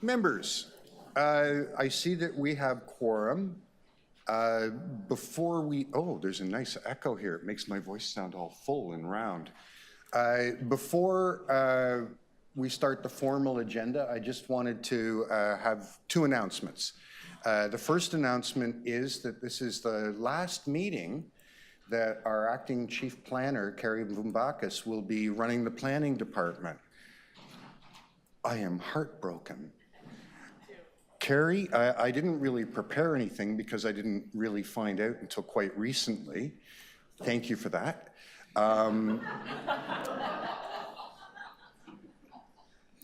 Members, I see that we have quorum. There's a nice echo here. It makes my voice sound all full and round. Before we start the formal agenda, I just wanted to have two announcements. The first announcement is that this is the last meeting that our acting chief planner, Carrie Vumbakis, will be running the planning department. I am heartbroken. Carrie, I didn't really prepare anything because I didn't really find out until quite recently. Thank you for that.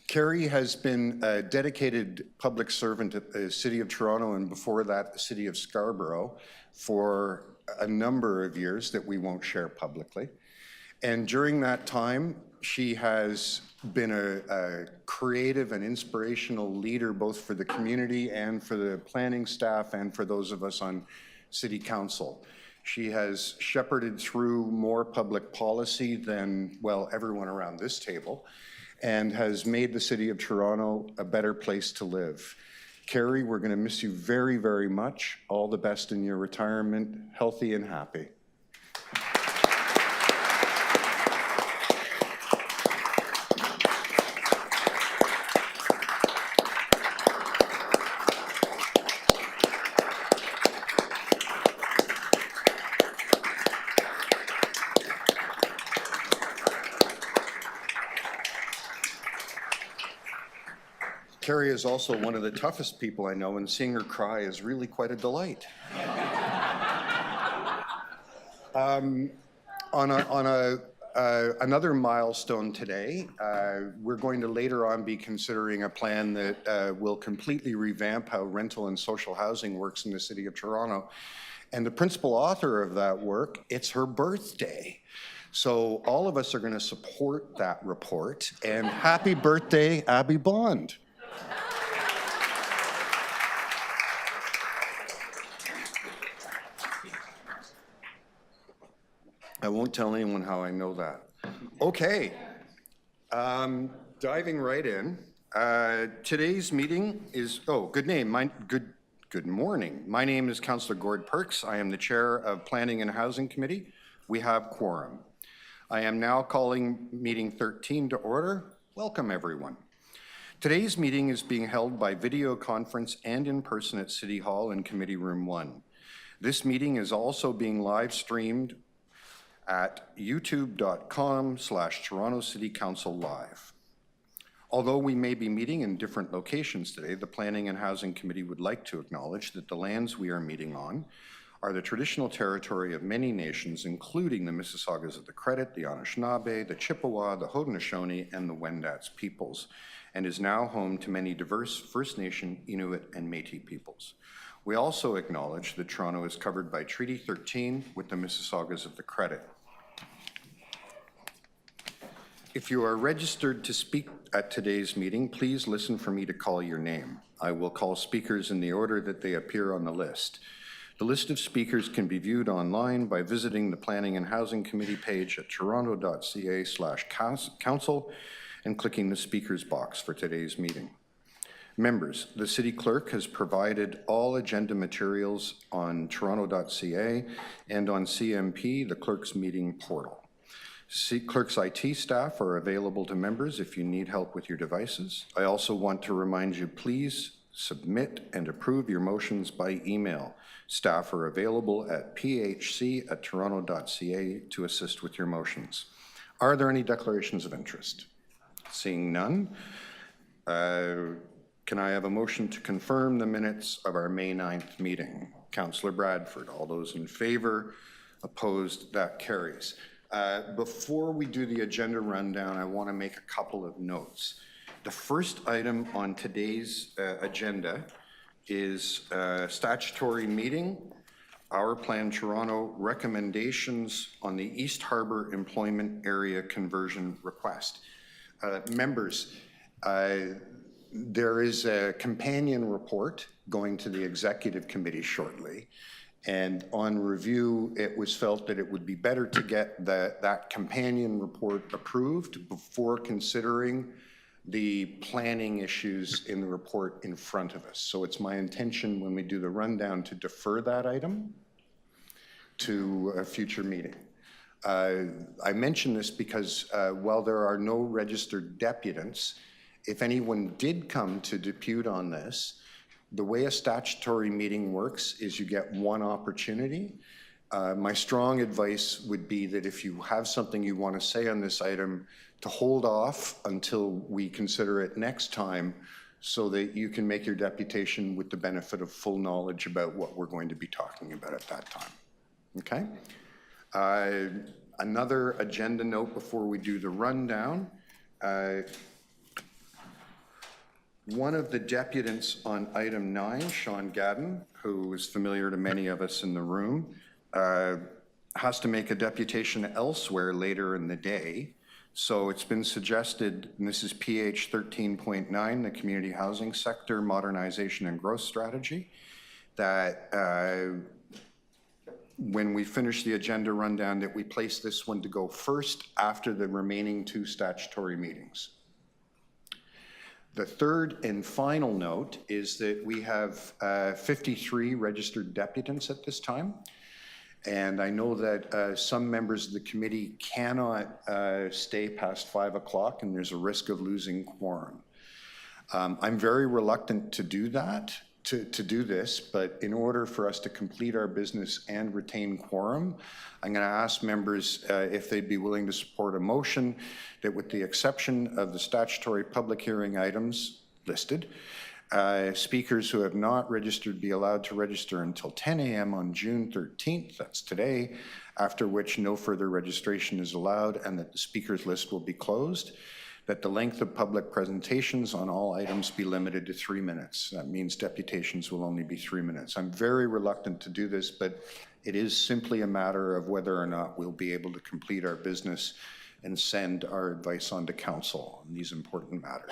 Carrie has been a dedicated public servant at the City of Toronto and before that the City of Scarborough for a number of years that we won't share publicly. And during that time, she has been a creative and inspirational leader both for the community and for the planning staff and for those of us on City Council. She has shepherded through more public policy than, well, everyone around this table, and has made the City of Toronto a better place to live. Carrie, we're going to miss you very, very much. All the best in your retirement, healthy and happy. Carrie is also one of the toughest people I know, and seeing her cry is really quite a delight. Another milestone today, we're going to later on be considering a plan that will completely revamp how rental and social housing works in the City of Toronto. And the principal author of that work, it's her birthday. So all of us are going to support that report. And happy birthday, Abby Bond. I won't tell anyone how I know that. Okay, diving right in. Today's meeting is, good morning. My name is Councillor Gord Perks. I am the chair of Planning and Housing Committee. We have quorum. I am now calling meeting 13 to order. Welcome, everyone. Today's meeting is being held by video conference and in person at City Hall in Committee Room 1. This meeting is also being live streamed at youtube.com/Toronto City Council Live. Although we may be meeting in different locations today, the Planning and Housing Committee would like to acknowledge that the lands we are meeting on are the traditional territory of many nations, including the Mississaugas of the Credit, the Anishinaabe, the Chippewa, the Haudenosaunee, and the Wendat's peoples, and is now home to many diverse First Nation, Inuit, and Métis peoples. We also acknowledge that Toronto is covered by Treaty 13 with the Mississaugas of the Credit. If you are registered to speak at today's meeting, please listen for me to call your name. I will call speakers in the order that they appear on the list. The list of speakers can be viewed online by visiting the Planning and Housing Committee page at toronto.ca/council and clicking the speakers box for today's meeting. Members, the City Clerk has provided all agenda materials on toronto.ca and on CMP, the Clerk's meeting portal. Clerk's IT staff are available to members if you need help with your devices. I also want to remind you, please submit and approve your motions by email. Staff are available at phc@toronto.ca to assist with your motions. Are there any declarations of interest? Seeing none, can I have a motion to confirm the minutes of our May 9th meeting? Councillor Bradford, all those in favor? Opposed? That carries. Before we do the agenda rundown, I want to make a couple of notes. The first item on today's agenda is statutory meeting, Our Plan Toronto recommendations on the East Harbour employment area conversion request. Members, there is a companion report going to the Executive Committee shortly. And on review, it was felt that it would be better to get that companion report approved before considering the planning issues in the report in front of us. So it's my intention when we do the rundown to defer that item to a future meeting. I mention this because while there are no registered deputants, if anyone did come to depute on this, the way a statutory meeting works is you get one opportunity. My strong advice would be that if you have something you want to say on this item, to hold off until we consider it next time so that you can make your deputation with the benefit of full knowledge about what we're going to be talking about at that time. Okay? Another agenda note before we do the rundown. One of the deputants on item 9, Sean Gadden, who is familiar to many of us in the room, has to make a deputation elsewhere later in the day. So it's been suggested, and this is PH 13.9, the Community Housing Sector Modernization and Growth Strategy, that when we finish the agenda rundown, that we place this one to go first after the remaining 2 statutory meetings. The third and final note is that we have 53 registered deputants at this time. And I know that some members of the committee cannot stay past 5 o'clock, and there's a risk of losing quorum. I'm very reluctant to do that, to do this, but in order for us to complete our business and retain quorum, I'm going to ask members if they'd be willing to support a motion that, with the exception of the statutory public hearing items listed, speakers who have not registered be allowed to register until 10 a.m. on June 13th, that's today, after which no further registration is allowed, and that the speakers list will be closed, that the length of public presentations on all items be limited to 3 minutes. That means deputations will only be 3 minutes. I'm very reluctant to do this, but it is simply a matter of whether or not we'll be able to complete our business and send our advice on to council on these important matters.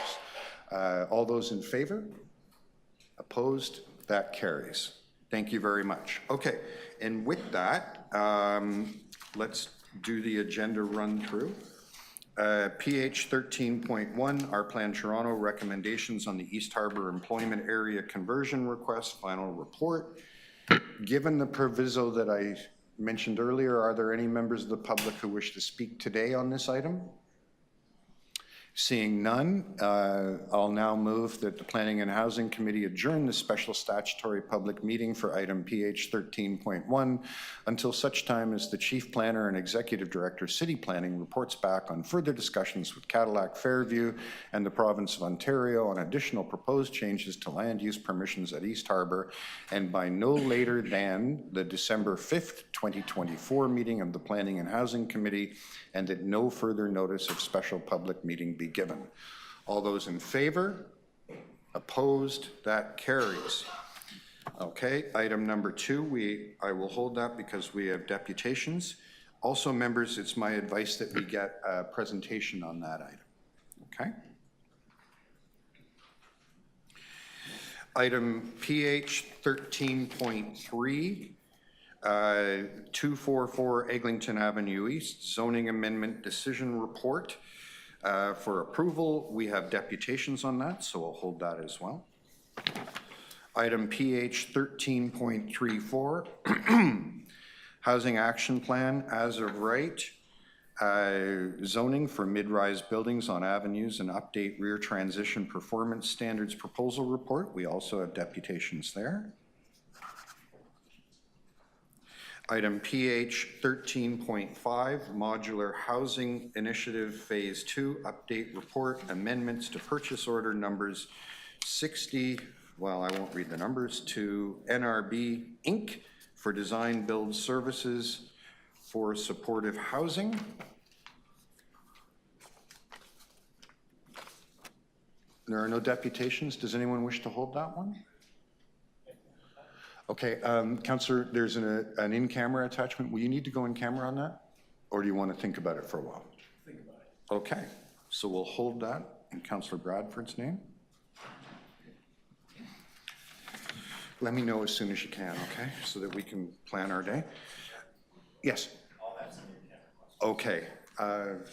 All those in favor? Opposed? That carries. Thank you very much. Okay, and with that, let's do the agenda run through. PH 13.1, our Plan Toronto recommendations on the East Harbour Employment Area Conversion Request, final report. Given the proviso that I mentioned earlier, are there any members of the public who wish to speak today on this item? Seeing none, I'll now move that the Planning and Housing Committee adjourn the special statutory public meeting for item PH 13.1 until such time as the Chief Planner and Executive Director, City Planning, reports back on further discussions with Cadillac Fairview and the Province of Ontario on additional proposed changes to land use permissions at East Harbour, and by no later than the December 5th, 2024 meeting of the Planning and Housing Committee, and that no further notice of special public meeting be given. All those in favor? Opposed? That carries. Okay, item number 2, I will hold that because we have deputations. Also, members, it's my advice that we get a presentation on that item. Okay? Item PH 13.3, 244 Eglinton Avenue East, zoning amendment decision report. For approval, we have deputations on that, so I'll hold that as well. Item PH 13.34, Housing Action Plan, as of right, zoning for mid-rise buildings on avenues and update rear transition performance standards proposal report. We also have deputations there. Item PH 13.5, Modular Housing Initiative Phase 2, Update Report, Amendments to Purchase Order Numbers 60, well, I won't read the numbers, to NRB Inc. for Design Build Services for Supportive Housing. There are no deputations. Does anyone wish to hold that one? Okay, Councillor, there's an in-camera attachment. Will you need to go in camera on that? Or do you want to think about it for a while? Think about it. Okay, so we'll hold that in Councillor Bradford's name. Let me know as soon as you can, okay? So that we can plan our day. Yes? I'll have some in-camera questions. Okay,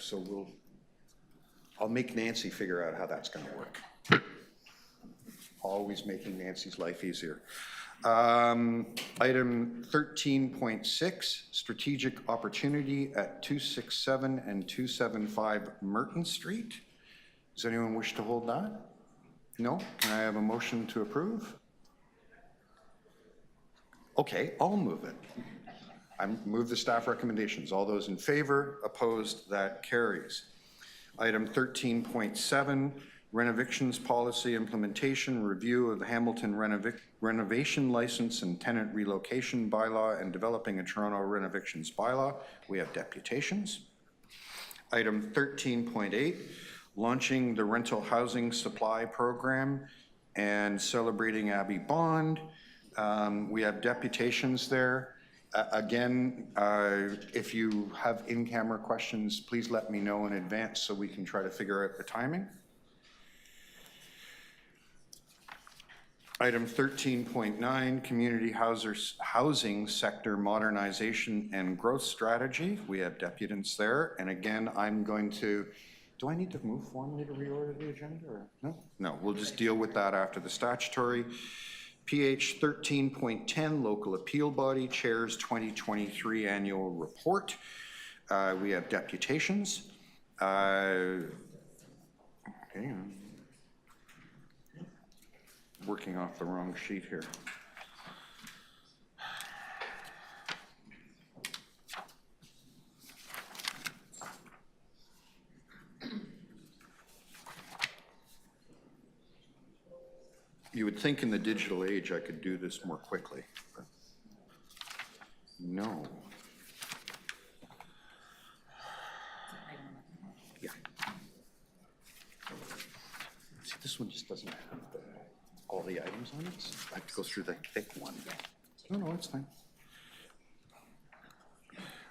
so I'll make Nancy figure out how that's going to work. Always making Nancy's life easier. Item 13.6, strategic opportunity at 267 and 275 Merton Street. Does anyone wish to hold that? No? Can I have a motion to approve? Okay, I'll move it. I move the staff recommendations. All those in favor, opposed, that carries. Item 13.7, Renovictions Policy Implementation, Review of the Hamilton Renovation License and Tenant Relocation Bylaw and Developing a Toronto Renovictions Bylaw. We have deputations. Item 13.8, Launching the Rental Housing Supply Program and Celebrating Abbey Bond. We have deputations there. Again, if you have in-camera questions, please let me know in advance so we can try to figure out the timing. Item 13.9, Community Housing Sector Modernization and Growth Strategy. We have deputants there. And again, I'm going to, do I need to move formally to reorder the agenda or no? No, we'll just deal with that after the statutory. PH 13.10, Local Appeal Body Chairs 2023 Annual Report. We have deputations. Okay. Working off the wrong sheet here. You would think in the digital age I could do this more quickly, but no. Yeah. See, this one just doesn't have all the items on it. So I have to go through the thick one. No, it's fine.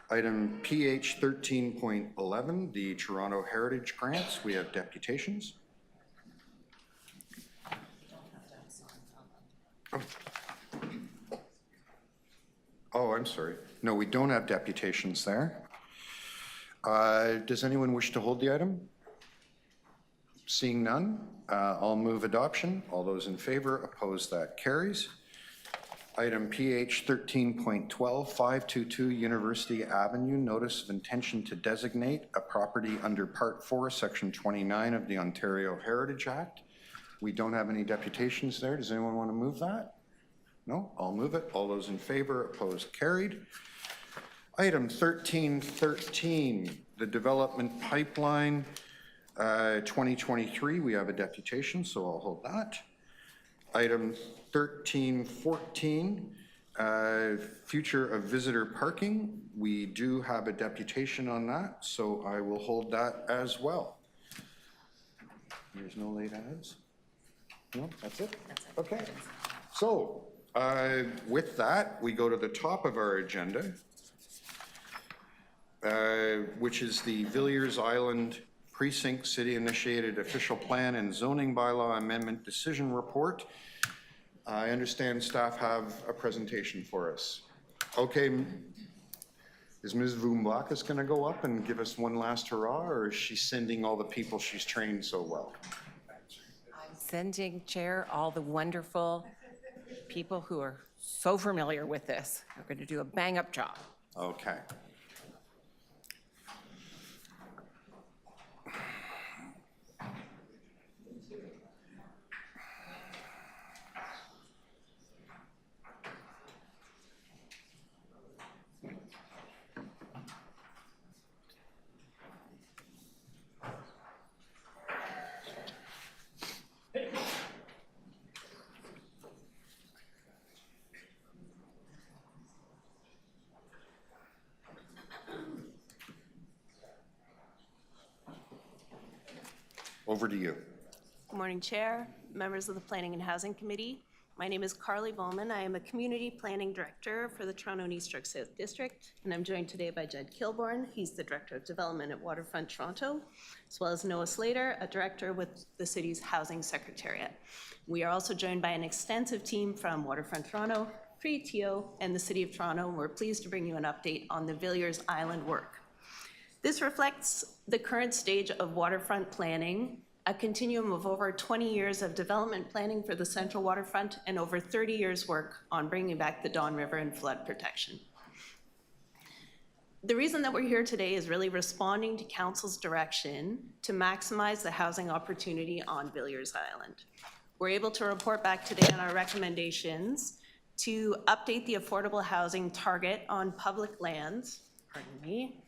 Item PH 13.11, the Toronto Heritage Grants. We have deputations. Oh, I'm sorry. No, we don't have deputations there. Does anyone wish to hold the item? Seeing none, I'll move adoption. All those in favor, opposed, that carries. Item PH 13.12, 522 University Avenue, Notice of Intention to Designate a property under Part 4, Section 29 of the Ontario Heritage Act. We don't have any deputations there. Does anyone want to move that? No, I'll move it. All those in favor, opposed, carried. Item 13.13, the Development Pipeline 2023. We have a deputation, so I'll hold that. Item 13.14, Future of Visitor Parking. We do have a deputation on that, so I will hold that as well. There's no late ads? No, that's it? That's it. Okay. So, with that, we go to the top of our agenda, which is the Villiers Island Precinct City-Initiated Official Plan and Zoning Bylaw Amendment Decision Report. I understand staff have a presentation for us. Okay, is Ms. Vumbakis going to go up and give us one last hurrah, or is she sending all the people she's trained so well? I'm sending, Chair, all the wonderful people who are so familiar with this. We're going to do a bang-up job. Okay. Over to you. Good morning, Chair, members of the Planning and Housing Committee. My name is Carly Bowman. I am a Community Planning Director for the Toronto and East York South District, and I'm joined today by Jed Kilbourne. He's the Director of Development at Waterfront Toronto, as well as Noah Slater, a Director with the city's Housing Secretariat. We are also joined by an extensive team from Waterfront Toronto, PTO, and the City of Toronto. We're pleased to bring you an update on the Villiers Island work. This reflects the current stage of waterfront planning, a continuum of over 20 years of development planning for the central waterfront and over 30 years' work on bringing back the Don River and flood protection. The reason that we're here today is really responding to Council's direction to maximize the housing opportunity on Villiers Island. We're able to report back today on our recommendations to update the affordable housing target on public lands, pardon me,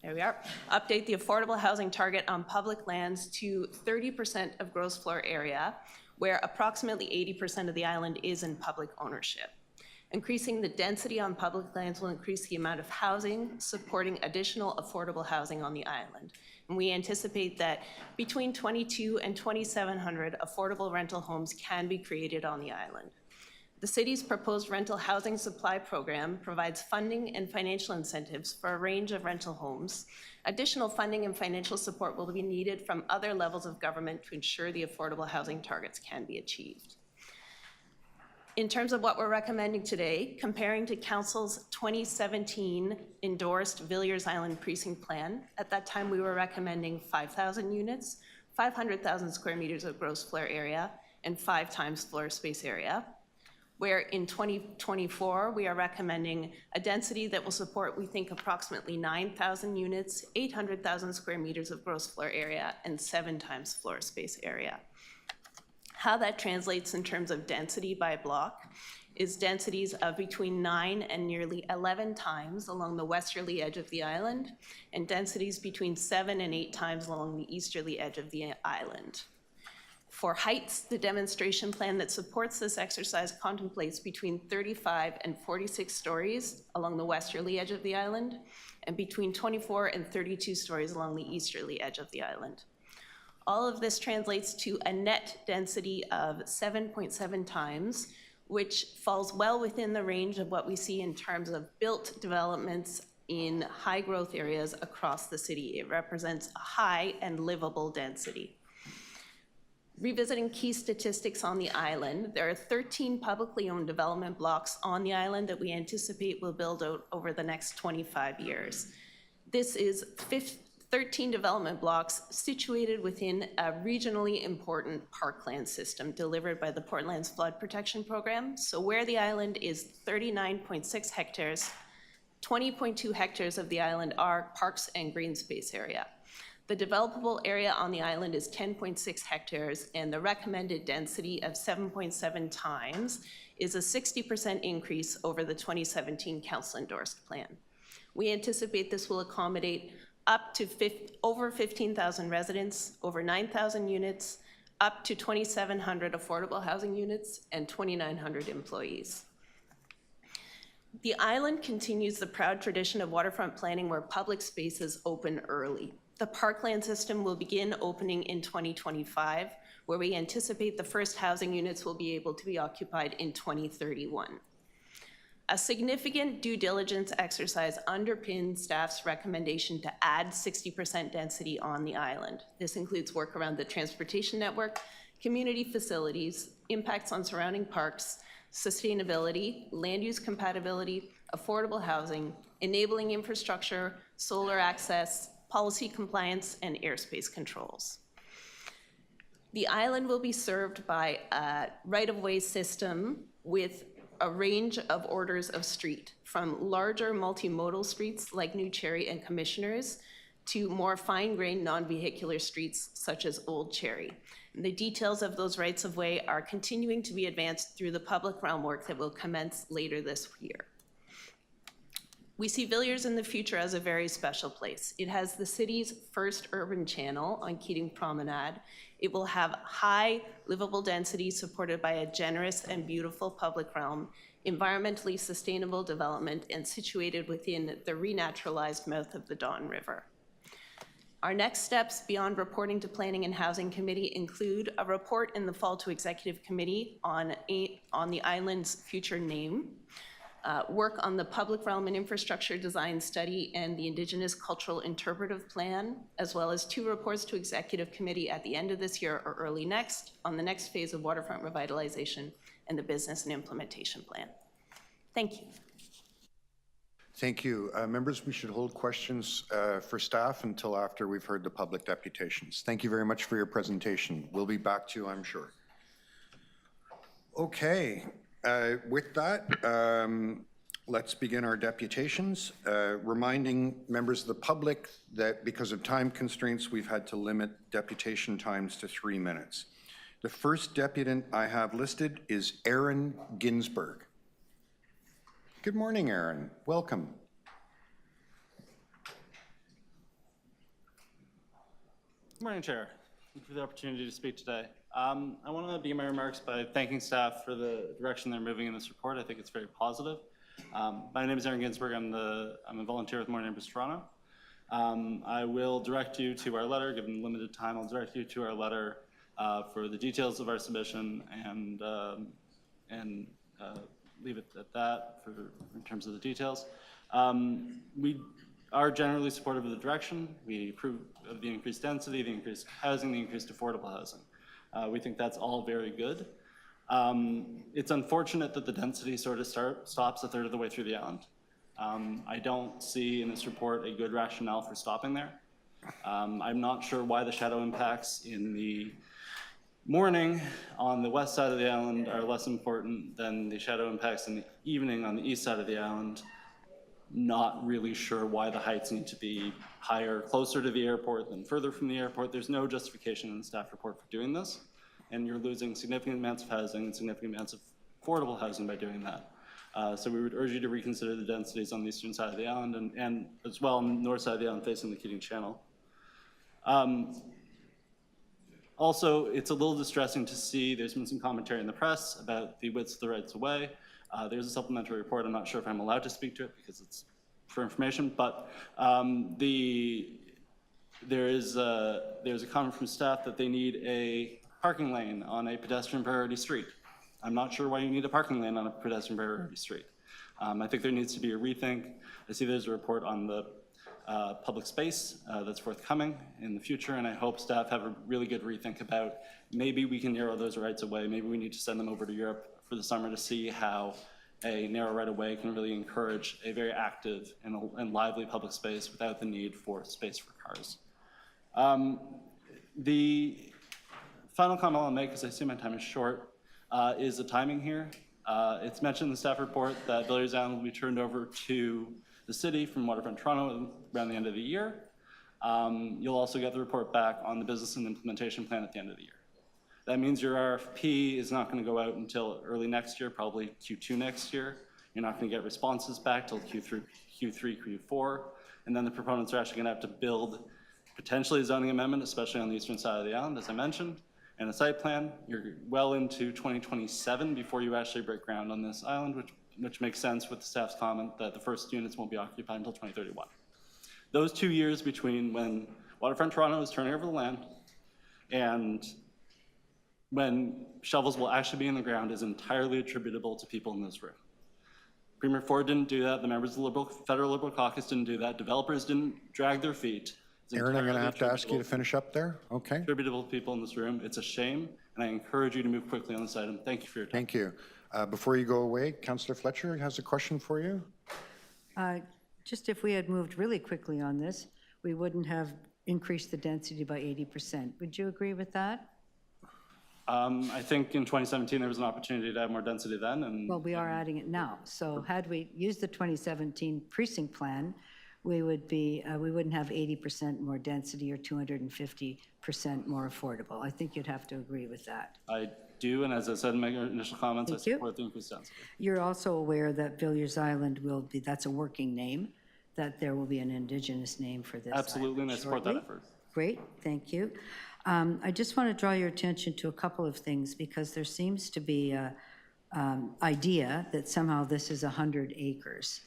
there we are. Update the affordable housing target on public lands to 30% of gross floor area, where approximately 80% of the island is in public ownership. Increasing the density on public lands will increase the amount of housing supporting additional affordable housing on the island. And we anticipate that between 2,200 and 2,700 affordable rental homes can be created on the island. The city's proposed rental housing supply program provides funding and financial incentives for a range of rental homes. Additional funding and financial support will be needed from other levels of government to ensure the affordable housing targets can be achieved. In terms of what we're recommending today, comparing to Council's 2017 endorsed Villiers Island Precinct Plan, at that time we were recommending 5,000 units, 500,000 square meters of gross floor area, and 5 times floor space area, where in 2024, we are recommending a density that will support, we think, approximately 9,000 units, 800,000 square meters of gross floor area, and 7 times floor space area. How that translates in terms of density by block is densities of between 9 and nearly 11 times along the westerly edge of the island, and densities between 7 and 8 times along the easterly edge of the island. For heights, the demonstration plan that supports this exercise contemplates between 35 and 46 stories along the westerly edge of the island, and between 24 and 32 stories along the easterly edge of the island. All of this translates to a net density of 7.7 times, which falls well within the range of what we see in terms of built developments in high growth areas across the city. It represents a high and livable density. Revisiting key statistics on the island, there are 13 publicly owned development blocks on the island that we anticipate will build out over the next 25 years. This is 13 development blocks situated within a regionally important parkland system delivered by the Portland's Flood Protection Program. So where the island is 39.6 hectares, 20.2 hectares of the island are parks and green space area. The developable area on the island is 10.6 hectares, and the recommended density of 7.7 times is a 60% increase over the 2017 council-endorsed plan. We anticipate this will accommodate up to over 15,000 residents, over 9,000 units, up to 2,700 affordable housing units, and 2,900 employees. The island continues the proud tradition of waterfront planning where public spaces open early. The parkland system will begin opening in 2025, where we anticipate the first housing units will be able to be occupied in 2031. A significant due diligence exercise underpins staff's recommendation to add 60% density on the island. This includes work around the transportation network, community facilities, impacts on surrounding parks, sustainability, land use compatibility, affordable housing, enabling infrastructure, solar access, policy compliance, and airspace controls. The island will be served by a right-of-way system with a range of orders of street, from larger multimodal streets like New Cherry and Commissioners to more fine-grained non-vehicular streets such as Old Cherry. And the details of those rights-of-way are continuing to be advanced through the public realm work that will commence later this year. We see Villiers in the future as a very special place. It has the city's first urban channel on Keating Promenade. It will have high livable density supported by a generous and beautiful public realm, environmentally sustainable development, and situated within the renaturalized mouth of the Don River. Our next steps beyond reporting to Planning and Housing Committee include a report in the fall to Executive Committee on the island's future name, work on the public realm and infrastructure design study and the Indigenous Cultural Interpretive Plan, as well as 2 reports to Executive Committee at the end of this year or early next on the next phase of waterfront revitalization and the business and implementation plan. Thank you. Thank you. Members, we should hold questions for staff until after we've heard the public deputations. Thank you very much for your presentation. We'll be back to you, I'm sure. Okay, with that, let's begin our deputations. Reminding members of the public that because of time constraints, we've had to limit deputation times to 3 minutes. The first deputant I have listed is Aaron Ginsberg. Good morning, Aaron. Welcome. Good morning, Chair. Thank you for the opportunity to speak today. I want to begin my remarks by thanking staff for the direction they're moving in this report. I think it's very positive. My name is Aaron Ginsberg. I'm a volunteer with More Neighbors Toronto. I will direct you to our letter. Given limited time, I'll direct you to our letter for the details of our submission and leave it at that in terms of the details. We are generally supportive of the direction. We approve of the increased density, the increased housing, the increased affordable housing. We think that's all very good. It's unfortunate that the density sort of stops a third of the way through the island. I don't see in this report a good rationale for stopping there. I'm not sure why the shadow impacts in the morning on the west side of the island are less important than the shadow impacts in the evening on the east side of the island. Not really sure why the heights need to be higher closer to the airport than further from the airport. There's no justification in the staff report for doing this, and you're losing significant amounts of housing and significant amounts of affordable housing by doing that. So we would urge you to reconsider the densities on the eastern side of the island and as well on the north side of the island facing the Keating Channel. Also, it's a little distressing to see there's been some commentary in the press about the widths of the rights of way. There's a supplementary report. I'm not sure if I'm allowed to speak to it because it's for information, but there's a comment from staff that they need a parking lane on a pedestrian priority street. I'm not sure why you need a parking lane on a pedestrian priority street. I think there needs to be a rethink. I see there's a report on the public space that's forthcoming in the future, and I hope staff have a really good rethink about maybe we can narrow those rights of way. Maybe we need to send them over to Europe for the summer to see how a narrow right of way can really encourage a very active and lively public space without the need for space for cars. The final comment I'll make, because I see my time is short, is the timing here. It's mentioned in the staff report that Villiers Island will be turned over to the city from Waterfront Toronto around the end of the year. You'll also get the report back on the business and implementation plan at the end of the year. That means your RFP is not going to go out until early next year, probably Q2 next year. You're not going to get responses back till Q3, Q4, and then the proponents are actually going to have to build potentially a zoning amendment, especially on the eastern side of the island, as I mentioned, and a site plan. You're well into 2027 before you actually break ground on this island, which makes sense with the staff's comment that the first units won't be occupied until 2031. Those 2 years between when Waterfront Toronto is turning over the land and when shovels will actually be in the ground is entirely attributable to people in this room. Premier Ford didn't do that. The members of the Federal Liberal Caucus didn't do that. Developers didn't drag their feet. Aaron, I'm going to have to ask you to finish up there. Okay. Attributable to people in this room. It's a shame, and I encourage you to move quickly on this item. Thank you for your time. Thank you. Before you go away, Councillor Fletcher has a question for you. Just if we had moved really quickly on this, we wouldn't have increased the density by 80%. Would you agree with that? I think in 2017 there was an opportunity to add more density then. And well, we are adding it now. So had we used the 2017 precinct plan, we would be, we wouldn't have 80% more density or 250% more affordable. I think you'd have to agree with that. I do, and as I said in my initial comments, Thank I support the increased density. You're also aware that Villiers Island will be, that's a working name, that there will be an Indigenous name for this. Absolutely, and I support that effort. Great, thank you. I just want to draw your attention to a couple of things because there seems to be a idea that somehow this is 100 acres,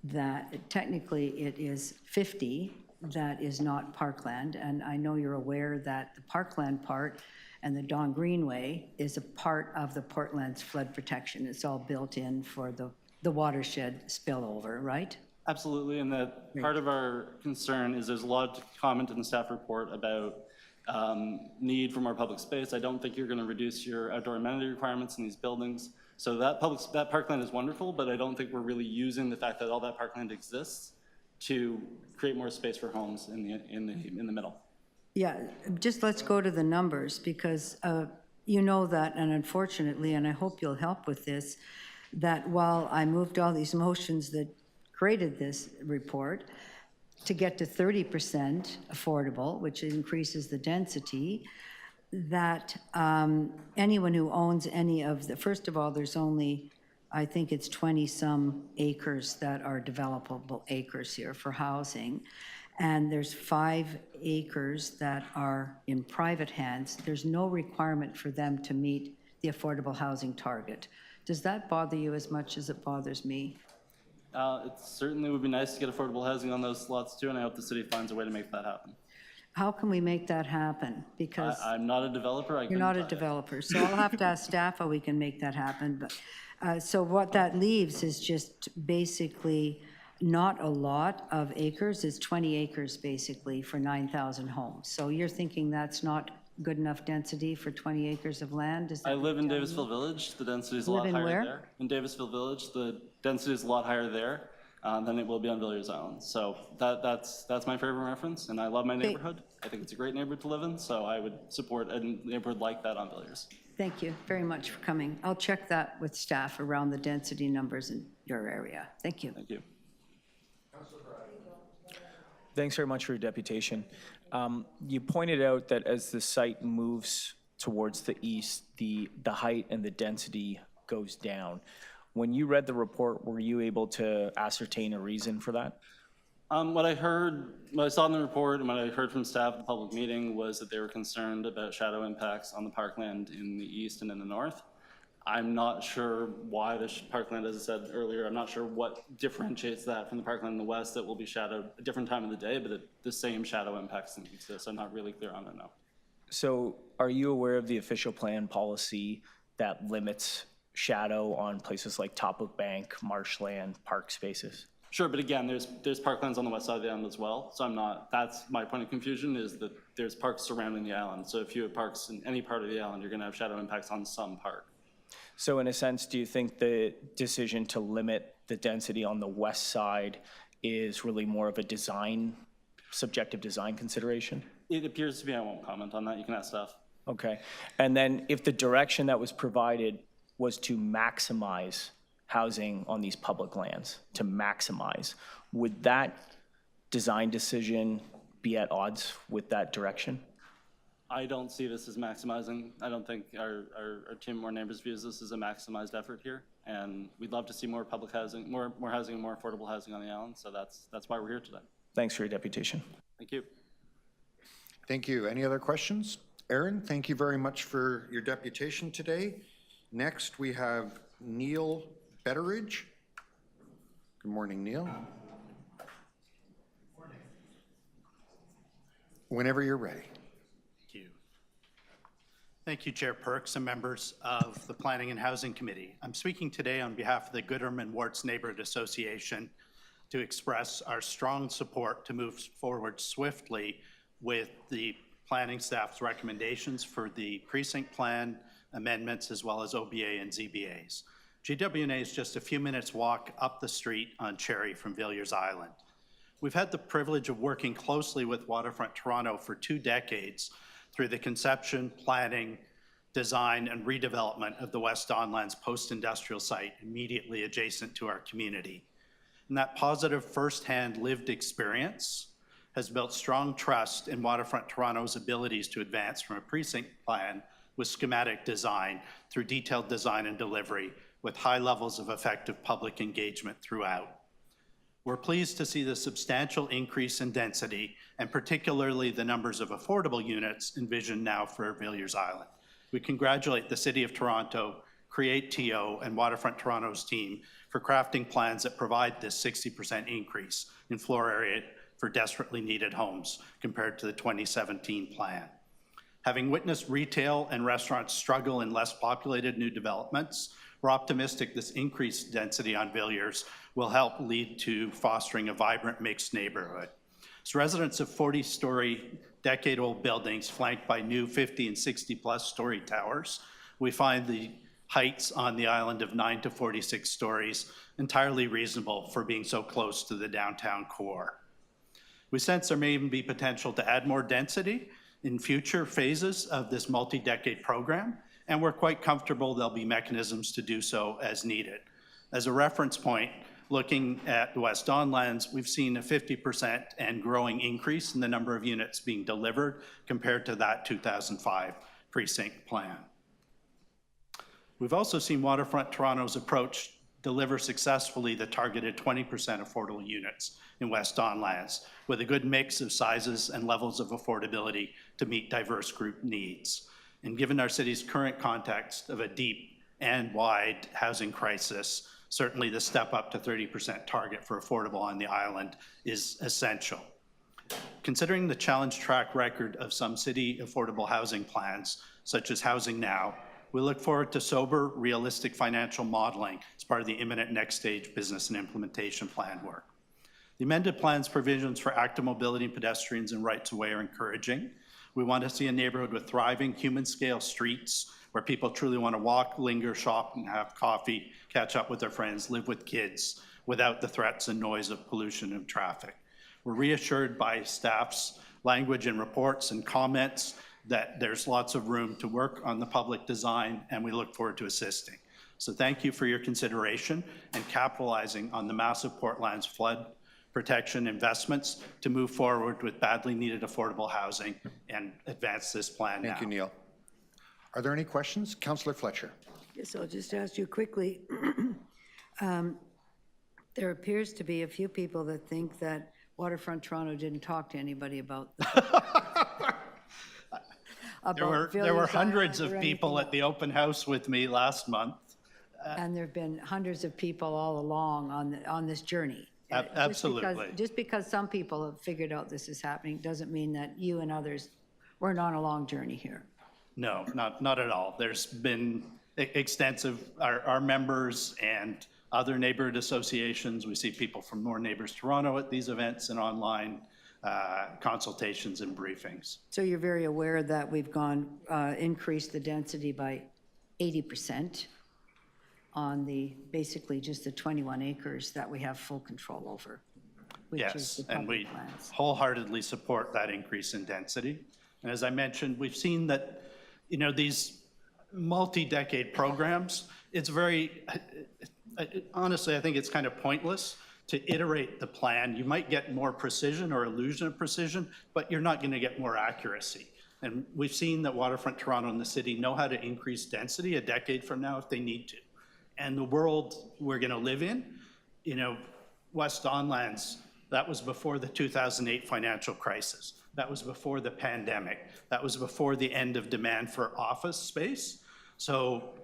that technically it is 50 that is not parkland. And I know you're aware that the parkland part and the Don Greenway is a part of the Portland's flood protection. It's all built in for the watershed spillover, right? Absolutely, and that part of our concern is there's a lot of comment in the staff report about need for more public space. I don't think you're going to reduce your outdoor amenity requirements in these buildings. So that parkland is wonderful, but I don't think we're really using the fact that all that parkland exists to create more space for homes in the middle. Yeah, just let's go to the numbers, because you know that, and unfortunately, and I hope you'll help with this, that while I moved all these motions that created this report to get to 30% affordable, which increases the density, that anyone who owns any of the, first of all, there's only, I think it's 20-some acres that are developable acres here for housing. And there's 5 acres that are in private hands. There's no requirement for them to meet the affordable housing target. Does that bother you as much as it bothers me? It certainly would be nice to get affordable housing on those lots too, and I hope the city finds a way to make that happen. How can we make that happen? Because I'm not a developer. you're not a developer, so I'll have to ask staff how we can make that happen. But so what that leaves is just basically not a lot of acres. It's 20 acres basically for 9,000 homes. So you're thinking that's not good enough density for 20 acres of land? Is that I live in Davisville Village. The density is a lot higher there. In Davisville Village, the density is a lot higher there than it will be on Villiers Island. So that's my favorite reference, and I love my neighborhood. I think it's a great neighborhood to live in, so I would support a neighborhood like that on Villiers. Thank you very much for coming. I'll check that with staff around the density numbers in your area. Thank you. Thank you. Thanks very much for your deputation. You pointed out that as the site moves towards the east, the height and the density goes down. When you read the report, were you able to ascertain a reason for that? What I saw in the report and what I heard from staff at the public meeting was that they were concerned about shadow impacts on the parkland in the east and in the north. I'm not sure why the parkland, as I said earlier, I'm not sure what differentiates that from the parkland in the west that will be shadowed a different time of the day, but the same shadow impacts exist. I'm not really clear on that now. So are you aware of the official plan policy that limits shadow on places like Top Bank, marshland, park spaces? Sure, but again, there's parklands on the west side of the island as well. So that's my point of confusion, is that there's parks surrounding the island. So if you have parks in any part of the island, you're gonna have shadow impacts on some park. So in a sense, do you think the decision to limit the density on the west side is really more of a subjective design consideration? It appears to be. I won't comment on that. You can ask staff. Okay. And then if the direction that was provided was to maximize housing on these public lands, would that design decision be at odds with that direction? I don't see this as maximizing. I don't think our team, More Neighbors, views this as a maximized effort here. And we'd love to see more public housing, more housing and more affordable housing on the island. So that's why we're here today. Thanks for your deputation. Thank you. Thank you. Any other questions? Aaron, thank you very much for your deputation today. Next, we have Neil Betteridge. Good morning, Neil. Morning. Whenever you're ready. Thank you, Chair Perks and members of the Planning and Housing Committee. I'm speaking today on behalf of the Gooderham and Warts Neighborhood Association to express our strong support to move forward swiftly with the planning staff's recommendations for the precinct plan amendments as well as OBA and ZBAs. GWNA is just a few minutes walk up the street on Cherry from Villiers Island. We've had the privilege of working closely with Waterfront Toronto for 2 decades through the conception, planning, design, and redevelopment of the West Don Lands post-industrial site immediately adjacent to our community. And that positive firsthand lived experience has built strong trust in Waterfront Toronto's abilities to advance from a precinct plan with schematic design through detailed design and delivery with high levels of effective public engagement throughout. We're pleased to see the substantial increase in density and particularly the numbers of affordable units envisioned now for Villiers Island. We congratulate the City of Toronto, Create TO, and Waterfront Toronto's team for crafting plans that provide this 60% increase in floor area for desperately needed homes compared to the 2017 plan. Having witnessed retail and restaurants struggle in less populated new developments, we're optimistic this increased density on Villiers will help lead to fostering a vibrant mixed neighborhood. As residents of 40-story, decade-old buildings flanked by new 50 and 60-plus story towers, we find the heights on the island of 9 to 46 stories, entirely reasonable for being so close to the downtown core. We sense there may even be potential to add more density in future phases of this multi-decade program, and we're quite comfortable there'll be mechanisms to do so as needed. As a reference point, looking at the West Don lands, we've seen a 50% and growing increase in the number of units being delivered compared to that 2005 precinct plan. We've also seen Waterfront Toronto's approach deliver successfully the targeted 20% affordable units in West Don lands, with a good mix of sizes and levels of affordability to meet diverse group needs. And given our city's current context of a deep and wide housing crisis, certainly the step up to 30% target for affordable on the island is essential. Considering the challenged track record of some city affordable housing plans, such as Housing Now, we look forward to sober, realistic financial modeling as part of the imminent next stage business and implementation plan work. The amended plan's provisions for active mobility and pedestrians and rights of way are encouraging. We want to see a neighborhood with thriving human-scale streets where people truly want to walk, linger, shop, and have coffee, catch up with their friends, live with kids, without the threats and noise of pollution and traffic. We're reassured by staff's language and reports and comments that there's lots of room to work on the public design, and we look forward to assisting. So thank you for your consideration and capitalizing on the massive Portland's flood protection investments to move forward with badly needed affordable housing and advance this plan now. Thank you, Neil. Are there any questions? Councillor Fletcher. Yes, I'll just ask you quickly. There appears to be a few people that think that Waterfront Toronto didn't talk to anybody about There were hundreds of people at the open house with me last month. And there have been hundreds of people all along on this journey. Absolutely. Just because some people have figured out this is happening doesn't mean that you and others weren't on a long journey here. No, not at all. There's been extensive, our members and other neighborhood associations, we see people from More Neighbors Toronto at these events and online consultations and briefings. So you're very aware that we've increased the density by 80% on basically just the 21 acres that we have full control over, which is Yes, the and we public lands. wholeheartedly support that increase in density. And as I mentioned, we've seen that, these multi-decade programs, it's very, honestly, I think it's kind of pointless to iterate the plan. You might get more precision or illusion of precision, but you're not going to get more accuracy. And we've seen that Waterfront Toronto and the city know how to increase density a decade from now if they need to. And the world we're going to live in, West Don lands, that was before the 2008 financial crisis. That was before the pandemic. That was before the end of demand for office space. So,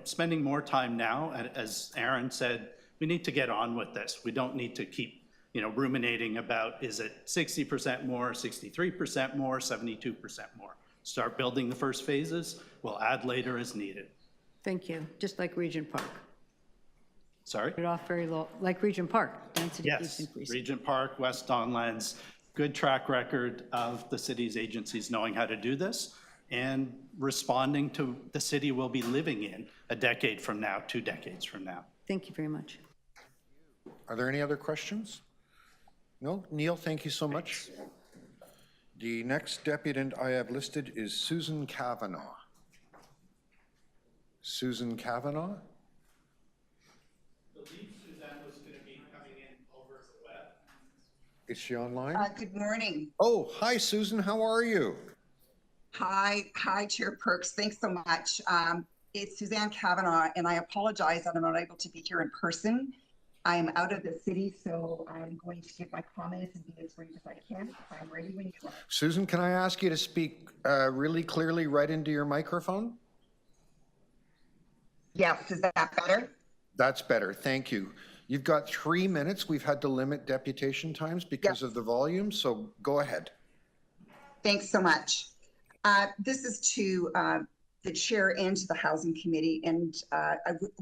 spending more time now, as Aaron said, we need to get on with this. We don't need to keep, ruminating about, is it 60% more, 63% more, 72% more? Start building the first phases. We'll add later as needed. Thank you. Just like Regent Park. Sorry? Put it off very low, like Regent Park, density keeps Yes, increasing. Regent Park, West Don lands, good track record of the city's agencies knowing how to do this and responding to the city we'll be living in a decade from now, 2 decades from now. Thank you very much. Are there any other questions? No? Neil, thank you so much. The next deputant I have listed is Susan Kavanagh. Susan Kavanagh? I believe Suzanne was going to be coming in over the web. Is she online? Good morning. Oh, hi, Susan. How are you? Hi, Chair Perks. Thanks so much. It's Suzanne Kavanagh, and I apologize that I'm not able to be here in person. I'm out of the city, so I'm going to give my comments and be as brief as I can. I'm ready when you are. Susan, can I ask you to speak really clearly right into your microphone? Yes, is that better? That's better. Thank you. You've got 3 minutes. We've had to limit deputation times because of the volume, so go ahead. Thanks so much. This is to the chair and to the Housing Committee, and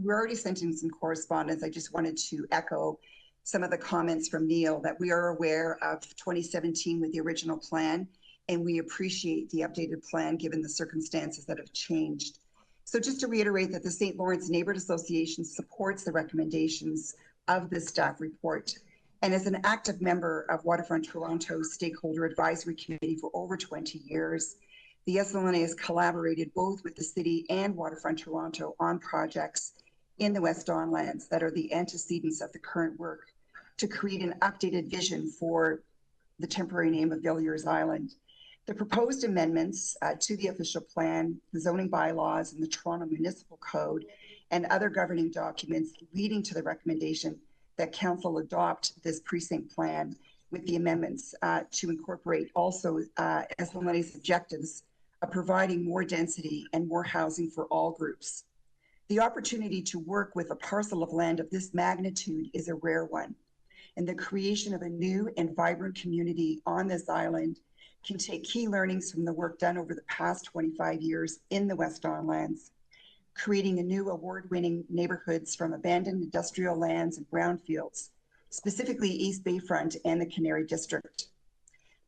we're already sent in some correspondence. I just wanted to echo some of the comments from Neil that we are aware of 2017 with the original plan, and we appreciate the updated plan given the circumstances that have changed. So just to reiterate that the St. Lawrence Neighborhood Association supports the recommendations of this staff report. And as an active member of Waterfront Toronto's Stakeholder Advisory Committee for over 20 years, the SLNA has collaborated both with the city and Waterfront Toronto on projects in the West Don lands that are the antecedents of the current work to create an updated vision for the temporary name of Villiers Island. The proposed amendments to the official plan, the zoning bylaws, and the Toronto Municipal Code, and other governing documents leading to the recommendation that Council adopt this precinct plan with the amendments to incorporate also SLNA's objectives of providing more density and more housing for all groups. The opportunity to work with a parcel of land of this magnitude is a rare one, and the creation of a new and vibrant community on this island can take key learnings from the work done over the past 25 years in the West Don lands, creating a new award-winning neighborhoods from abandoned industrial lands and brownfields, specifically East Bayfront and the Canary District.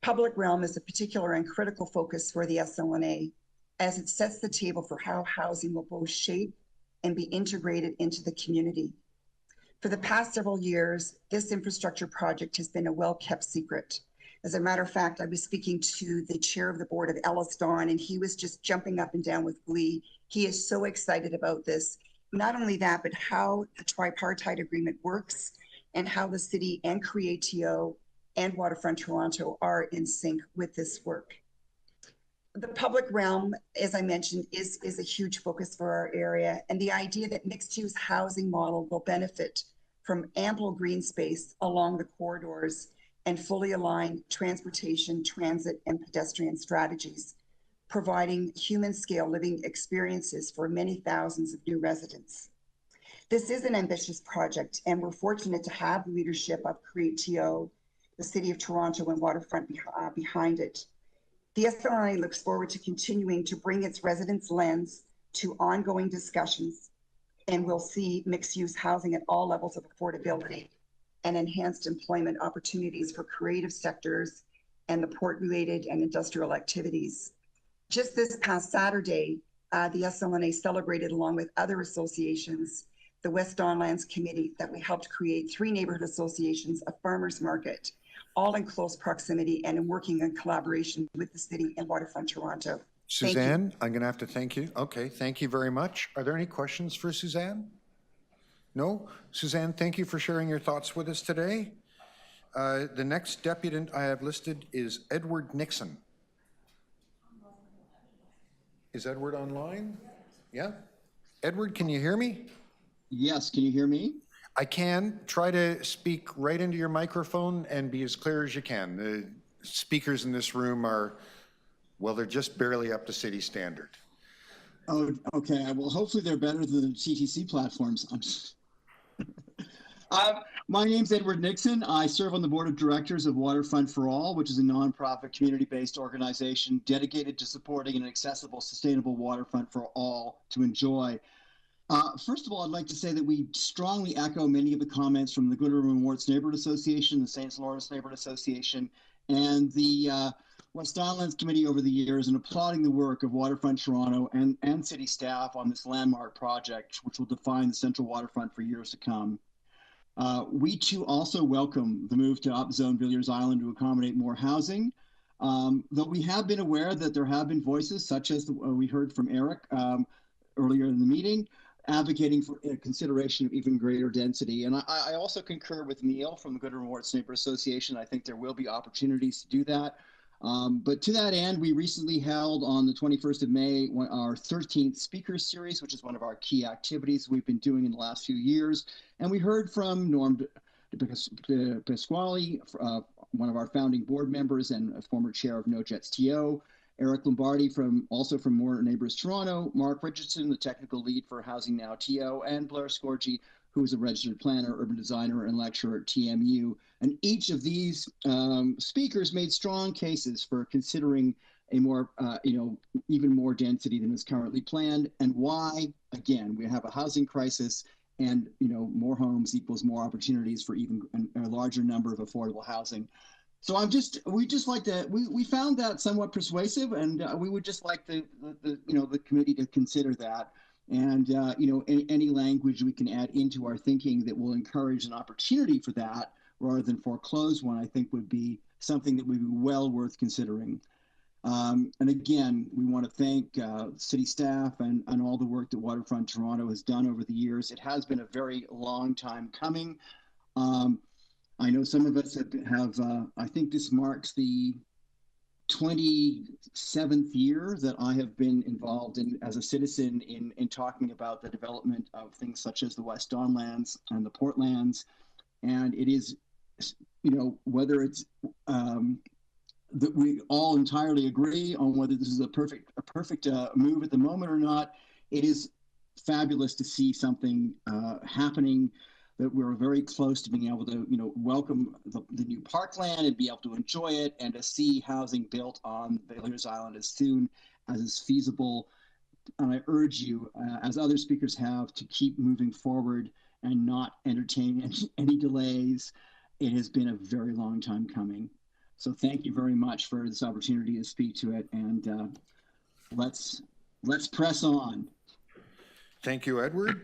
Public realm is a particular and critical focus for the SLNA as it sets the table for how housing will both shape and be integrated into the community. For the past several years, this infrastructure project has been a well-kept secret. As a matter of fact, I was speaking to the chair of the board of Ellis Don, and he was just jumping up and down with glee. He is so excited about this. Not only that, but how the tripartite agreement works and how the city and CREATO and Waterfront Toronto are in sync with this work. The public realm, as I mentioned, is a huge focus for our area, and the idea that mixed-use housing model will benefit from ample green space along the corridors and fully aligned transportation, transit, and pedestrian strategies, providing human-scale living experiences for many thousands of new residents. This is an ambitious project, and we're fortunate to have the leadership of CREATO, the City of Toronto, and Waterfront behind it. The SLNA looks forward to continuing to bring its residents' lens to ongoing discussions, and we'll see mixed-use housing at all levels of affordability and enhanced employment opportunities for creative sectors and the port-related and industrial activities. Just this past Saturday, the SLNA celebrated, along with other associations, the West Don Lands Committee, that we helped create 3 neighborhood associations, a farmers market, all in close proximity and in working in collaboration with the city and Waterfront Toronto. Suzanne, I'm going to have to thank you. Okay, thank you very much. Are there any questions for Suzanne? No? Suzanne, thank you for sharing your thoughts with us today. The next deputant I have listed is Edward Nixon. Is Edward online? Yeah? Edward, can you hear me? Yes, can you hear me? I can. Try to speak right into your microphone and be as clear as you can. The speakers in this room are, well, they're just barely up to city standard. Oh, okay. Well, hopefully they're better than the TTC platforms. My name's Edward Nixon. I serve on the board of directors of Waterfront for All, which is a nonprofit community-based organization dedicated to supporting an accessible, sustainable waterfront for all to enjoy. First of all, I'd like to say that we strongly echo many of the comments from the Goodham and Warts Neighborhood Association, the St. Lawrence Neighborhood Association, and the West Don Lands Committee over the years, and applauding the work of Waterfront Toronto and city staff on this landmark project, which will define the central waterfront for years to come. We too also welcome the move to upzone Villiers Island to accommodate more housing, though we have been aware that there have been voices, such as we heard from Eric earlier in the meeting, advocating for consideration of even greater density. And I also concur with Neil from the Goodham and Warts Neighborhood Association. I think there will be opportunities to do that. But to that end, we recently held on the 21st of May our 13th speakers series, which is one of our key activities we've been doing in the last few years. And we heard from Norm Pasquale, one of our founding board members and a former chair of No Jets TO, Eric Lombardi also from More Neighbors Toronto, Mark Richardson, the technical lead for Housing Now TO, and Blair Scorgi, who is a registered planner, urban designer, and lecturer at TMU. And each of these speakers made strong cases for considering a more, even more density than is currently planned, and why, again, we have a housing crisis, and more homes equals more opportunities for even a larger number of affordable housing. So we found that somewhat persuasive, and we would just like the committee to consider that. And, any language we can add into our thinking that will encourage an opportunity for that rather than foreclose one, I think would be something that would be well worth considering. And again, we want to thank city staff and all the work that Waterfront Toronto has done over the years. It has been a very long time coming. I know some of us have I think this marks the 27th year that I have been involved in as a citizen in talking about the development of things such as the West Don lands and the Portlands. And it is, whether it's that we all entirely agree on whether this is a perfect move at the moment or not, it is fabulous to see something happening, that we're very close to being able to, welcome the new parkland and be able to enjoy it, and to see housing built on Villiers Island as soon as is feasible. And I urge you, as other speakers have, to keep moving forward and not entertain any delays. It has been a very long time coming. So thank you very much for this opportunity to speak to it, and let's press on. Thank you, Edward.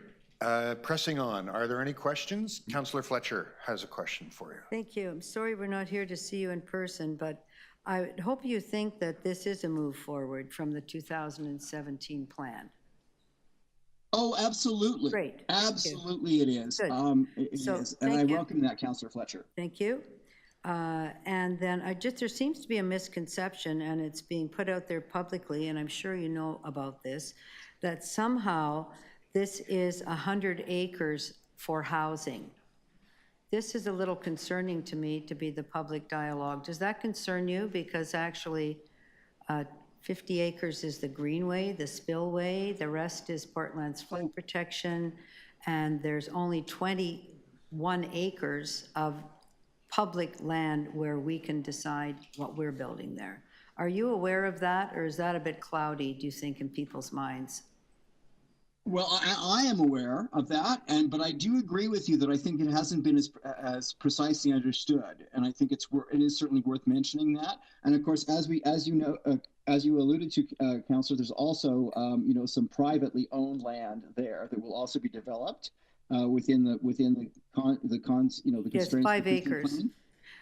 Pressing on, are there any questions? Councillor Fletcher has a question for you. Thank you. I'm sorry we're not here to see you in person, but I hope you think that this is a move forward from the 2017 plan. Oh, absolutely. Great. Absolutely it is. Good. It So, is. And I thank you. welcome that, Councillor Fletcher. Thank you. And then there seems to be a misconception, and it's being put out there publicly, and I'm sure you know about this, that somehow this is 100 acres for housing. This is a little concerning to me, to be the public dialogue. Does that concern you? Because actually 50 acres is the greenway, the spillway, the rest is Portland's flood protection, and there's only 21 acres of public land where we can decide what we're building there. Are you aware of that, or is that a bit cloudy, do you think, in people's minds? Well, I am aware of that, but I do agree with you that I think it hasn't been as precisely understood, and I think it is certainly worth mentioning that. And of course, as you alluded to, Councillor, there's also some privately owned land there that will also be developed within the constraints. Yes, 5 acres. Plan.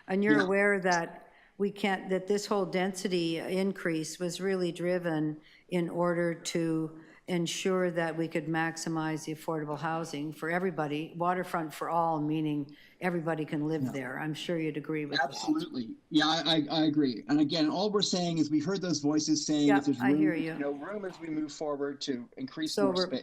And you're Yeah. aware that that this whole density increase was really driven in order to ensure that we could maximize the affordable housing for everybody, waterfront for all, meaning everybody can live there. I'm sure you'd agree with that. Absolutely. Yeah, I agree. And again, all we're saying is we've heard those voices saying Yeah, if there's room, I hear you. Room as we move forward to increase So more space.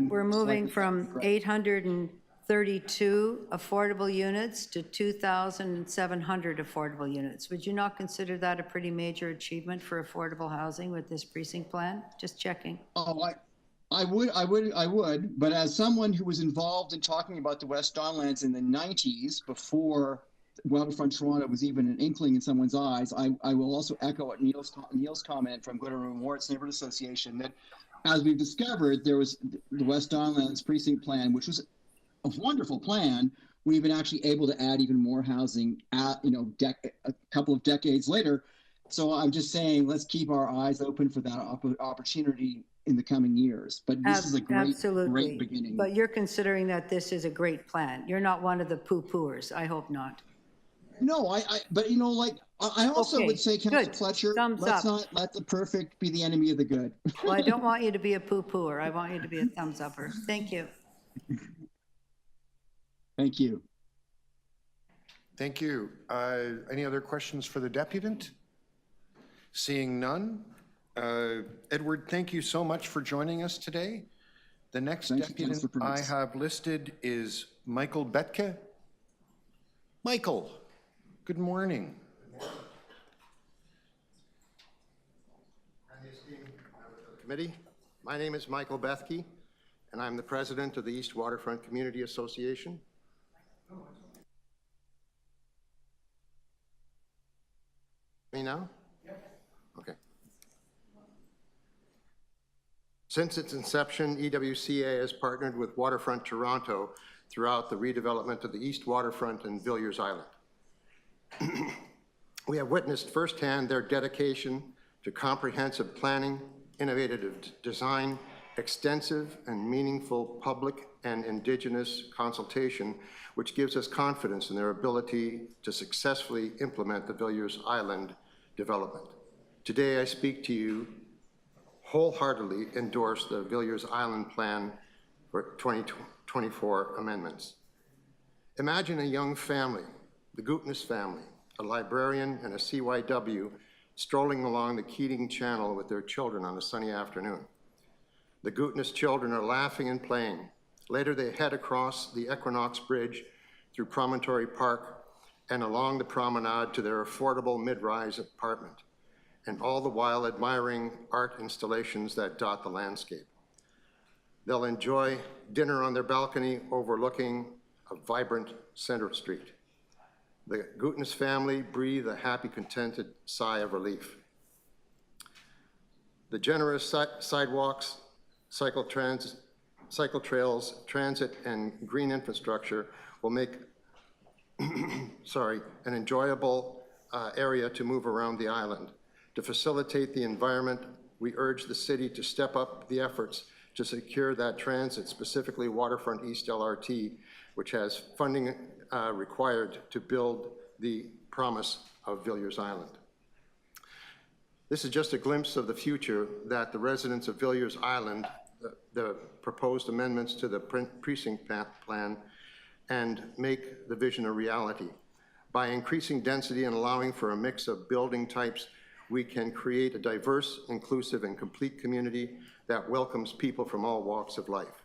we're moving from 832 affordable units to 2,700 affordable units. Would you not consider that a pretty major achievement for affordable housing with this precinct plan? Just checking. Oh, I would. But as someone who was involved in talking about the West Don lands in the 90s, before Waterfront Toronto was even an inkling in someone's eyes, I will also echo what Neil's comment from Goodham and Warts Neighborhood Association, that as we've discovered, there was the West Don lands precinct plan, which was a wonderful plan. We've been actually able to add even more housing a couple of decades later. So I'm just saying, let's keep our eyes open for that opportunity in the coming years. But this is a great beginning. But you're considering that this is a great plan. You're not one of the poo-pooers. I hope not. No, but I also Okay, would say, Councillor good. Fletcher, Thumbs let's up. not let the perfect be the enemy of the good. Well, I don't want you to be a poo-pooer. I want you to be a thumbs-upper. Thank you. Thank you. Thank you. Any other questions for the deputant? Seeing none. Edward, thank you so much for joining us today. The next deputant I have listed is Michael Betke. Michael, good morning. And the esteemed members of the committee, my name is Michael Bethke, and I'm the president of the East Waterfront Community Association. Me now? Okay. Since its inception, EWCA has partnered with Waterfront Toronto throughout the redevelopment of the East Waterfront and Villiers Island. We have witnessed firsthand their dedication to comprehensive planning, innovative design, extensive and meaningful public and Indigenous consultation, which gives us confidence in their ability to successfully implement the Villiers Island development. Today, I speak to you wholeheartedly endorse the Villiers Island Plan for 2024 amendments. Imagine a young family, the Gutnes family, a librarian and a CYW, strolling along the Keating Channel with their children on a sunny afternoon. The Gutnes children are laughing and playing. Later, they head across the Equinox Bridge through Promontory Park and along the promenade to their affordable mid-rise apartment, and all the while admiring art installations that dot the landscape. They'll enjoy dinner on their balcony overlooking a vibrant Center Street. The Gutnes family breathe a happy, contented sigh of relief. The generous sidewalks, cycle trails, transit, and green infrastructure will make an enjoyable area to move around the island. To facilitate the environment, we urge the city to step up the efforts to secure that transit, specifically Waterfront East LRT, which has funding required to build the promise of Villiers Island. This is just a glimpse of the future that the residents of Villiers Island, the proposed amendments to the precinct plan, and make the vision a reality. By increasing density and allowing for a mix of building types, we can create a diverse, inclusive, and complete community that welcomes people from all walks of life.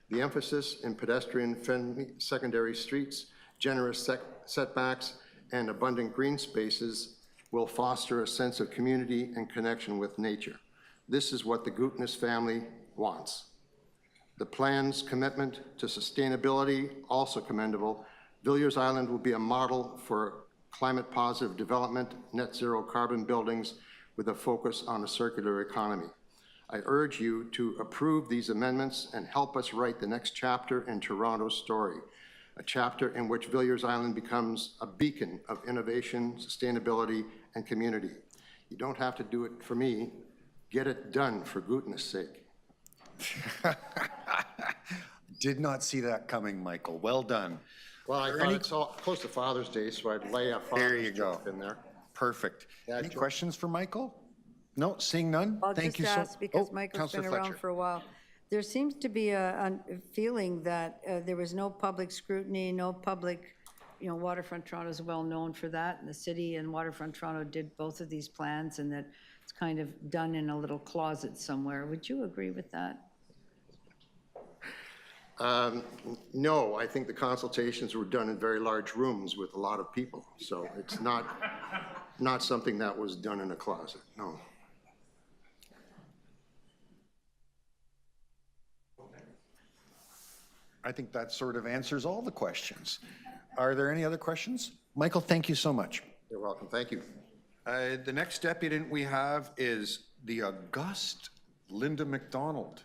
The emphasis in pedestrian-friendly secondary streets, generous setbacks, and abundant green spaces will foster a sense of community and connection with nature. This is what the Gutnes family wants. The plan's commitment to sustainability, also commendable. Villiers Island will be a model for climate-positive development, net zero carbon buildings with a focus on a circular economy. I urge you to approve these amendments and help us write the next chapter in Toronto's story, a chapter in which Villiers Island becomes a beacon of innovation, sustainability, and community. You don't have to do it for me. Get it done for Gutnes' sake. Did not see that coming, Michael. Well done. Well, I thought it's all close to Father's Day, so I'd lay a Father's joke in there. Perfect. Any joke. questions for Michael? No, seeing none? I'll Thank just you so. ask, because Oh, Michael's been Councillor around Fletcher. for a while. There seems to be a feeling that there was no public scrutiny, no public, Waterfront Toronto is well known for that, and the city and Waterfront Toronto did both of these plans, and that it's kind of done in a little closet somewhere. Would you agree with that? No, I think the consultations were done in very large rooms with a lot of people, so it's not something that was done in a closet, no. I think that sort of answers all the questions. Are there any other questions? Michael, thank you so much. You're welcome, thank you. The next deputant we have is the august Linda McDonald.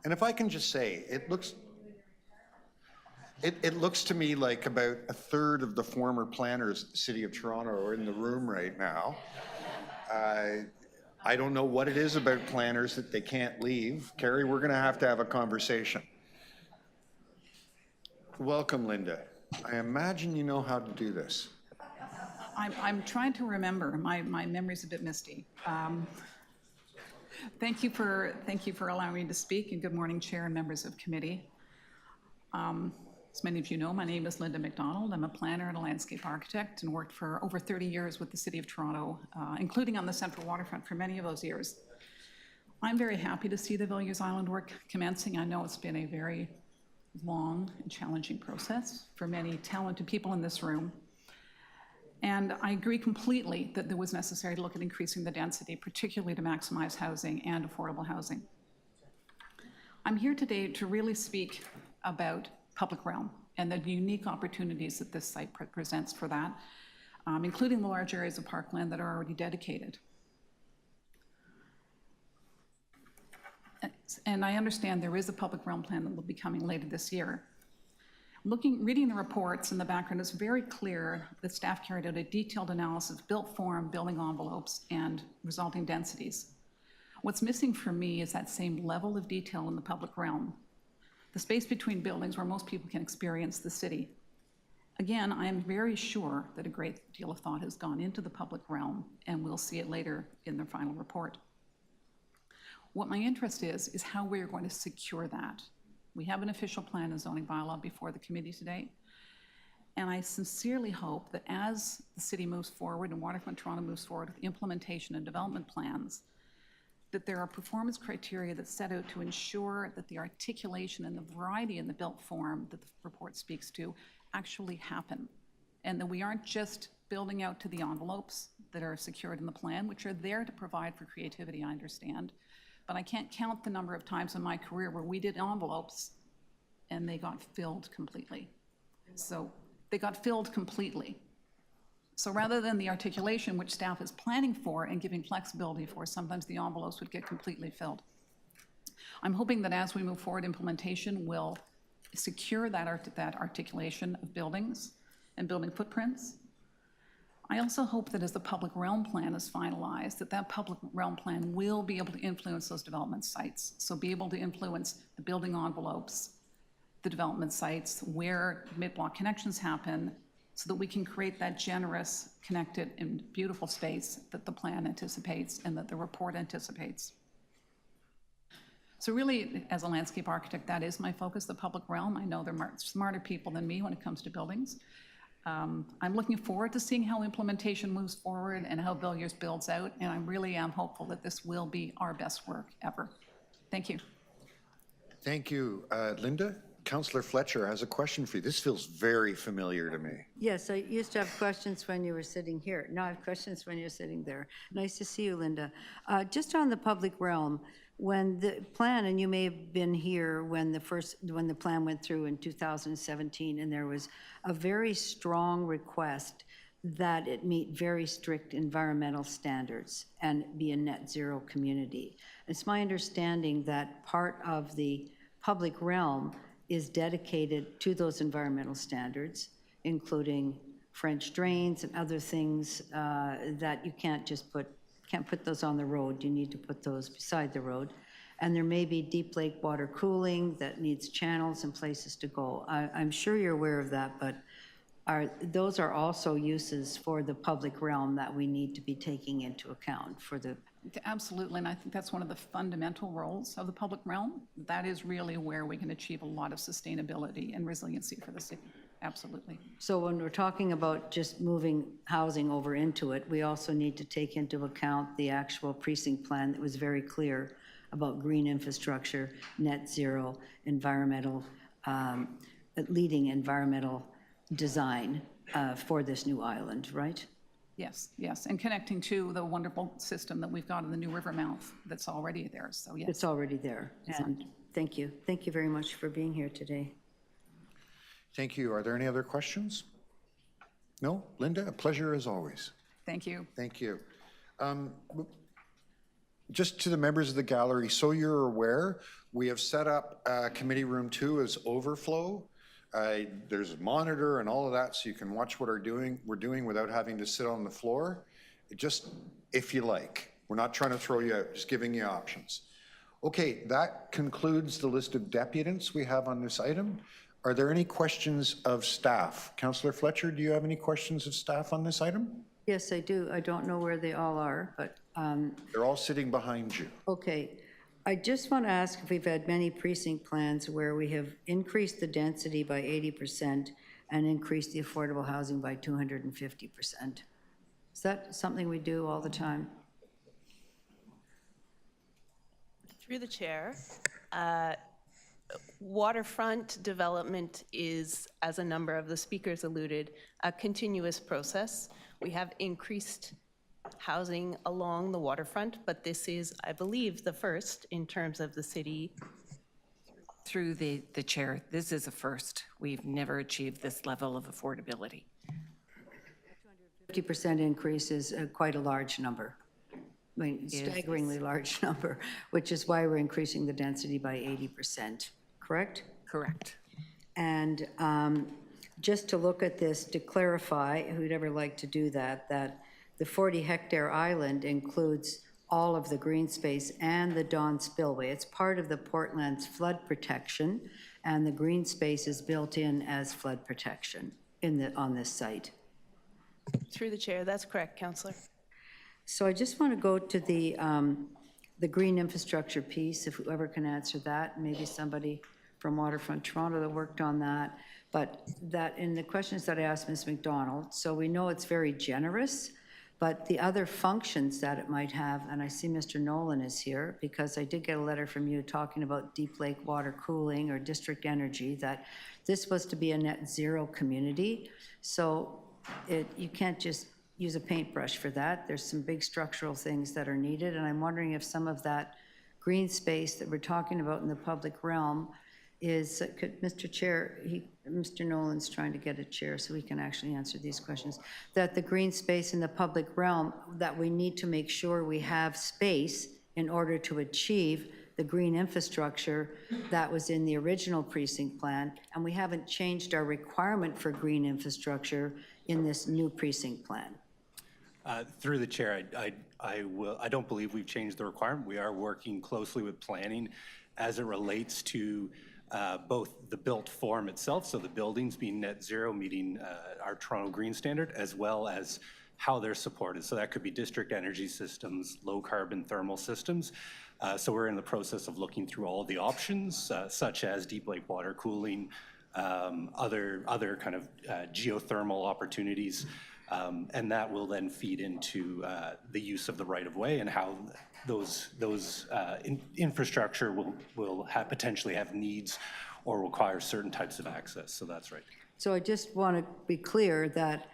And if I can just say, it looks to me like about a third of the former planners at the City of Toronto are in the room right now. I don't know what it is about planners that they can't leave. Carrie, we're gonna have to have a conversation. Welcome, Linda. I imagine you know how to do this. I'm trying to remember. My memory's a bit misty. Thank you for allowing me to speak, and good morning, Chair and members of committee. As many of you know, my name is Linda McDonald. I'm a planner and a landscape architect and worked for over 30 years with the City of Toronto, including on the Central Waterfront for many of those years. I'm very happy to see the Villiers Island work commencing. I know it's been a very long and challenging process for many talented people in this room. And I agree completely that it was necessary to look at increasing the density, particularly to maximize housing and affordable housing. I'm here today to really speak about public realm and the unique opportunities that this site presents for that, including the large areas of parkland that are already dedicated. And I understand there is a public realm plan that will be coming later this year. Reading the reports in the background, it's very clear that staff carried out a detailed analysis of built form, building envelopes, and resulting densities. What's missing for me is that same level of detail in the public realm. The space between buildings where most people can experience the city. Again, I am very sure that a great deal of thought has gone into the public realm, and we'll see it later in the final report. What my interest is how we're going to secure that. We have an official plan and zoning bylaw before the committee today, and I sincerely hope that as the city moves forward and Waterfront Toronto moves forward with implementation and development plans, that there are performance criteria that set out to ensure that the articulation and the variety in the built form that the report speaks to actually happen, and that we aren't just building out to the envelopes that are secured in the plan, which are there to provide for creativity, I understand, but I can't count the number of times in my career where we did envelopes and they got filled completely. So they got filled completely. So rather than the articulation which staff is planning for and giving flexibility for, sometimes the envelopes would get completely filled. I'm hoping that as we move forward, implementation will secure that articulation of buildings and building footprints. I also hope that as the public realm plan is finalized, that public realm plan will be able to influence those development sites. So be able to influence the building envelopes, the development sites, where mid-block connections happen, so that we can create that generous, connected, and beautiful space that the plan anticipates and that the report anticipates. So really, as a landscape architect, that is my focus, the public realm. I know there are smarter people than me when it comes to buildings. I'm looking forward to seeing how implementation moves forward and how Villiers builds out, and I really am hopeful that this will be our best work ever. Thank you. Thank you, Linda. Councillor Fletcher has a question for you. This feels very familiar to me. Yes, I used to have questions when you were sitting here. Now I have questions when you're sitting there. Nice to see you, Linda. Just on the public realm, when the plan, and you may have been here when the plan went through in 2017, and there was a very strong request that it meet very strict environmental standards and be a net zero community. It's my understanding that part of the public realm is dedicated to those environmental standards, including French drains and other things that you can't put those on the road. You need to put those beside the road. And there may be deep lake water cooling that needs channels and places to go. I'm sure you're aware of that, but those are also uses for the public realm that we need to be taking into account for the. Absolutely, and I think that's one of the fundamental roles of the public realm. That is really where we can achieve a lot of sustainability and resiliency for the city. Absolutely. So when we're talking about just moving housing over into it, we also need to take into account the actual precinct plan that was very clear about green infrastructure, net zero, environmental, leading environmental design for this new island, right? Yes, yes, and connecting to the wonderful system that we've got in the new river mouth that's already there, so yes. It's already there, and thank you. Thank you very much for being here today. Thank you. Are there any other questions? No? Linda, a pleasure as always. Thank you. Thank you. Just to the members of the gallery, so you're aware, we have set up Committee Room 2 as overflow. There's a monitor and all of that, so you can watch what we're doing without having to sit on the floor. Just if you like. We're not trying to throw you out, just giving you options. Okay, that concludes the list of deputants we have on this item. Are there any questions of staff? Councillor Fletcher, do you have any questions of staff on this item? Yes, I do. I don't know where they all are, but. They're all sitting behind you. Okay. I just want to ask if we've had many precinct plans where we have increased the density by 80% and increased the affordable housing by 250%. Is that something we do all the time? Through the chair, waterfront development is, as a number of the speakers alluded, a continuous process. We have increased housing along the waterfront, but this is, I believe, the first in terms of the city. Through the chair, this is a first. We've never achieved this level of affordability. 50% increase is quite a large number. I mean, staggeringly large number, which is why we're increasing the density by 80%, correct? Correct. And just to look at this, to clarify, who'd ever like to do that, that the 40-hectare island includes all of the green space and the Don Spillway. It's part of the Portland's flood protection, and the green space is built in as flood protection on this site. Through the chair, that's correct, Councillor. So I just want to go to the green infrastructure piece, if whoever can answer that, maybe somebody from Waterfront Toronto that worked on that. But that in the questions that I asked Ms. McDonald, so we know it's very generous, but the other functions that it might have, and I see Mr. Nolan is here, because I did get a letter from you talking about deep lake water cooling or district energy, that this was to be a net zero community. So you can't just use a paintbrush for that. There's some big structural things that are needed, and I'm wondering if some of that green space that we're talking about in the public realm is, Mr. Chair, Mr. Nolan's trying to get a chair so he can actually answer these questions, that the green space in the public realm, that we need to make sure we have space in order to achieve the green infrastructure that was in the original precinct plan, and we haven't changed our requirement for green infrastructure in this new precinct plan. Through the chair, I don't believe we've changed the requirement. We are working closely with planning as it relates to both the built form itself, so the buildings being net zero, meeting our Toronto Green Standard, as well as how they're supported. So that could be district energy systems, low carbon thermal systems. So we're in the process of looking through all the options, such as deep lake water cooling, other kind of geothermal opportunities, and that will then feed into the use of the right-of-way and how those infrastructure will potentially have needs or require certain types of access. So that's right. So I just want to be clear that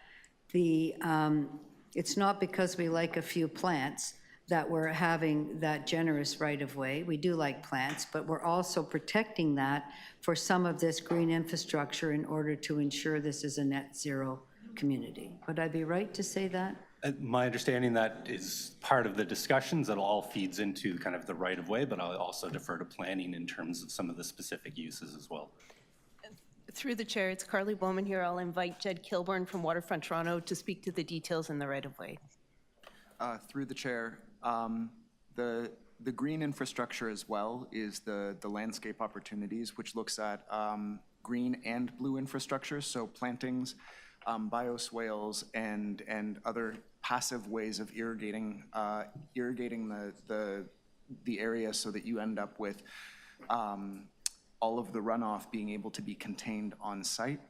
it's not because we like a few plants that we're having that generous right-of-way. We do like plants, but we're also protecting that for some of this green infrastructure in order to ensure this is a net zero community. Would I be right to say that? My understanding that is part of the discussions. That all feeds into kind of the right-of-way, but I'll also defer to planning in terms of some of the specific uses as well. Through the chair, it's Carly Bowman here. I'll invite Jed Kilbourne from Waterfront Toronto to speak to the details in the right-of-way. Through the chair, the green infrastructure as well is the landscape opportunities, which looks at green and blue infrastructure, so plantings, bioswales, and other passive ways of irrigating the area so that you end up with all of the runoff being able to be contained on site.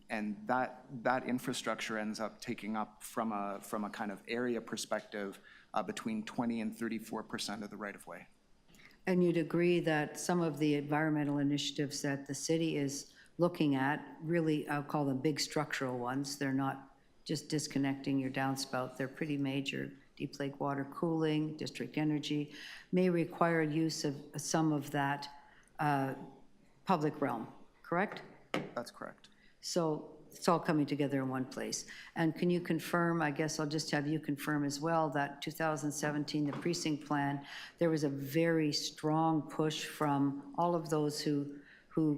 And that infrastructure ends up taking up from a kind of area perspective between 20 and 34% of the right-of-way. And you'd agree that some of the environmental initiatives that the city is looking at, really, I'll call them big structural ones. They're not just disconnecting your downspout. They're pretty major. Deep lake water cooling, district energy, may require use of some of that public realm, correct? That's correct. So it's all coming together in one place. And can you confirm, I guess I'll just have you confirm as well, that 2017, the precinct plan, there was a very strong push from all of those who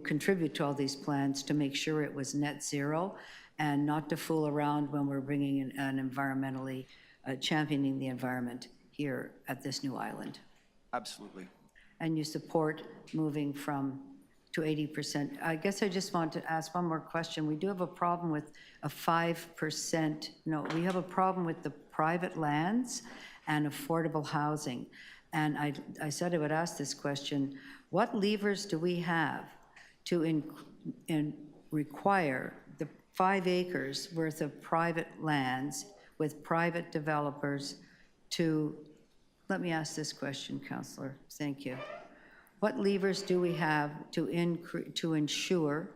contribute to all these plans to make sure it was net zero and not to fool around when we're bringing in an environmentally, championing the environment here at this new island. Absolutely. And you support moving to 80%. I guess I just want to ask one more question. We do have a problem with a 5%, no, we have a problem with the private lands and affordable housing. And I said I would ask this question. What levers do we have to require the 5 acres worth of private lands with private developers to, let me ask this question, Councillor, thank you. What levers do we have to ensure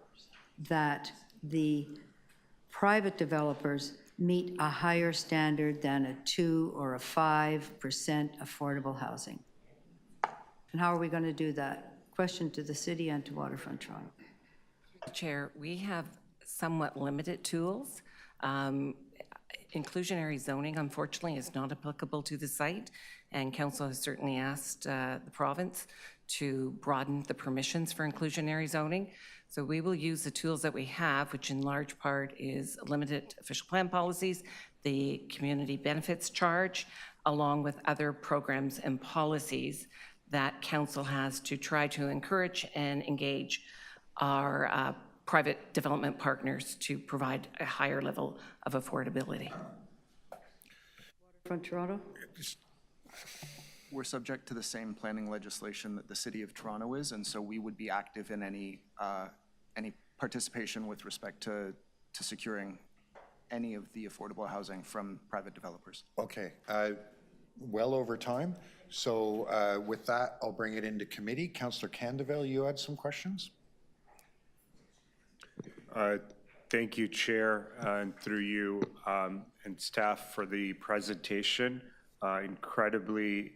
that the private developers meet a higher standard than a 2 or a 5% affordable housing? And how are we going to do that? Question to the city and to Waterfront Toronto. Chair, we have somewhat limited tools. Inclusionary zoning, unfortunately, is not applicable to the site, and council has certainly asked the province to broaden the permissions for inclusionary zoning. So we will use the tools that we have, which in large part is limited official plan policies, the community benefits charge, along with other programs and policies that council has to try to encourage and engage our private development partners to provide a higher level of affordability. From Toronto? We're subject to the same planning legislation that the City of Toronto is, and so we would be active in any participation with respect to securing any of the affordable housing from private developers. Okay, well over time. So with that, I'll bring it into committee. Councillor Candeville, you had some questions? Thank you, Chair, and through you and staff for the presentation. Incredibly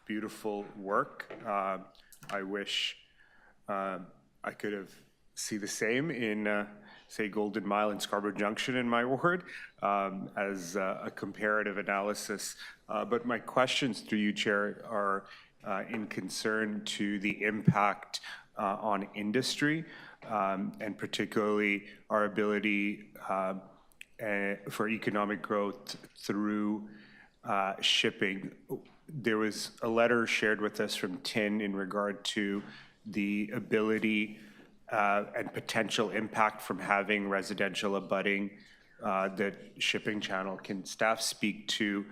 beautiful work. I wish I could have seen the same in, say, Golden Mile and Scarborough Junction in my ward as a comparative analysis. But my questions through you, Chair, are in concern to the impact on industry, and particularly our ability for economic growth through shipping. There was a letter shared with us from TIN in regard to the ability and potential impact from having residential abutting the shipping channel. Can staff speak to,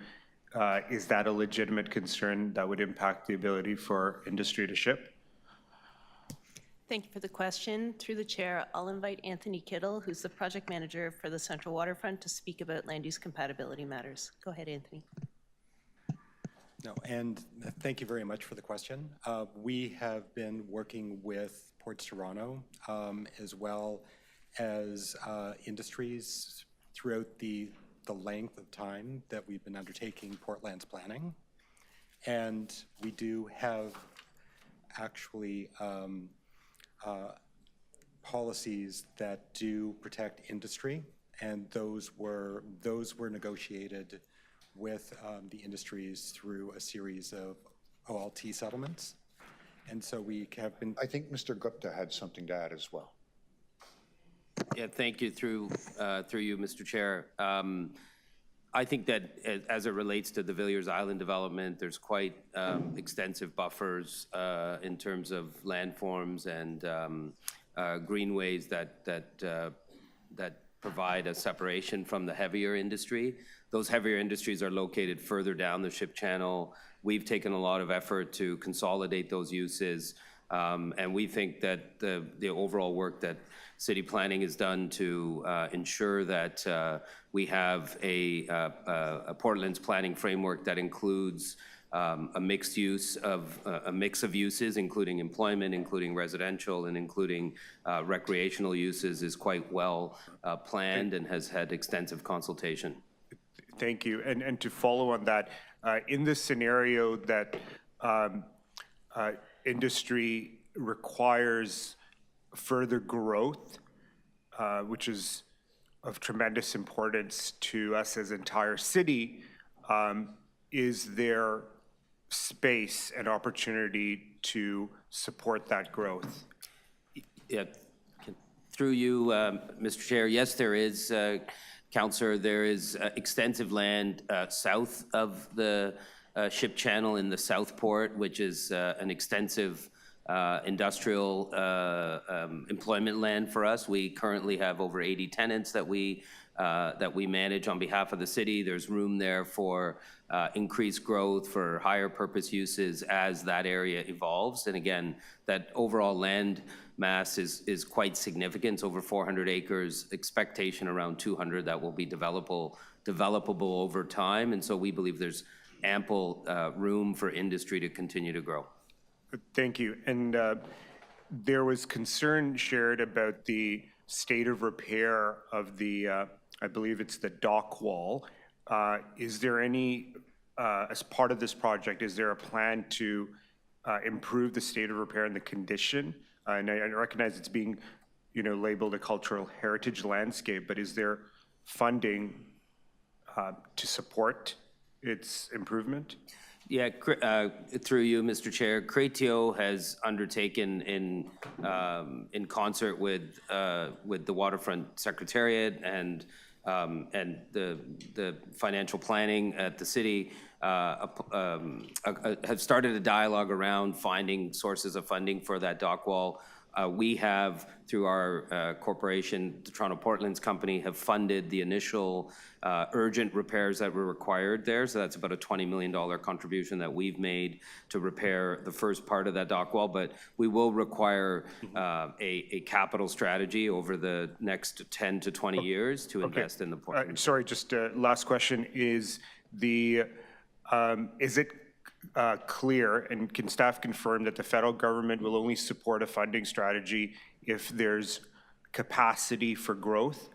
is that a legitimate concern that would impact the ability for industry to ship? Thank you for the question. Through the chair, I'll invite Anthony Kittle, who's the project manager for the Central Waterfront, to speak about land use compatibility matters. Go ahead, Anthony. No, and thank you very much for the question. We have been working with Ports Toronto as well as industries throughout the length of time that we've been undertaking Portland's planning. And we do have actually policies that do protect industry, and those were negotiated with the industries through a series of OLT settlements. And so we have been... I think Mr. Gupta had something to add as well. Yeah, thank you through you, Mr. Chair. I think that as it relates to the Villiers Island development, there's quite extensive buffers in terms of landforms and greenways that provide a separation from the heavier industry. Those heavier industries are located further down the ship channel. We've taken a lot of effort to consolidate those uses, and we think that the overall work that city planning has done to ensure that we have a Portland's planning framework that includes a mix of uses, including employment, including residential, and including recreational uses, is quite well planned and has had extensive consultation. Thank you. And to follow on that, in the scenario that industry requires further growth, which is of tremendous importance to us as entire city, is there space and opportunity to support that growth? Yeah, through you, Mr. Chair, yes, there is. Councillor, there is extensive land south of the ship channel in the South Port, which is an extensive industrial employment land for us. We currently have over 80 tenants that we manage on behalf of the city. There's room there for increased growth, for higher purpose uses as that area evolves. And again, that overall land mass is quite significant. It's over 400 acres, expectation around 200 that will be developable over time. And so we believe there's ample room for industry to continue to grow. Thank you. And there was concern shared about the state of repair of the, I believe it's the dock wall. Is there any, as part of this project, is there a plan to improve the state of repair and the condition? And I recognize it's being, labeled a cultural heritage landscape, but is there funding to support its improvement? Yeah, through you, Mr. Chair, Cratio has undertaken in concert with the Waterfront Secretariat and And the financial planning at the city have started a dialogue around finding sources of funding for that dock wall. We have, through our corporation, the Toronto Portlands Company, have funded the initial urgent repairs that were required there. So that's about a $20 million contribution that we've made to repair the first part of that dock wall. But we will require a capital strategy over the next 10 to 20 years to invest in the Portland. Sorry, just last question is it clear, and can staff confirm that the federal government will only support a funding strategy if there's capacity for growth?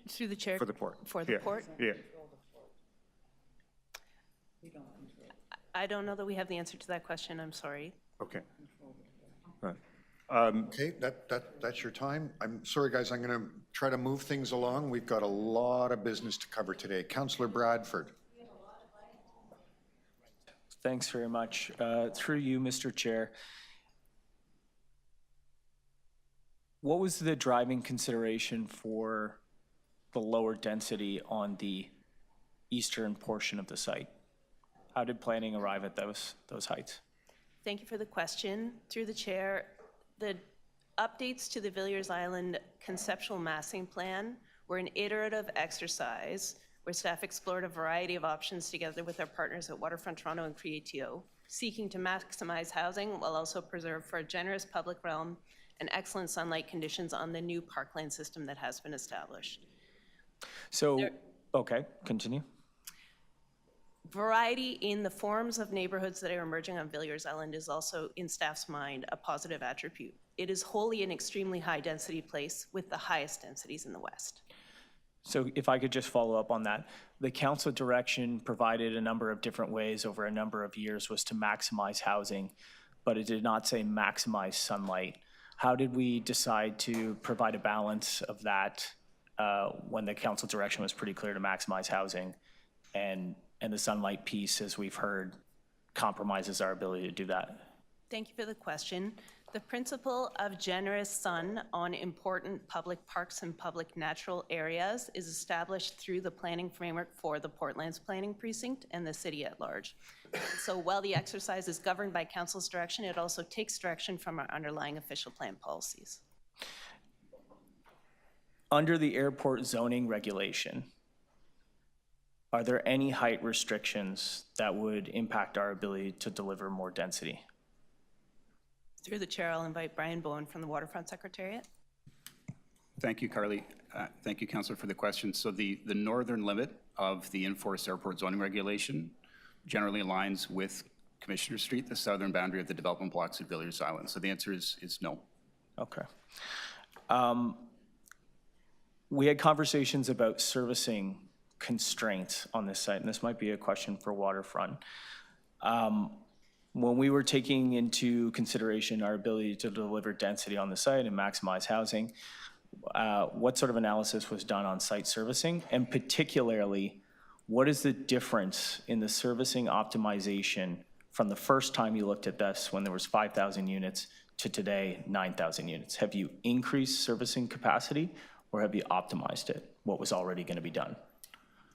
Through the chair. For the port. For the port? Yeah. I don't know that we have the answer to that question. I'm sorry. Okay. Okay, that's your time. I'm sorry, guys, I'm going to try to move things along. We've got a lot of business to cover today. Councillor Bradford. Thanks very much. Through you, Mr. Chair. What was the driving consideration for the lower density on the eastern portion of the site? How did planning arrive at those heights? Thank you for the question. Through the chair, the updates to the Villiers Island conceptual massing plan were an iterative exercise where staff explored a variety of options together with our partners at Waterfront Toronto and Creatio, seeking to maximize housing while also preserve for a generous public realm and excellent sunlight conditions on the new parkland system that has been established. So, okay, continue. Variety in the forms of neighborhoods that are emerging on Villiers Island is also, in staff's mind, a positive attribute. It is wholly an extremely high density place with the highest densities in the West. So if I could just follow up on that, the council direction provided a number of different ways over a number of years was to maximize housing, but it did not say maximize sunlight. How did we decide to provide a balance of that when the council direction was pretty clear to maximize housing, and the sunlight piece, as we've heard, compromises our ability to do that? Thank you for the question. The principle of generous sun on important public parks and public natural areas is established through the planning framework for the Portlands Planning Precinct and the city at large. So while the exercise is governed by council's direction, it also takes direction from our underlying official plan policies. Under the airport zoning regulation, are there any height restrictions that would impact our ability to deliver more density? Through the chair, I'll invite Brian Bowen from the Waterfront Secretariat. Thank you, Carly. Thank you, Councillor, for the question. So the northern limit of the enforced airport zoning regulation generally aligns with Commissioner Street, the southern boundary of the development blocks at Villiers Island. So the answer is no. Okay. We had conversations about servicing constraints on this site, and this might be a question for Waterfront. When we were taking into consideration our ability to deliver density on the site and maximize housing, what sort of analysis was done on site servicing? And particularly, what is the difference in the servicing optimization from the first time you looked at this when there was 5,000 units to today, 9,000 units? Have you increased servicing capacity, or have you optimized it, what was already going to be done?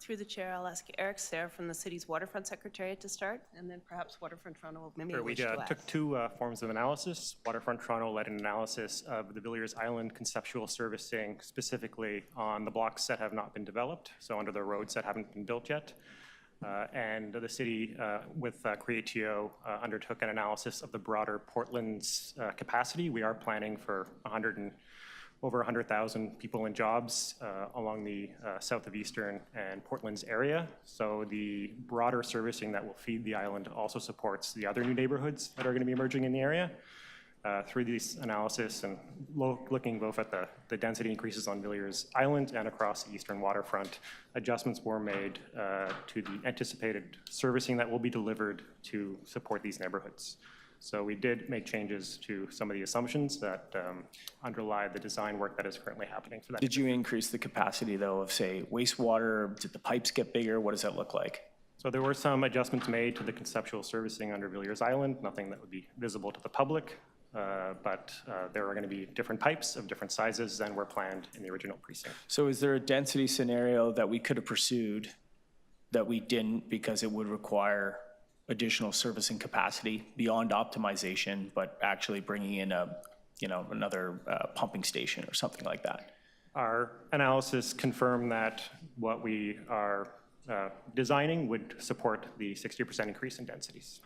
Through the chair, I'll ask Eric Sayre from the city's Waterfront Secretariat to start, and then perhaps Waterfront Toronto will maybe wish to add. Took two forms of analysis. Waterfront Toronto led an analysis of the Villiers Island conceptual servicing, specifically on the blocks that have not been developed, so under the roads that haven't been built yet. And the city, with Creatio, undertook an analysis of the broader Portland's capacity. We are planning for over 100,000 people and jobs along the south of Eastern and Portland's area. So the broader servicing that will feed the island also supports the other new neighborhoods that are going to be emerging in the area. Through these analysis and looking both at the density increases on Villiers Island and across the eastern waterfront, adjustments were made to the anticipated servicing that will be delivered to support these neighborhoods. So we did make changes to some of the assumptions that underlie the design work that is currently happening for that. Did you increase the capacity, though, of, say, wastewater? Did the pipes get bigger? What does that look like? So there were some adjustments made to the conceptual servicing under Villiers Island, nothing that would be visible to the public. but there are going to be different pipes of different sizes than were planned in the original precinct. So is there a density scenario that we could have pursued that we didn't because it would require additional servicing capacity beyond optimization, but actually bringing in another pumping station or something like that? Our analysis confirmed that what we are designing would support the 60% increase in densities.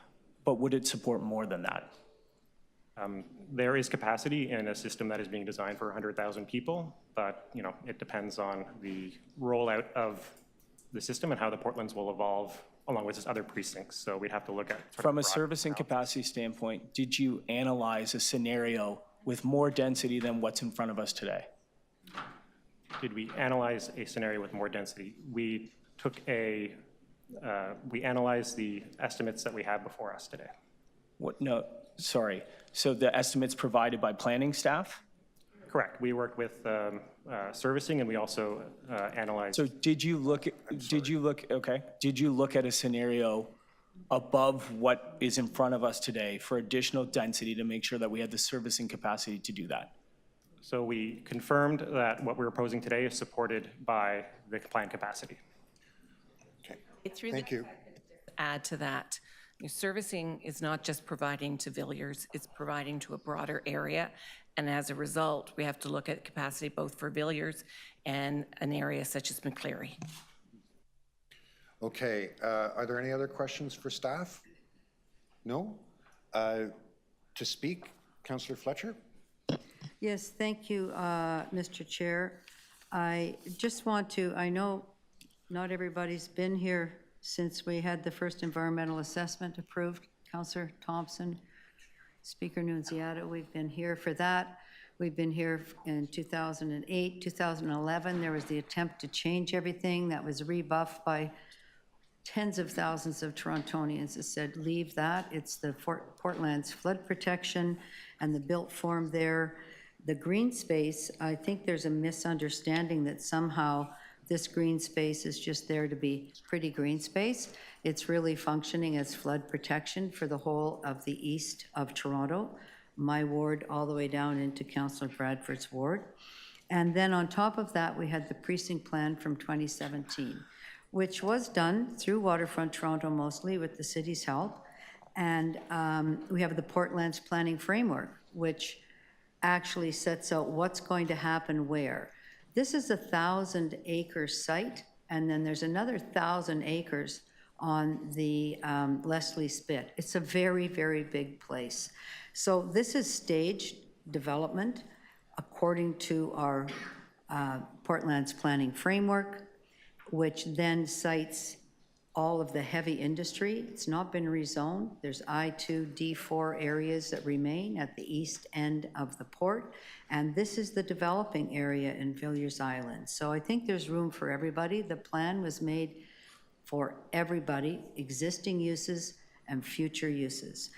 But would it support more than that? There is capacity in a system that is being designed for 100,000 people, but it depends on the rollout of the system and how the Portlands will evolve along with its other precincts. So we'd have to look at From a servicing capacity standpoint, did you analyze a scenario with more density than what's in front of us today? Did we analyze a scenario with more density? We took we analyzed the estimates that we had before us today. What? No, sorry. So the estimates provided by planning staff? Correct. We worked with servicing, and we also analyzed. So did you look at a scenario above what is in front of us today for additional density to make sure that we had the servicing capacity to do that? So we confirmed that what we're proposing today is supported by the planned capacity. Okay. Thank you. Add to that, servicing is not just providing to Villiers, it's providing to a broader area. And as a result, we have to look at capacity both for Villiers and an area such as McCleary. Okay, are there any other questions for staff? No? To speak, Councillor Fletcher? Yes, thank you, Mr. Chair. I just want to, I know not everybody's been here since we had the first environmental assessment approved. Councillor Thompson, Speaker Nunziata, we've been here for that. We've been here in 2008, 2011. There was the attempt to change everything that was rebuffed by tens of thousands of Torontonians that said, leave that. It's the Portland's flood protection and the built form there. The green space, I think there's a misunderstanding that somehow this green space is just there to be pretty green space. It's really functioning as flood protection for the whole of the east of Toronto, my ward all the way down into Councillor Bradford's ward. And then on top of that, we had the precinct plan from 2017, which was done through Waterfront Toronto mostly with the city's help. And we have the Portlands Planning Framework, which actually sets out what's going to happen where. This is a 1,000-acre site, and then there's another 1,000 acres on the Leslie Spit. It's a very, very big place. So this is staged development according to our Portlands Planning Framework, which then cites all of the heavy industry. It's not been rezoned. There's I-2, D4 areas that remain at the east end of the port. And this is the developing area in Villiers Island. So I think there's room for everybody. The plan was made for everybody, existing uses and future uses.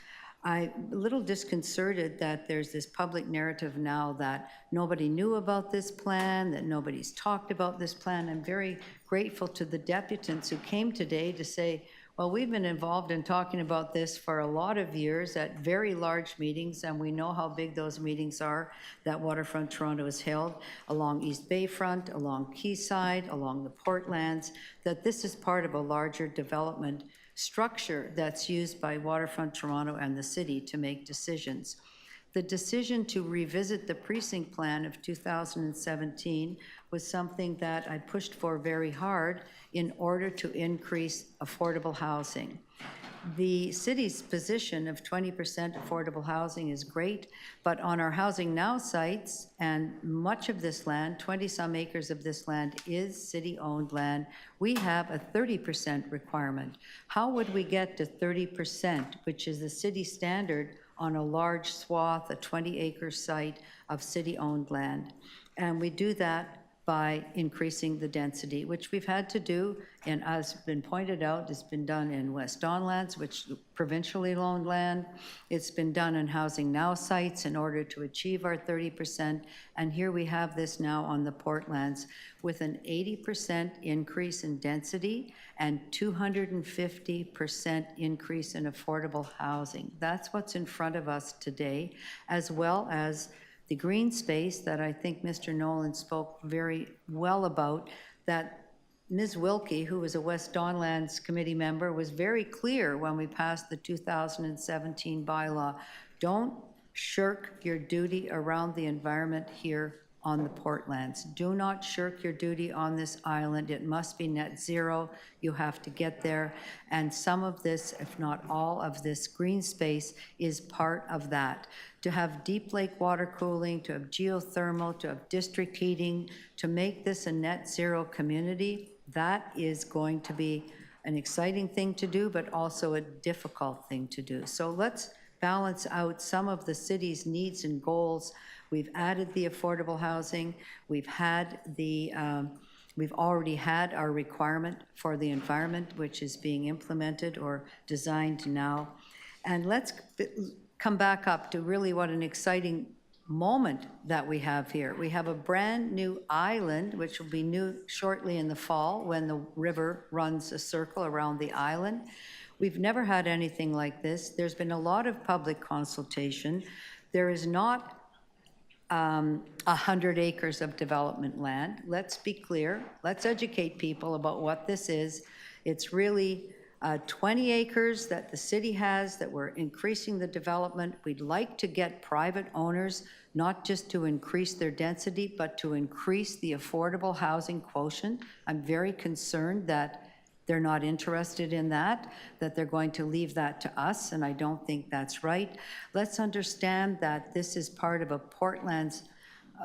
I'm a little disconcerted that there's this public narrative now that nobody knew about this plan, that nobody's talked about this plan. I'm very grateful to the deputants who came today to say, well, we've been involved in talking about this for a lot of years at very large meetings, and we know how big those meetings are that Waterfront Toronto has held along East Bayfront, along Quayside, along the Portlands, that this is part of a larger development structure that's used by Waterfront Toronto and the city to make decisions. The decision to revisit the precinct plan of 2017 was something that I pushed for very hard in order to increase affordable housing. The city's position of 20% affordable housing is great, but on our Housing Now sites, and much of this land, 20-some acres of this land is city-owned land, we have a 30% requirement. How would we get to 30%, which is the city standard on a large swath, a 20-acre site of city-owned land? And we do that by increasing the density, which we've had to do, and as been pointed out, it's been done in West Don lands, which provincially owned land. It's been done in Housing Now sites in order to achieve our 30%, and here we have this now on the Portlands with an 80% increase in density and 250% increase in affordable housing. That's what's in front of us today, as well as the green space that I think Mr. Nolan spoke very well about, that Ms. Wilkie, who was a West Don Lands Committee member, was very clear when we passed the 2017 bylaw. Don't shirk your duty around the environment here on the Portlands. Do not shirk your duty on this island. It must be net zero. You have to get there. And some of this, if not all of this green space, is part of that. To have deep lake water cooling, to have geothermal, to have district heating, to make this a net zero community, that is going to be an exciting thing to do, but also a difficult thing to do. So let's balance out some of the city's needs and goals. We've added the affordable housing. We've already had our requirement for the environment, which is being implemented or designed now. And let's come back up to really what an exciting moment that we have here. We have a brand new island, which will be new shortly in the fall when the river runs a circle around the island. We've never had anything like this. There's been a lot of public consultation. There is not 100 acres of development land. Let's be clear. Let's educate people about what this is. It's really 20 acres that the city has that we're increasing the development. We'd like to get private owners, not just to increase their density, but to increase the affordable housing quotient. I'm very concerned that they're not interested in that they're going to leave that to us, and I don't think that's right. Let's understand that this is part of a Portland's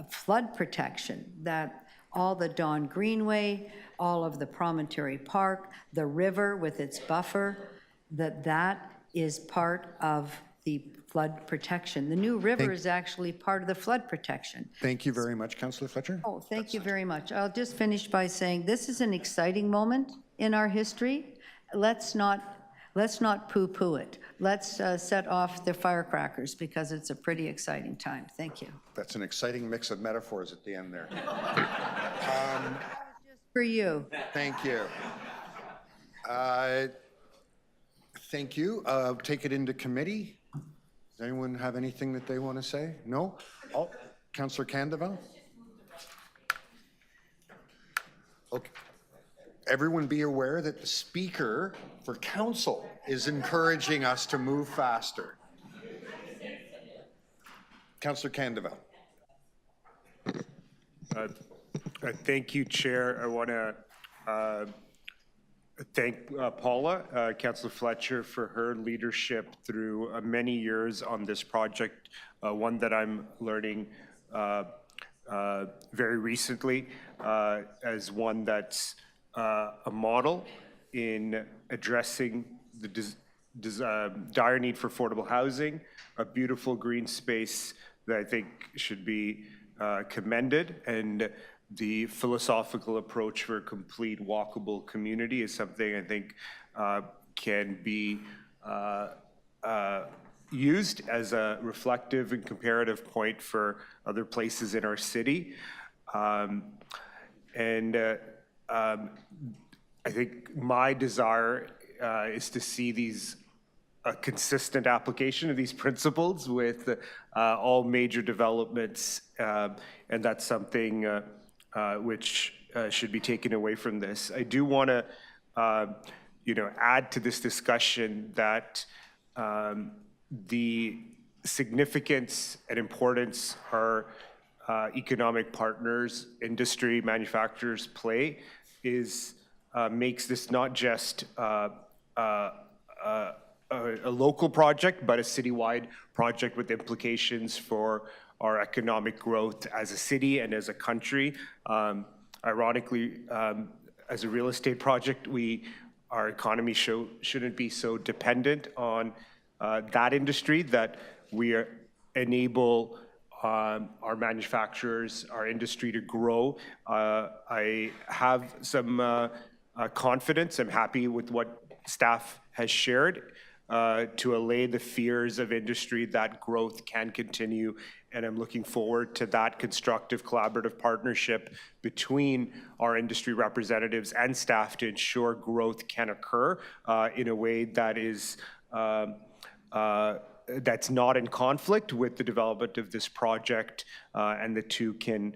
flood protection, that all the Don Greenway, all of the Promontory Park, the river with its buffer, that is part of the flood protection. The new river is actually part of the flood protection. Thank you very much, Councillor Fletcher. Oh, thank you very much. I'll just finish by saying this is an exciting moment in our history. Let's not poo-poo it. Let's set off the firecrackers because it's a pretty exciting time. Thank you. That's an exciting mix of metaphors at the end there. For you. Thank you. Thank you. Take it into committee. Does anyone have anything that they want to say? No? Oh, Councillor Candeval? Okay. Everyone be aware that the Speaker for Council is encouraging us to move faster. Councillor Candeval. Thank you, Chair. I want to thank Paula, Councillor Fletcher, for her leadership through many years on this project, one that I'm learning very recently as one that's a model in addressing the dire need for affordable housing, a beautiful green space that I think should be commended, and the philosophical approach for a complete walkable community is something I think can be used as a reflective and comparative point for other places in our city. I think my desire is to see a consistent application of these principles with all major developments, and that's something which should be taken away from this. I do want to, add to this discussion that the significance and importance our economic partners, industry, manufacturers play makes this not just a local project, but a citywide project with implications for our economic growth as a city and as a country. Ironically, as a real estate project, our economy shouldn't be so dependent on that industry, that we enable our manufacturers, our industry to grow. I have some confidence. I'm happy with what staff has shared to allay the fears of industry that growth can continue. And I'm looking forward to that constructive collaborative partnership between our industry representatives and staff to ensure growth can occur in a way that is that's not in conflict with the development of this project, and the two can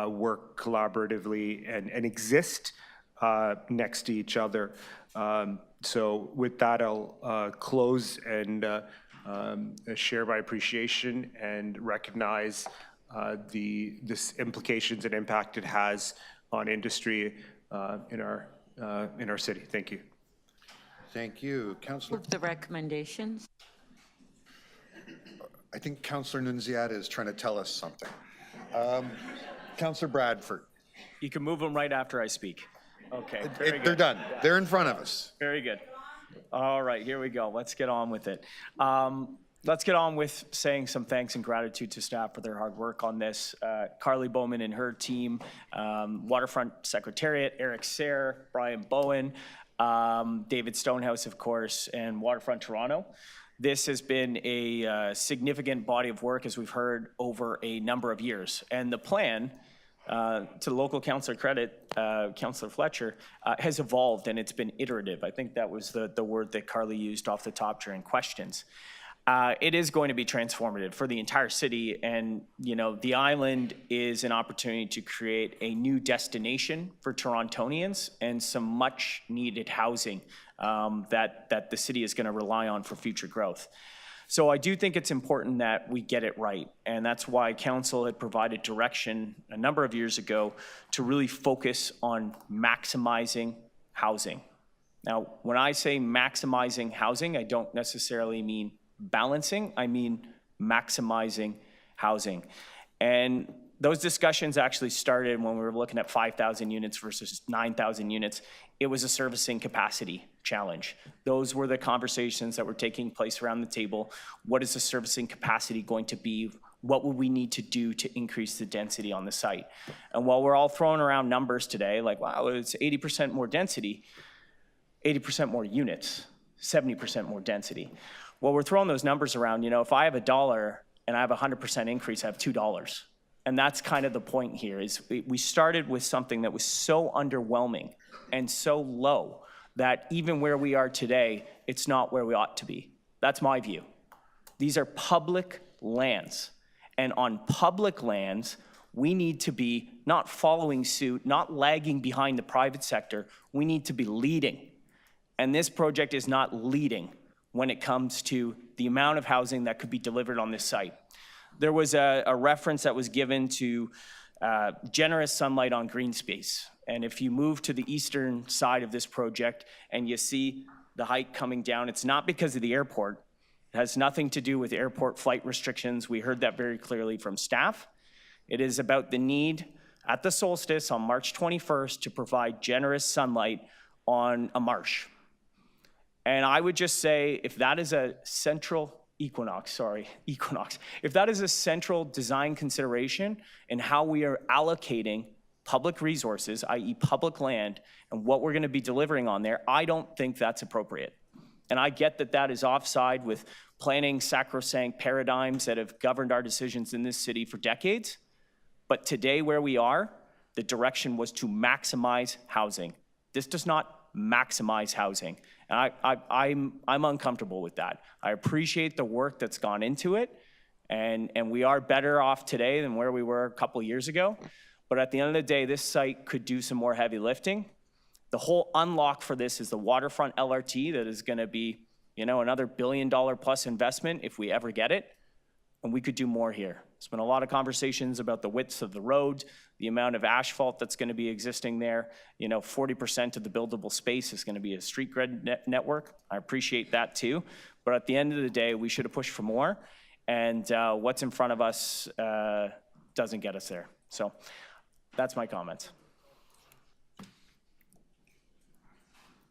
work collaboratively and exist next to each other. So with that, I'll close and share my appreciation and recognize this implications and impact it has on industry in our city. Thank you. Thank you. Councillor. The recommendations. I think Councillor Nunziata is trying to tell us something. Councillor Bradford. You can move them right after I speak. Okay, very good. They're done. They're in front of us. Very good. All right, here we go. Let's get on with it. Let's get on with saying some thanks and gratitude to staff for their hard work on this. Carly Bowman and her team, Waterfront Secretariat, Eric Sayre, Brian Bowen, David Stonehouse, of course, and Waterfront Toronto. This has been a significant body of work, as we've heard, over a number of years. And the plan, to the local councillor credit, Councillor Fletcher, has evolved and it's been iterative. I think that was the word that Carly used off the top during questions. It is going to be transformative for the entire city, and the island is an opportunity to create a new destination for Torontonians and some much needed housing that the city is going to rely on for future growth. So I do think it's important that we get it right, and that's why council had provided direction a number of years ago to really focus on maximizing housing. Now, when I say maximizing housing, I don't necessarily mean balancing, I mean maximizing housing. And those discussions actually started when we were looking at 5,000 units versus 9,000 units. It was a servicing capacity challenge. Those were the conversations that were taking place around the table. What is the servicing capacity going to be? What would we need to do to increase the density on the site? And while we're all throwing around numbers today, like, wow, it's 80% more density, 80% more units, 70% more density. Well, we're throwing those numbers around. If I have $1 and I have 100% increase, I have $2. And that's kind of the point here, is we started with something that was so underwhelming and so low that even where we are today, it's not where we ought to be. That's my view. These are public lands. And on public lands, we need to be not following suit, not lagging behind the private sector. We need to be leading. And this project is not leading when it comes to the amount of housing that could be delivered on this site. There was a reference that was given to generous sunlight on green space. And if you move to the eastern side of this project and you see the height coming down, it's not because of the airport. It has nothing to do with airport flight restrictions. We heard that very clearly from staff. It is about the need at the solstice on March 21st to provide generous sunlight on a marsh. And I would just say, if that is a central if that is a central design consideration in how we are allocating public resources, i.e. public land, and what we're going to be delivering on there, I don't think that's appropriate. And I get that that is offside with planning sacrosanct paradigms that have governed our decisions in this city for decades. But today, where we are, the direction was to maximize housing. This does not maximize housing. And I'm uncomfortable with that. I appreciate the work that's gone into it, and we are better off today than where we were a couple years ago. But at the end of the day, this site could do some more heavy lifting. The whole unlock for this is the waterfront LRT that is going to be, another $1 billion plus investment if we ever get it. And we could do more here. There's been a lot of conversations about the widths of the road, the amount of asphalt that's going to be existing there. 40% of the buildable space is going to be a street grid network. I appreciate that too. But at the end of the day, we should have pushed for more. And what's in front of us doesn't get us there. So that's my comments.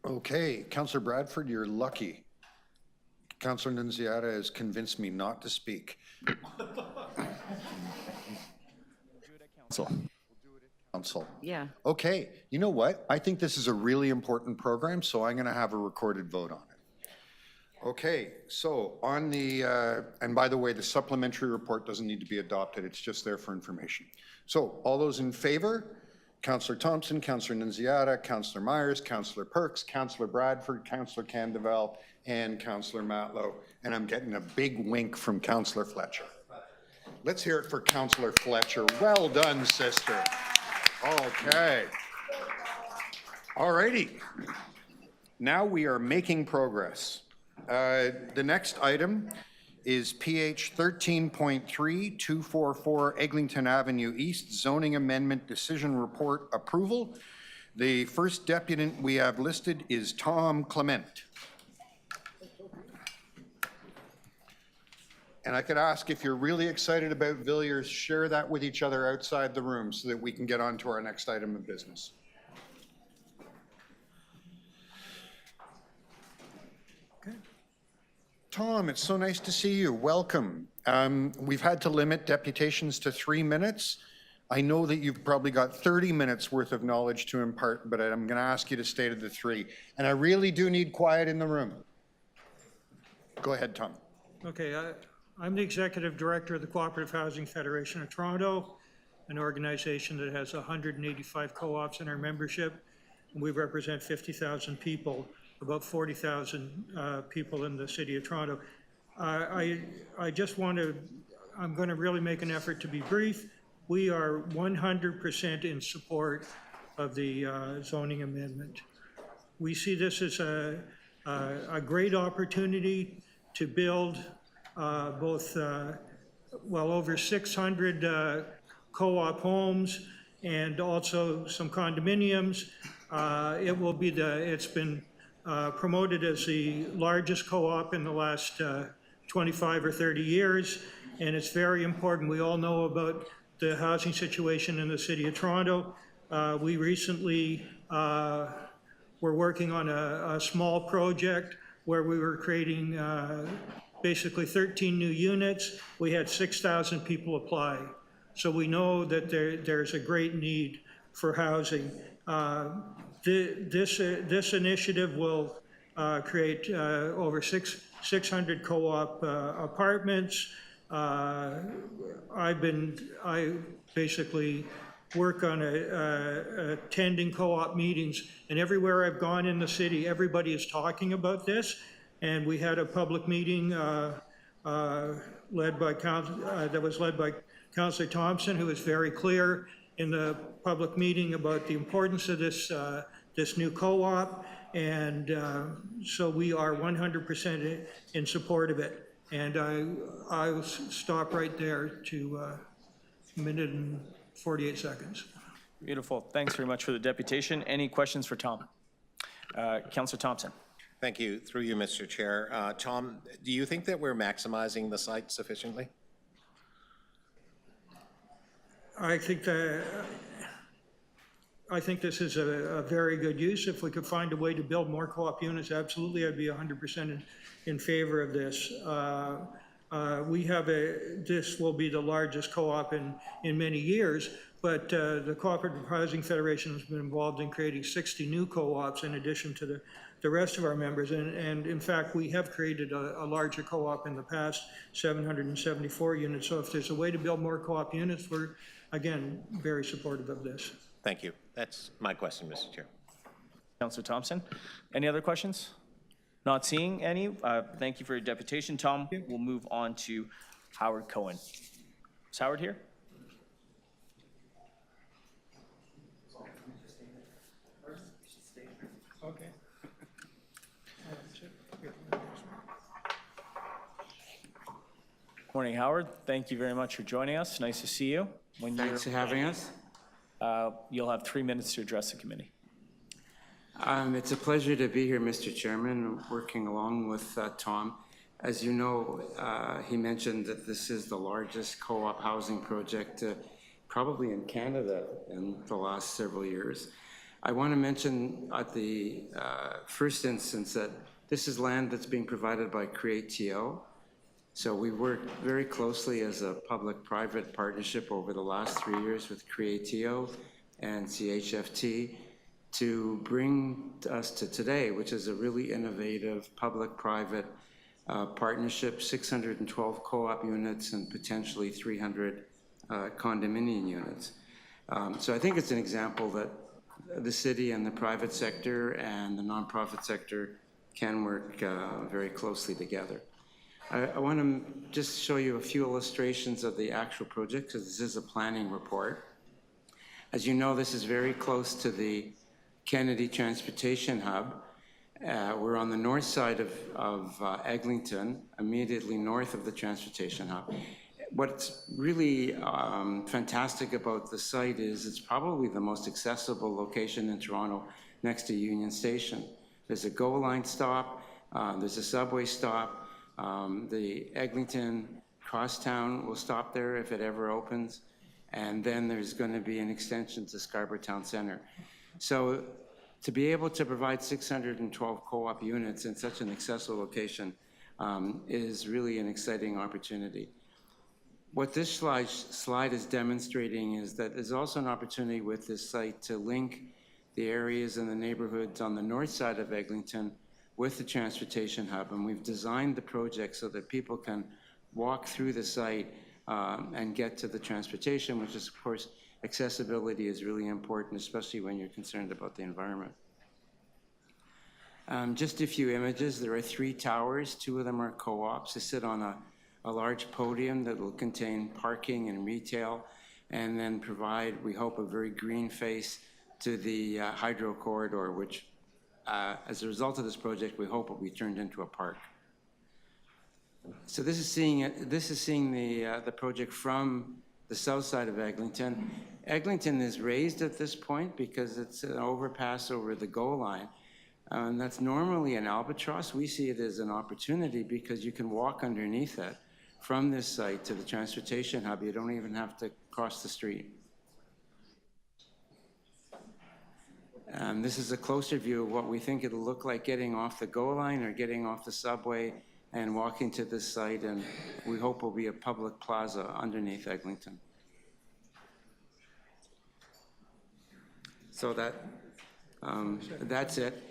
Okay, Councillor Bradford, you're lucky. Councillor Nunziata has convinced me not to speak. Council. Yeah. Okay, you know what? I think this is a really important program, so I'm going to have a recorded vote on it. Okay, so on the, and by the way, the supplementary report doesn't need to be adopted. It's just there for information. So all those in favor? Councillor Thompson, Councillor Nunziata, Councillor Myers, Councillor Perks, Councillor Bradford, Councillor Candeval, and Councillor Matlow. And I'm getting a big wink from Councillor Fletcher. Let's hear it for Councillor Fletcher. Well done, sister. Okay. All righty. Now we are making progress. The next item is PH 13.3 244 Eglinton Avenue East Zoning Amendment Decision Report Approval. The first deputant we have listed is Tom Clement. And I could ask, if you're really excited about Villiers, share that with each other outside the room so that we can get on to our next item of business. Okay. Tom, it's so nice to see you. Welcome. We've had to limit deputations to 3 minutes. I know that you've probably got 30 minutes worth of knowledge to impart, but I'm going to ask you to stay to the 3. And I really do need quiet in the room. Go ahead, Tom. Okay. I'm the Executive Director of the Cooperative Housing Federation of Toronto, an organization that has 185 co-ops in our membership. And we represent 50,000 people, about 40,000 people in the City of Toronto. I just want to, I'm going to really make an effort to be brief. We are 100% in support of the zoning amendment. We see this as a great opportunity to build both, well, over 600 co-op homes and also some condominiums. It will be it's been promoted as the largest co-op in the last 25 or 30 years, and it's very important. We all know about the housing situation in the City of Toronto. We recently were working on a small project where we were creating basically 13 new units. We had 6,000 people apply. So we know that there's a great need for housing. This initiative will create over 600 co-op apartments. I basically work on attending co-op meetings, and everywhere I've gone in the city, everybody is talking about this. And we had a public meeting that was led by Councillor Thompson, who was very clear in the public meeting about the importance of this new co-op. And so we are 100% in support of it. And I'll stop right there to a minute and 48 seconds. Beautiful. Thanks very much for the deputation. Any questions for Tom? Councillor Thompson. Thank you. Through you, Mr. Chair. Tom, do you think that we're maximizing the site sufficiently? I think this is a very good use. If we could find a way to build more co-op units, absolutely, I'd be 100% in favor of this. This will be the largest co-op in many years, but the Cooperative Housing Federation has been involved in creating 60 new co-ops in addition to the rest of our members. And in fact, we have created a larger co-op in the past, 774 units. So if there's a way to build more co-op units, we're, again, very supportive of this. Thank you. That's my question, Mr. Chair. Councillor Thompson. Any other questions? Not seeing any. Thank you for your deputation, Tom. We'll move on to Howard Cohen. Is Howard here? Okay. Morning, Howard. Thank you very much for joining us. Nice to see you. Thanks for having us. You'll have 3 minutes to address the committee. It's a pleasure to be here, Mr. Chairman, working along with Tom. As you know, he mentioned that this is the largest co-op housing project probably in Canada in the last several years. I want to mention at the first instance that this is land that's being provided by CreateTL. So we worked very closely as a public-private partnership over the last 3 years with Creatio and CHFT to bring us to today, which is a really innovative public-private partnership, 612 co-op units and potentially 300 condominium units. So I think it's an example that the city and the private sector and the nonprofit sector can work very closely together. I want to just show you a few illustrations of the actual project, because this is a planning report. As you know, this is very close to the Kennedy Transportation Hub. We're on the north side of Eglinton, immediately north of the Transportation Hub. What's really fantastic about the site is it's probably the most accessible location in Toronto next to Union Station. There's a GO line stop, there's a subway stop, the Eglinton Crosstown will stop there if it ever opens, and then there's going to be an extension to Scarborough Town Centre. So to be able to provide 612 co-op units in such an accessible location is really an exciting opportunity. What this slide is demonstrating is that there's also an opportunity with this site to link the areas and the neighborhoods on the north side of Eglinton with the transportation hub, and we've designed the project so that people can walk through the site and get to the transportation, which is, of course, accessibility is really important, especially when you're concerned about the environment. Just a few images. There are 3 towers. 2 of them are co-ops. They sit on a large podium that will contain parking and retail, and then provide, we hope, a very green face to the hydro corridor, which as a result of this project, we hope will be turned into a park. So this is seeing the project from the south side of Eglinton. Eglinton is raised at this point because it's an overpass over the GO line. And that's normally an albatross. We see it as an opportunity because you can walk underneath it from this site to the transportation hub. You don't even have to cross the street. This is a closer view of what we think it'll look like getting off the GO line or getting off the subway and walking to this site, and we hope will be a public plaza underneath Eglinton. So that's it.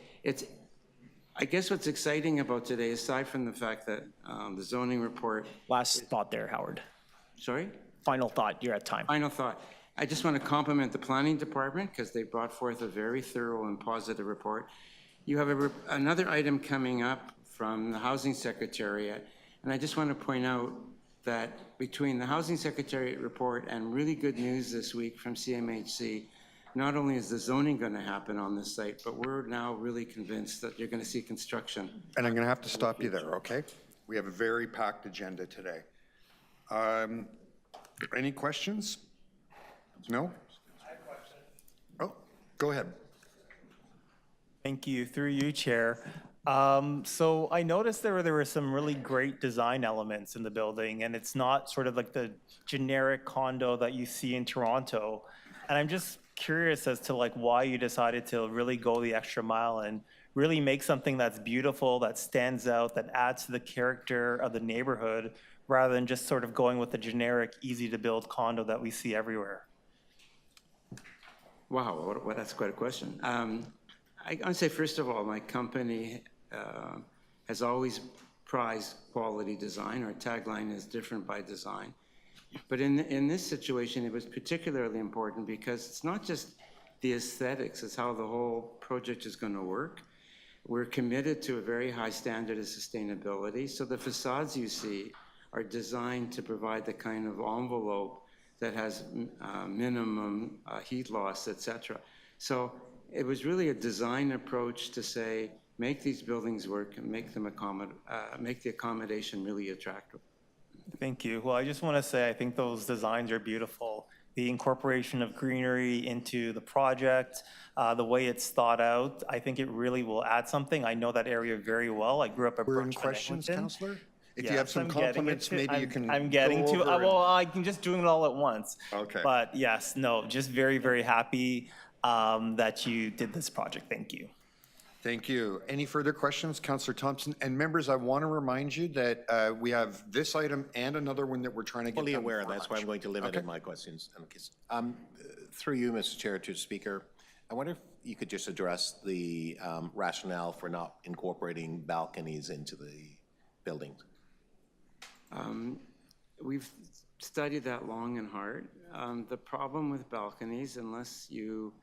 I guess what's exciting about today, aside from the fact that the zoning report... Last thought there, Howard. Sorry? Final thought, you're at time. Final thought. I just want to compliment the planning department because they brought forth a very thorough and positive report. You have another item coming up from the Housing Secretariat, and I just want to point out that between the Housing Secretariat report and really good news this week from CMHC, not only is the zoning going to happen on this site, but we're now really convinced that you're going to see construction. And I'm going to have to stop you there, okay? We have a very packed agenda today. Any questions? No? I have a question. Oh, go ahead. Thank you. Through you, Chair. So I noticed there were some really great design elements in the building, and it's not sort of like the generic condo that you see in Toronto. And I'm just curious as to like why you decided to really go the extra mile and really make something that's beautiful, that stands out, that adds to the character of the neighborhood, rather than just sort of going with the generic, easy-to-build condo that we see everywhere. Wow, well, that's quite a question. I want to say, first of all, my company has always prized quality design. Our tagline is different by design. But in this situation, it was particularly important because it's not just the aesthetics, it's how the whole project is going to work. We're committed to a very high standard of sustainability. So the facades you see are designed to provide the kind of envelope that has minimum heat loss, et cetera. So it was really a design approach to say, make these buildings work and make the accommodation really attractive. Thank you. Well, I just want to say I think those designs are beautiful. The incorporation of greenery into the project, the way it's thought out, I think it really will add something. I know that area very well. I grew up at We're in questions, Councillor? If you have some I'm compliments, maybe you can I'm getting to, well, I'm just doing it all at once. Okay. But yes, no, just very, very happy that you did this project. Thank you. Thank you. Any further questions, Councillor Thompson? And members, I want to remind you that we have this item and another one that we're trying to get Fully done aware, before that's why I'm lunch. going to limit Okay. my questions. Through you, Mr. Chair, to the Speaker, I wonder if you could just address the rationale for not incorporating balconies into the buildings. We've studied that long and hard. The problem with balconies, unless you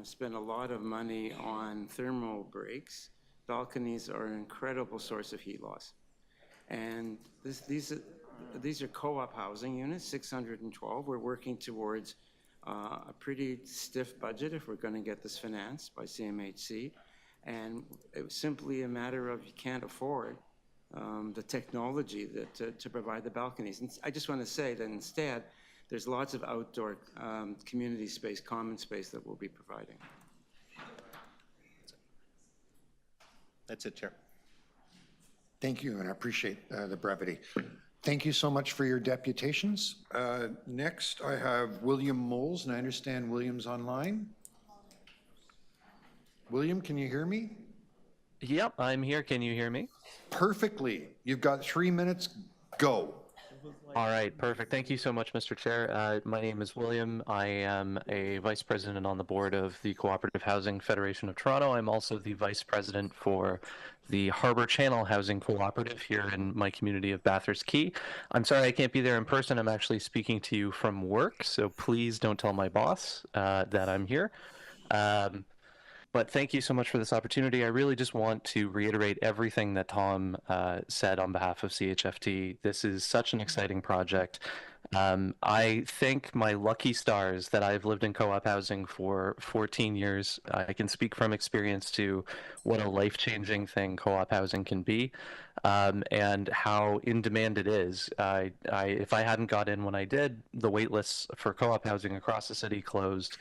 spend a lot of money on thermal breaks, balconies are an incredible source of heat loss. And these are co-op housing units, 612. We're working towards a pretty stiff budget if we're going to get this financed by CMHC. And it was simply a matter of you can't afford the technology that to provide the balconies. And I just want to say that instead, there's lots of outdoor community space, common space that we'll be providing. That's it, Chair. Thank you, and I appreciate the brevity. Thank you so much for your deputations. Next, I have William Moles, and I understand William's online. William, can you hear me? Yep, I'm here. Can you hear me? Perfectly. You've got 3 minutes. Go. All right, perfect. Thank you so much, Mr. Chair. My name is William. I am a vice president on the board of the Cooperative Housing Federation of Toronto. I'm also the vice president for the Harbour Channel Housing Cooperative here in my community of Bathurst Key. I'm sorry I can't be there in person. I'm actually speaking to you from work, so please don't tell my boss that I'm here. But thank you so much for this opportunity. I really just want to reiterate everything that Tom said on behalf of CHFT. This is such an exciting project. I thank my lucky stars that I've lived in co-op housing for 14 years. I can speak from experience to what a life-changing thing co-op housing can be, and how in demand it is. If I hadn't got in when I did, the wait lists for co-op housing across the city closed.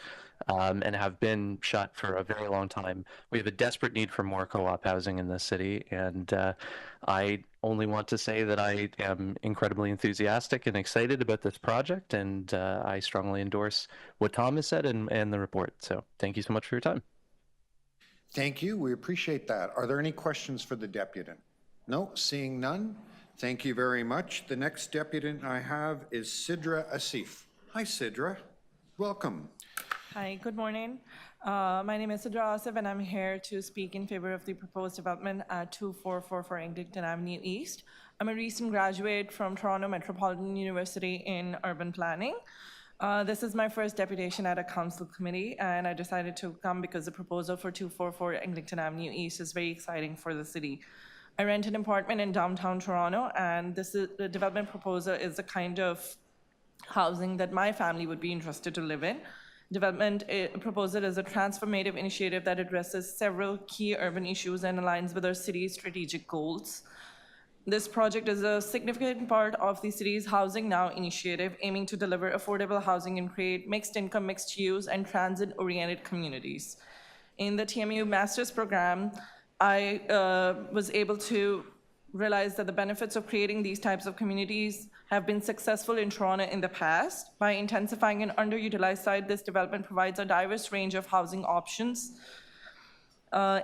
And have been shut for a very long time. We have a desperate need for more co-op housing in this city, and I only want to say that I am incredibly enthusiastic and excited about this project, and I strongly endorse what Tom has said and the report. So thank you so much for your time. Thank you. We appreciate that. Are there any questions for the deputant? No, seeing none. Thank you very much. The next deputant I have is Sidra Asif. Hi, Sidra. Welcome. Hi, good morning. My name is Sidra Asif, and I'm here to speak in favor of the proposed development at 2444 Eglinton Avenue East. I'm a recent graduate from Toronto Metropolitan University in urban planning. This is my first deputation at a council committee, and I decided to come because the proposal for 244 Eglinton Avenue East is very exciting for the city. I rent an apartment in downtown Toronto, and the development proposal is the kind of housing that my family would be interested to live in. Development proposal is a transformative initiative that addresses several key urban issues and aligns with our city's strategic goals. This project is a significant part of the city's Housing Now initiative, aiming to deliver affordable housing and create mixed income, mixed use, and transit-oriented communities. In the TMU Master's program, I was able to realize that the benefits of creating these types of communities have been successful in Toronto in the past. By intensifying an underutilized site, this development provides a diverse range of housing options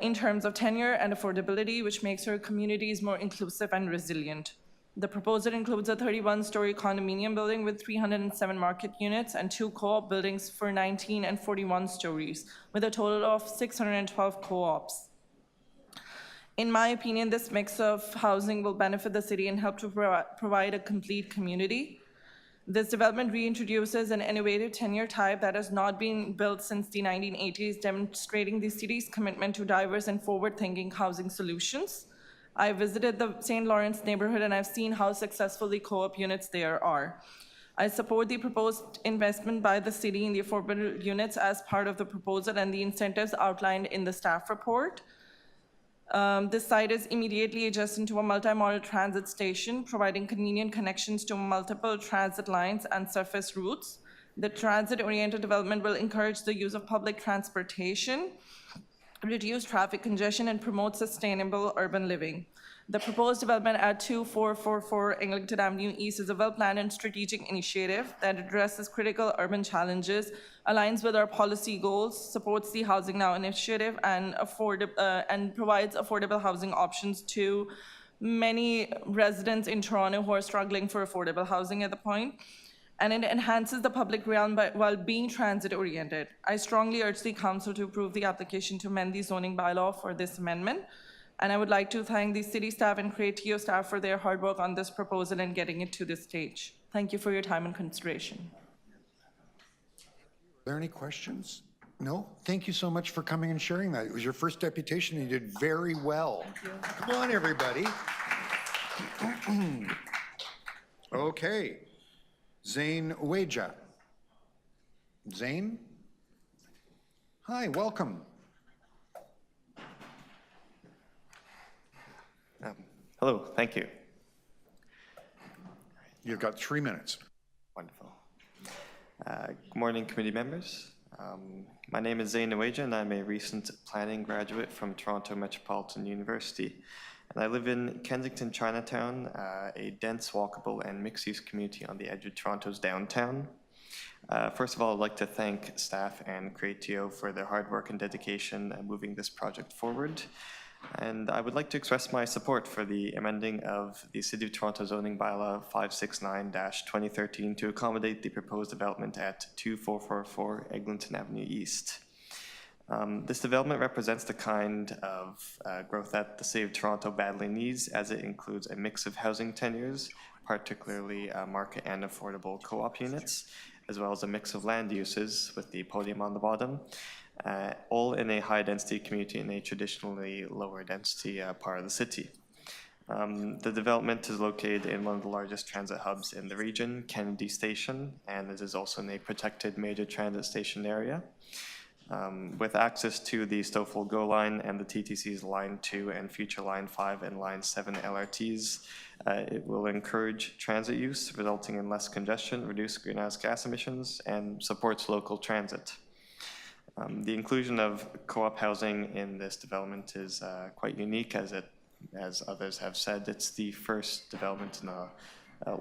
in terms of tenure and affordability, which makes our communities more inclusive and resilient. The proposal includes a 31-story condominium building with 307 market units and 2 co-op buildings for 19 and 41 stories, with a total of 612 co-ops. In my opinion, this mix of housing will benefit the city and help to provide a complete community. This development reintroduces an innovative tenure type that has not been built since the 1980s, demonstrating the city's commitment to diverse and forward-thinking housing solutions. I visited the St. Lawrence neighborhood, and I've seen how successful the co-op units there are. I support the proposed investment by the city in the affordable units as part of the proposal and the incentives outlined in the staff report. This site is immediately adjacent to a multi-modal transit station, providing convenient connections to multiple transit lines and surface routes. The transit-oriented development will encourage the use of public transportation reduce traffic congestion, and promote sustainable urban living. The proposed development at 2444 Eglinton Avenue East is a well-planned and strategic initiative that addresses critical urban challenges, aligns with our policy goals, supports the Housing Now initiative, and provides affordable housing options to many residents in Toronto who are struggling for affordable housing at the point. And it enhances the public realm while being transit-oriented. I strongly urge the council to approve the application to amend the zoning bylaw for this amendment. And I would like to thank the city staff and Creatio staff for their hard work on this proposal and getting it to this stage. Thank you for your time and consideration. Are there any questions? No? Thank you so much for coming and sharing that. It was your first deputation and you did very well. Thank you. Come on, everybody. Okay. Zane Weja. Zane? Hi, welcome. Hello, thank you. You've got 3 minutes. Wonderful. Good morning, committee members. My name is Zane Nawaja, and I'm a recent planning graduate from Toronto Metropolitan University. And I live in Kensington, Chinatown, a dense, walkable, and mixed-use community on the edge of Toronto's downtown. First of all, I'd like to thank staff and Creatio for their hard work and dedication moving this project forward. And I would like to express my support for the amending of the City of Toronto zoning bylaw 569-2013 to accommodate the proposed development at 2444 Eglinton Avenue East. This development represents the kind of growth that the City of Toronto badly needs, as it includes a mix of housing tenures, particularly market and affordable co-op units, as well as a mix of land uses with the podium on the bottom, all in a high-density community in a traditionally lower-density part of the city. The development is located in one of the largest transit hubs in the region, Kennedy Station, and it is also in a protected major transit station area. With access to the Stouffville GO line and the TTC's Line 2 and future Line 5 and Line 7 LRTs, it will encourage transit use, resulting in less congestion, reduced greenhouse gas emissions, and supports local transit. The inclusion of co-op housing in this development is quite unique, as others have said. It's the first development in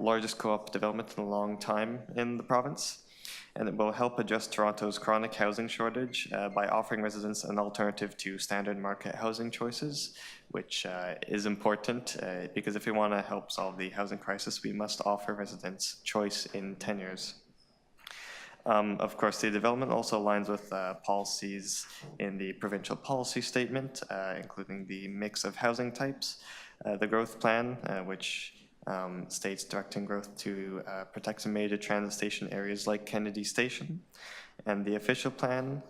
largest co-op development in a long time in the province. And it will help address Toronto's chronic housing shortage by offering residents an alternative to standard market housing choices, which is important because if we want to help solve the housing crisis, we must offer residents choice in tenures. Of course, the development also aligns with policies in the provincial policy statement, including the mix of housing types, the growth plan, which states directing growth to protect some major transit station areas like Kennedy Station, and the official plan,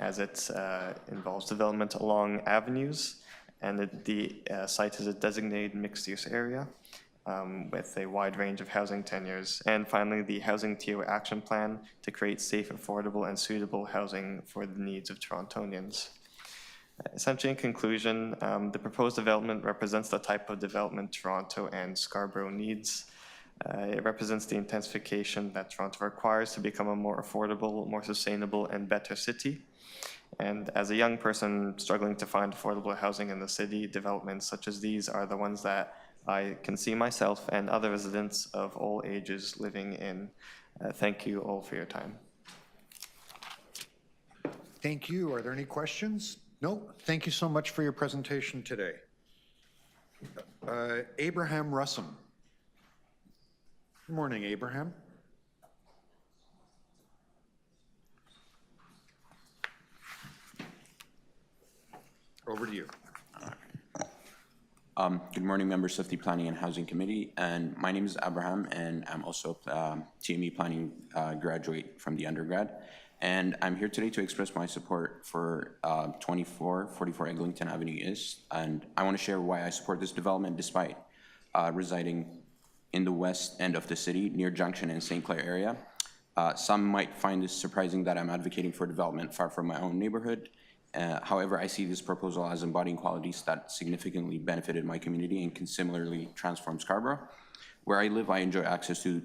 as it involves development along avenues, and the site is a designated mixed-use area with a wide range of housing tenures. And finally, the Housing TO Action Plan to create safe, affordable, and suitable housing for the needs of Torontonians. Essentially, in conclusion, the proposed development represents the type of development Toronto and Scarborough needs. It represents the intensification that Toronto requires to become a more affordable, more sustainable, and better city. And as a young person struggling to find affordable housing in the city, developments such as these are the ones that I can see myself and other residents of all ages living in. Thank you all for your time. Thank you. Are there any questions? No? Thank you so much for your presentation today. Abraham Russum. Good morning, Abraham. Over to you. Good morning, members of the Planning and Housing Committee. And my name is Abraham, and I'm also a TME Planning graduate from the undergrad. And I'm here today to express my support for 2444 Eglinton Avenue East. And I want to share why I support this development despite residing in the west end of the city, near Junction and St. Clair area. Some might find this surprising that I'm advocating for development far from my own neighborhood. However, I see this proposal as embodying qualities that significantly benefited my community and can similarly transform Scarborough. Where I live, I enjoy access to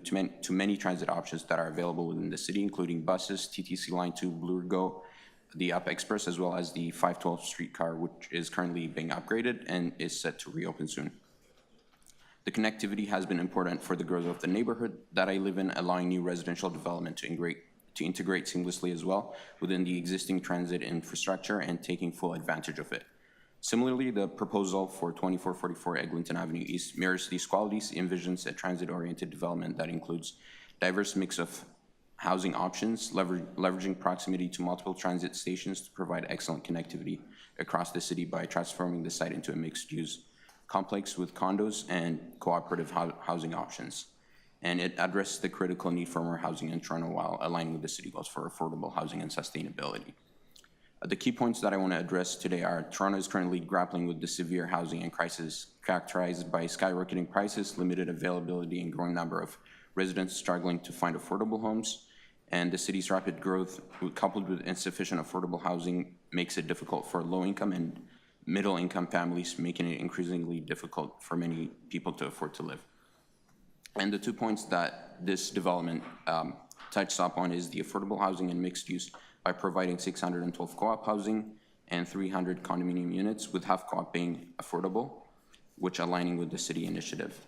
many transit options that are available within the city, including buses, TTC Line 2, Bloor GO, the Up Express, as well as the 512 streetcar, which is currently being upgraded and is set to reopen soon. The connectivity has been important for the growth of the neighborhood that I live in, allowing new residential development to integrate seamlessly as well within the existing transit infrastructure and taking full advantage of it. Similarly, the proposal for 2444 Eglinton Avenue East mirrors these qualities, envisions a transit-oriented development that includes diverse mix of housing options, leveraging proximity to multiple transit stations to provide excellent connectivity across the city by transforming the site into a mixed-use complex with condos and cooperative housing options. And it addresses the critical need for more housing in Toronto while aligning with the city goals for affordable housing and sustainability. The key points that I want to address today are Toronto is currently grappling with the severe housing and crisis characterized by skyrocketing prices, limited availability, and growing number of residents struggling to find affordable homes. And the city's rapid growth, coupled with insufficient affordable housing, makes it difficult for low-income and middle-income families, making it increasingly difficult for many people to afford to live. And the 2 points that this development touches upon is the affordable housing and mixed use by providing 612 co-op housing and 300 condominium units, with half co-op being affordable, which aligning with the city initiative.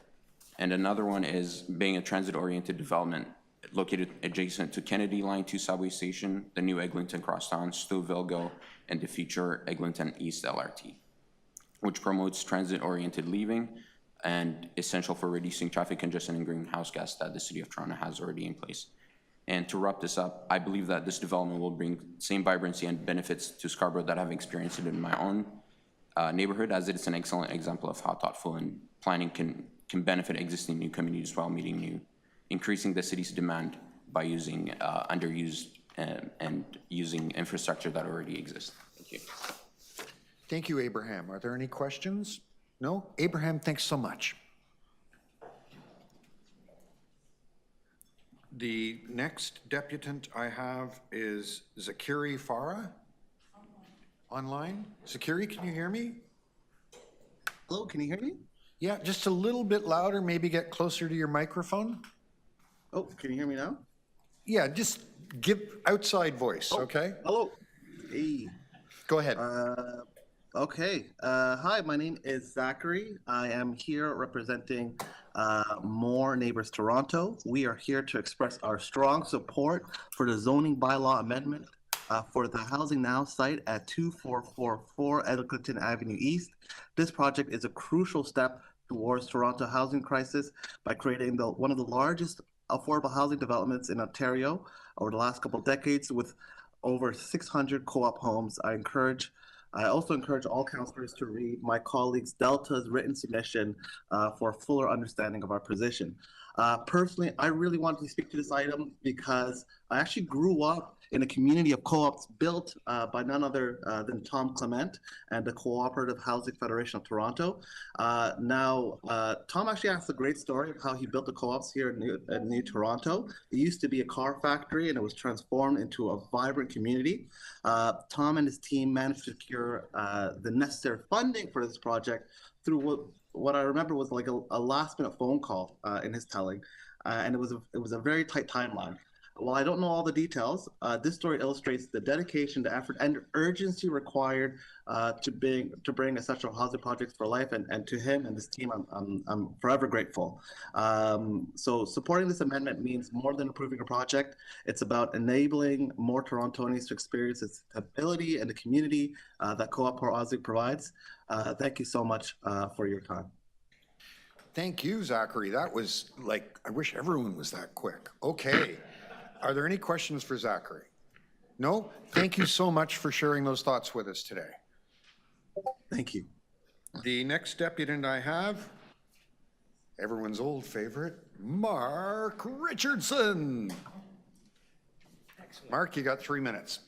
And another one is being a transit-oriented development located adjacent to Kennedy Line 2 subway station, the new Eglinton Crosstown, Stouffville GO, and the future Eglinton East LRT, which promotes transit-oriented living and essential for reducing traffic congestion and greenhouse gas that the City of Toronto has already in place. And to wrap this up, I believe that this development will bring same vibrancy and benefits to Scarborough that I've experienced it in my own neighborhood, as it is an excellent example of how thoughtful and planning can benefit existing new communities while increasing the city's demand by using underused and using infrastructure that already exists. Thank you. Thank you, Abraham. Are there any questions? No? Abraham, thanks so much. The next deputant I have is Zakiri Farah. Online? Zakiri, can you hear me? Hello, can you hear me? Yeah, just a little bit louder, maybe get closer to your microphone. Oh, can you hear me now? Yeah, just give outside voice, okay? Hello. Hey. Go ahead. Okay. Hi, my name is Zachary. I am here representing More Neighbors Toronto. We are here to express our strong support for the zoning bylaw amendment for the Housing Now site at 2444 Eglinton Avenue East. This project is a crucial step towards Toronto housing crisis by creating one of the largest affordable housing developments in Ontario over the last couple of decades with over 600 co-op homes. I also encourage all councillors to read my colleagues Delta's written submission for a fuller understanding of our position. Personally, I really wanted to speak to this item because I actually grew up in a community of co-ops built by none other than Tom Clement and the Cooperative Housing Federation of Toronto. Tom actually asked a great story of how he built the co-ops here in New Toronto. It used to be a car factory and it was transformed into a vibrant community. Tom and his team managed to secure the necessary funding for this project through what I remember was like a last-minute phone call in his telling, and it was a very tight timeline. While I don't know all the details, this story illustrates the dedication, the effort, and urgency required to bring essential housing projects for life. And to him and his team, I'm forever grateful. So supporting this amendment means more than approving a project. It's about enabling more Torontonians to experience the stability and the community that Co-op Housing provides. Thank you so much for your time. Thank you, Zachary. That was like, I wish everyone was that quick. Okay. Are there any questions for Zachary? No? Thank you so much for sharing those thoughts with us today. Thank you. The next deputant I have, everyone's old favorite, Mark Richardson. Excellent. Mark, you got 3 minutes.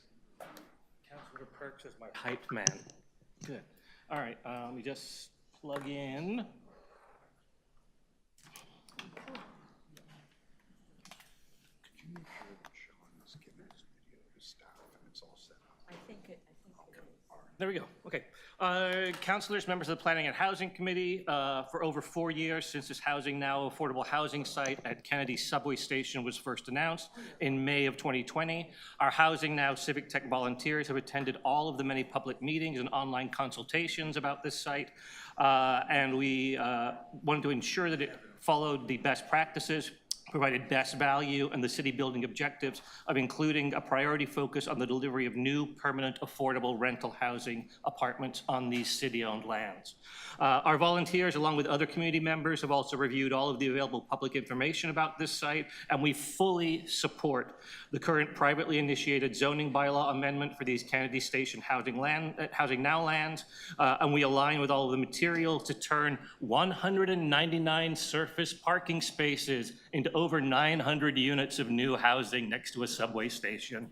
Councillor Perks is my hype man. Good. All right, let me just plug in. There we go. Okay. Councilors, members of the Planning and Housing Committee, for over 4 years since this Housing Now affordable housing site at Kennedy Subway Station was first announced in May of 2020, our Housing Now Civic Tech volunteers have attended all of the many public meetings and online consultations about this site, and we wanted to ensure that it followed the best practices, provided best value, and the city building objectives of including a priority focus on the delivery of new, permanent, affordable rental housing apartments on these city-owned lands. Our volunteers, along with other community members, have also reviewed all of the available public information about this site, and we fully support the current privately initiated zoning bylaw amendment for these Kennedy Station Housing Now lands, and we align with all of the material to turn 199 surface parking spaces into over 900 units of new housing next to a subway station.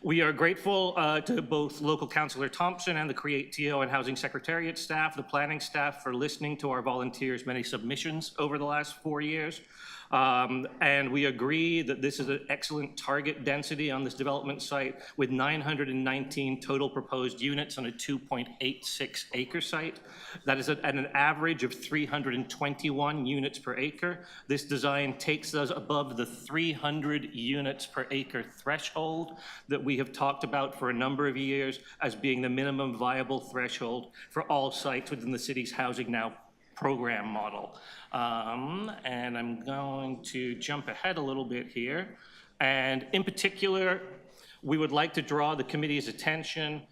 We are grateful to both local councillor Thompson and the Create TO and Housing Secretariat staff, the planning staff, for listening to our volunteers' many submissions over the last 4 years. And we agree that this is an excellent target density on this development site with 919 total proposed units on a 2.86 acre site. That is at an average of 321 units per acre. This design takes us above the 300 units per acre threshold that we have talked about for a number of years as being the minimum viable threshold for all sites within the city's Housing Now program model. And I'm going to jump ahead a little bit here. And in particular, we would like to draw the committee's attention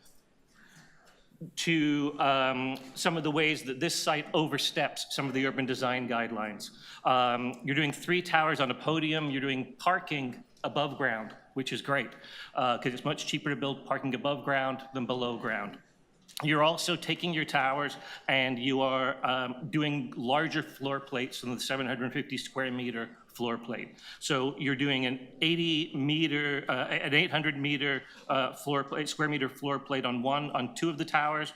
to some of the ways that this site oversteps some of the urban design guidelines. You're doing 3 towers on a podium. You're doing parking above ground, which is great, because it's much cheaper to build parking above ground than below ground. You're also taking your towers and you are doing larger floor plates than the 750 square meter floor plate. So you're doing an 800 meter square meter floor plate on 2 of the towers.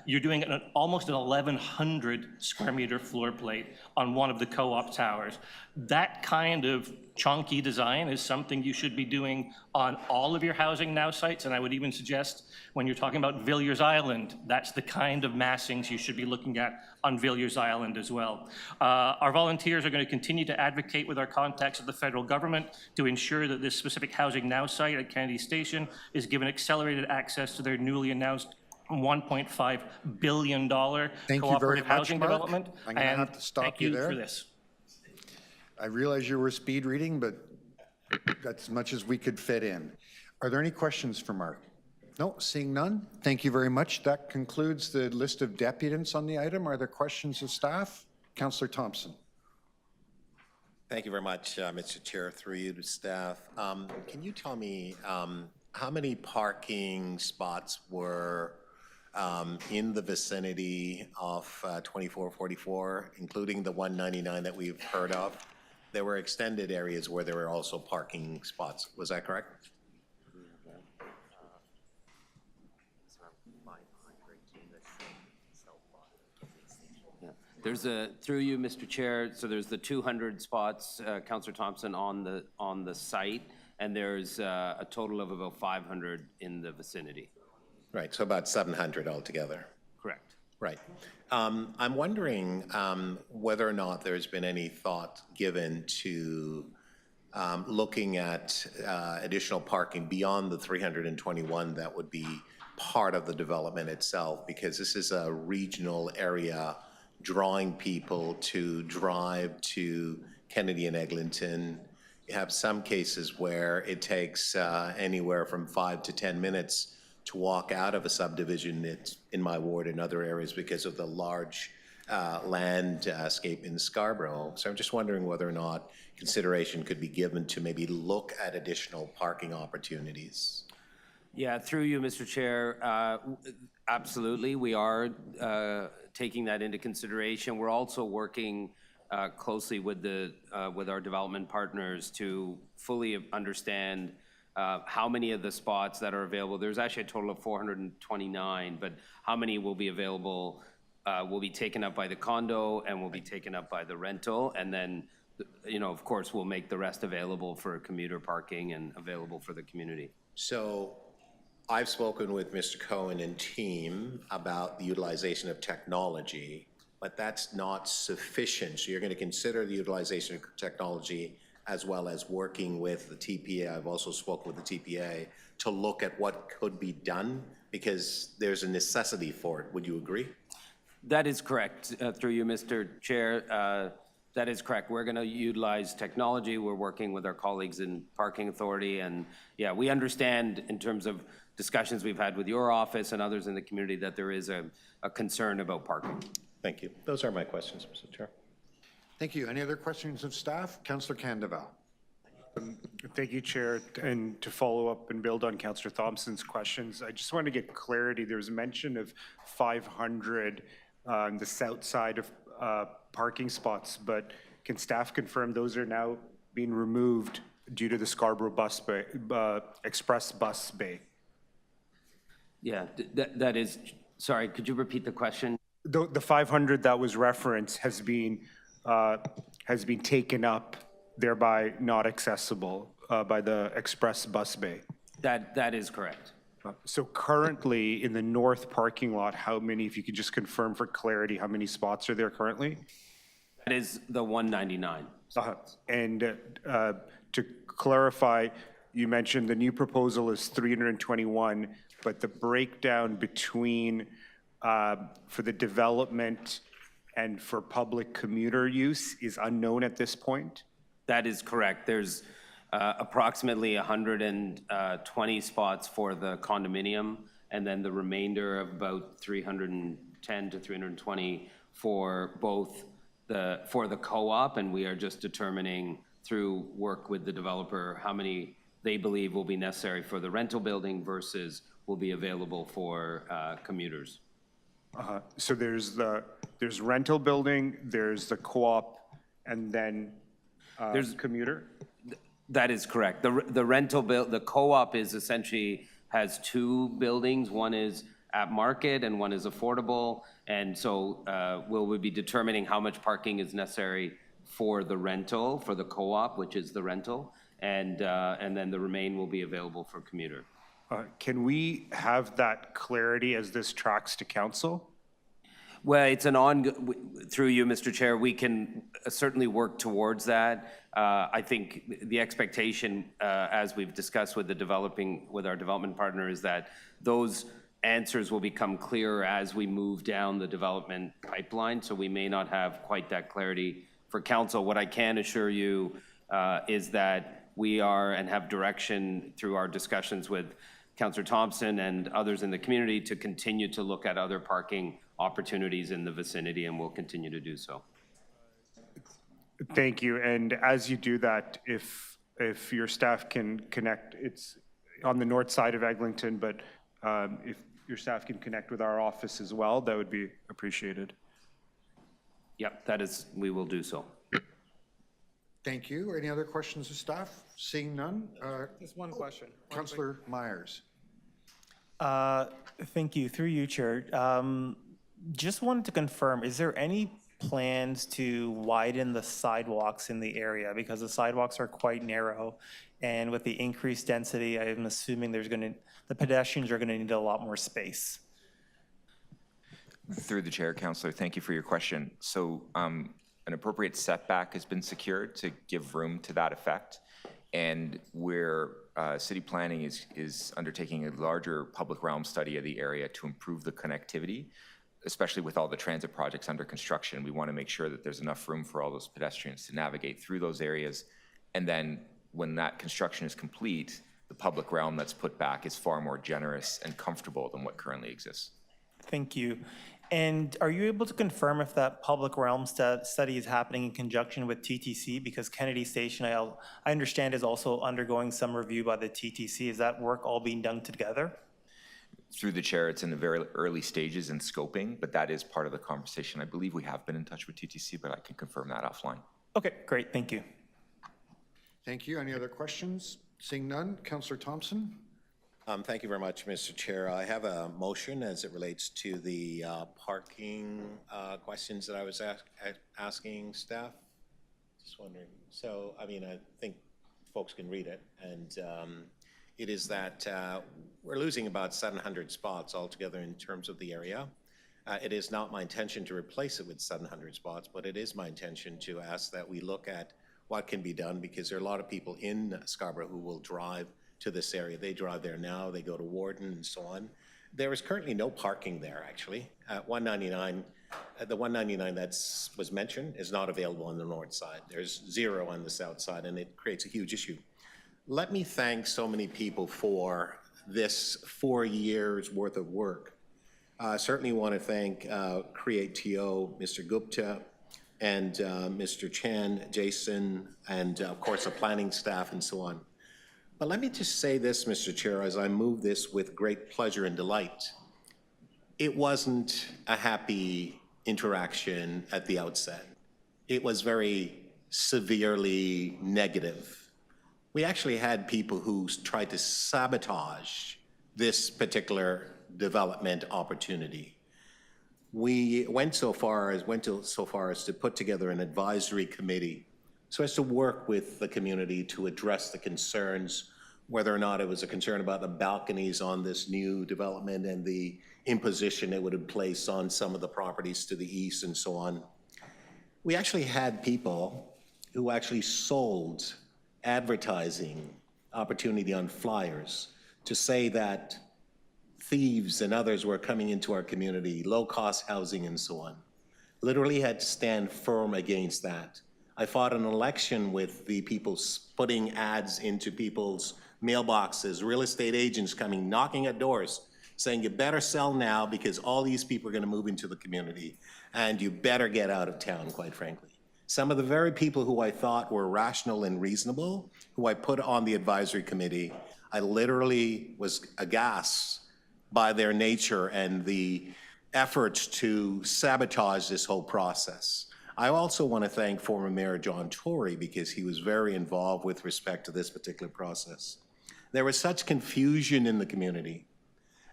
You're doing almost an 1,100 square meter floor plate on 1 of the co-op towers. That kind of chunky design is something you should be doing on all of your Housing Now sites, and I would even suggest when you're talking about Villiers Island, that's the kind of massings you should be looking at on Villiers Island as well. Our volunteers are going to continue to advocate with our contacts at the federal government to ensure that this specific Housing Now site at Kennedy Station is given accelerated access to their newly announced $1.5 billion cooperative housing development. I'm going to have to stop you there. Thank you for this. I realize you were speed reading, but that's as much as we could fit in. Are there any questions for Mark? No, seeing none. Thank you very much. That concludes the list of deputants on the item. Are there questions of staff? Councillor Thompson. Thank you very much, Mr. Chair, through you to staff. Can you tell me how many parking spots were in the vicinity of 2444, including the 199 that we've heard of? There were extended areas where there were also parking spots. Was that correct? There's through you, Mr. Chair, so there's the 200 spots, Councillor Thompson, on the site, and there's a total of about 500 in the vicinity. Right, so about 700 altogether. Correct. Right. I'm wondering whether or not there's been any thought given to looking at additional parking beyond the 321 that would be part of the development itself, because this is a regional area drawing people to drive to Kennedy and Eglinton. You have some cases where it takes anywhere from 5 to 10 minutes to walk out of a subdivision. It's in my ward and other areas because of the large landscape in Scarborough. So I'm just wondering whether or not consideration could be given to maybe look at additional parking opportunities. Yeah, through you, Mr. Chair, absolutely. We are taking that into consideration. We're also working closely with our development partners to fully understand how many of the spots that are available. There's actually a total of 429, but how many will be available will be taken up by the condo and will be taken up by the rental, and then, of course, we'll make the rest available for commuter parking and available for the community. So I've spoken with Mr. Cohen and team about the utilization of technology, but that's not sufficient. So you're going to consider the utilization of technology as well as working with the TPA. I've also spoken with the TPA to look at what could be done because there's a necessity for it. Would you agree? That is correct. Through you, Mr. Chair, that is correct. We're going to utilize technology. We're working with our colleagues in Parking Authority. And yeah, we understand in terms of discussions we've had with your office and others in the community that there is a concern about parking. Thank you. Those are my questions, Mr. Chair. Thank you. Any other questions of staff? Councillor Candeval. Thank you, Chair. And to follow up and build on Councillor Thompson's questions, I just want to get clarity. There was mention of 500 on the south side of parking spots, but can staff confirm those are now being removed due to the Scarborough bus bay, express bus bay? Yeah, that is, sorry, could you repeat the question? The 500 that was referenced has been taken up, thereby not accessible by the express bus bay. That is correct. So currently in the north parking lot, how many, if you could just confirm for clarity, how many spots are there currently? That is the 199. And to clarify, you mentioned the new proposal is 321, but the breakdown between for the development and for public commuter use is unknown at this point? That is correct. There's approximately 120 spots for the condominium, and then the remainder of about 310 to 320 for both for the co-op, and we are just determining through work with the developer how many they believe will be necessary for the rental building versus will be available for commuters. So there's rental building, there's the co-op, and then there's commuter? That is correct. The co-op is essentially has two buildings. One is at market and one is affordable. And so we'll be determining how much parking is necessary for the rental, for the co-op, which is the rental. And then the remain will be available for commuter. Can we have that clarity as this tracks to council? Well, it's through you, Mr. Chair, we can certainly work towards that. I think the expectation, as we've discussed with our development partner, is that those answers will become clearer as we move down the development pipeline. So we may not have quite that clarity for council. What I can assure you is that we are and have direction through our discussions with Councillor Thompson and others in the community to continue to look at other parking opportunities in the vicinity, and we'll continue to do so. Thank you. And as you do that, if your staff can connect, it's on the north side of Eglinton, but if your staff can connect with our office as well, that would be appreciated. Yep, we will do so. Thank you. Any other questions of staff? Seeing none. Just one question. Councillor Myers. Thank you. Through you, Chair. Just wanted to confirm, is there any plans to widen the sidewalks in the area? Because the sidewalks are quite narrow, and with the increased density, I'm assuming the pedestrians are going to need a lot more space. Through the chair, Councillor, thank you for your question. So an appropriate setback has been secured to give room to that effect, and where city planning is undertaking a larger public realm study of the area to improve the connectivity, especially with all the transit projects under construction. We want to make sure that there's enough room for all those pedestrians to navigate through those areas. And then when that construction is complete, the public realm that's put back is far more generous and comfortable than what currently exists. Thank you. And are you able to confirm if that public realm study is happening in conjunction with TTC? Because Kennedy Station, I understand, is also undergoing some review by the TTC. Is that work all being done together? Through the chair, it's in the very early stages in scoping, but that is part of the conversation. I believe we have been in touch with TTC, but I can confirm that offline. Okay, great. Thank you. Thank you. Any other questions? Seeing none. Councillor Thompson. Thank you very much, Mr. Chair. I have a motion as it relates to the parking questions that I was asking staff. Just wondering. So, I mean, I think folks can read it. And it is that we're losing about 700 spots altogether in terms of the area. It is not my intention to replace it with 700 spots, but it is my intention to ask that we look at what can be done, because there are a lot of people in Scarborough who will drive to this area. They drive there now, they go to Warden and so on. There is currently no parking there, actually. 199, the 199 that was mentioned is not available on the north side. There's 0 on the south side, and it creates a huge issue. Let me thank so many people for this 4 years worth of work. I certainly want to thank Create TO, Mr. Gupta, and Mr. Chan, Jason, and of course the planning staff and so on. But let me just say this, Mr. Chair, as I move this with great pleasure and delight. It wasn't a happy interaction at the outset. It was very severely negative. We actually had people who tried to sabotage this particular development opportunity. We went so far as to put together an advisory committee so as to work with the community to address the concerns, whether or not it was a concern about the balconies on this new development and the imposition it would place on some of the properties to the east and so on. We actually had people who actually sold advertising opportunity on flyers to say that thieves and others were coming into our community, low-cost housing and so on. Literally had to stand firm against that. I fought an election with the people putting ads into people's mailboxes, real estate agents coming, knocking at doors, saying you better sell now because all these people are going to move into the community and you better get out of town, quite frankly. Some of the very people who I thought were rational and reasonable, who I put on the advisory committee, I literally was aghast by their nature and the efforts to sabotage this whole process. I also want to thank former Mayor John Tory because he was very involved with respect to this particular process. There was such confusion in the community.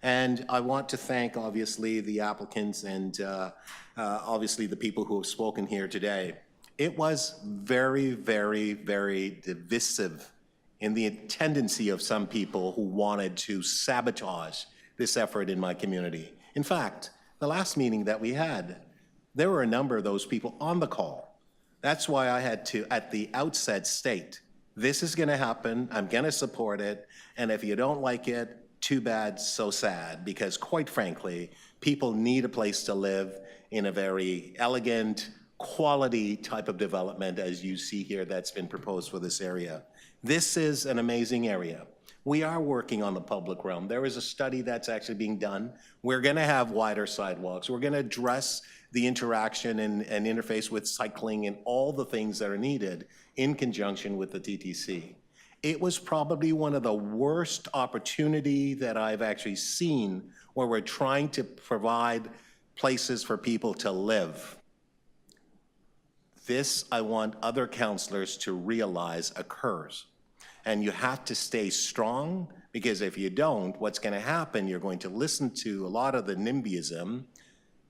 And I want to thank, obviously, the applicants and obviously the people who have spoken here today. It was very, very, very divisive in the tendency of some people who wanted to sabotage this effort in my community. In fact, the last meeting that we had, there were a number of those people on the call. That's why I had to, at the outset, state, this is going to happen, I'm going to support it, and if you don't like it, too bad, so sad, because quite frankly, people need a place to live in a very elegant, quality type of development, as you see here, that's been proposed for this area. This is an amazing area. We are working on the public realm. There is a study that's actually being done. We're going to have wider sidewalks. We're going to address the interaction and interface with cycling and all the things that are needed in conjunction with the TTC. It was probably one of the worst opportunity that I've actually seen where we're trying to provide places for people to live. This, I want other councillors to realize occurs. And you have to stay strong, because if you don't, what's going to happen, you're going to listen to a lot of the NIMBYism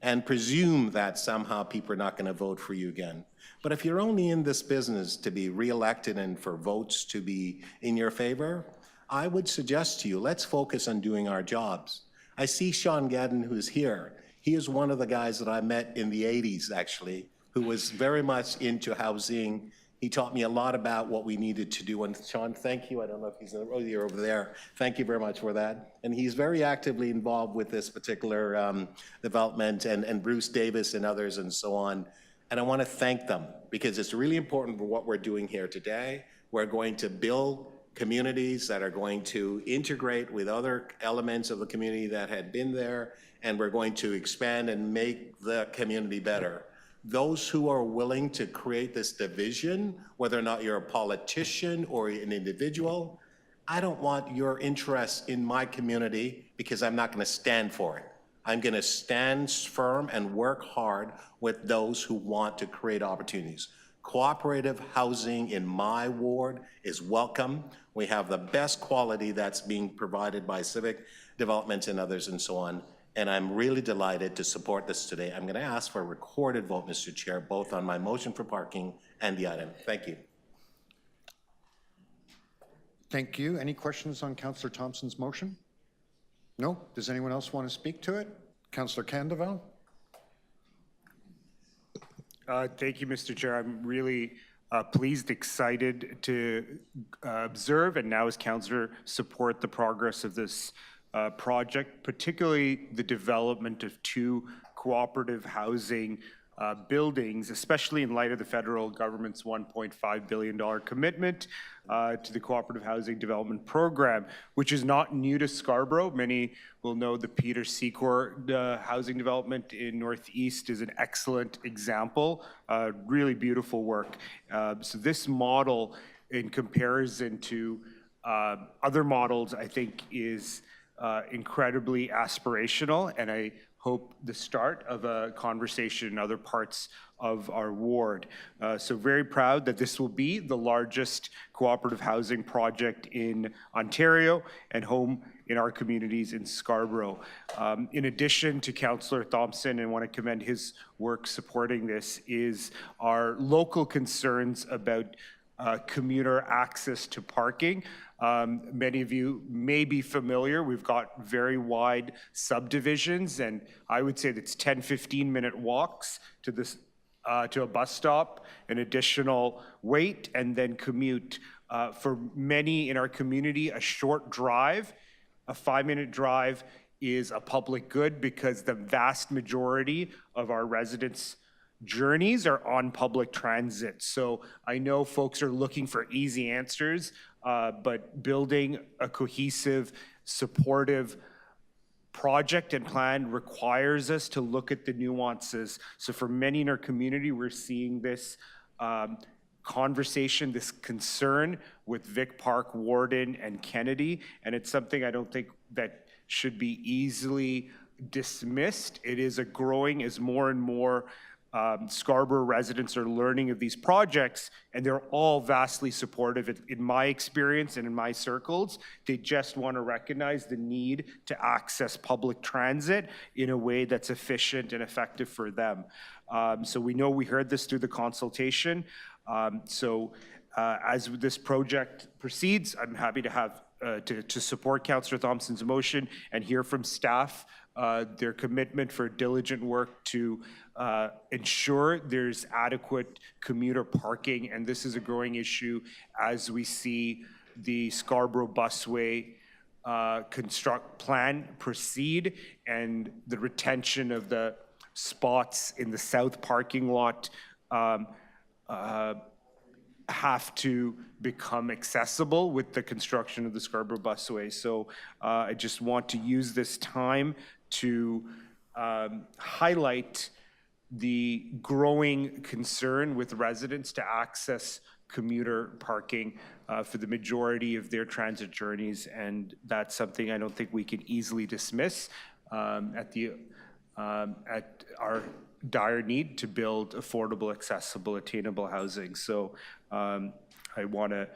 and presume that somehow people are not going to vote for you again. But if you're only in this business to be reelected and for votes to be in your favor, I would suggest to you, let's focus on doing our jobs. I see Sean Gadden, who's here. He is one of the guys that I met in the 80s, actually, who was very much into housing. He taught me a lot about what we needed to do. And Sean, thank you. I don't know if he's in the, oh, you're over there. Thank you very much for that. And he's very actively involved with this particular development, and Bruce Davis and others and so on. And I want to thank them because it's really important for what we're doing here today. We're going to build communities that are going to integrate with other elements of the community that had been there, and we're going to expand and make the community better. Those who are willing to create this division, whether or not you're a politician or an individual, I don't want your interest in my community because I'm not going to stand for it. I'm going to stand firm and work hard with those who want to create opportunities. Cooperative housing in my ward is welcome. We have the best quality that's being provided by Civic Development and others and so on. And I'm really delighted to support this today. I'm going to ask for a recorded vote, Mr. Chair, both on my motion for parking and the item. Thank you. Thank you. Any questions on Councillor Thompson's motion? No? Does anyone else want to speak to it? Councillor Candeval? Thank you, Mr. Chair. I'm really pleased, excited to observe, and now as councillor, support the progress of this project, particularly the development of 2 cooperative housing buildings, especially in light of the federal government's $1.5 billion commitment to the Cooperative Housing Development Program, which is not new to Scarborough. Many will know the Peter Secor housing development in Northeast is an excellent example. Really beautiful work. So this model, in comparison to other models, I think is incredibly aspirational, and I hope the start of a conversation in other parts of our ward. So very proud that this will be the largest cooperative housing project in Ontario and home in our communities in Scarborough. In addition to Councillor Thompson, and want to commend his work supporting this, is our local concerns about commuter access to parking. Many of you may be familiar, we've got very wide subdivisions, and I would say that's 10, 15-minute walks to this to a bus stop, an additional wait, and then commute. For many in our community, a short drive, a 5-minute drive, is a public good because the vast majority of our residents' journeys are on public transit. So I know folks are looking for easy answers, but building a cohesive, supportive project and plan requires us to look at the nuances. So for many in our community, we're seeing this conversation, this concern with Vic Park, Warden, and Kennedy, and it's something I don't think that should be easily dismissed. It is a growing as more and more Scarborough residents are learning of these projects, and they're all vastly supportive. In my experience and in my circles, they just want to recognize the need to access public transit in a way that's efficient and effective for them. So we know we heard this through the consultation. As this project proceeds, I'm happy to have to support Councillor Thompson's motion and hear from staff their commitment for diligent work to ensure there's adequate commuter parking, and this is a growing issue as we see the Scarborough busway construct plan proceed and the retention of the spots in the south parking lot have to become accessible with the construction of the Scarborough busway. So I just want to use this time to highlight the growing concern with residents to access commuter parking for the majority of their transit journeys, and that's something I don't think we can easily dismiss at our dire need to build affordable, accessible, attainable housing. So I want to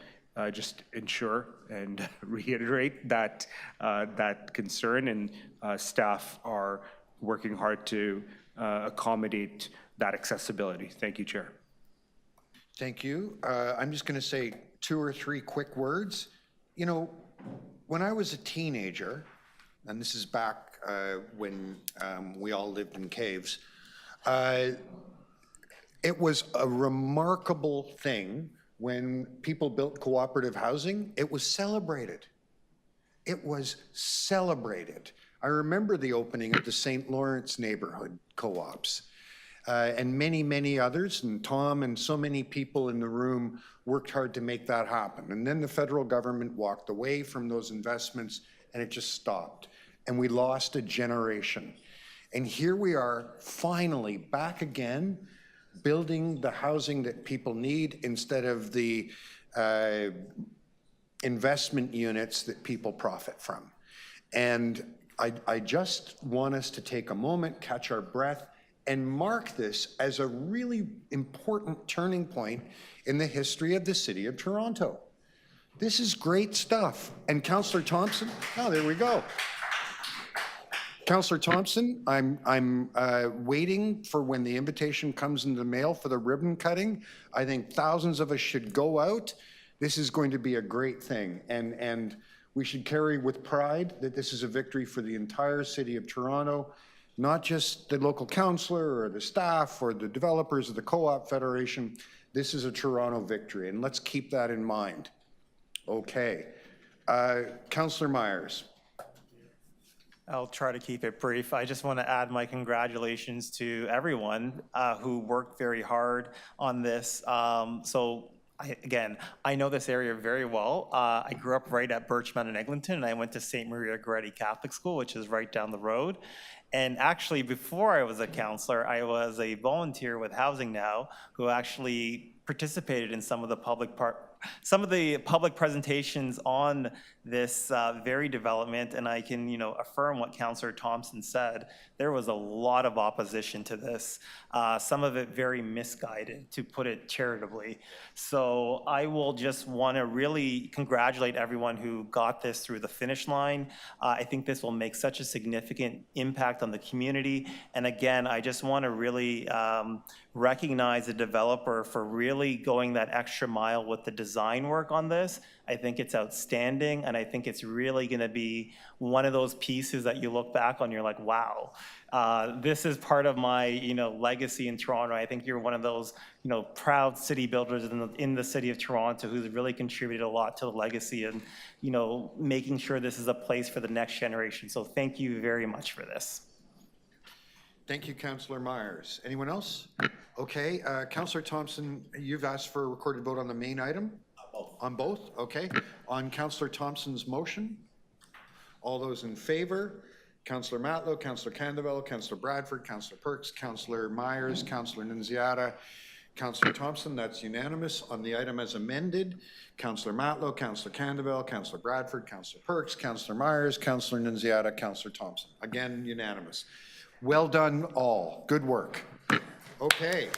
just ensure and reiterate that that concern, and staff are working hard to accommodate that accessibility. Thank you, Chair. Thank you. I'm just going to say 2 or 3 quick words. You know, when I was a teenager, and this is back when we all lived in caves, it was a remarkable thing when people built cooperative housing. It was celebrated. It was celebrated. I remember the opening of the St. Lawrence neighborhood co-ops and many, many others, and Tom and so many people in the room worked hard to make that happen. And then the federal government walked away from those investments and it just stopped. And we lost a generation. And here we are finally back again, building the housing that people need instead of the investment units that people profit from. And I just want us to take a moment, catch our breath, and mark this as a really important turning point in the history of the City of Toronto. This is great stuff. And Councillor Thompson, oh, there we go. Councillor Thompson, I'm waiting for when the invitation comes in the mail for the ribbon cutting. I think thousands of us should go out This is going to be a great thing, and we should carry with pride that this is a victory for the entire city of Toronto, not just the local councillor or the staff or the developers of the Co-op Federation. This is a Toronto victory, and let's keep that in mind. Okay. Councillor Myers. I'll try to keep it brief. I just want to add my congratulations to everyone who worked very hard on this. I know this area very well. I grew up right at Birchmount in Eglinton, and I went to St. Maria Goretti Catholic School, which is right down the road. And actually, before I was a counselor, I was a volunteer with Housing Now, who actually participated in some of the public presentations on this very development, and I can, affirm what Councillor Thompson said. There was a lot of opposition to this, some of it very misguided, to put it charitably. So I will just want to really congratulate everyone who got this through the finish line. I think this will make such a significant impact on the community. And again, I just want to really recognize the developer for really going that extra mile with the design work on this. I think it's outstanding, and I think it's really going to be one of those pieces that you look back on, you're like, wow, this is part of my, legacy in Toronto. I think you're one of those, proud city builders in the city of Toronto who's really contributed a lot to the legacy and, making sure this is a place for the next generation. So thank you very much for this. Thank you, Councillor Myers. Anyone else? Okay, Councillor Thompson, you've asked for a recorded vote on the main item? On both? Okay. On Councillor Thompson's motion? All those in favor? Councillor Matlow, Councillor Candeville, Councillor Bradford, Councillor Perks, Councillor Myers, Councillor Nunziata, Councillor Thompson, that's unanimous. On the item as amended, Councillor Matlow, Councillor Candeville, Councillor Bradford, Councillor Perks, Councillor Myers, Councillor Nunziata, Councillor Thompson. Again, unanimous. Well done all. Good work. Okay.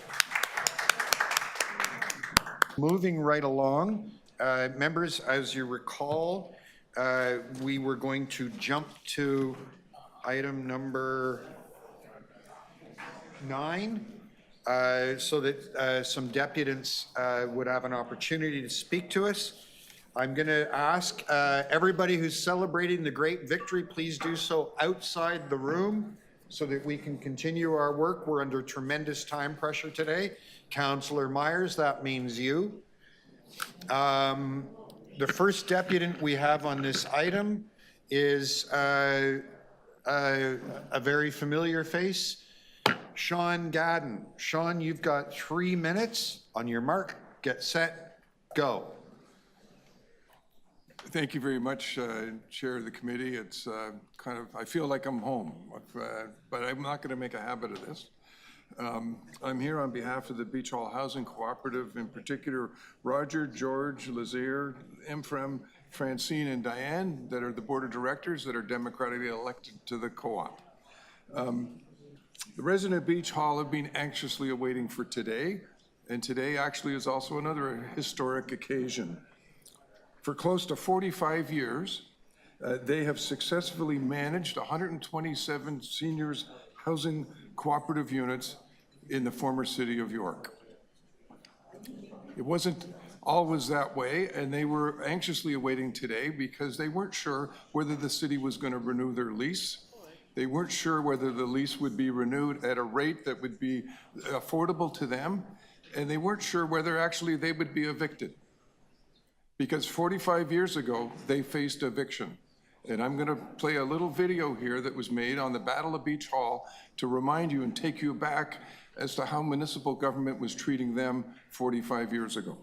Moving right along, members, as you recall, we were going to jump to item number 9, so that some deputants would have an opportunity to speak to us. I'm going to ask everybody who's celebrating the great victory, please do so outside the room so that we can continue our work. We're under tremendous time pressure today. Councillor Myers, that means you. The first deputant we have on this item is a very familiar face, Sean Gadden. Sean, you've got 3 minutes. On your mark, get set, go. Thank you very much, Chair of the committee. It's I feel like I'm home, but I'm not going to make a habit of this. I'm here on behalf of the Beach Hall Housing Cooperative, in particular, Roger, George, Lazier, Ephraim, Francine, and Diane, that are the board of directors that are democratically elected to the co-op. The residents of Beach Hall have been anxiously awaiting for today, and today actually is also another historic occasion. For close to 45 years, they have successfully managed 127 seniors housing cooperative units in the former city of York. It wasn't always that way, and they were anxiously awaiting today because they weren't sure whether the city was going to renew their lease. They weren't sure whether the lease would be renewed at a rate that would be affordable to them, and they weren't sure whether actually they would be evicted. Because 45 years ago, they faced eviction. And I'm going to play a little video here that was made on the Battle of Beach Hall to remind you and take you back as to how municipal government was treating them 45 years ago.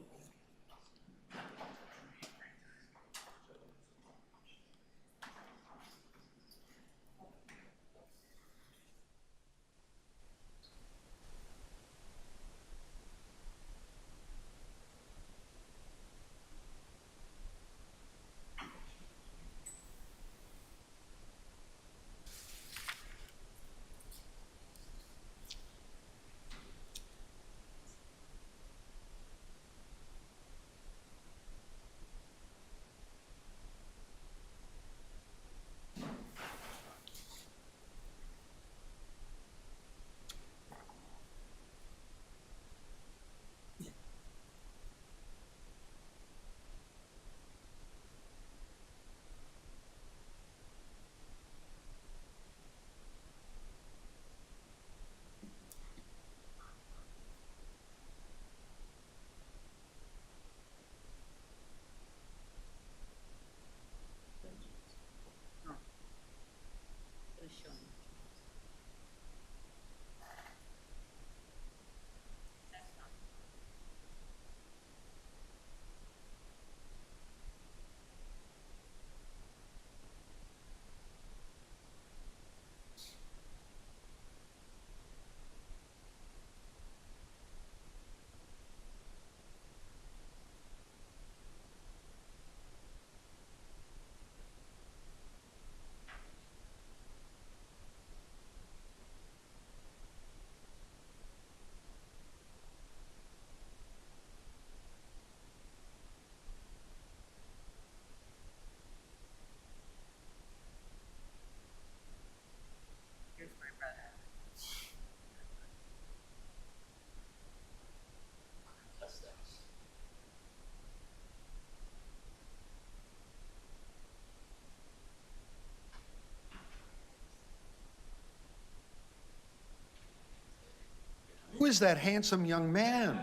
is that handsome young man?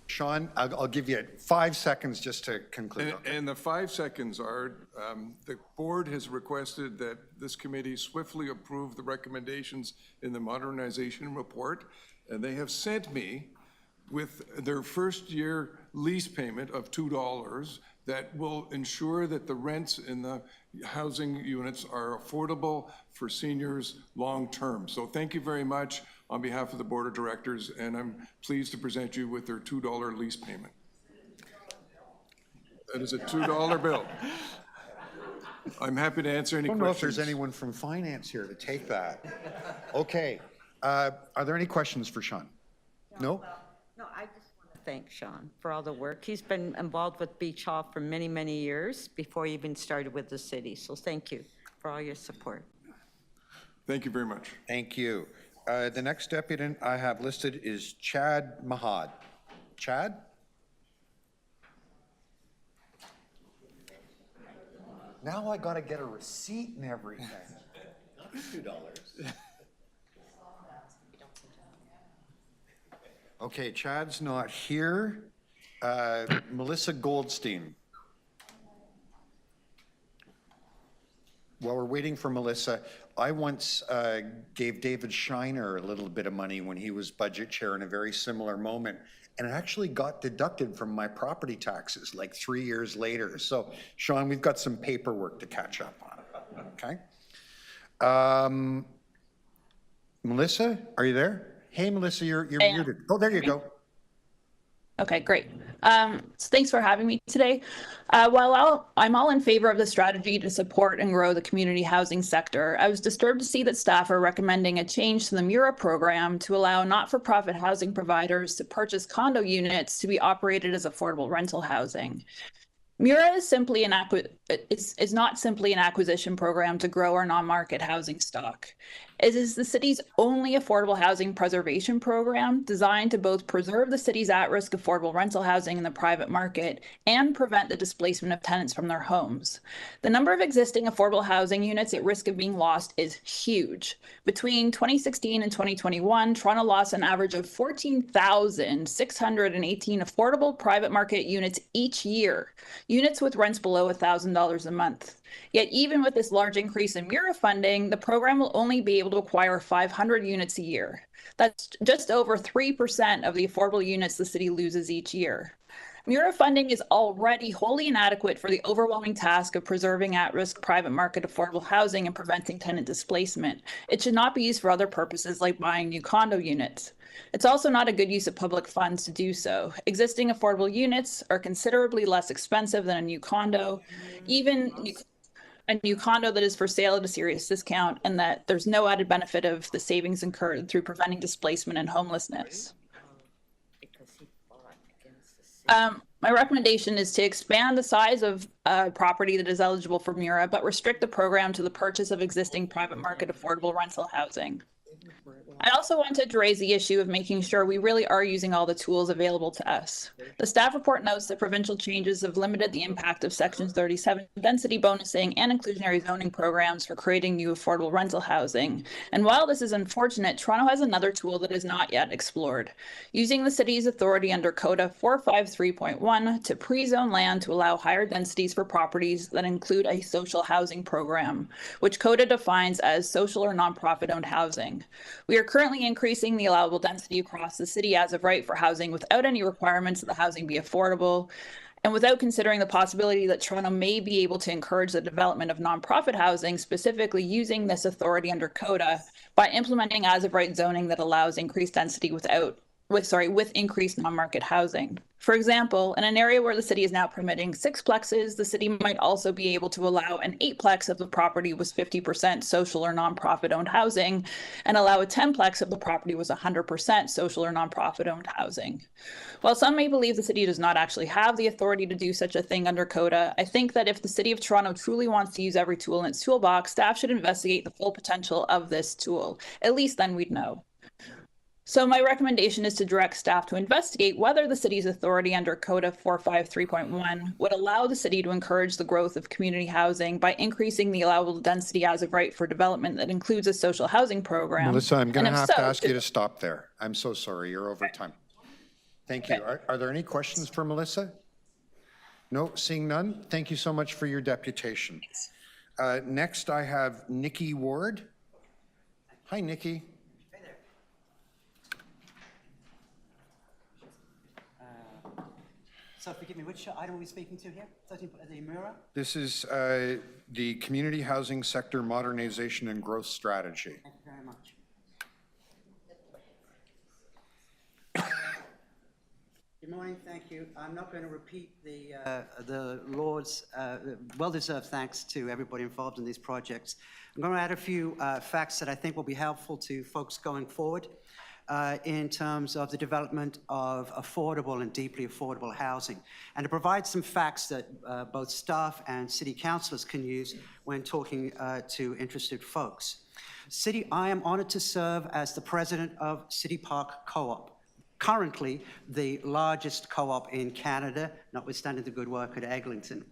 Sean, I'll give you 5 seconds just to conclude. And the 5 seconds are, the board has requested that this committee swiftly approve the recommendations in the modernization report, and they have sent me with their first year lease payment of $2 that will ensure that the rents in the housing units are affordable for seniors long-term. So thank you very much on behalf of the Board of Directors, and I'm pleased to present you with their $2 lease payment. That is a $2 bill. I'm happy to answer any I don't know if questions. there's anyone from finance here to take that. Okay, are there any questions for Sean? No? No, I just want to thank Sean for all the work. He's been involved with Beach Hall for many, many years before he even started with the city. So thank you for all your support. Thank you very much. Thank you. The next deputant I have listed is Chad Mahad. Chad? Now I gotta get a receipt and everything. $2. Okay, Chad's not here. Melissa Goldstein. While we're waiting for Melissa, I once gave David Shiner a little bit of money when he was budget chair in a very similar moment, and it actually got deducted from my property taxes like 3 years later. So, Sean, we've got some paperwork to catch up on, okay? Melissa, are you there? Hey, Melissa, you're muted. Oh, there you go. Okay, great. So thanks for having me today. While I'm all in favor of the strategy to support and grow the community housing sector, I was disturbed to see that staff are recommending a change to the MURA program to allow not-for-profit housing providers to purchase condo units to be operated as affordable rental housing. MURA is simply is not simply an acquisition program to grow our non-market housing stock. It is the city's only affordable housing preservation program designed to both preserve the city's at-risk affordable rental housing in the private market and prevent the displacement of tenants from their homes. The number of existing affordable housing units at risk of being lost is huge. Between 2016 and 2021, Toronto lost an average of 14,618 affordable private market units each year, units with rents below $1,000 a month. Yet even with this large increase in MURA funding, the program will only be able to acquire 500 units a year. That's just over 3% of the affordable units the city loses each year. MURA funding is already wholly inadequate for the overwhelming task of preserving at-risk private market affordable housing and preventing tenant displacement. It should not be used for other purposes like buying new condo units. It's also not a good use of public funds to do so. Existing affordable units are considerably less expensive than a new condo, even a new condo that is for sale at a serious discount, and that there's no added benefit of the savings incurred through preventing displacement and homelessness. My recommendation is to expand the size of property that is eligible for MURA, but restrict the program to the purchase of existing private market affordable rental housing. I also wanted to raise the issue of making sure we really are using all the tools available to us. The staff report notes that provincial changes have limited the impact of Section 37 density bonusing and inclusionary zoning programs for creating new affordable rental housing. And while this is unfortunate, Toronto has another tool that is not yet explored. Using the city's authority under CODA 453.1 to pre-zone land to allow higher densities for properties that include a social housing program, which CODA defines as social or nonprofit owned housing. We are currently increasing the allowable density across the city as of right for housing without any requirements that the housing be affordable, and without considering the possibility that Toronto may be able to encourage the development of nonprofit housing, specifically using this authority under CODA by implementing as of right zoning that allows increased density with increased non-market housing. For example, in an area where the city is now permitting 6 plexes, the city might also be able to allow an 8-plex if the property was 50% social or nonprofit owned housing, and allow a 10-plex if the property was 100% social or nonprofit owned housing. While some may believe the city does not actually have the authority to do such a thing under CODA, I think that if the city of Toronto truly wants to use every tool in its toolbox, staff should investigate the full potential of this tool. At least then we'd know. So my recommendation is to direct staff to investigate whether the city's authority under Code 453.1 would allow the city to encourage the growth of community housing by increasing the allowable density as of right for development that includes a social housing program. Melissa, I'm going And to if have to so, ask you to stop there. I'm so sorry, you're over time. Thank you. Are there any questions for Melissa? No, seeing none. Thank you so much for your deputation. Next, I have Nikki Ward. Hi, Nikki. So forgive me, which item are we speaking to here? 13, the Mura? This is the Community Housing Sector Modernization and Growth Strategy. Thank you very much. Good morning, thank you. I'm not going to repeat the Lord's well-deserved thanks to everybody involved in these projects. I'm going to add a few facts that I think will be helpful to folks going forward in terms of the development of affordable and deeply affordable housing, and to provide some facts that both staff and city councillors can use when talking to interested folks. I am honored to serve as the president of City Park Co-op, currently the largest co-op in Canada, notwithstanding the good work at Eglinton.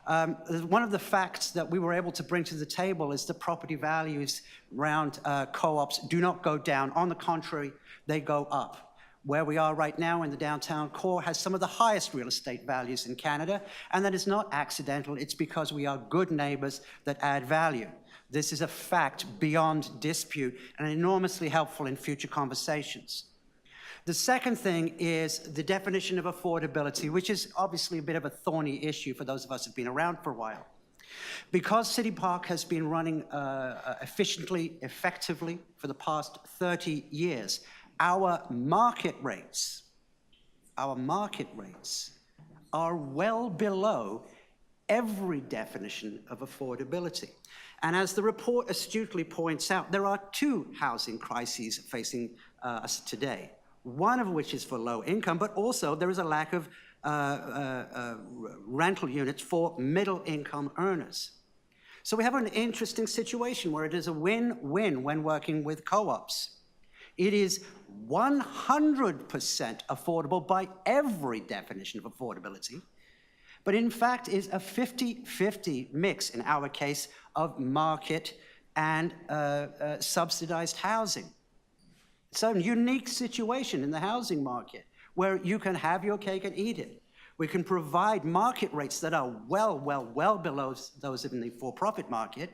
One of the facts that we were able to bring to the table is that property values around co-ops do not go down. On the contrary, they go up. Where we are right now in the downtown core has some of the highest real estate values in Canada, and that is not accidental. It's because we are good neighbors that add value. This is a fact beyond dispute and enormously helpful in future conversations. The second thing is the definition of affordability, which is obviously a bit of a thorny issue for those of us who've been around for a while. Because City Park has been running efficiently, effectively for the past 30 years, our market rates are well below every definition of affordability. And as the report astutely points out, there are two housing crises facing us today. One of which is for low income, but also there is a lack of rental units for middle income earners. So we have an interesting situation where it is a win-win when working with co-ops. It is 100% affordable by every definition of affordability, but in fact is a 50-50 mix in our case of market and subsidized housing. It's a unique situation in the housing market where you can have your cake and eat it. We can provide market rates that are well below those in the for-profit market.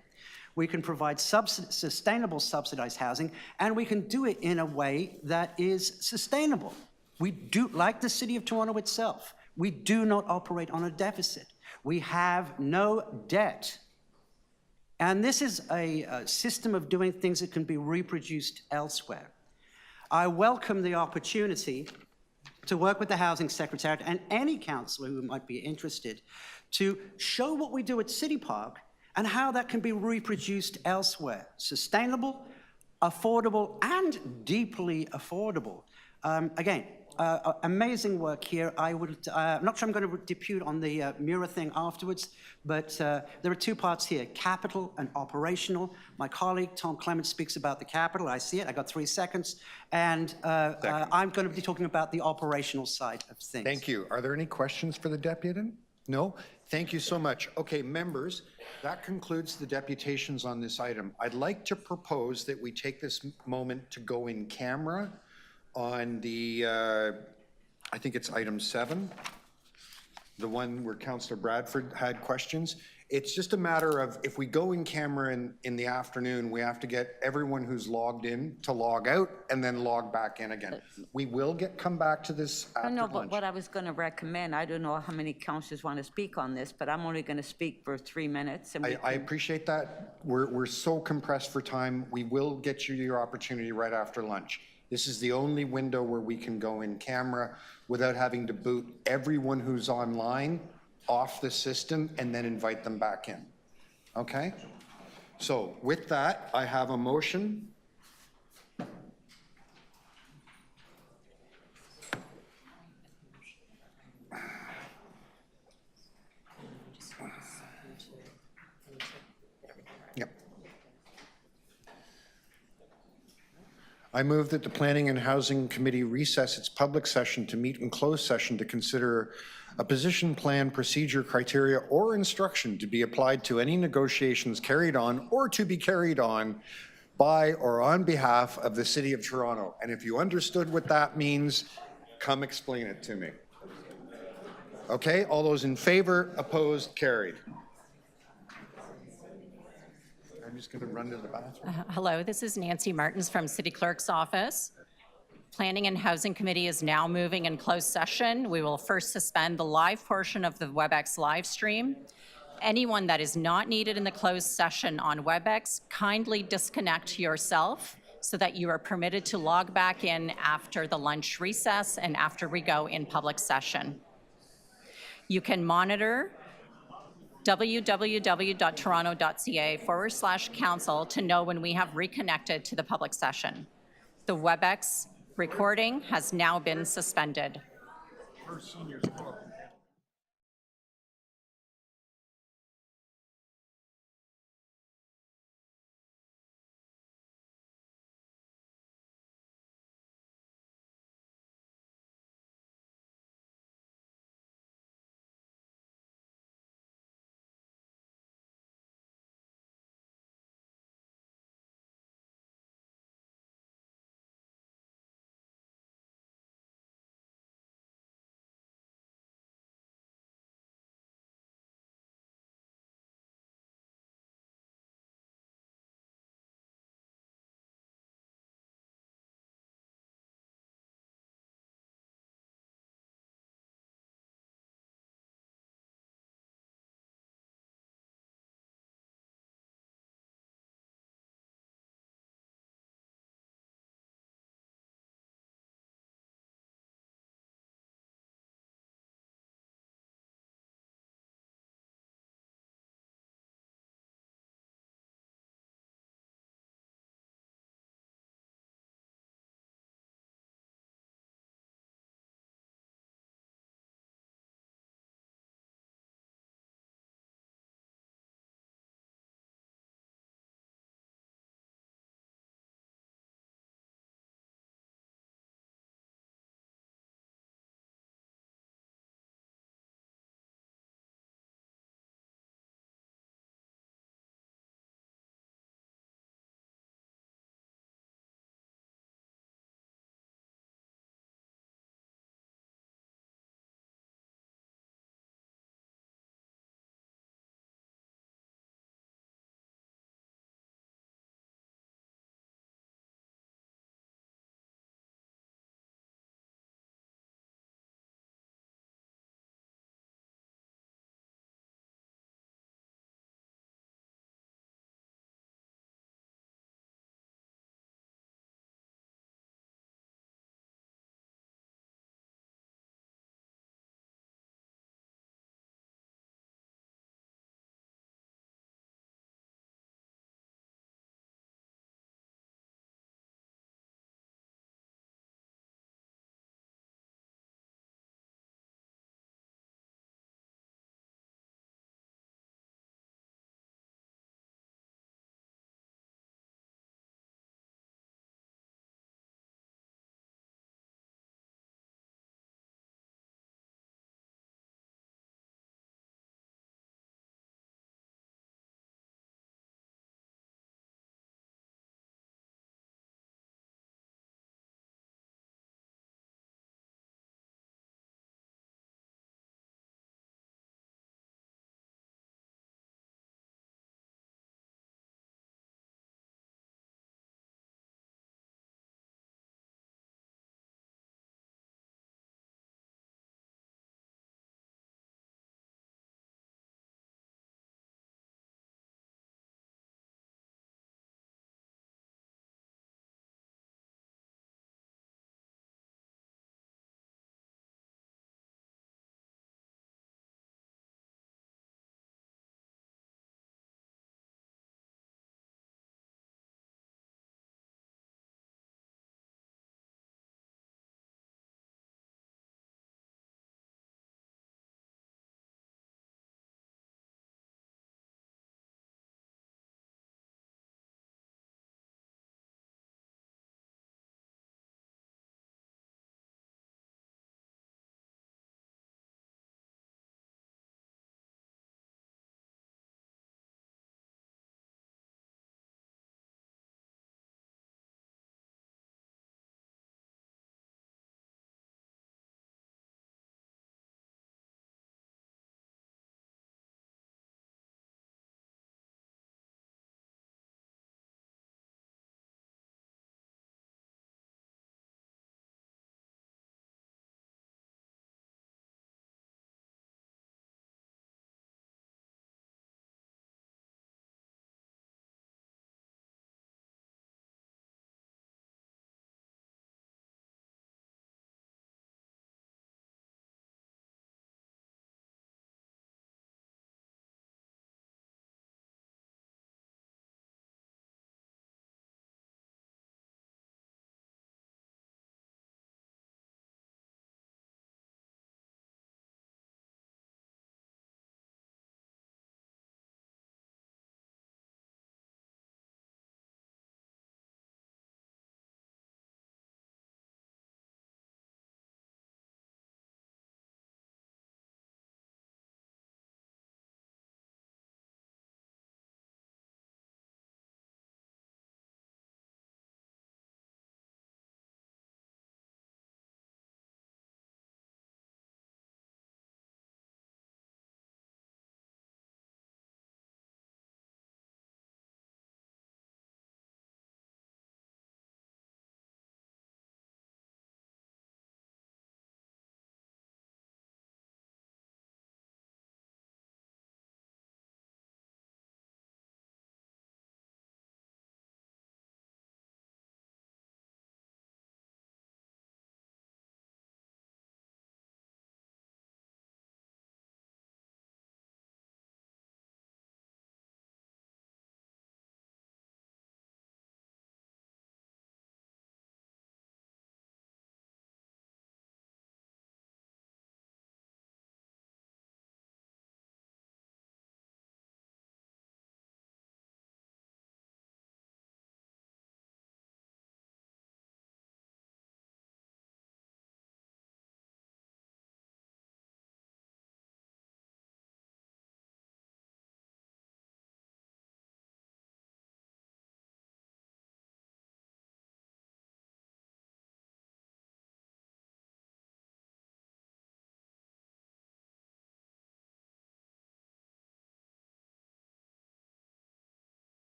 We can provide sustainable subsidized housing, and we can do it in a way that is sustainable. We do, like the City of Toronto itself, we do not operate on a deficit. We have no debt. And this is a system of doing things that can be reproduced elsewhere. I welcome the opportunity to work with the Housing Secretariat and any councillor who might be interested to show what we do at City Park and how that can be reproduced elsewhere. Sustainable, affordable, and deeply affordable. Again, amazing work here. I'm not sure I'm going to depute on the Mura thing afterwards, but there are two parts here, capital and operational. My colleague, Tom Clement, speaks about the capital. I see it. I got 3 seconds. And I'm going to be talking about the operational side of things. Thank you. Are there any questions for the deputant? No? Thank you so much. Okay, members, that concludes the deputations on this item. I'd like to propose that we take this moment to go in camera on the, I think it's item 7, the one where Councillor Bradford had questions. It's just a matter of if we go in camera in the afternoon, we have to get everyone who's logged in to log out and then log back in again. We will come back to this after I know, lunch. but what I was going to recommend, I don't know how many councillors want to speak on this, but I'm only going to speak for 3 minutes. And I appreciate that. We're so compressed for time. We will get you your opportunity right after lunch. This is the only window where we can go in camera without having to boot everyone who's online off the system and then invite them back in. Okay? So with that, I have a motion. Yep. I move that the Planning and Housing Committee recess its public session to meet in closed session to consider a position plan, procedure, criteria, or instruction to be applied to any negotiations carried on or to be carried on by or on behalf of the City of Toronto. And if you understood what that means, come explain it to me. Okay, all those in favor, opposed, carried. I'm just going to run to the bathroom. Hello, this is Nancy Martins from City Clerk's office. Planning and Housing Committee is now moving in closed session. We will first suspend the live portion of the WebEx live stream. Anyone that is not needed in the closed session on WebEx, kindly disconnect yourself so that you are permitted to log back in after the lunch recess and after we go in public session. You can monitor www.toronto.ca/council to know when we have reconnected to the public session. The WebEx recording has now been suspended.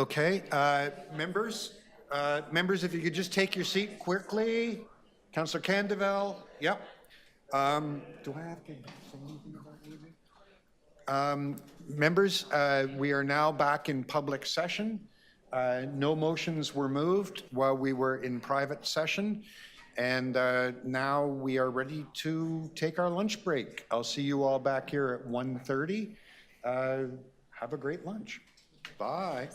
Okay, members, if you could just take your seat quickly. Councillor Candeval, yep. Do I have to say anything about leaving? Members, we are now back in public session. No motions were moved while we were in private session. And now we are ready to take our lunch break. I'll see you all back here at 1:30. Have a great lunch. Bye.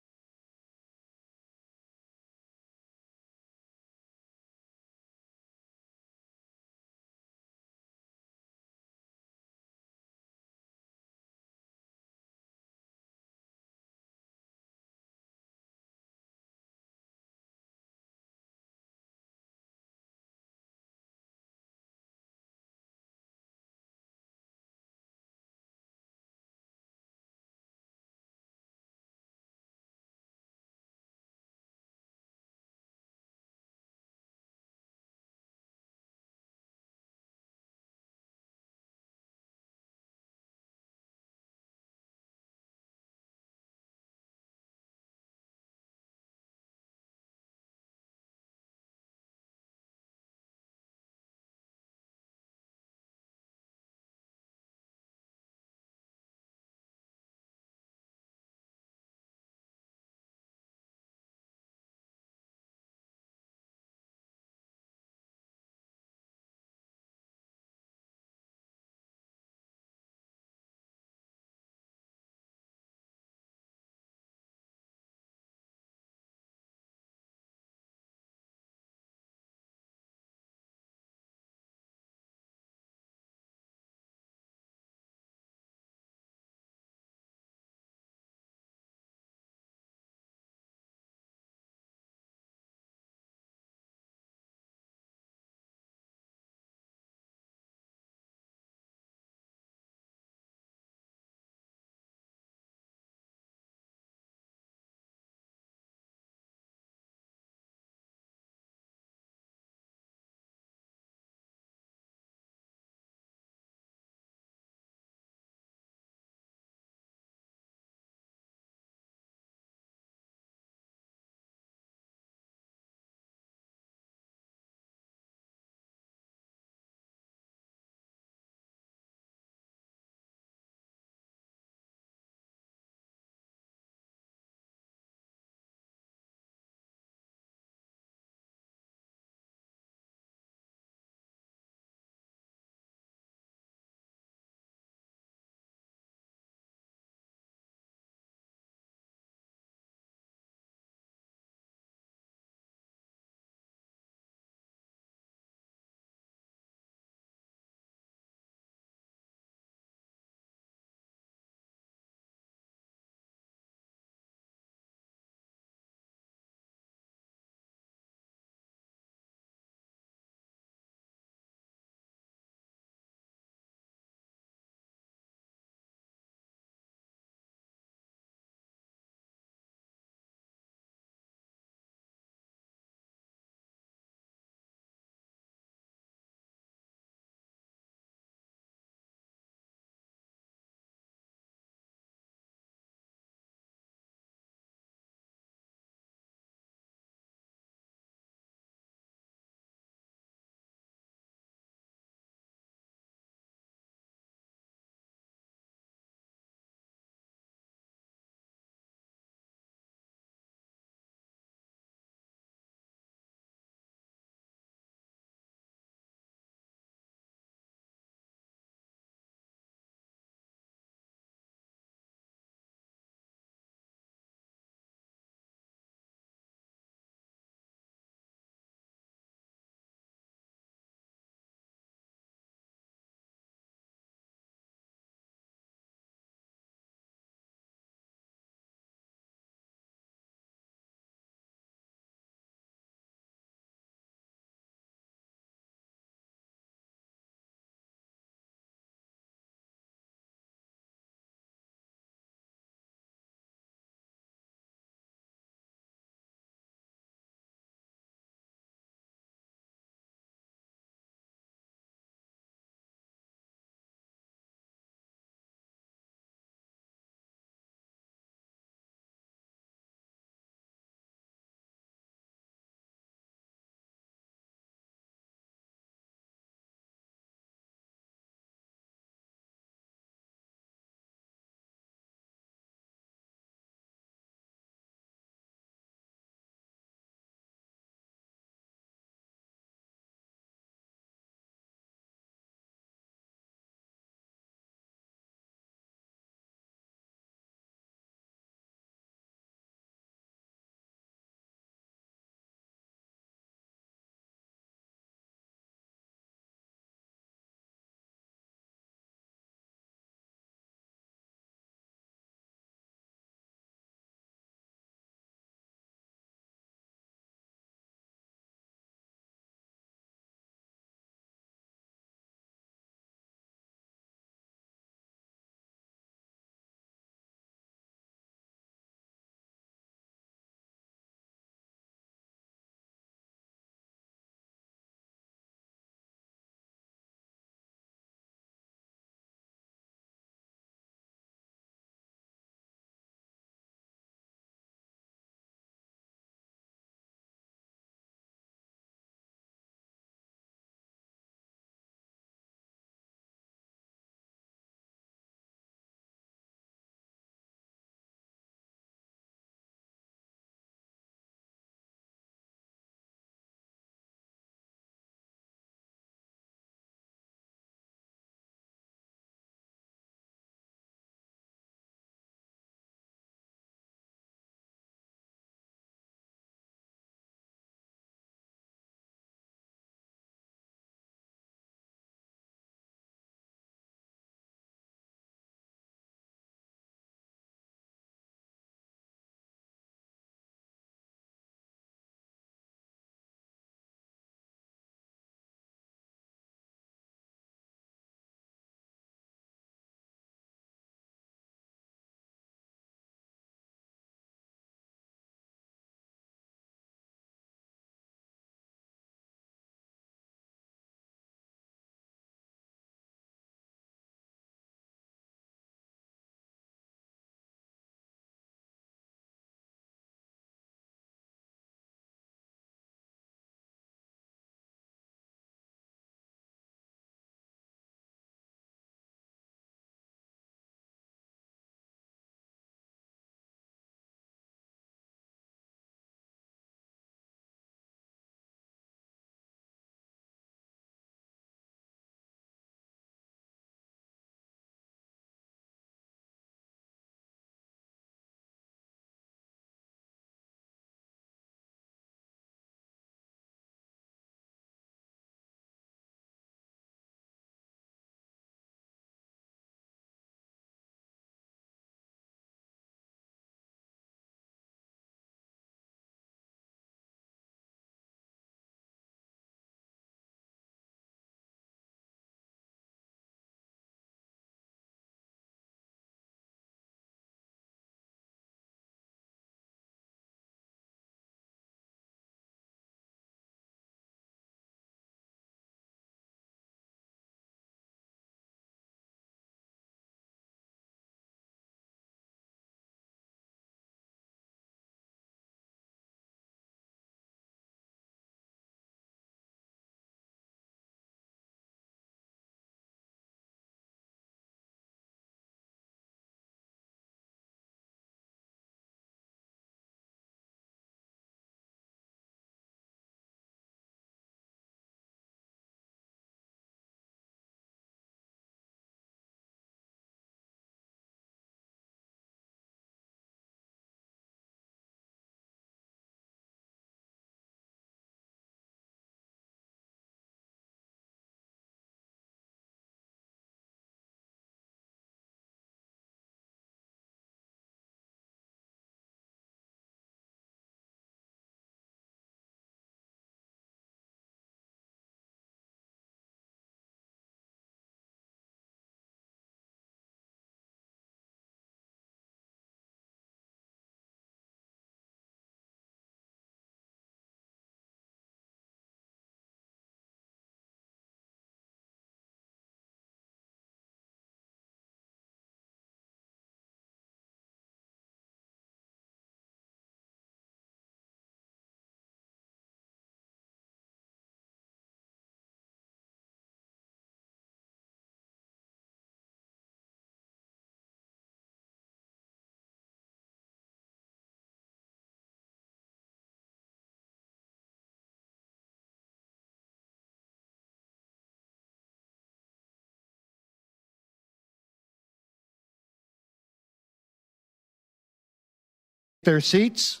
their seats.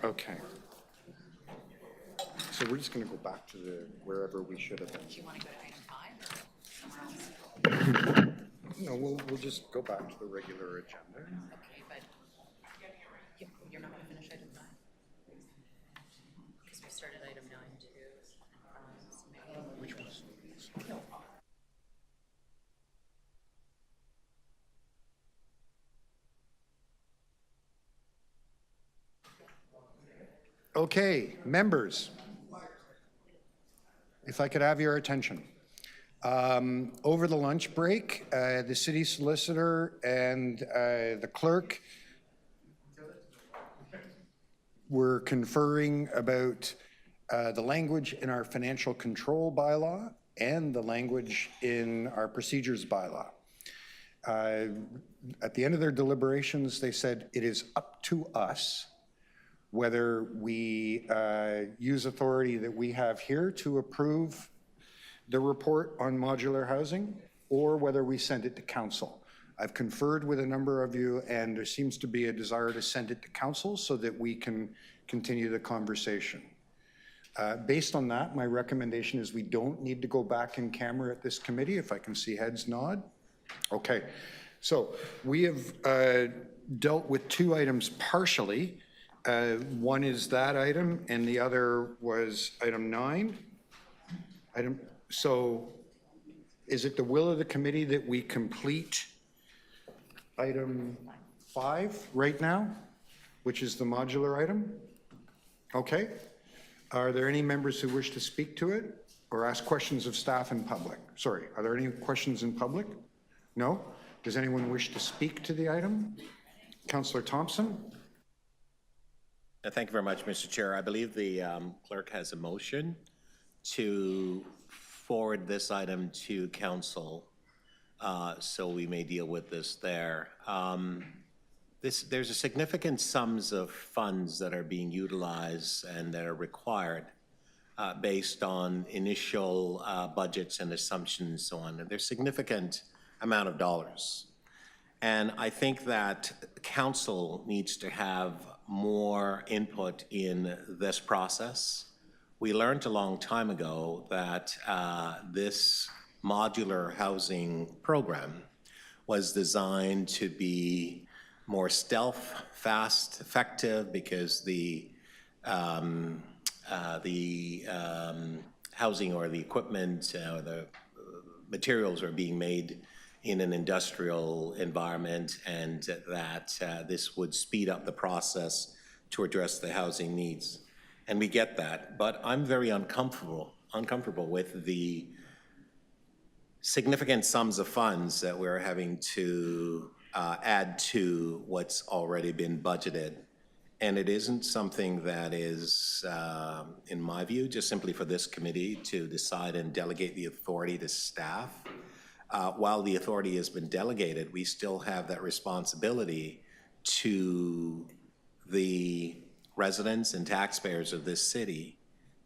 Okay. So we're just going to go back to wherever we should have been. Do you want to go to item 5 or somewhere else? No, we'll just go back to the regular agenda. Okay, but you're not going to finish item 5? Because we started item 9 too. Which one? Okay, members, if I could have your attention. Over the lunch break, the city solicitor and the clerk were conferring about the language in our financial control bylaw and the language in our procedures bylaw. At the end of their deliberations, they said it is up to us whether we use authority that we have here to approve the report on modular housing, or whether we send it to council. I've conferred with a number of you, and there seems to be a desire to send it to council so that we can continue the conversation. Based on that, my recommendation is we don't need to go back in camera at this committee, if I can see heads nod. Okay, so we have dealt with 2 items partially. One is that item, and the other was item 9. So is it the will of the committee that we complete item 5 right now, which is the modular item? Okay. Are there any members who wish to speak to it or ask questions of staff in public? Sorry, are there any questions in public? No? Does anyone wish to speak to the item? Councillor Thompson? Thank you very much, Mr. Chair. I believe the clerk has a motion to forward this item to council, so we may deal with this there. There's a significant sums of funds that are being utilized and that are required based on initial budgets and assumptions and so on. And there's significant amount of dollars. And I think that council needs to have more input in this process. We learned a long time ago that this modular housing program was designed to be more stealth, fast, effective, because the housing or the equipment or the materials are being made in an industrial environment, and that this would speed up the process to address the housing needs. And we get that, but I'm very uncomfortable with the significant sums of funds that we're having to add to what's already been budgeted. And it isn't something that is, in my view, just simply for this committee to decide and delegate the authority to staff. While the authority has been delegated, we still have that responsibility to the residents and taxpayers of this city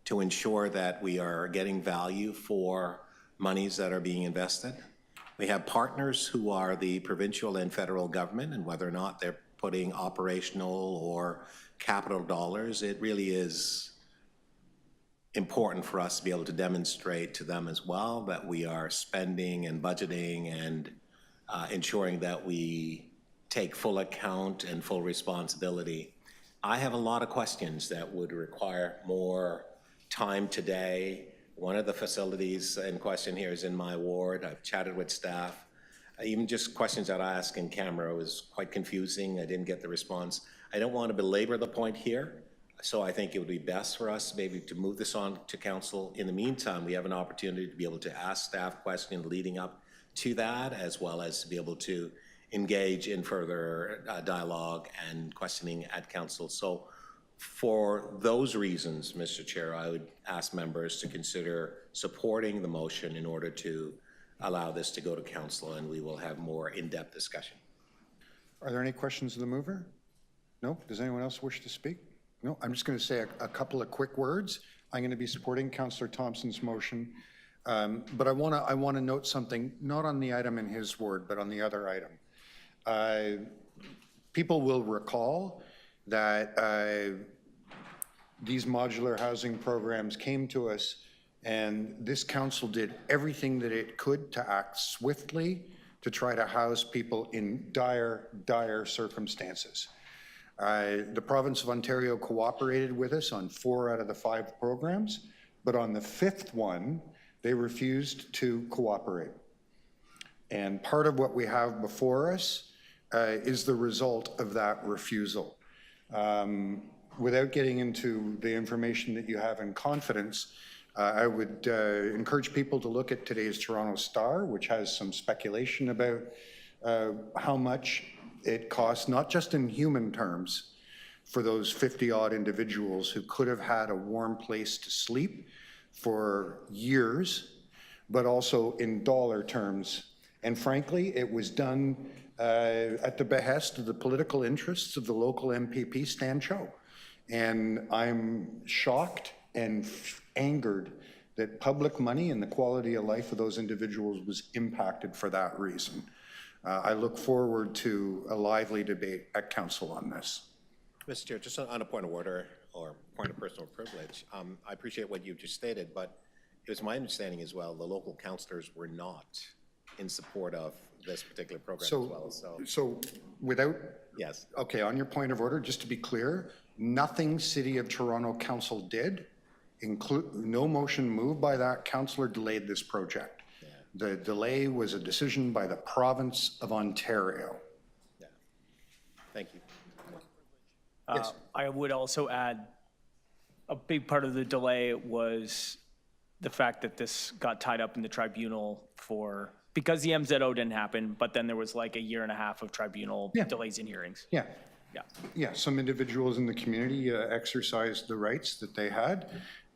to ensure that we are getting value for monies that are being invested. We have partners who are the provincial and federal government, and whether or not they're putting operational or capital dollars, it really is important for us to be able to demonstrate to them as well that we are spending and budgeting and ensuring that we take full account and full responsibility. I have a lot of questions that would require more time today. One of the facilities in question here is in my ward. I've chatted with staff. Even just questions that I asked in camera was quite confusing. I didn't get the response. I don't want to belabor the point here, so I think it would be best for us maybe to move this on to council. In the meantime, we have an opportunity to be able to ask staff questions leading up to that, as well as to be able to engage in further dialogue and questioning at council. So for those reasons, Mr. Chair, I would ask members to consider supporting the motion in order to allow this to go to council, and we will have more in-depth discussion. Are there any questions of the mover? No? Does anyone else wish to speak? No? I'm just going to say a couple of quick words. I'm going to be supporting Councillor Thompson's motion. But I want to note something, not on the item in his ward, but on the other item. People will recall that these modular housing programs came to us, and this council did everything that it could to act swiftly to try to house people in dire, dire circumstances. The province of Ontario cooperated with us on 4 out of the 5 programs, but on the 5th one, they refused to cooperate. And part of what we have before us is the result of that refusal. Without getting into the information that you have in confidence, I would encourage people to look at today's Toronto Star, which has some speculation about how much it costs, not just in human terms, for those 50-odd individuals who could have had a warm place to sleep for years, but also in dollar terms. And frankly, it was done at the behest of the political interests of the local MPP Stan Cho. And I'm shocked and angered that public money and the quality of life of those individuals was impacted for that reason. I look forward to a lively debate at council on this. Mr. Chair, just on a point of order or point of personal privilege, I appreciate what you've just stated, but it was my understanding as well, the local councillors were not in support of this particular program as well. So without, yes. Okay, on your point of order, just to be clear, nothing City of Toronto Council did, no motion moved by that councillor delayed this project. Yeah. The delay was a decision by the province of Ontario. Yeah. Thank you. Yes. I would also add a big part of the delay was the fact that this got tied up in the tribunal because the MZO didn't happen, but then there was like a 1.5 years of tribunal delays in hearings. Yeah. Yeah, some individuals in the community exercised the rights that they had,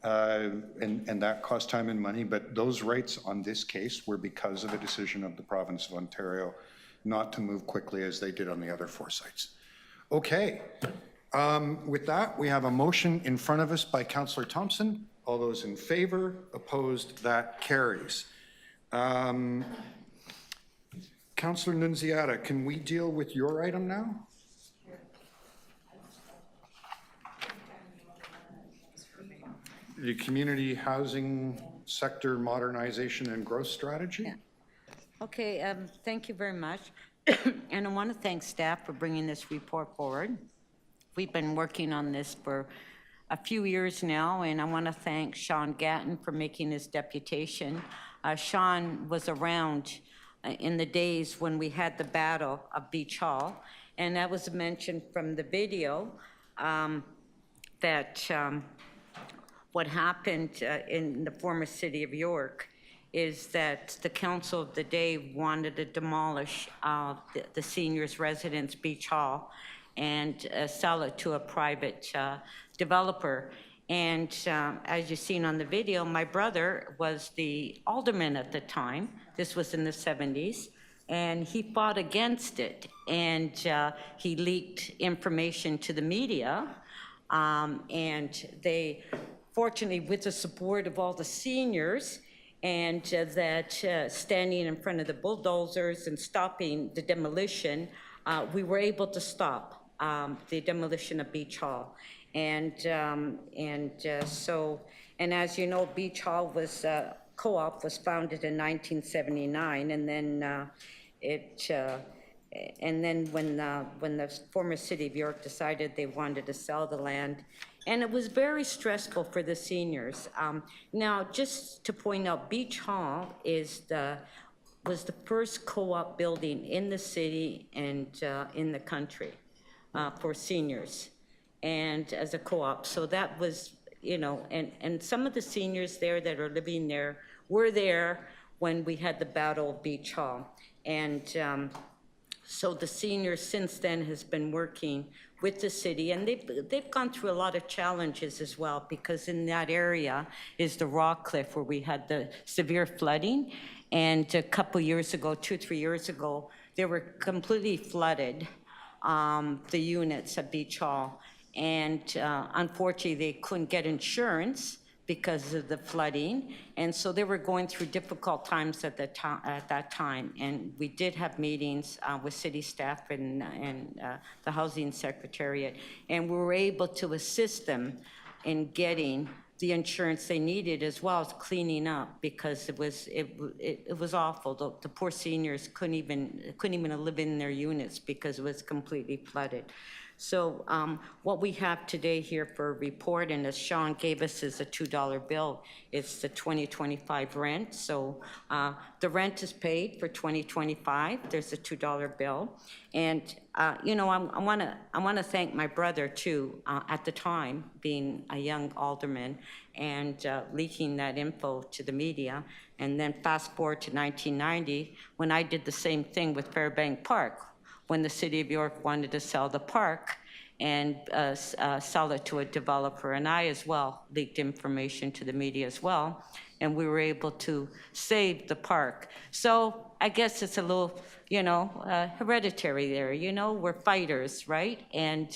and that cost time and money, but those rights on this case were because of a decision of the province of Ontario not to move quickly as they did on the other 4 sites. Okay, with that, we have a motion in front of us by Councillor Thompson. All those in favor, opposed, that carries. Councillor Nunziata, can we deal with your item now? The community housing sector modernization and growth strategy? Yeah. Okay, thank you very much. And I want to thank staff for bringing this report forward. We've been working on this for a few years now, and I want to thank Sean Gatton for making this deputation. Sean was around in the days when we had the Battle of Beach Hall, and that was mentioned from the video that what happened in the former city of York is that the council of the day wanted to demolish the seniors' residence Beach Hall and sell it to a private developer. And as you've seen on the video, my brother was the alderman at the time. This was in the 70s. And he fought against it. And he leaked information to the media. And they, fortunately, with the support of all the seniors, and that standing in front of the bulldozers and stopping the demolition, we were able to stop the demolition of Beach Hall. And as you know, Beach Hall was, co-op was founded in 1979, and then when the former city of York decided they wanted to sell the land, and it was very stressful for the seniors. Now, just to point out, Beach Hall was the first co-op building in the city and in the country for seniors, and as a co-op. So that was, you know, and some of the seniors there that are living there were there when we had the Battle of Beach Hall. And so the seniors since then has been working with the city, and they've gone through a lot of challenges as well, because in that area is the rock cliff where we had the severe flooding. And a couple years ago, 2-3 years ago, they were completely flooded, the units at Beach Hall. And unfortunately, they couldn't get insurance because of the flooding. And so they were going through difficult times at that time. And we did have meetings with city staff and the Housing Secretariat. And we were able to assist them in getting the insurance they needed, as well as cleaning up, because it was awful. The poor seniors couldn't even live in their units because it was completely flooded. So what we have today here for a report, and as Sean gave us, is a $2 bill. It's the 2025 rent. So the rent is paid for 2025. There's a $2 bill. And, you know, I want to thank my brother, too, at the time, being a young alderman and leaking that info to the media. And then fast forward to 1990, when I did the same thing with Fairbank Park, when the city of York wanted to sell the park and sell it to a developer. And I as well leaked information to the media as well. And we were able to save the park. So I guess it's a little, you know, hereditary there. You know, we're fighters, right? And,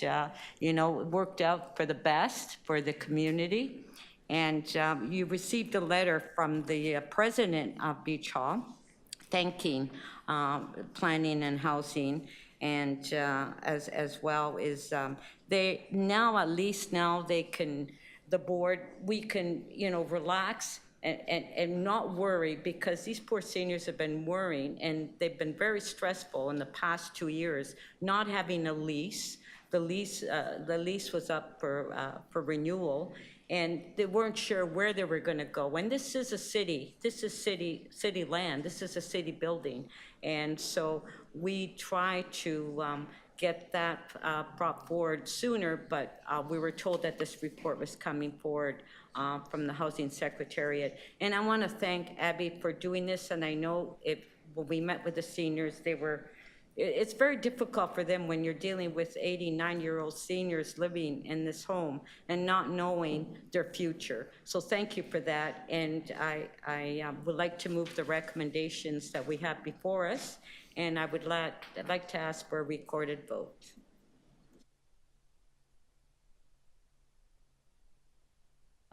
you know, it worked out for the best for the community. And you received a letter from the president of Beach Hall thanking planning and housing, and as well is they now, at least now they can, the board, we can, you know, relax and not worry, because these poor seniors have been worrying, and they've been very stressful in the past 2 years, not having a lease. The lease was up for renewal, and they weren't sure where they were going to go. And this is a city. This is city land. This is a city building. And so we try to get that brought forward sooner, but we were told that this report was coming forward from the Housing Secretariat. And I want to thank Abby for doing this. And I know when we met with the seniors, it's very difficult for them when you're dealing with 89-year-old seniors living in this home and not knowing their future. So thank you for that. And I would like to move the recommendations that we have before us. And I'd like to ask for a recorded vote.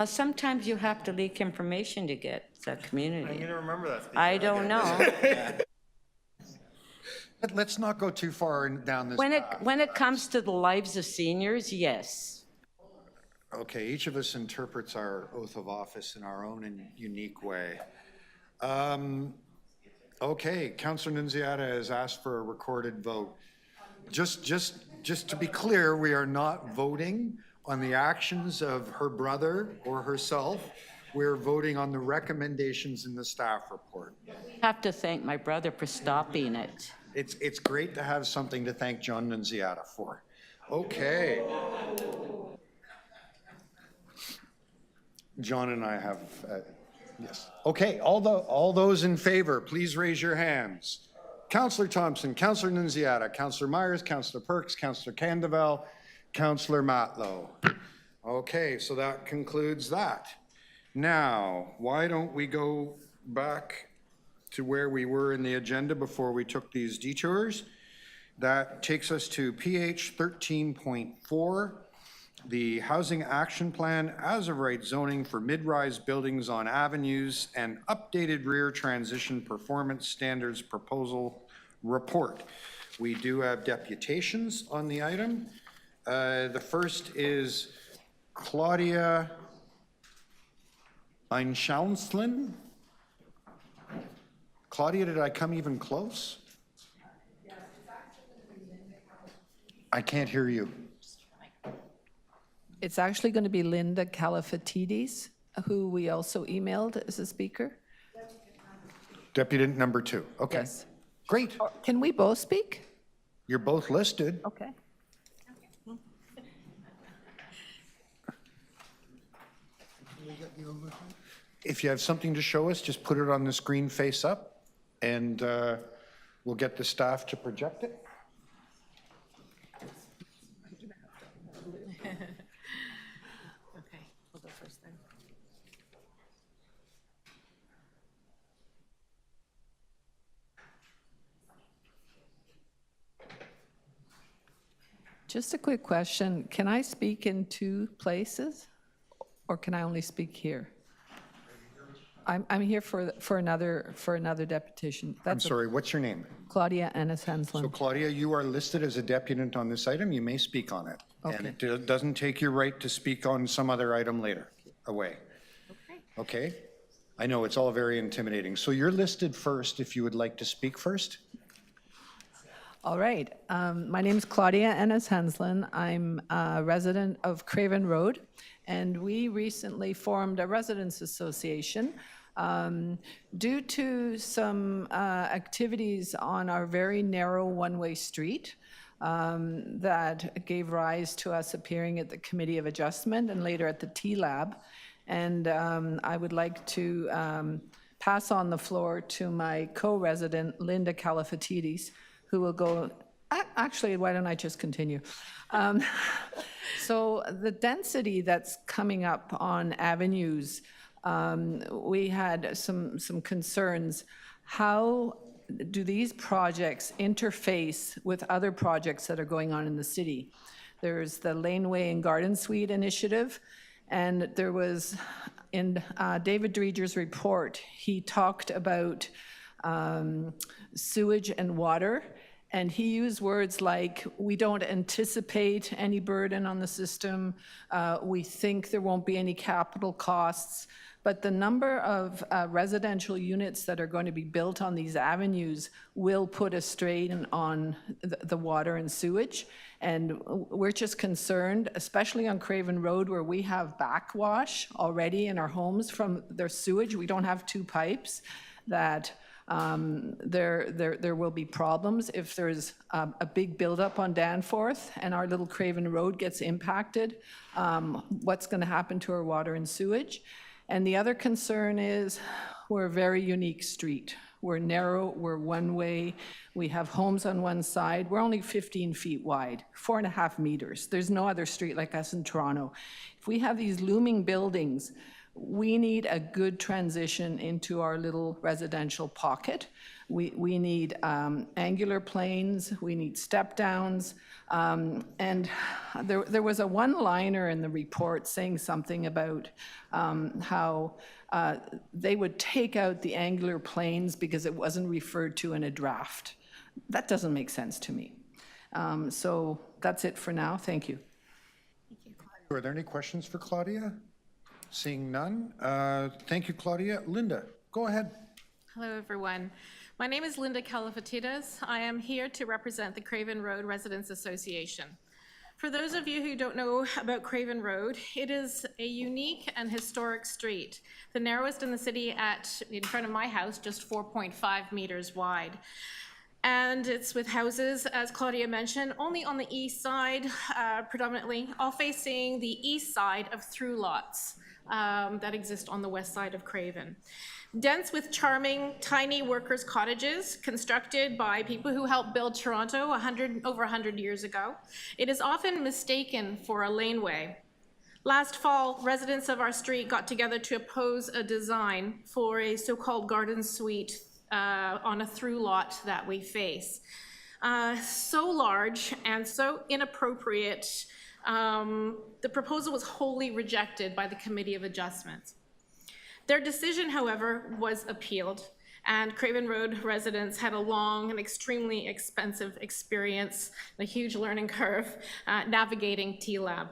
Sometimes you have to leak information to get the community. I'm going to remember that. I don't know. But let's not go too far down this path. When it comes to the lives of seniors, yes. Okay, each of us interprets our oath of office in our own and unique way. Okay, Councillor Nunziata has asked for a recorded vote. Just to be clear, we are not voting on the actions of her brother or herself. We're voting on the recommendations in the staff report. I have to thank my brother for stopping it. It's great to have something to thank John Nunziata for. Okay. John and I have, yes. Okay, all those in favor, please raise your hands. Councillor Thompson, Councillor Nunziata, Councillor Myers, Councillor Perks, Councillor Candeval, Councillor Matlow. Okay, so that concludes that. Now, why don't we go back to where we were in the agenda before we took these detours? That takes us to PH 13.4, the Housing Action Plan as of right zoning for mid-rise buildings on avenues and updated rear transition performance standards proposal report. We do have deputations on the item. The first is Claudia Einschauslin. Claudia, did I come even close? I can't hear you. It's actually going to be Linda Califatidis, who we also emailed as a speaker. Deputant number 2. Okay. Yes. Great. Can we both speak? You're both listed. Okay. If you have something to show us, just put it on the screen face up, and we'll get the staff to project it. Okay, we'll go first then. Just a quick question. Can I speak in two places? or can I only speak here? I'm here for another deputation. I'm sorry, what's your name? Claudia Ennis-Henslin. So Claudia, you are listed as a deputant on this item. You may speak on it. And it doesn't take your right to speak on some other item later away. Okay? I know it's all very intimidating. So you're listed first if you would like to speak first. All right. My name is Claudia Ennis-Henslin. I'm a resident of Craven Road, and we recently formed a residents association due to some activities on our very narrow one-way street that gave rise to us appearing at the Committee of Adjustment and later at the T-Lab. And I would like to pass on the floor to my co-resident, Linda Califatidis, who will go, actually, why don't I just continue? So the density that's coming up on avenues, we had some concerns. How do these projects interface with other projects that are going on in the city? There's the Laneway and Garden Suite initiative, and there was, in David Dreger's report, he talked about sewage and water, and he used words like, we don't anticipate any burden on the system, we think there won't be any capital costs, but the number of residential units that are going to be built on these avenues will put a strain on the water and sewage. And we're just concerned, especially on Craven Road, where we have backwash already in our homes from their sewage. We don't have two pipes, that there will be problems if there's a big buildup on Danforth and our little Craven Road gets impacted. What's going to happen to our water and sewage? And the other concern is we're a very unique street. We're narrow, we're one way, we have homes on one side, we're only 15 feet wide, 4.5 meters. There's no other street like us in Toronto. If we have these looming buildings, we need a good transition into our little residential pocket. We need angular planes, we need step downs, and there was a one-liner in the report saying something about how they would take out the angular planes because it wasn't referred to in a draft. That doesn't make sense to me. So that's it for now. Thank you. Are there any questions for Claudia? Seeing none. Thank you, Claudia. Linda, go ahead. Hello, everyone. My name is Linda Califatidis. I am here to represent the Craven Road Residents Association. For those of you who don't know about Craven Road, it is a unique and historic street, the narrowest in the city in front of my house, just 4.5 meters wide. And it's with houses, as Claudia mentioned, only on the east side, predominantly, all facing the east side of through lots that exist on the west side of Craven. Dense with charming, tiny workers' cottages constructed by people who helped build Toronto over 100 years ago. It is often mistaken for a laneway. Last fall, residents of our street got together to oppose a design for a so-called garden suite on a through lot that we face. So large and so inappropriate, the proposal was wholly rejected by the Committee of Adjustment. Their decision, however, was appealed, and Craven Road residents had a long and extremely expensive experience, a huge learning curve, navigating T-Lab.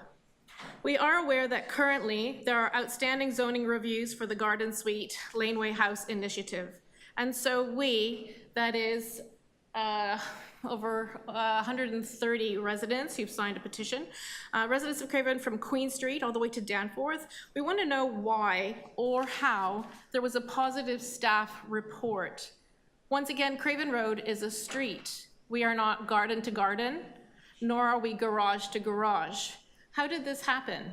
We are aware that currently there are outstanding zoning reviews for the Garden Suite Laneway House initiative. And so we, that is over 130 residents who've signed a petition, residents of Craven from Queen Street all the way to Danforth, we want to know why or how there was a positive staff report. Once again, Craven Road is a street. We are not garden to garden, nor are we garage to garage. How did this happen?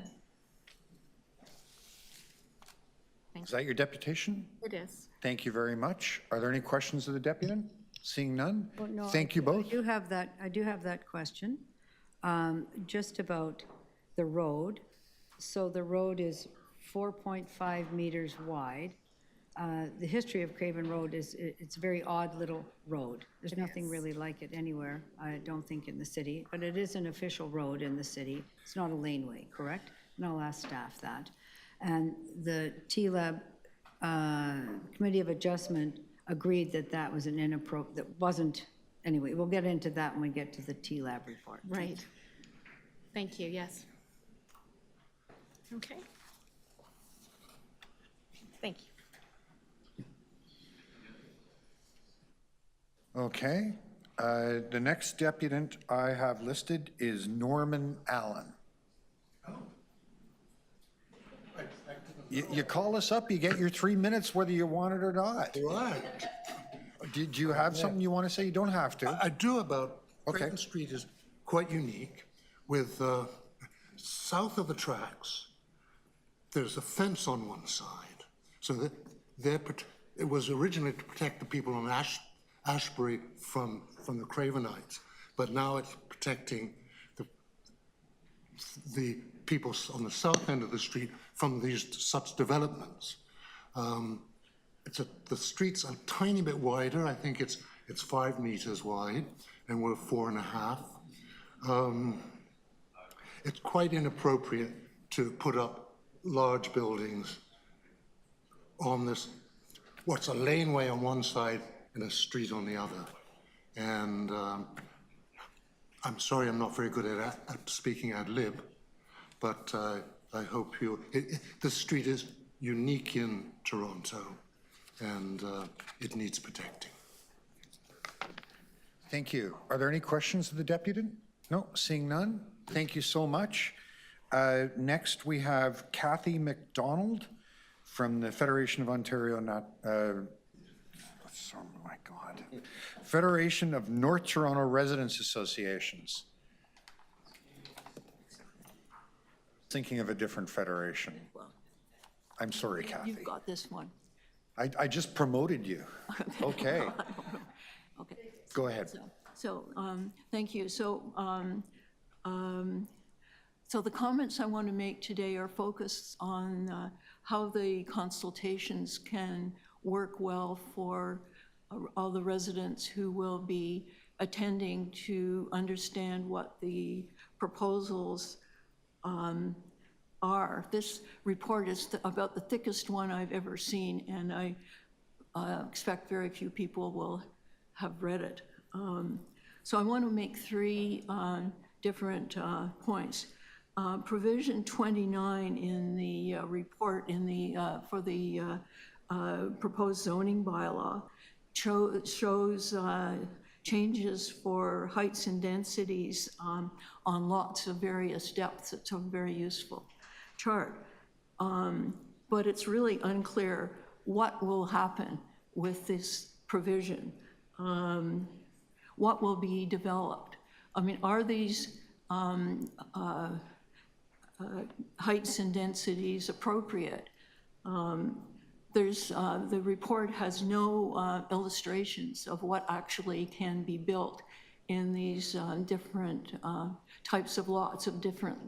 Is that your deputation? It is. Thank you very much. Are there any questions of the deputant? Seeing none? Well, no, Thank you both. I do have that question, just about the road. So the road is 4.5 meters wide. The history of Craven Road is, it's a very odd little road. There's nothing really like it anywhere, I don't think, in the city, but it is an official road in the city. It's not a laneway, correct? And I'll ask staff that. And the TLAB Committee of Adjustment agreed that that was an inappropriate, that wasn't, anyway, we'll get into that when we get to the TLAB report. Right. Thank you, yes. Okay. Thank you. Okay. The next deputant I have listed is Norman Allen. You call us up, you get your 3 minutes whether you want it or not. Right. Did you have something you want to say? You don't have to. I do about, Okay. Creighton Street is quite unique with, south of the tracks, there's a fence on one side. So that it was originally to protect the people on Ashbury from the Cravenites, but now it's protecting the people on the south end of the street from these such developments. The street's a tiny bit wider. I think it's 5 meters wide, and we're 4.5. It's quite inappropriate to put up large buildings on this, what's a laneway on one side and a street on the other. And I'm sorry, I'm not very good at speaking ad lib, but I hope the street is unique in Toronto, and it needs protecting. Thank you. Are there any questions of the deputant? No, seeing none. Thank you so much. Next, we have Kathy McDonald from the Federation of Ontario, my God, Federation of North Toronto Residents Associations. Thinking of a different federation. I'm sorry, Kathy. You've got this one. I just promoted you. Okay. Okay. Go ahead. So thank you. So the comments I want to make today are focused on how the consultations can work well for all the residents who will be attending to understand what the proposals are. This report is about the thickest one I've ever seen, and I expect very few people will have read it. So I want to make 3 different points. Provision 29 in the report for the proposed zoning bylaw shows changes for heights and densities on lots of various depths. It's a very useful chart. But it's really unclear what will happen with this provision. What will be developed? I mean, are these heights and densities appropriate? The report has no illustrations of what actually can be built in these different types of lots of different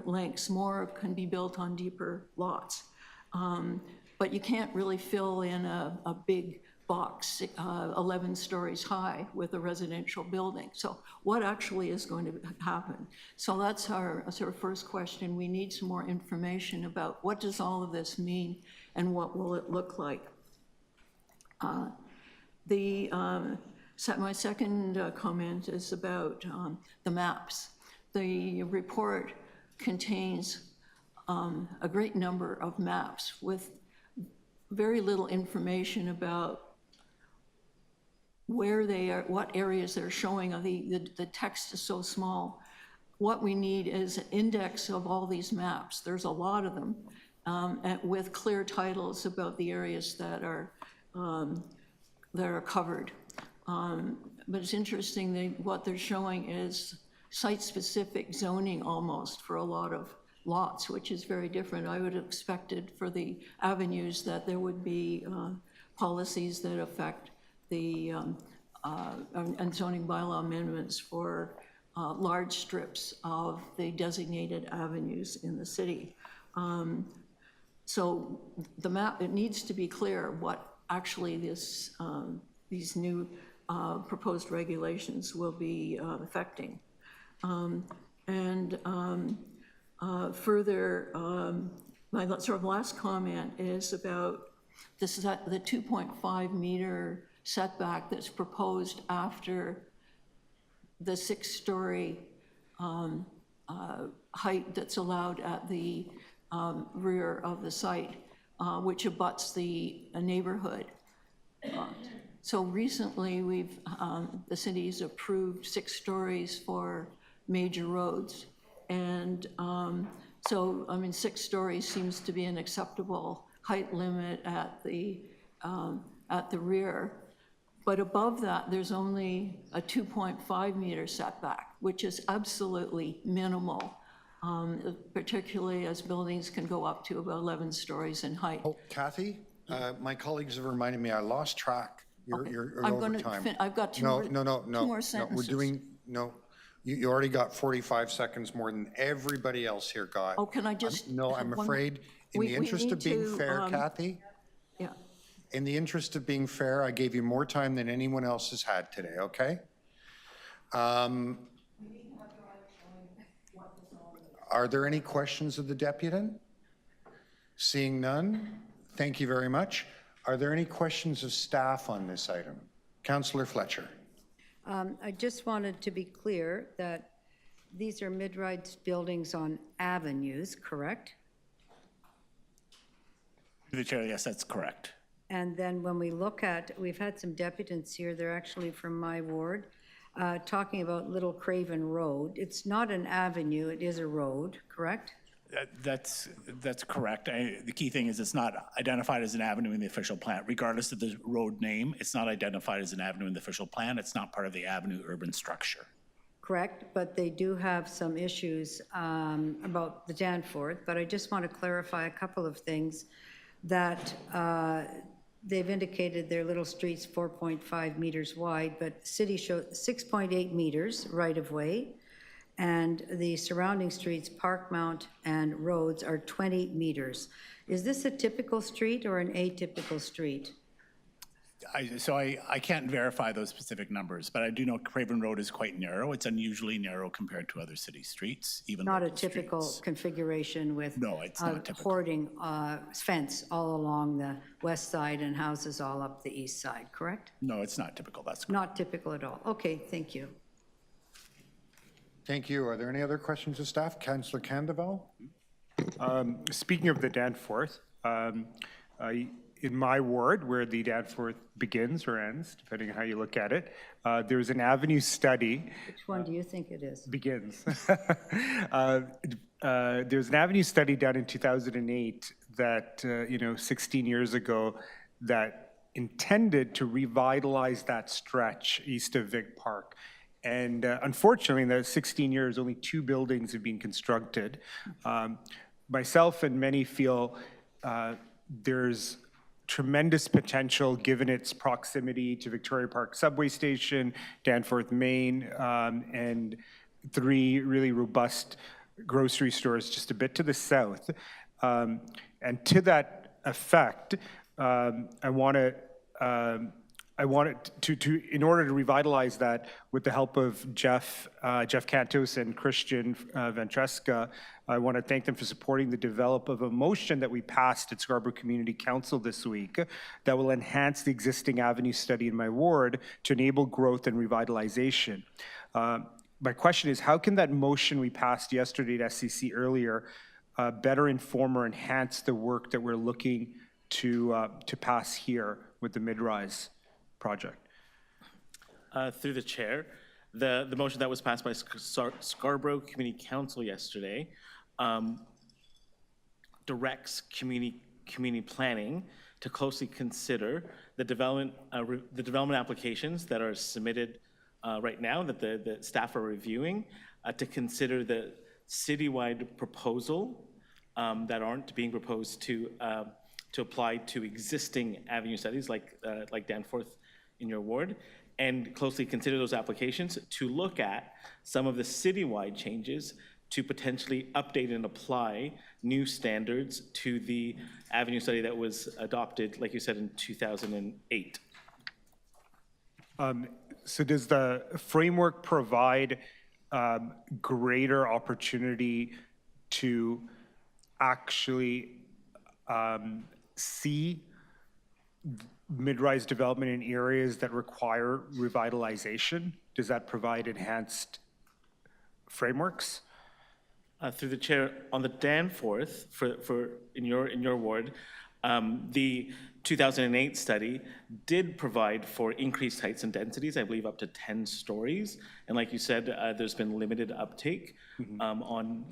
lengths. More can be built on deeper lots. But you can't really fill in a big box 11 stories high with a residential building. So what actually is going to happen? So that's our sort of first question. We need some more information about what does all of this mean and what will it look like? My second comment is about the maps. The report contains a great number of maps with very little information about where they are, what areas they're showing. The text is so small. What we need is an index of all these maps. There's a lot of them, with clear titles about the areas that are covered. But it's interesting, what they're showing is site-specific zoning almost for a lot of lots, which is very different. I would have expected for the avenues that there would be policies that affect the and zoning bylaw amendments for large strips of the designated avenues in the city. So the map, it needs to be clear what actually these new proposed regulations will be affecting. Further, my sort of last comment is about this is the 2.5 meter setback that's proposed after the 6-story height that's allowed at the rear of the site, which abuts the neighborhood. So recently, the city's approved 6 stories for major roads. And so, I mean, 6 stories seems to be an acceptable height limit at the rear. But above that, there's only a 2.5 meter setback, which is absolutely minimal, particularly as buildings can go up to about 11 stories in height. Oh, Kathy, my colleagues have reminded me I lost track. You're I'm over going time. to, I've got two No, more, no, no, two no. more No, sentences. we're doing, no, you already got 45 seconds more than everybody else here got. Oh, can I just? No, I'm have one- afraid, in We- the we interest need of being to, fair, Kathy, Yeah. in the interest of being fair, I gave you more time than anyone else has had today, okay? Are there any questions of the deputant? Seeing none, thank you very much. Are there any questions of staff on this item? Councillor Fletcher. I just wanted to be clear that these are mid-rise buildings on avenues, correct? Through the chair, yes, that's correct. And then when we look at, we've had some deputants here, they're actually from my ward, talking about Little Craven Road. It's not an avenue, it is a road, correct? That's correct. The key thing is it's not identified as an avenue in the official plan. Regardless of the road name, it's not identified as an avenue in the official plan. It's not part of the avenue urban structure. Correct, but they do have some issues about the Danforth, but I just want to clarify a couple of things that they've indicated their little street's 4.5 meters wide, but city shows 6.8 meters right-of-way, and the surrounding streets, Parkmount and roads, are 20 meters. Is this a typical street or an atypical street? I can't verify those specific numbers, but I do know Craven Road is quite narrow. It's unusually narrow compared to other city streets, even Not a local typical streets. configuration with No, it's not typical. hoarding fence all along the west side and houses all up the east side, correct? No, it's not typical. That's correct. Not typical at all. Okay, thank you. Thank you. Are there any other questions of staff? Councillor Candeval? Speaking of the Danforth, in my ward, where the Danforth begins or ends, depending on how you look at it, there's an avenue study. Which one do you think it is? Begins. There's an avenue study done in 2008 that, 16 years ago, that intended to revitalize that stretch east of Vic Park. And unfortunately, in the 16 years, only 2 buildings have been constructed. Myself and many feel there's tremendous potential given its proximity to Victoria Park subway station, Danforth Main, and 3 really robust grocery stores just a bit to the south. And to that effect, I wanted to in order to revitalize that, with the help of Jeff Cantos and Christian Ventresca, I want to thank them for supporting the development of a motion that we passed at Scarborough Community Council this week that will enhance the existing avenue study in my ward to enable growth and revitalization. My question is, how can that motion we passed yesterday at SCC earlier better inform or enhance the work that we're looking to pass here with the mid-rise project? Through the chair, the motion that was passed by Scarborough Community Council yesterday directs community planning to closely consider the development applications that are submitted right now that the staff are reviewing, to consider the citywide proposal that aren't being proposed to apply to existing avenue studies like Danforth in your ward, and closely consider those applications to look at some of the citywide changes to potentially update and apply new standards to the avenue study that was adopted, like you said, in 2008. So does the framework provide greater opportunity to actually see mid-rise development in areas that require revitalization? Does that provide enhanced frameworks? Through the chair, on the Danforth, for in your ward, the 2008 study did provide for increased heights and densities, I believe up to 10 stories. And like you said, there's been limited uptake on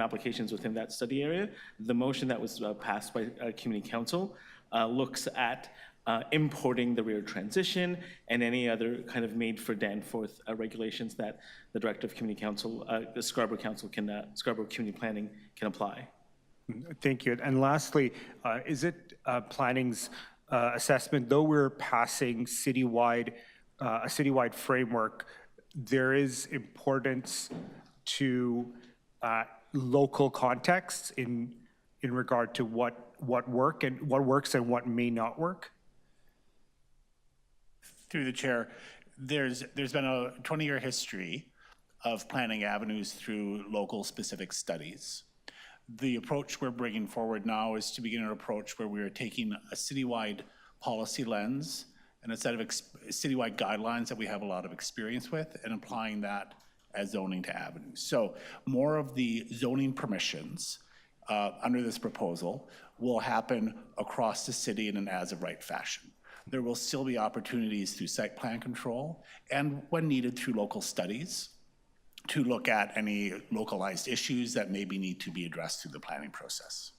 applications within that study area. The motion that was passed by Community Council looks at importing the rear transition and any other kind of made for Danforth regulations that the Director of Community Council, the Scarborough Council Scarborough Community Planning can apply. Thank you. And lastly, is it planning's assessment, though we're passing citywide, a citywide framework, there is importance to local contexts in regard to what works and what may not work? Through the chair, there's been a 20-year history of planning avenues through local specific studies. The approach we're bringing forward now is to begin an approach where we are taking a citywide policy lens and a set of citywide guidelines that we have a lot of experience with and applying that as zoning to avenues. So more of the zoning permissions under this proposal will happen across the city in an as-of-right fashion. There will still be opportunities through site plan control and when needed through local studies to look at any localized issues that maybe need to be addressed through the planning process.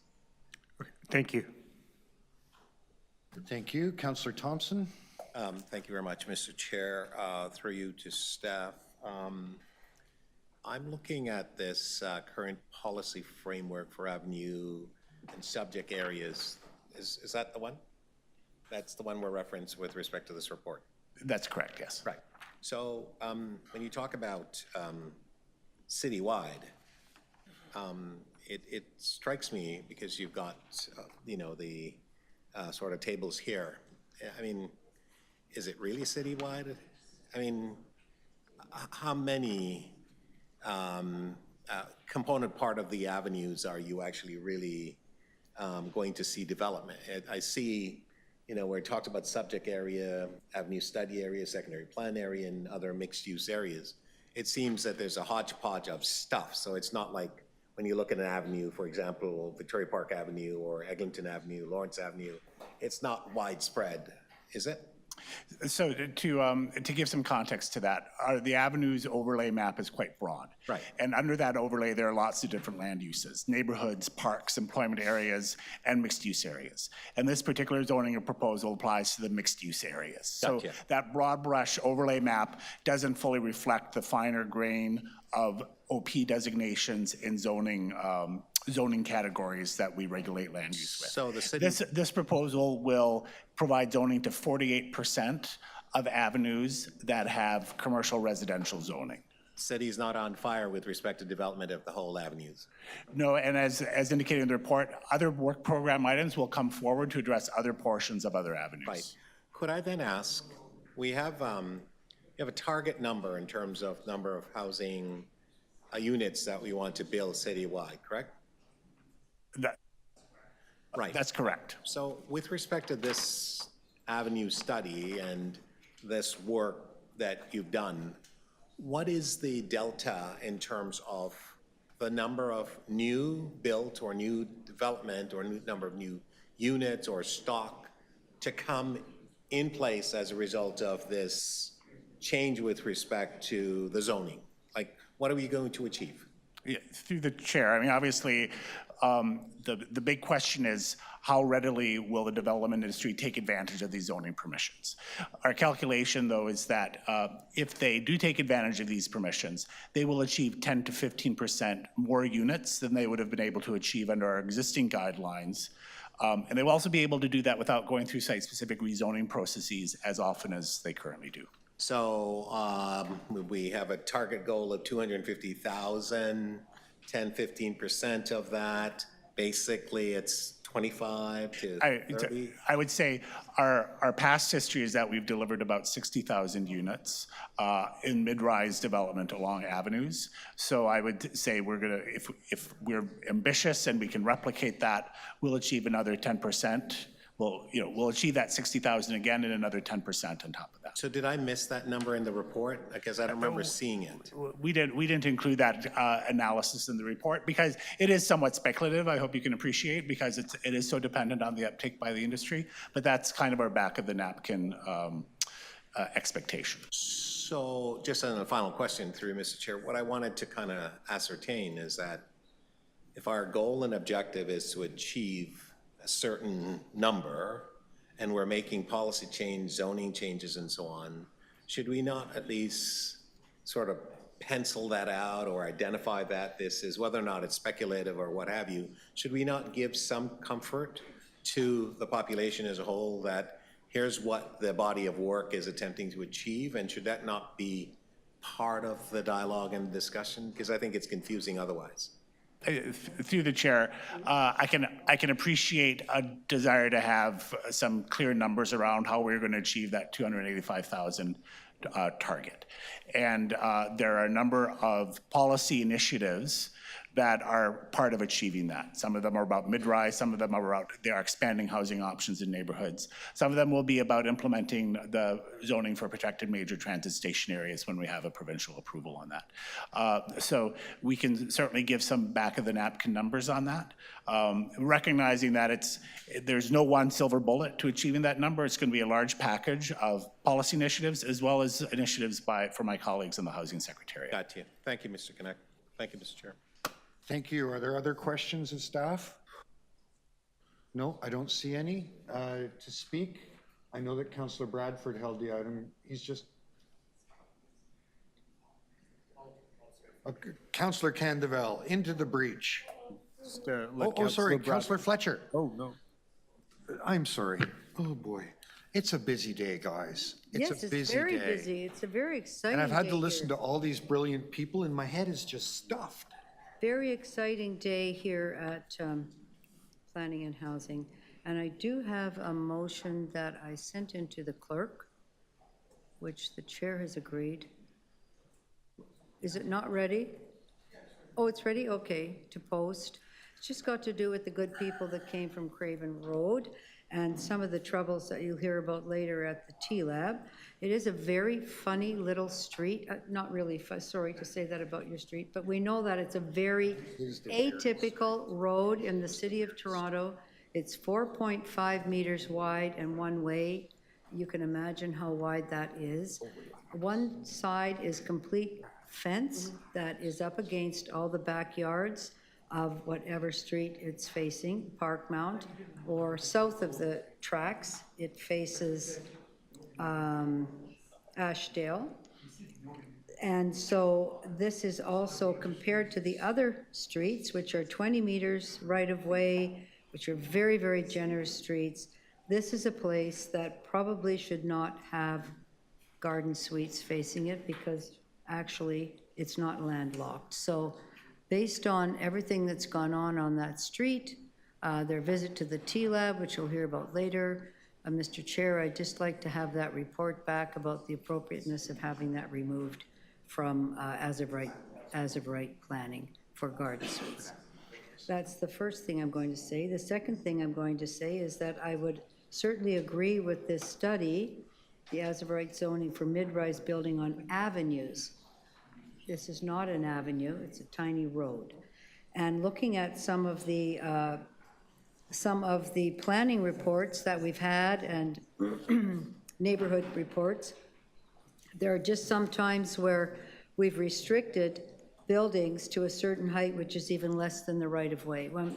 Thank you. Thank you. Councillor Thompson. Thank you very much, Mr. Chair. Through you to staff. I'm looking at this current policy framework for avenue and subject areas. Is that the one? That's the one we're referenced with respect to this report? That's correct, yes. Right. So when you talk about citywide, it strikes me because you've got, the sort of tables here. I mean, is it really citywide? I mean, how many component part of the avenues are you actually really going to see development? I see, where it talked about subject area, avenue study area, secondary plan area, and other mixed use areas. It seems that there's a hodgepodge of stuff. So it's not like when you look at an avenue, for example, Victoria Park Avenue or Eglinton Avenue, Lawrence Avenue, it's not widespread, is it? So to give some context to that, the avenues overlay map is quite broad. Right. And under that overlay, there are lots of different land uses, neighborhoods, parks, employment areas, and mixed use areas. And this particular zoning proposal applies to the mixed use areas. So Gotcha. that broad brush overlay map doesn't fully reflect the finer grain of OP designations in zoning categories that we regulate land use with. So the city... This proposal will provide zoning to 48% of avenues that have commercial residential zoning. City's not on fire with respect to development of the whole avenues. No, and as indicated in the report, other work program items will come forward to address other portions of other avenues. Right. Could I then ask, we have a target number in terms of number of housing units that we want to build citywide, correct? Right. That's correct. So with respect to this avenue study and this work that you've done, what is the delta in terms of the number of new built or new development or number of new units or stock to come in place as a result of this change with respect to the zoning? Like, what are we going to achieve? Yeah, through the chair, I mean, obviously, the big question is how readily will the development industry take advantage of these zoning permissions? Our calculation, though, is that if they do take advantage of these permissions, they will achieve 10 to 15% more units than they would have been able to achieve under our existing guidelines. And they will also be able to do that without going through site-specific rezoning processes as often as they currently do. So we have a target goal of 250,000, 10, 15% of that. Basically, it's 25 to 30? I would say our past history is that we've delivered about 60,000 units in mid-rise development along avenues. So I would say we're gonna, if we're ambitious and we can replicate that, we'll achieve another 10%. We'll achieve that 60,000 again and another 10% on top of that. So did I miss that number in the report? Because I don't remember seeing it. We didn't include that analysis in the report because it is somewhat speculative. I hope you can appreciate because it is so dependent on the uptake by the industry. But that's kind of our back of the napkin expectation. So just on a final question through Mr. Chair, what I wanted to kind of ascertain is that if our goal and objective is to achieve a certain number and we're making policy change, zoning changes and so on, should we not at least sort of pencil that out or identify that this is, whether or not it's speculative or what have you, should we not give some comfort to the population as a whole that here's what the body of work is attempting to achieve, and should that not be part of the dialogue and discussion? Because I think it's confusing otherwise. Through the chair, I can appreciate a desire to have some clear numbers around how we're going to achieve that 285,000 target. And there are a number of policy initiatives that are part of achieving that. Some of them are about mid-rise, some of them are about, they are expanding housing options in neighborhoods. Some of them will be about implementing the zoning for protected major transit station areas when we have a provincial approval on that. So we can certainly give some back of the napkin numbers on that, recognizing that there's no one silver bullet to achieving that number. It's going to be a large package of policy initiatives as well as initiatives for my colleagues in the Housing Secretariat. Got you. Thank you, Mr. Connect. Thank you, Mr. Chair. Thank you. Are there other questions of staff? No, I don't see any to speak. I know that Councillor Bradford held the item. He's just... Councillor Candeval, into the breach. Sorry, Councillor Fletcher. Oh, no. I'm sorry. Oh, boy. It's a busy day, guys. It's a busy day. Yes, it's very busy. It's a very exciting day. And I've had to listen to all these brilliant people, and my head is just stuffed. Very exciting day here at Planning and Housing. And I do have a motion that I sent into the clerk, which the chair has agreed. Is it not ready? Oh, it's ready? Okay, to post. It's just got to do with the good people that came from Craven Road and some of the troubles that you'll hear about later at the T-Lab. It is a very funny little street. Not really, sorry to say that about your street, but we know that it's a very atypical road in the city of Toronto. It's 4.5 meters wide and one way. You can imagine how wide that is. One side is complete fence that is up against all the backyards of whatever street it's facing, Parkmount, or south of the tracks, it faces Ashdale. And so this is also compared to the other streets, which are 20 meters right of way, which are very, very generous streets. This is a place that probably should not have garden suites facing it because actually it's not landlocked. So based on everything that's gone on that street, their visit to the T-Lab, which you'll hear about later, Mr. Chair, I'd just like to have that report back about the appropriateness of having that removed from as of right planning for garden suites. That's the first thing I'm going to say. The second thing I'm going to say is that I would certainly agree with this study, the as of right zoning for mid-rise building on avenues. This is not an avenue, it's a tiny road. And looking at some of the planning reports that we've had and neighborhood reports, there are just some times where we've restricted buildings to a certain height, which is even less than the right-of-way. When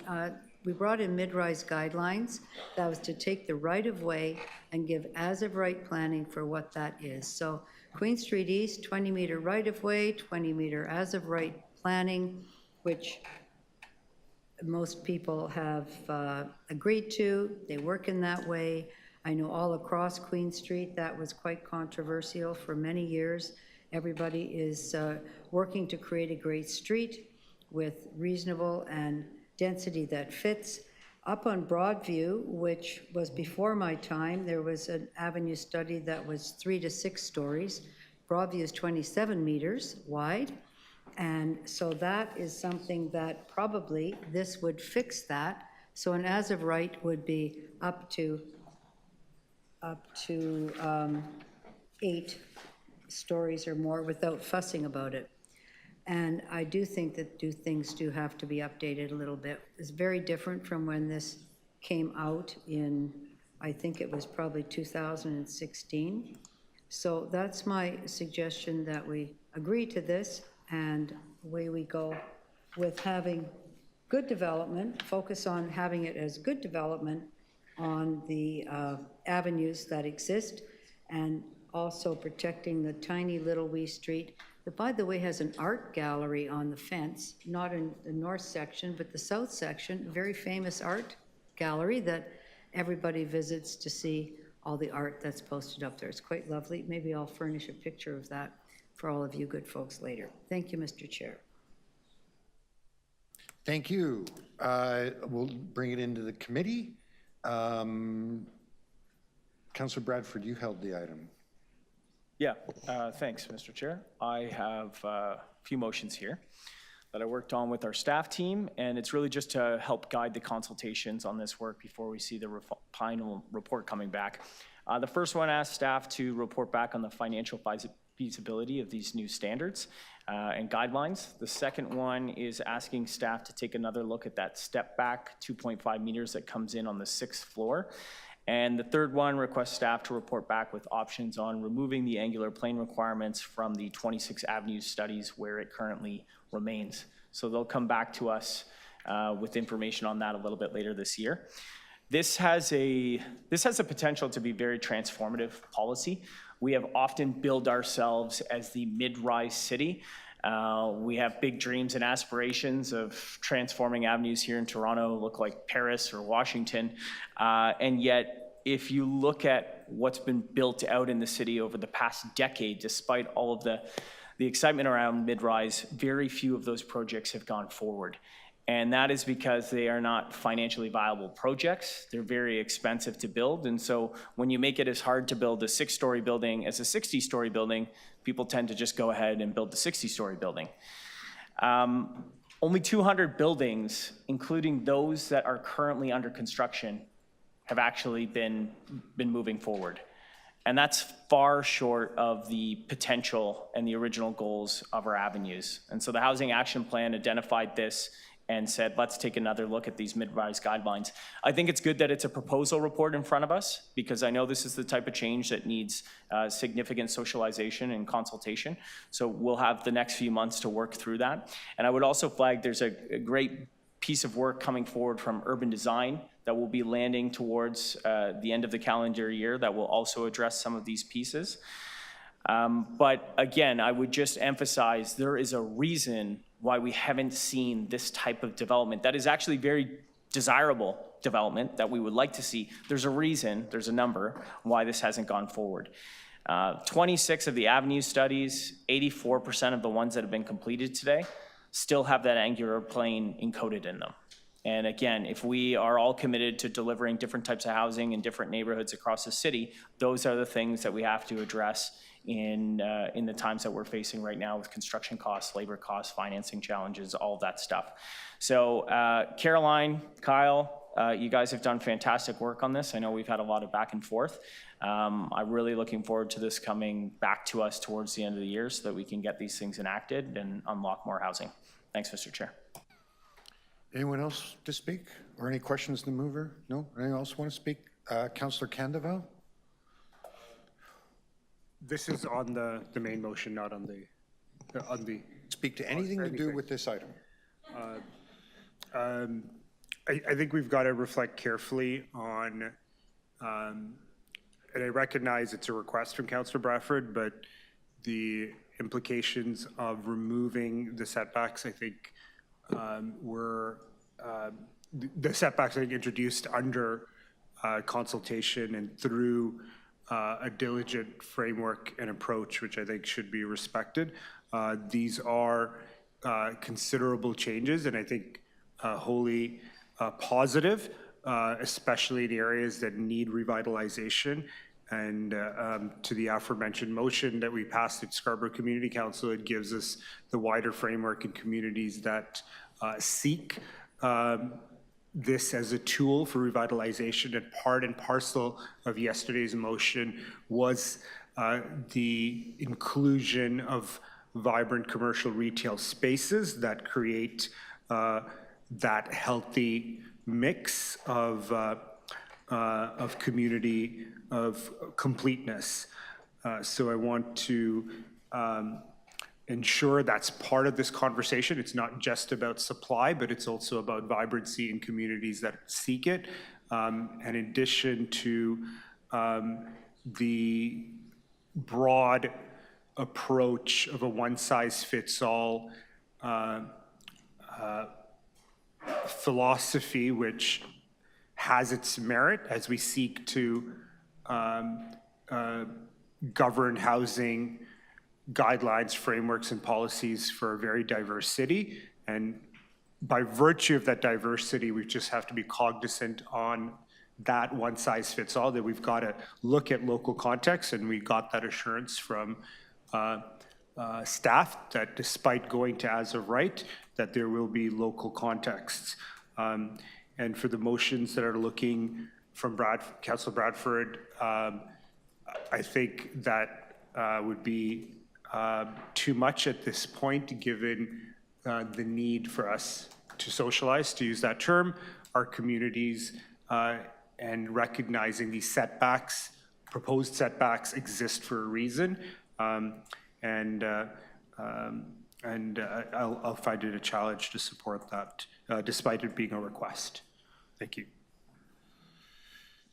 we brought in mid-rise guidelines, that was to take the right-of-way and give as-of-right planning for what that is. So Queen Street East, 20-meter right-of-way, 20-meter as-of-right planning, which most people have agreed to. They work in that way. I know all across Queen Street that was quite controversial for many years. Everybody is working to create a great street with reasonable and density that fits. Up on Broadview, which was before my time, there was an avenue study that was 3 to 6 stories. Broadview is 27 meters wide. And so that is something that probably this would fix that. So an as of right would be up to 8 stories or more without fussing about it. And I do think that things do have to be updated a little bit. It's very different from when this came out in, I think it was probably 2016. So that's my suggestion, that we agree to this, and away we go with having good development, focus on having it as good development on the avenues that exist, and also protecting the tiny little wee street that, by the way, has an art gallery on the fence, not in the north section, but the south section, a very famous art gallery that everybody visits to see all the art that's posted up there. It's quite lovely. Maybe I'll furnish a picture of that for all of you good folks later. Thank you, Mr. Chair. Thank you. We'll bring it into the committee. Councillor Bradford, you held the item. Yeah, thanks, Mr. Chair. I have a few motions here that I worked on with our staff team, and it's really just to help guide the consultations on this work before we see the final report coming back. The first one asks staff to report back on the financial feasibility of these new standards and guidelines. The second one is asking staff to take another look at that step back 2.5 meters that comes in on the 6th floor. And the third one requests staff to report back with options on removing the angular plane requirements from the 26 Avenue studies where it currently remains. So they'll come back to us with information on that a little bit later this year. This has a potential to be very transformative policy. We have often billed ourselves as the mid-rise city. We have big dreams and aspirations of transforming avenues here in Toronto look like Paris or Washington. And yet, if you look at what's been built out in the city over the past decade, despite all of the excitement around mid-rise, very few of those projects have gone forward. And that is because they are not financially viable projects. They're very expensive to build. And so when you make it as hard to build a 6-story building as a 60-story building, people tend to just go ahead and build the 60-story building. Only 200 buildings, including those that are currently under construction, have actually been moving forward. And that's far short of the potential and the original goals of our avenues. And so the Housing Action Plan identified this and said, let's take another look at these mid-rise guidelines. I think it's good that it's a proposal report in front of us, because I know this is the type of change that needs significant socialization and consultation. So we'll have the next few months to work through that. And I would also flag there's a great piece of work coming forward from urban design that will be landing towards the end of the calendar year that will also address some of these pieces. But again, I would just emphasize there is a reason why we haven't seen this type of development that is actually very desirable development that we would like to see. There's a reason, there's a number why this hasn't gone forward. 26 of the avenue studies, 84% of the ones that have been completed today still have that angular plane encoded in them. And again, if we are all committed to delivering different types of housing in different neighborhoods across the city, those are the things that we have to address in the times that we're facing right now with construction costs, labor costs, financing challenges, all of that stuff. So Caroline, Kyle, you guys have done fantastic work on this. I know we've had a lot of back and forth. I'm really looking forward to this coming back to us towards the end of the year so that we can get these things enacted and unlock more housing. Thanks, Mr. Chair. Anyone else to speak, or any questions to the mover? No? Anyone else want to speak? Councillor Candeval? This is on the main motion, not on the Speak to anything to do with this item. I think we've got to reflect carefully on, and I recognize it's a request from Councillor Bradford, but the implications of removing the setbacks, I think, were the setbacks I think introduced under consultation and through a diligent framework and approach, which I think should be respected. These are considerable changes, and I think wholly positive, especially the areas that need revitalization. And to the aforementioned motion that we passed at Scarborough Community Council, it gives us the wider framework in communities that seek this as a tool for revitalization. And part and parcel of yesterday's motion was the inclusion of vibrant commercial retail spaces that create that healthy mix of community, of completeness. So I want to ensure that's part of this conversation. It's not just about supply, but it's also about vibrancy in communities that seek it. In addition to the broad approach of a one-size-fits-all philosophy, which has its merit as we seek to govern housing guidelines, frameworks, and policies for a very diverse city. And by virtue of that diversity, we just have to be cognizant on that one-size-fits-all, that we've got to look at local context, and we got that assurance from staff that despite going to as of right, that there will be local contexts. And for the motions that are looking from Councillor Bradford, I think that would be too much at this point, given the need for us to socialize, to use that term, our communities, and recognizing these setbacks, proposed setbacks exist for a reason. I'll find it a challenge to support that, despite it being a request. Thank you.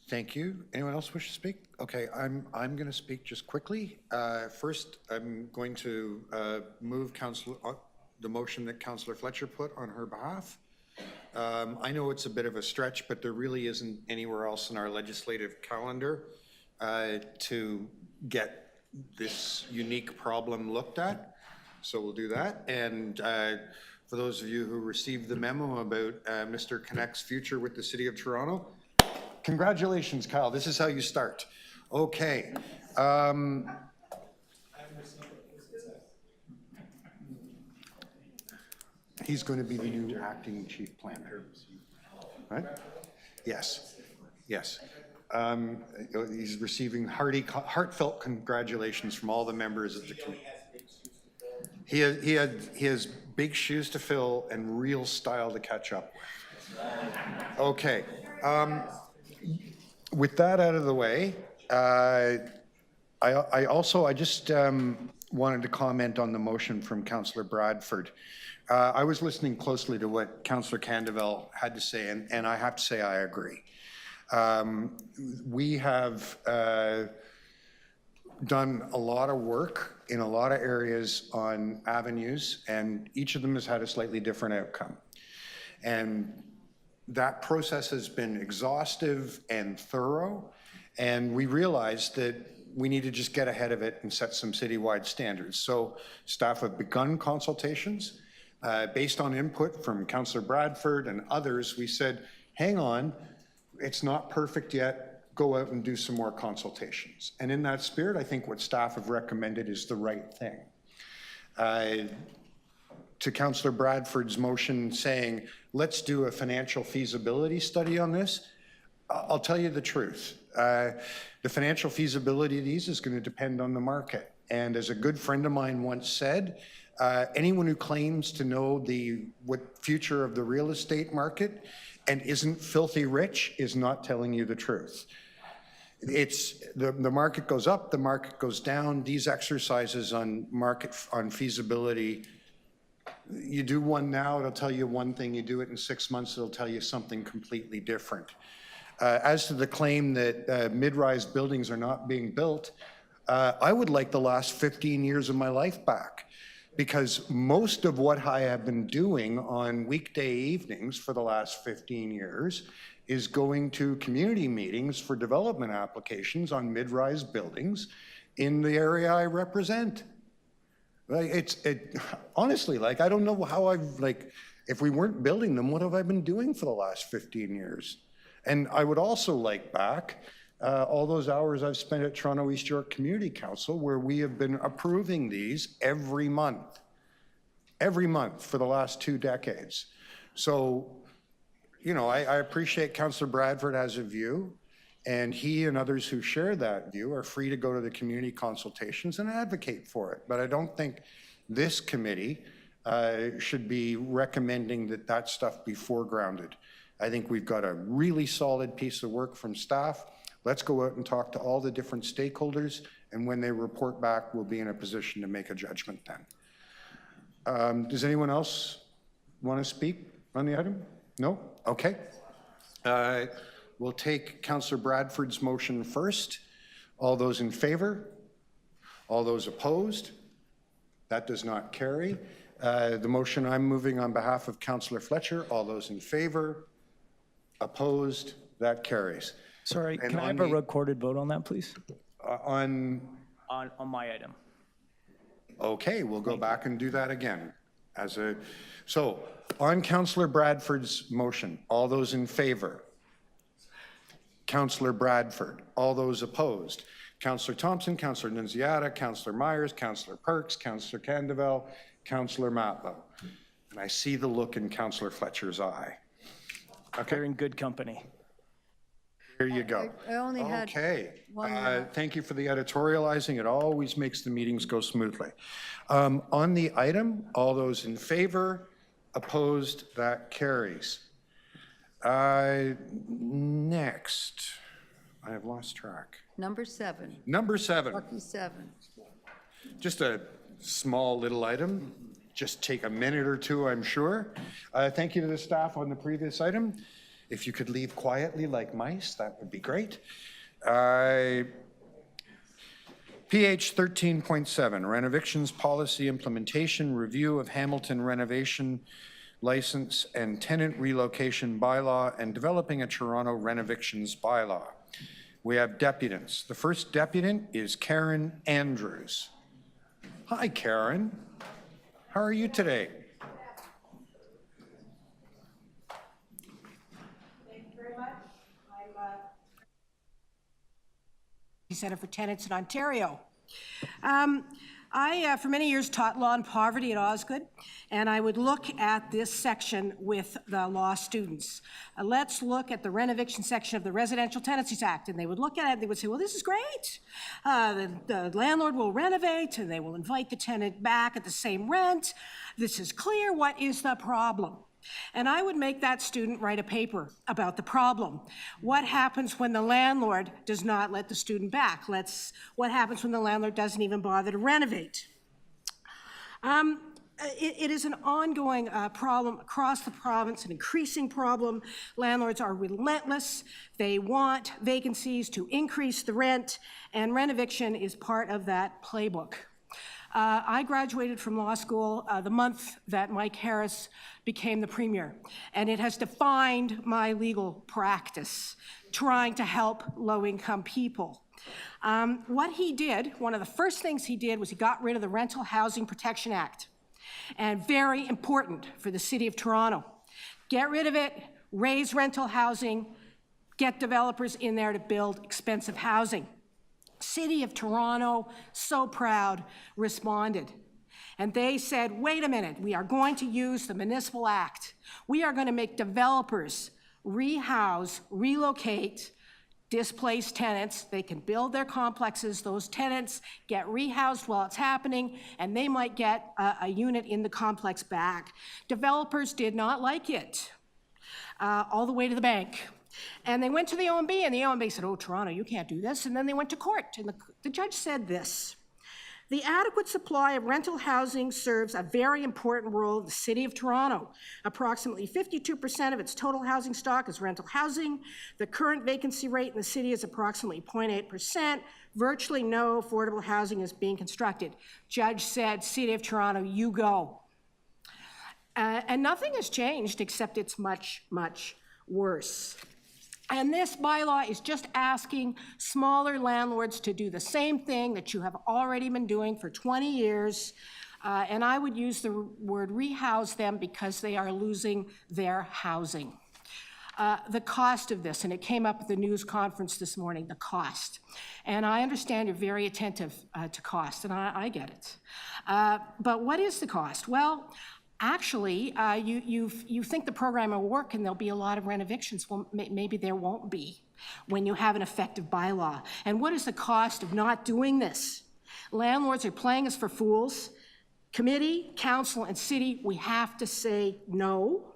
Thank you. Anyone else wish to speak? Okay, I'm going to speak just quickly. First, I'm going to move the motion that Councillor Fletcher put on her behalf. I know it's a bit of a stretch, but there really isn't anywhere else in our legislative calendar to get this unique problem looked at. So we'll do that. And for those of you who received the memo about Mr. Connect's future with the City of Toronto, congratulations, Kyle. This is how you start. Okay. He's going to be the new acting chief planner. Right? Yes. Yes. He's receiving heartfelt congratulations from all the members of the committee. He has big shoes to fill and real style to catch up with. Okay. With that out of the way, I just wanted to comment on the motion from Councillor Bradford. I was listening closely to what Councillor Candeval had to say, and I have to say I agree. We have done a lot of work in a lot of areas on avenues, and each of them has had a slightly different outcome. And that process has been exhaustive and thorough, and we realized that we need to just get ahead of it and set some citywide standards. So staff have begun consultations. Based on input from Councillor Bradford and others, we said, hang on, it's not perfect yet, go out and do some more consultations. And in that spirit, I think what staff have recommended is the right thing. To Councillor Bradford's motion saying, let's do a financial feasibility study on this, I'll tell you the truth. The financial feasibility of these is going to depend on the market. And as a good friend of mine once said, anyone who claims to know what future of the real estate market and isn't filthy rich is not telling you the truth. It's the market goes up, the market goes down. These exercises on feasibility, you do one now, it'll tell you one thing. You do it in 6 months, it'll tell you something completely different. As to the claim that mid-rise buildings are not being built, I would like the last 15 years of my life back, because most of what I have been doing on weekday evenings for the last 15 years is going to community meetings for development applications on mid-rise buildings in the area I represent. Like honestly, like, I don't know how if we weren't building them, what have I been doing for the last 15 years? And I would also like back all those hours I've spent at Toronto East York Community Council, where we have been approving these every month for the last 2 decades. So, you know, I appreciate Councillor Bradford has a view, and he and others who share that view are free to go to the community consultations and advocate for it. But I don't think this committee should be recommending that that stuff be foregrounded. I think we've got a really solid piece of work from staff. Let's go out and talk to all the different stakeholders, and when they report back, we'll be in a position to make a judgment then. Does anyone else want to speak on the item? No? Okay. We'll take Councillor Bradford's motion first. All those in favor? All those opposed? That does not carry. The motion I'm moving on behalf of Councillor Fletcher. All those in favor? Opposed? That carries. Sorry, And can I have a recorded vote on that, please? On my item. Okay, we'll go back and do that again. So, on Councillor Bradford's motion, all those in favor? Councillor Bradford. All those opposed? Councillor Thompson, Councillor Nunziata, Councillor Myers, Councillor Perks, Councillor Candevel, Councillor Matlow. And I see the look in Councillor Fletcher's eye. Okay. They're in good company. Here you go. I only had one thank you for the editorializing. It always makes the meetings go smoothly. On the item, all those in favor? Opposed? That carries. Next, I have lost track. Number 7. Number 7. Lucky 7. Just a small little item. Just take a minute or two, I'm sure. Thank you to the staff on the previous item. If you could leave quietly like mice, that would be great. PH 13.7, Renovictions Policy Implementation, Review of Hamilton Renovation License and Tenant Relocation Bylaw, and Developing a Toronto Renovictions Bylaw. We have deputants. The first deputant is Karen Andrews. Hi, Karen. How are you today? Center for Tenants in Ontario. I, for many years, taught law and poverty at Osgoode, and I would look at this section with the law students. Let's look at the Renoviction section of the Residential Tenancies Act, and they would look at it and they would say, well, this is great. The landlord will renovate, and they will invite the tenant back at the same rent. This is clear. What is the problem? And I would make that student write a paper about the problem. What happens when the landlord does not let the student back? What happens when the landlord doesn't even bother to renovate? It is an ongoing problem across the province, an increasing problem. Landlords are relentless. They want vacancies to increase the rent, and Renoviction is part of that playbook. I graduated from law school the month that Mike Harris became the premier, and it has defined my legal practice, trying to help low-income people. What he did, one of the first things he did was he got rid of the Rental Housing Protection Act, and very important for the City of Toronto. Get rid of it, raise rental housing, get developers in there to build expensive housing. City of Toronto, so proud, responded. And they said, wait a minute, we are going to use the Municipal Act. We are going to make developers rehouse, relocate displaced tenants. They can build their complexes. Those tenants get rehoused while it's happening, and they might get a unit in the complex back. Developers did not like it, all the way to the bank. And they went to the OMB, and the OMB said, oh, Toronto, you can't do this. And then they went to court, and the judge said this: the adequate supply of rental housing serves a very important role in the City of Toronto. Approximately 52% of its total housing stock is rental housing. The current vacancy rate in the city is approximately 0.8%. Virtually no affordable housing is being constructed. Judge said, City of Toronto, you go. And nothing has changed, except it's much, much worse. And this bylaw is just asking smaller landlords to do the same thing that you have already been doing for 20 years. And I would use the word rehouse them because they are losing their housing. the cost of this, and it came up at the news conference this morning, the cost. And I understand you're very attentive to cost, and I get it. But what is the cost? Well, actually, you think the program will work and there'll be a lot of renovictions. Well, maybe there won't be when you have an effective bylaw. And what is the cost of not doing this? Landlords are playing us for fools. Committee, council, and city, we have to say no.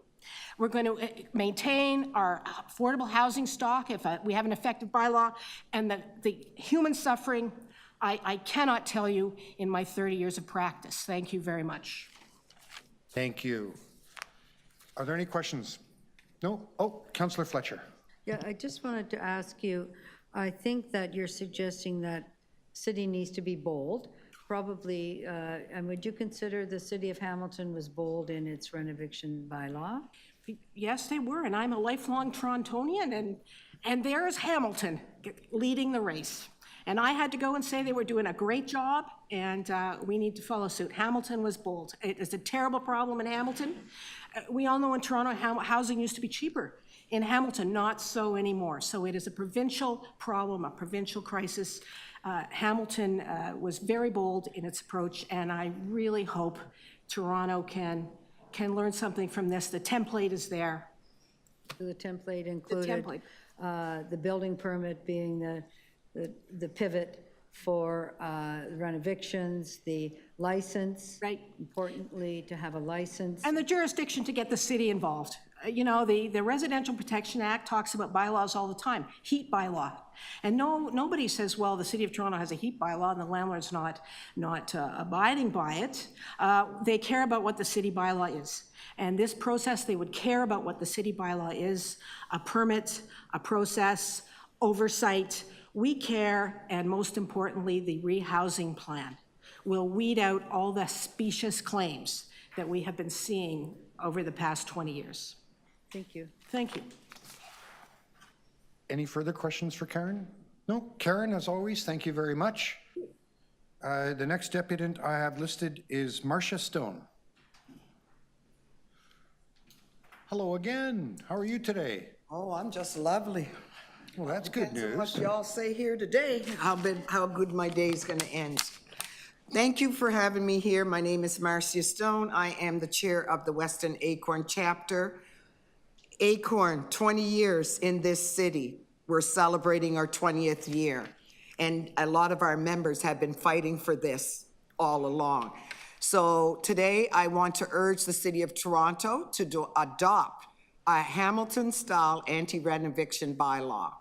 We're going to maintain our affordable housing stock if we have an effective bylaw, and the human suffering, I cannot tell you in my 30 years of practice. Thank you very much. Thank you. Are there any questions? No? Oh, Councillor Fletcher. Yeah, I just wanted to ask you, I think that you're suggesting that city needs to be bold, probably, and would you consider the city of Hamilton was bold in its Renoviction bylaw? Yes, they were, and I'm a lifelong Torontonian, and there's Hamilton leading the race. And I had to go and say they were doing a great job, and we need to follow suit. Hamilton was bold. It is a terrible problem in Hamilton. We all know in Toronto, housing used to be cheaper. In Hamilton, not so anymore. So it is a provincial problem, a provincial crisis. Hamilton was very bold in its approach, and I really hope Toronto can learn something from this. The template is there. The template included the building permit being the pivot for renovictions, the license. Right. Importantly, to have a license. And the jurisdiction to get the city involved. You know, the Residential Protection Act talks about bylaws all the time, heat bylaw. And nobody says, well, the City of Toronto has a heat bylaw and the landlord's not abiding by it. They care about what the city bylaw is. And this process, they would care about what the city bylaw is, a permit, a process, oversight. We care, and most importantly, the rehousing plan will weed out all the specious claims that we have been seeing over the past 20 years. Thank you. Thank you. Any further questions for Karen? No? Karen, as always, thank you very much. The next deputant I have listed is Marcia Stone. Hello again. How are you today? Oh, I'm just lovely. Well, that's good Depends on news. what y'all say here today, how good my day is going to end. Thank you for having me here. My name is Marcia Stone. I am the chair of the Western Acorn chapter. Acorn, 20 years in this city. We're celebrating our 20th year. And a lot of our members have been fighting for this all along. So today I want to urge the City of Toronto to adopt a Hamilton-style anti-renoviction bylaw.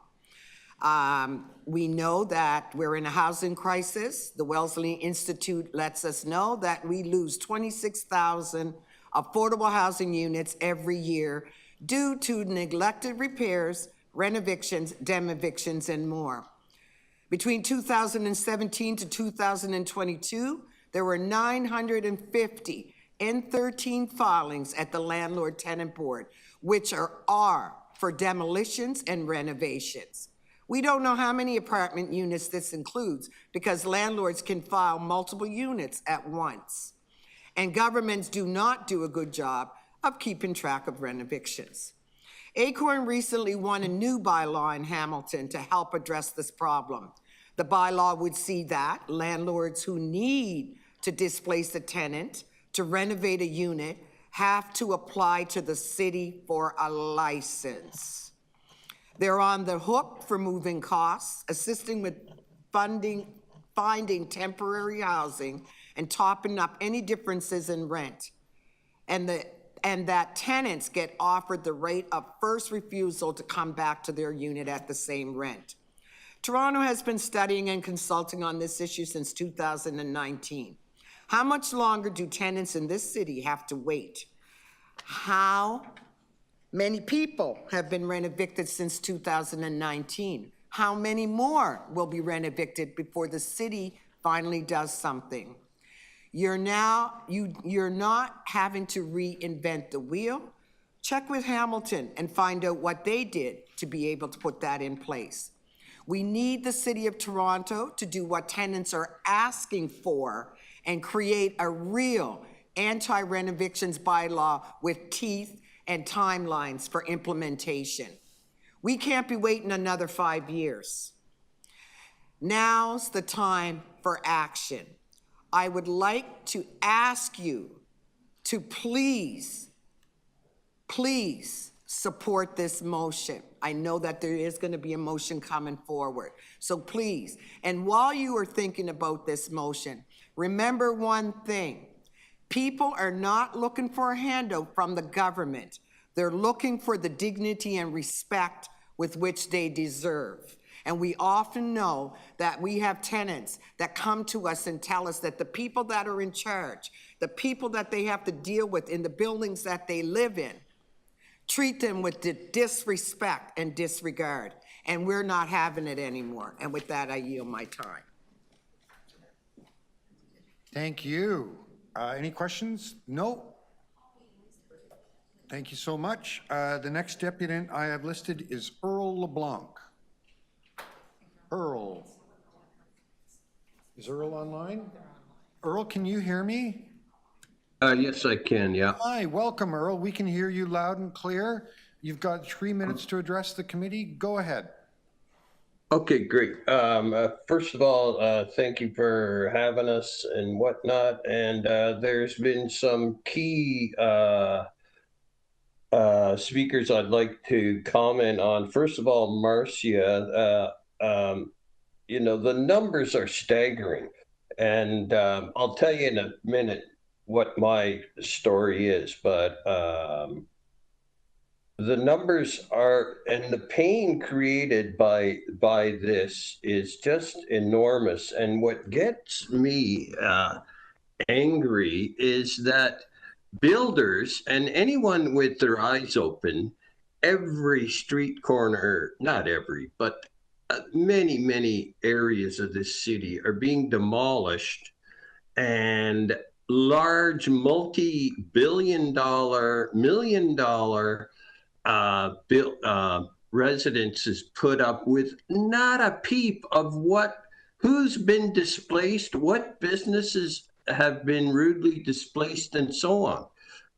We know that we're in a housing crisis. The Wellesley Institute lets us know that we lose 26,000 affordable housing units every year due to neglected repairs, renovictions, demevictions, and more. Between 2017 to 2022, there were 950 N13 filings at the Landlord Tenant Board, which are for demolitions and renovations. We don't know how many apartment units this includes because landlords can file multiple units at once. And governments do not do a good job of keeping track of renovictions. Acorn recently won a new bylaw in Hamilton to help address this problem. The bylaw would see that landlords who need to displace a tenant to renovate a unit have to apply to the city for a license. They're on the hook for moving costs, assisting with finding temporary housing, and topping up any differences in rent. And that tenants get offered the right of first refusal to come back to their unit at the same rent. Toronto has been studying and consulting on this issue since 2019. How much longer do tenants in this city have to wait? How many people have been renovicted since 2019? How many more will be renovicted before the city finally does something? You're not having to reinvent the wheel. Check with Hamilton and find out what they did to be able to put that in place. We need the City of Toronto to do what tenants are asking for and create a real anti-renovictions bylaw with teeth and timelines for implementation. We can't be waiting another 5 years. Now's the time for action. I would like to ask you to please support this motion. I know that there is going to be a motion coming forward, so please. And while you are thinking about this motion, remember one thing. People are not looking for a handout from the government. They're looking for the dignity and respect with which they deserve. And we often know that we have tenants that come to us and tell us that the people that are in charge, the people that they have to deal with in the buildings that they live in, treat them with disrespect and disregard. And we're not having it anymore. And with that, I yield my time. Thank you. Any questions? No? Thank you so much. The next deputant I have listed is Earl LeBlanc. Earl. Is Earl online? Earl, can you hear me? Yes, I can, yeah. Hi, welcome, Earl. We can hear you loud and clear. You've got 3 minutes to address the committee. Go ahead. Okay, great. First of all, thank you for having us and whatnot. And there's been some key speakers I'd like to comment on. First of all, Marcia, you know, the numbers are staggering. And I'll tell you in a minute what my story is, but the numbers are, and the pain created by this is just enormous. And what gets me angry is that builders and anyone with their eyes open, every street corner, not every, but many areas of this city are being demolished, and large multi-billion-dollar, million-dollar residences put up with not a peep of who's been displaced, what businesses have been rudely displaced, and so on.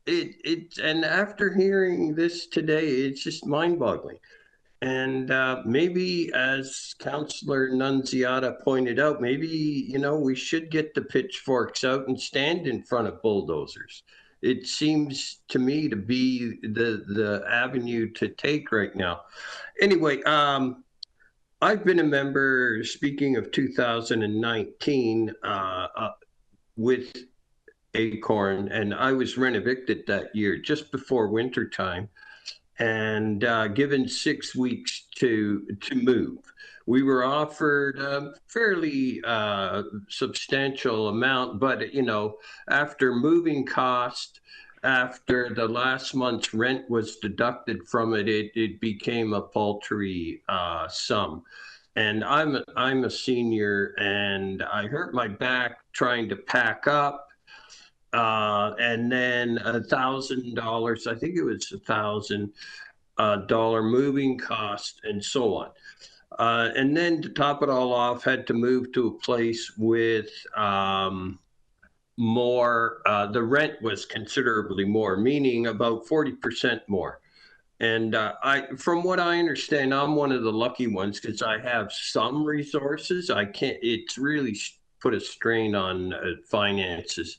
And after hearing this today, it's just mind-boggling. And maybe, as Councillor Nunziata pointed out, maybe, you know, we should get the pitchforks out and stand in front of bulldozers. It seems to me to be the avenue to take right now. Anyway, I've been a member, speaking of 2019, with Acorn, and I was renovicted that year just before winter time, and given 6 weeks to move. We were offered a fairly substantial amount, but you know, after moving cost, after the last month's rent was deducted from it, it became a paltry sum. And I'm a senior, and I hurt my back trying to pack up. And then $1,000, I think it was $1,000 moving cost, and so on. And then to top it all off, had to move to a place with more, the rent was considerably more, meaning about 40% more. And from what I understand, I'm one of the lucky ones because I have some resources. It's really put a strain on finances.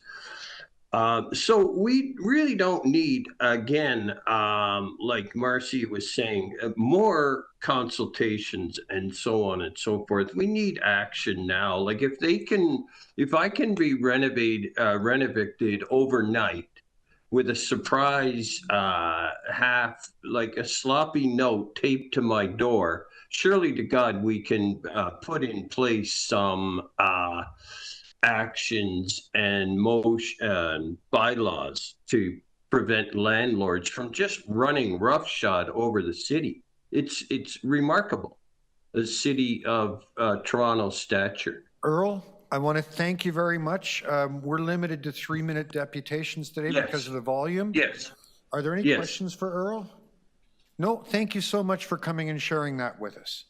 So we really don't need, again, like Marcy was saying, more consultations and so on and so forth. We need action now. Like if I can be renovicted overnight with a surprise like a sloppy note taped to my door, surely to God we can put in place some actions and motion bylaws to prevent landlords from just running roughshod over the city. It's remarkable, a city of Toronto stature. Earl, I want to thank you very much. We're limited to 3-minute deputations today because of the volume. Yes. Are there any questions for Earl? No, thank you so much for coming and sharing that with us.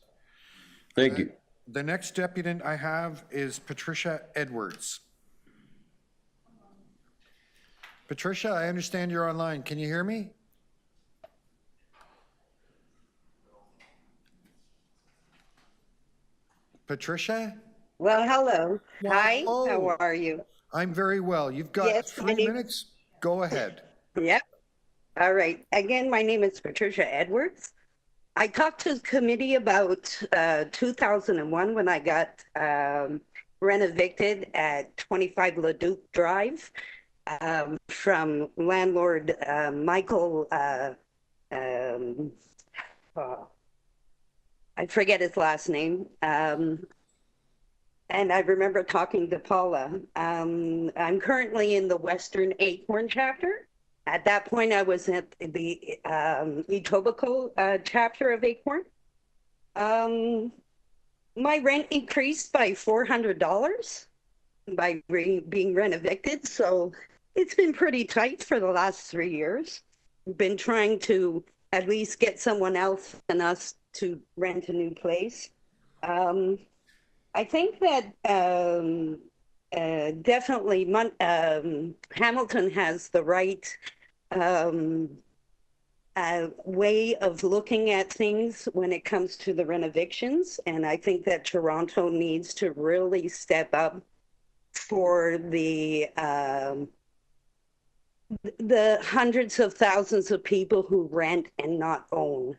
Thank you. The next deputant I have is Patricia Edwards. Patricia, I understand you're online. Can you hear me? Patricia? Well, hello. Well, Hi, hello. how are you? I'm very well. You've got Yes, my 3 name- minutes. Go ahead. Yep. All right. Again, my name is Patricia Edwards. I talked to the committee about 2001 when I got renovicted at 25 Leduc Drive from landlord Michael, I forget his last name. And I remember talking to Paula. I'm currently in the Western Acorn chapter. At that point, I was at the Etobicoke chapter of Acorn. My rent increased by $400 by being renovicted, so it's been pretty tight for the last 3 years. We've been trying to at least get someone else than us to rent a new place. I think that definitely Hamilton has the right way of looking at things when it comes to the renovictions. And I think that Toronto needs to really step up for the hundreds of thousands of people who rent and not own.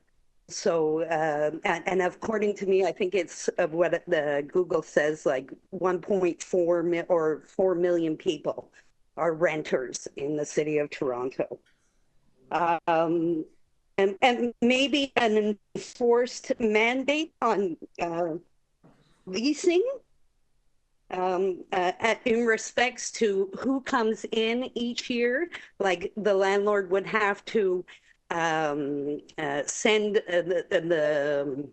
So, and according to me, I think it's what the Google says, like 1.4 or 4 million people are renters in the city of Toronto. And maybe an enforced mandate on leasing in respects to who comes in each year, like the landlord would have to send the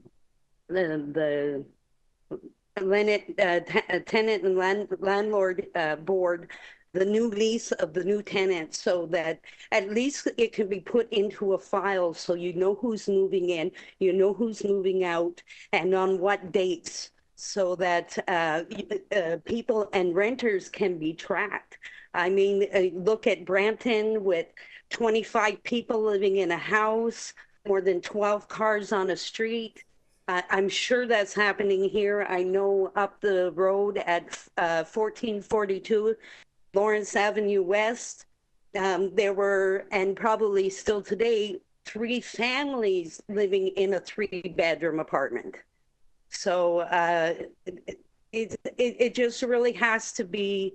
tenant and landlord board the new lease of the new tenant, so that at least it can be put into a file so you know who's moving in, you know who's moving out, and on what dates, so that people and renters can be tracked. I mean, look at Brampton with 25 people living in a house, more than 12 cars on a street. I'm sure that's happening here. I know up the road at 1442 Lawrence Avenue West, there were, and probably still today, 3 families living in a 3-bedroom apartment. So it just really has to be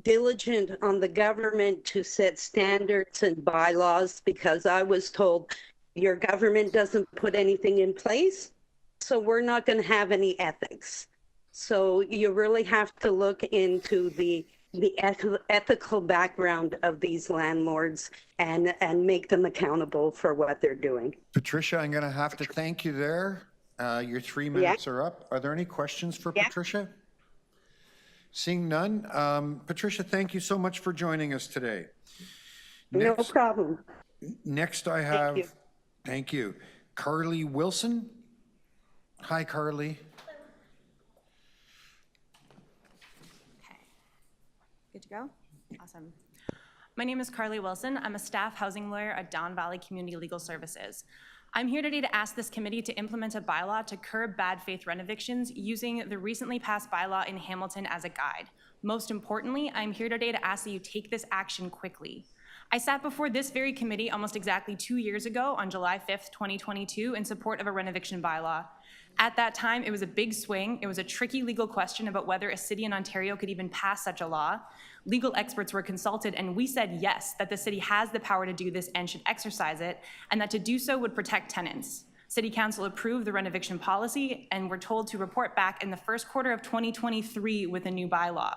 diligent on the government to set standards and bylaws, because I was told your government doesn't put anything in place, so we're not going to have any ethics. So you really have to look into the ethical background of these landlords and make them accountable for what they're doing. Patricia, I'm going to have to thank you there. Your 3 minutes are up. Are there any questions for Patricia? Seeing none. Patricia, thank you so much for joining us today. No problem. Next I have, thank you, Carly Wilson. Hi, Carly. Good to go? Awesome. My name is Carly Wilson. I'm a staff housing lawyer at Don Valley Community Legal Services. I'm here today to ask this committee to implement a bylaw to curb bad faith renovictions using the recently passed bylaw in Hamilton as a guide. Most importantly, I'm here today to ask that you take this action quickly. I sat before this very committee almost exactly 2 years ago on July 5th, 2022, in support of a renoviction bylaw. At that time, it was a big swing. It was a tricky legal question about whether a city in Ontario could even pass such a law. Legal experts were consulted, and we said yes, that the city has the power to do this and should exercise it, and that to do so would protect tenants. City Council approved the renoviction policy, and we're told to report back in the first quarter of 2023 with a new bylaw.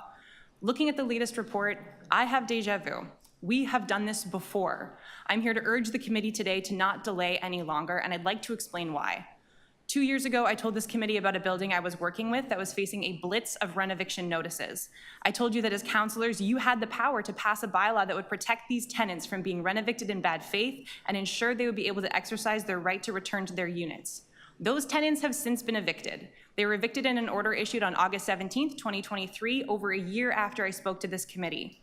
Looking at the latest report, I have déjà vu. We have done this before. I'm here to urge the committee today to not delay any longer, and I'd like to explain why. 2 years ago, I told this committee about a building I was working with that was facing a blitz of renoviction notices. I told you that as councilors, you had the power to pass a bylaw that would protect these tenants from being renovicted in bad faith and ensure they would be able to exercise their right to return to their units. Those tenants have since been evicted. They were evicted in an order issued on August 17th, 2023, over a year after I spoke to this committee.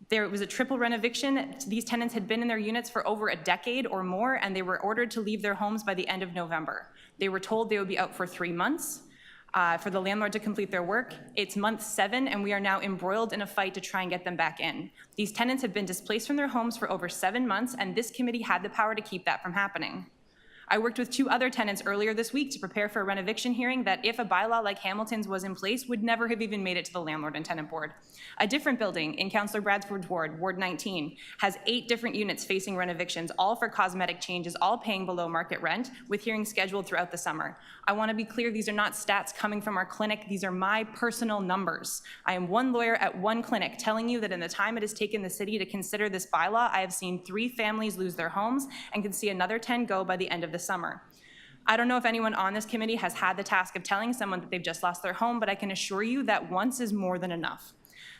There was a triple renoviction. These tenants had been in their units for over a decade or more, and they were ordered to leave their homes by the end of November. They were told they would be out for 3 months. for the landlord to complete their work. It's month 7, and we are now embroiled in a fight to try and get them back in. These tenants have been displaced from their homes for over 7 months, and this committee had the power to keep that from happening. I worked with 2 other tenants earlier this week to prepare for a Renoviction hearing that, if a bylaw like Hamilton's was in place, would never have even made it to the Landlord and Tenant Board. A different building in Councillor Bradford's ward, Ward 19, has 8 different units facing Renovictions, all for cosmetic changes, all paying below market rent, with hearings scheduled throughout the summer. I want to be clear, these are not stats coming from our clinic. These are my personal numbers. I am one lawyer at one clinic telling you that in the time it has taken the city to consider this bylaw, I have seen 3 families lose their homes and can see another 10 go by the end of the summer. I don't know if anyone on this committee has had the task of telling someone that they've just lost their home, but I can assure you that once is more than enough.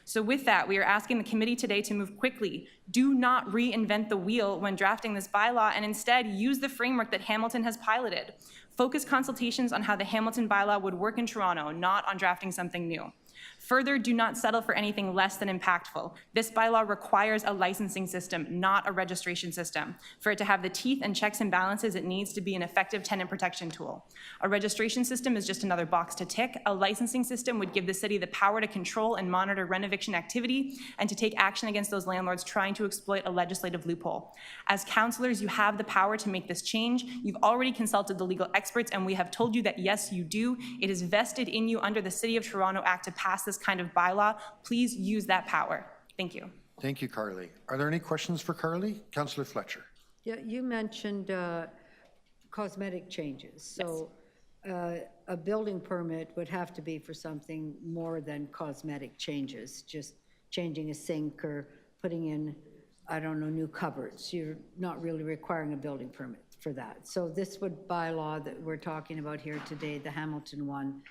So with that, we are asking the committee today to move quickly. Do not reinvent the wheel when drafting this bylaw, and instead use the framework that Hamilton has piloted. Focus consultations on how the Hamilton bylaw would work in Toronto, not on drafting something new. Further, do not settle for anything less than impactful. This bylaw requires a licensing system, not a registration system. For it to have the teeth and checks and balances, it needs to be an effective tenant protection tool. A registration system is just another box to tick. A licensing system would give the city the power to control and monitor Renoviction activity and to take action against those landlords trying to exploit a legislative loophole. As councillors, you have the power to make this change. You've already consulted the legal experts, and we have told you that yes, you do. It is vested in you under the City of Toronto Act to pass this kind of bylaw. Please use that power. Thank you. Thank you, Carly. Are there any questions for Carly? Councillor Fletcher. Yeah, you mentioned cosmetic changes. So a building permit would have to be for something more than cosmetic changes, just changing a sink or putting in, I don't know, new cupboards. You're not really requiring a building permit for that. So this bylaw that we're talking about here today, the Hamilton one,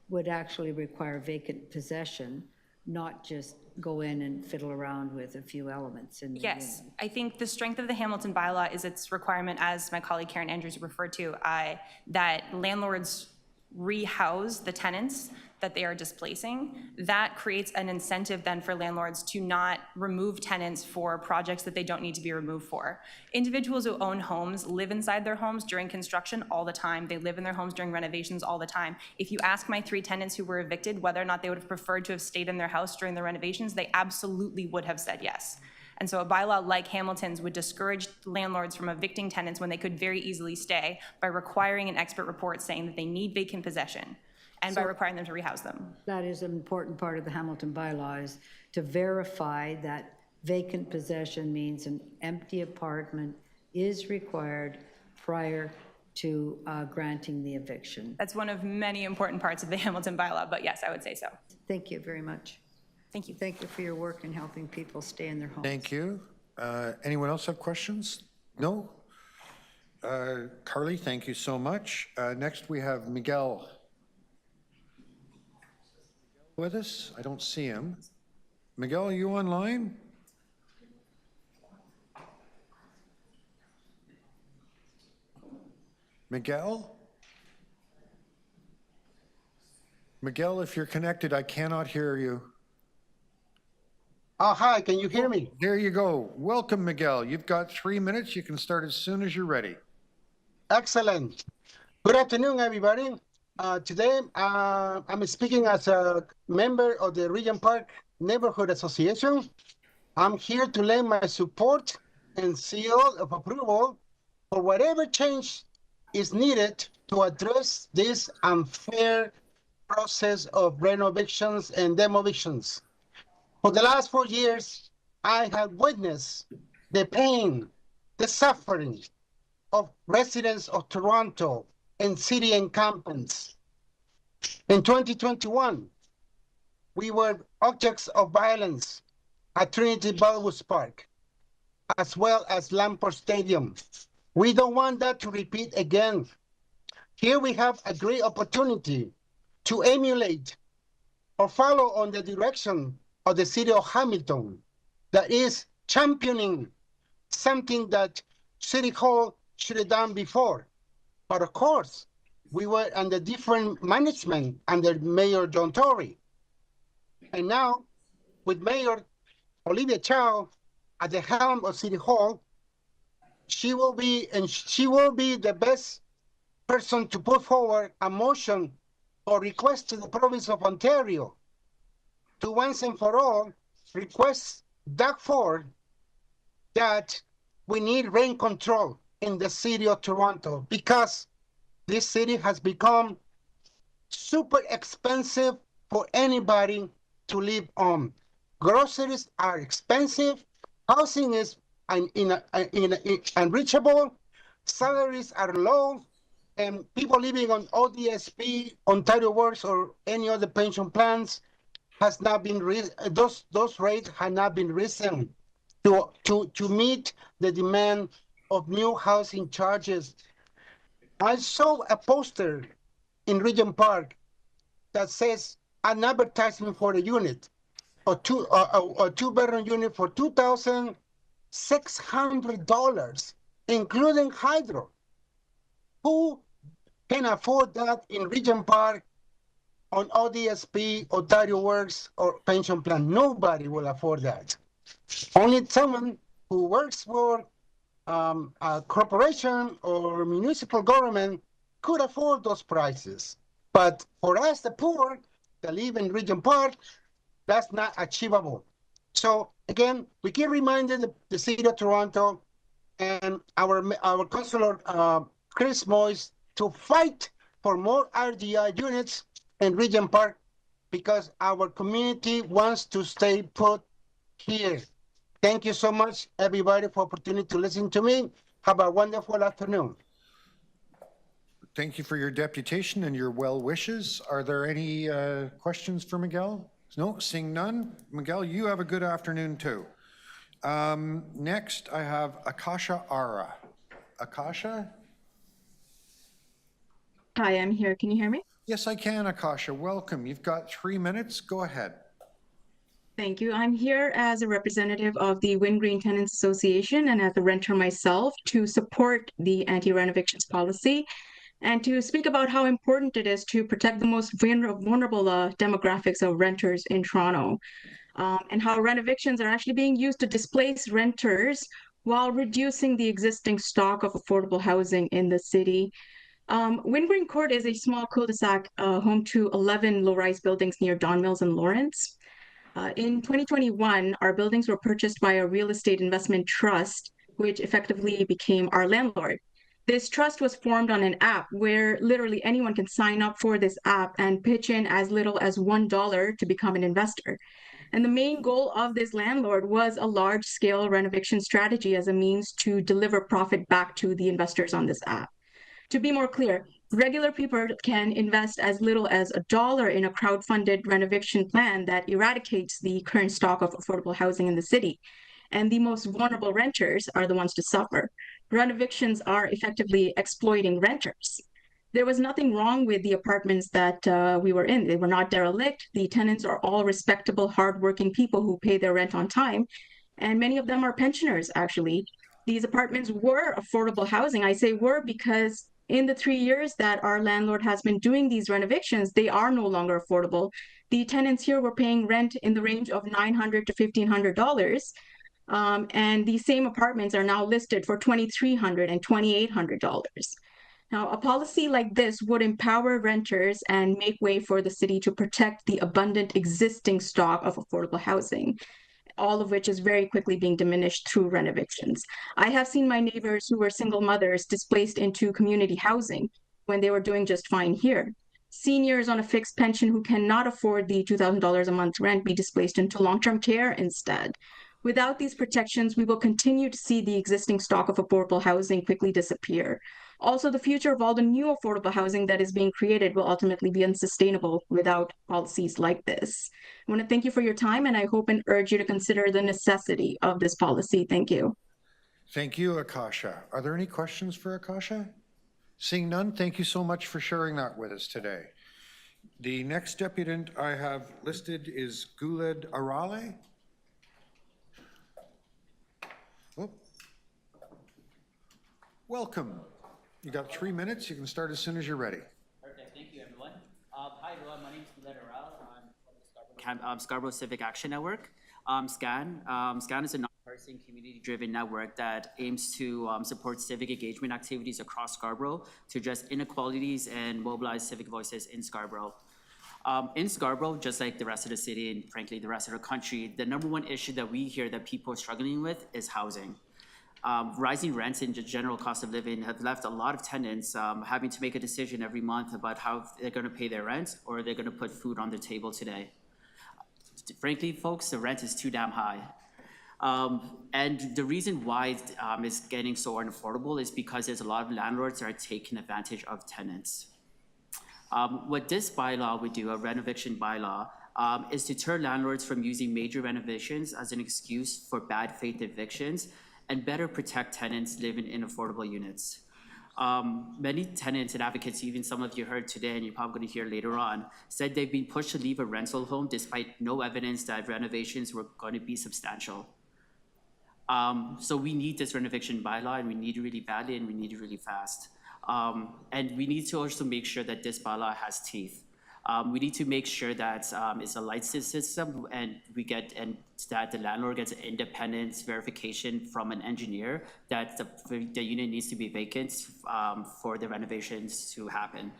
would actually require vacant possession, not just go in and fiddle around with a few elements in the Yes, unit. I think the strength of the Hamilton bylaw is its requirement, as my colleague Karen Andrews referred to, that landlords rehouse the tenants that they are displacing. That creates an incentive then for landlords to not remove tenants for projects that they don't need to be removed for. Individuals who own homes live inside their homes during construction all the time. They live in their homes during renovations all the time. If you ask my 3 tenants who were evicted whether or not they would have preferred to have stayed in their house during the renovations, they absolutely would have said yes. And so a bylaw like Hamilton's would discourage landlords from evicting tenants when they could very easily stay by requiring an expert report saying that they need vacant possession and by requiring them to rehouse them. That is an important part of the Hamilton bylaw, is to verify that vacant possession means an empty apartment is required prior to granting the eviction. That's one of many important parts of the Hamilton bylaw, but yes, I would say so. Thank you very much. Thank you. Thank you for your work in helping people stay in their homes. Thank you. Anyone else have questions? No? Carly, thank you so much. Next, we have Miguel with us. I don't see him. Miguel, are you online? Miguel? Miguel, if you're connected, I cannot hear you. Oh, hi, can you hear me? There you go. Welcome, Miguel. You've got 3 minutes. You can start as soon as you're ready. Excellent. Good afternoon, everybody. Today, I'm speaking as a member of the Regent Park Neighborhood Association. I'm here to lend my support and seal of approval for whatever change is needed to address this unfair process of renovictions and demolitions. For the last 4 years, I have witnessed the pain, the suffering of residents of Toronto and city encampments. In 2021, we were objects of violence at Trinity Bellwoods Park, as well as Lamport Stadium. We don't want that to repeat again. Here we have a great opportunity to emulate or follow on the direction of the city of Hamilton that is championing something that City Hall should have done before. But of course, we were under different management under Mayor John Tory. And now, with Mayor Olivia Chow at the helm of City Hall, she will be the best person to put forward a motion or request to the province of Ontario to once and for all request Doug Ford that we need rent control in the city of Toronto because this city has become super expensive for anybody to live on. Groceries are expensive, housing is unreachable, salaries are low, and people living on ODSP, Ontario Works, or any other pension plans has not been those rates have not been risen to meet the demand of new housing charges. I saw a poster in Regent Park that says an advertisement for a unit, a two-bedroom unit for $2,600, including hydro. Who can afford that in Regent Park on ODSP, Ontario Works, or pension plan? Nobody will afford that. Only someone who works for a corporation or municipal government could afford those prices. But for us, the poor that live in Regent Park, that's not achievable. So again, we keep reminding the city of Toronto and our councillor, Chris Moyes, to fight for more RDI units in Regent Park because our community wants to stay put here. Thank you so much, everybody, for the opportunity to listen to me. Have a wonderful afternoon. Thank you for your deputation and your well wishes. Are there any questions for Miguel? No, seeing none. Miguel, you have a good afternoon too. Next, I have Akasha Ara. Akasha? Hi, I'm here. Can you hear me? Yes, I can, Akasha. Welcome. You've got 3 minutes. Go ahead. Thank you. I'm here as a representative of the Wind Green Tenants Association and as a renter myself to support the anti-renovictions policy and to speak about how important it is to protect the most vulnerable demographics of renters in Toronto, and how renovictions are actually being used to displace renters while reducing the existing stock of affordable housing in the city. Wind Green Court is a small cul-de-sac home to 11 low-rise buildings near Don Mills and Lawrence. In 2021, our buildings were purchased by a real estate investment trust, which effectively became our landlord. This trust was formed on an app where literally anyone can sign up for this app and pitch in as little as $1 to become an investor. And the main goal of this landlord was a large-scale renovation strategy as a means to deliver profit back to the investors on this app. To be more clear, regular people can invest as little as $1 in a crowd-funded renovation plan that eradicates the current stock of affordable housing in the city. And the most vulnerable renters are the ones to suffer. Renovictions are effectively exploiting renters. There was nothing wrong with the apartments that we were in. They were not derelict. The tenants are all respectable, hardworking people who pay their rent on time. And many of them are pensioners, actually. These apartments were affordable housing. I say were because in the 3 years that our landlord has been doing these renovictions, they are no longer affordable. The tenants here were paying rent in the range of $900 to $1,500. And these same apartments are now listed for $2,300 and $2,800. Now, a policy like this would empower renters and make way for the city to protect the abundant existing stock of affordable housing, all of which is very quickly being diminished through renovictions. I have seen my neighbors who were single mothers displaced into community housing when they were doing just fine here. Seniors on a fixed pension who cannot afford the $2,000 a month rent be displaced into long-term care instead. Without these protections, we will continue to see the existing stock of affordable housing quickly disappear. Also, the future of all the new affordable housing that is being created will ultimately be unsustainable without policies like this. I want to thank you for your time, and I hope and urge you to consider the necessity of this policy. Thank you. Thank you, Akasha. Are there any questions for Akasha? Seeing none, thank you so much for sharing that with us today. The next deputant I have listed is Guled Arale. Oh. Welcome. You got 3 minutes. You can start as soon as you're ready. Perfect. Thank you, everyone. Hi, everyone. My name is Guled Arale. I'm from the Scarborough Scarborough Civic Action Network, SCAN. SCAN is a nonpartisan community-driven network that aims to support civic engagement activities across Scarborough to address inequalities and mobilize civic voices in Scarborough. In Scarborough, just like the rest of the city and frankly the rest of the country, the #1 issue that we hear that people are struggling with is housing. Rising rents and just general cost of living have left a lot of tenants having to make a decision every month about how they're going to pay their rent or they're going to put food on their table today. Frankly, folks, the rent is too damn high. And the reason why it's getting so unaffordable is because there's a lot of landlords that are taking advantage of tenants. What this bylaw would do, a renoviction bylaw, is to deter landlords from using major renovations as an excuse for bad faith evictions and better protect tenants living in affordable units. Many tenants and advocates, even some of you heard today and you're probably going to hear later on, said they've been pushed to leave a rental home despite no evidence that renovations were going to be substantial. So we need this renovation bylaw, and we need it really badly, and we need it really fast. And we need to also make sure that this bylaw has teeth. We need to make sure that it's a licensed system, and that the landlord gets an independent verification from an engineer that the unit needs to be vacant for the renovations to happen.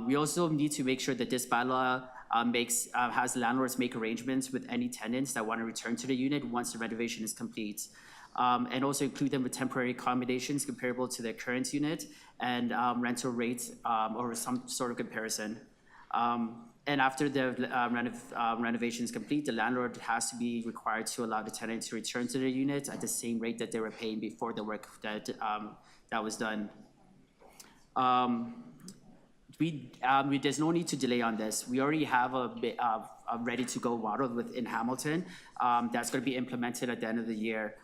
We also need to make sure that this bylaw has landlords make arrangements with any tenants that want to return to the unit once the renovation is complete. And also include them with temporary accommodations comparable to their current unit and rental rates or some sort of comparison. And after the renovation is complete, the landlord has to be required to allow the tenant to return to their unit at the same rate that they were paying before the work that was done. There's no need to delay on this. We already have a ready-to-go model in Hamilton that's going to be implemented at the end of the year.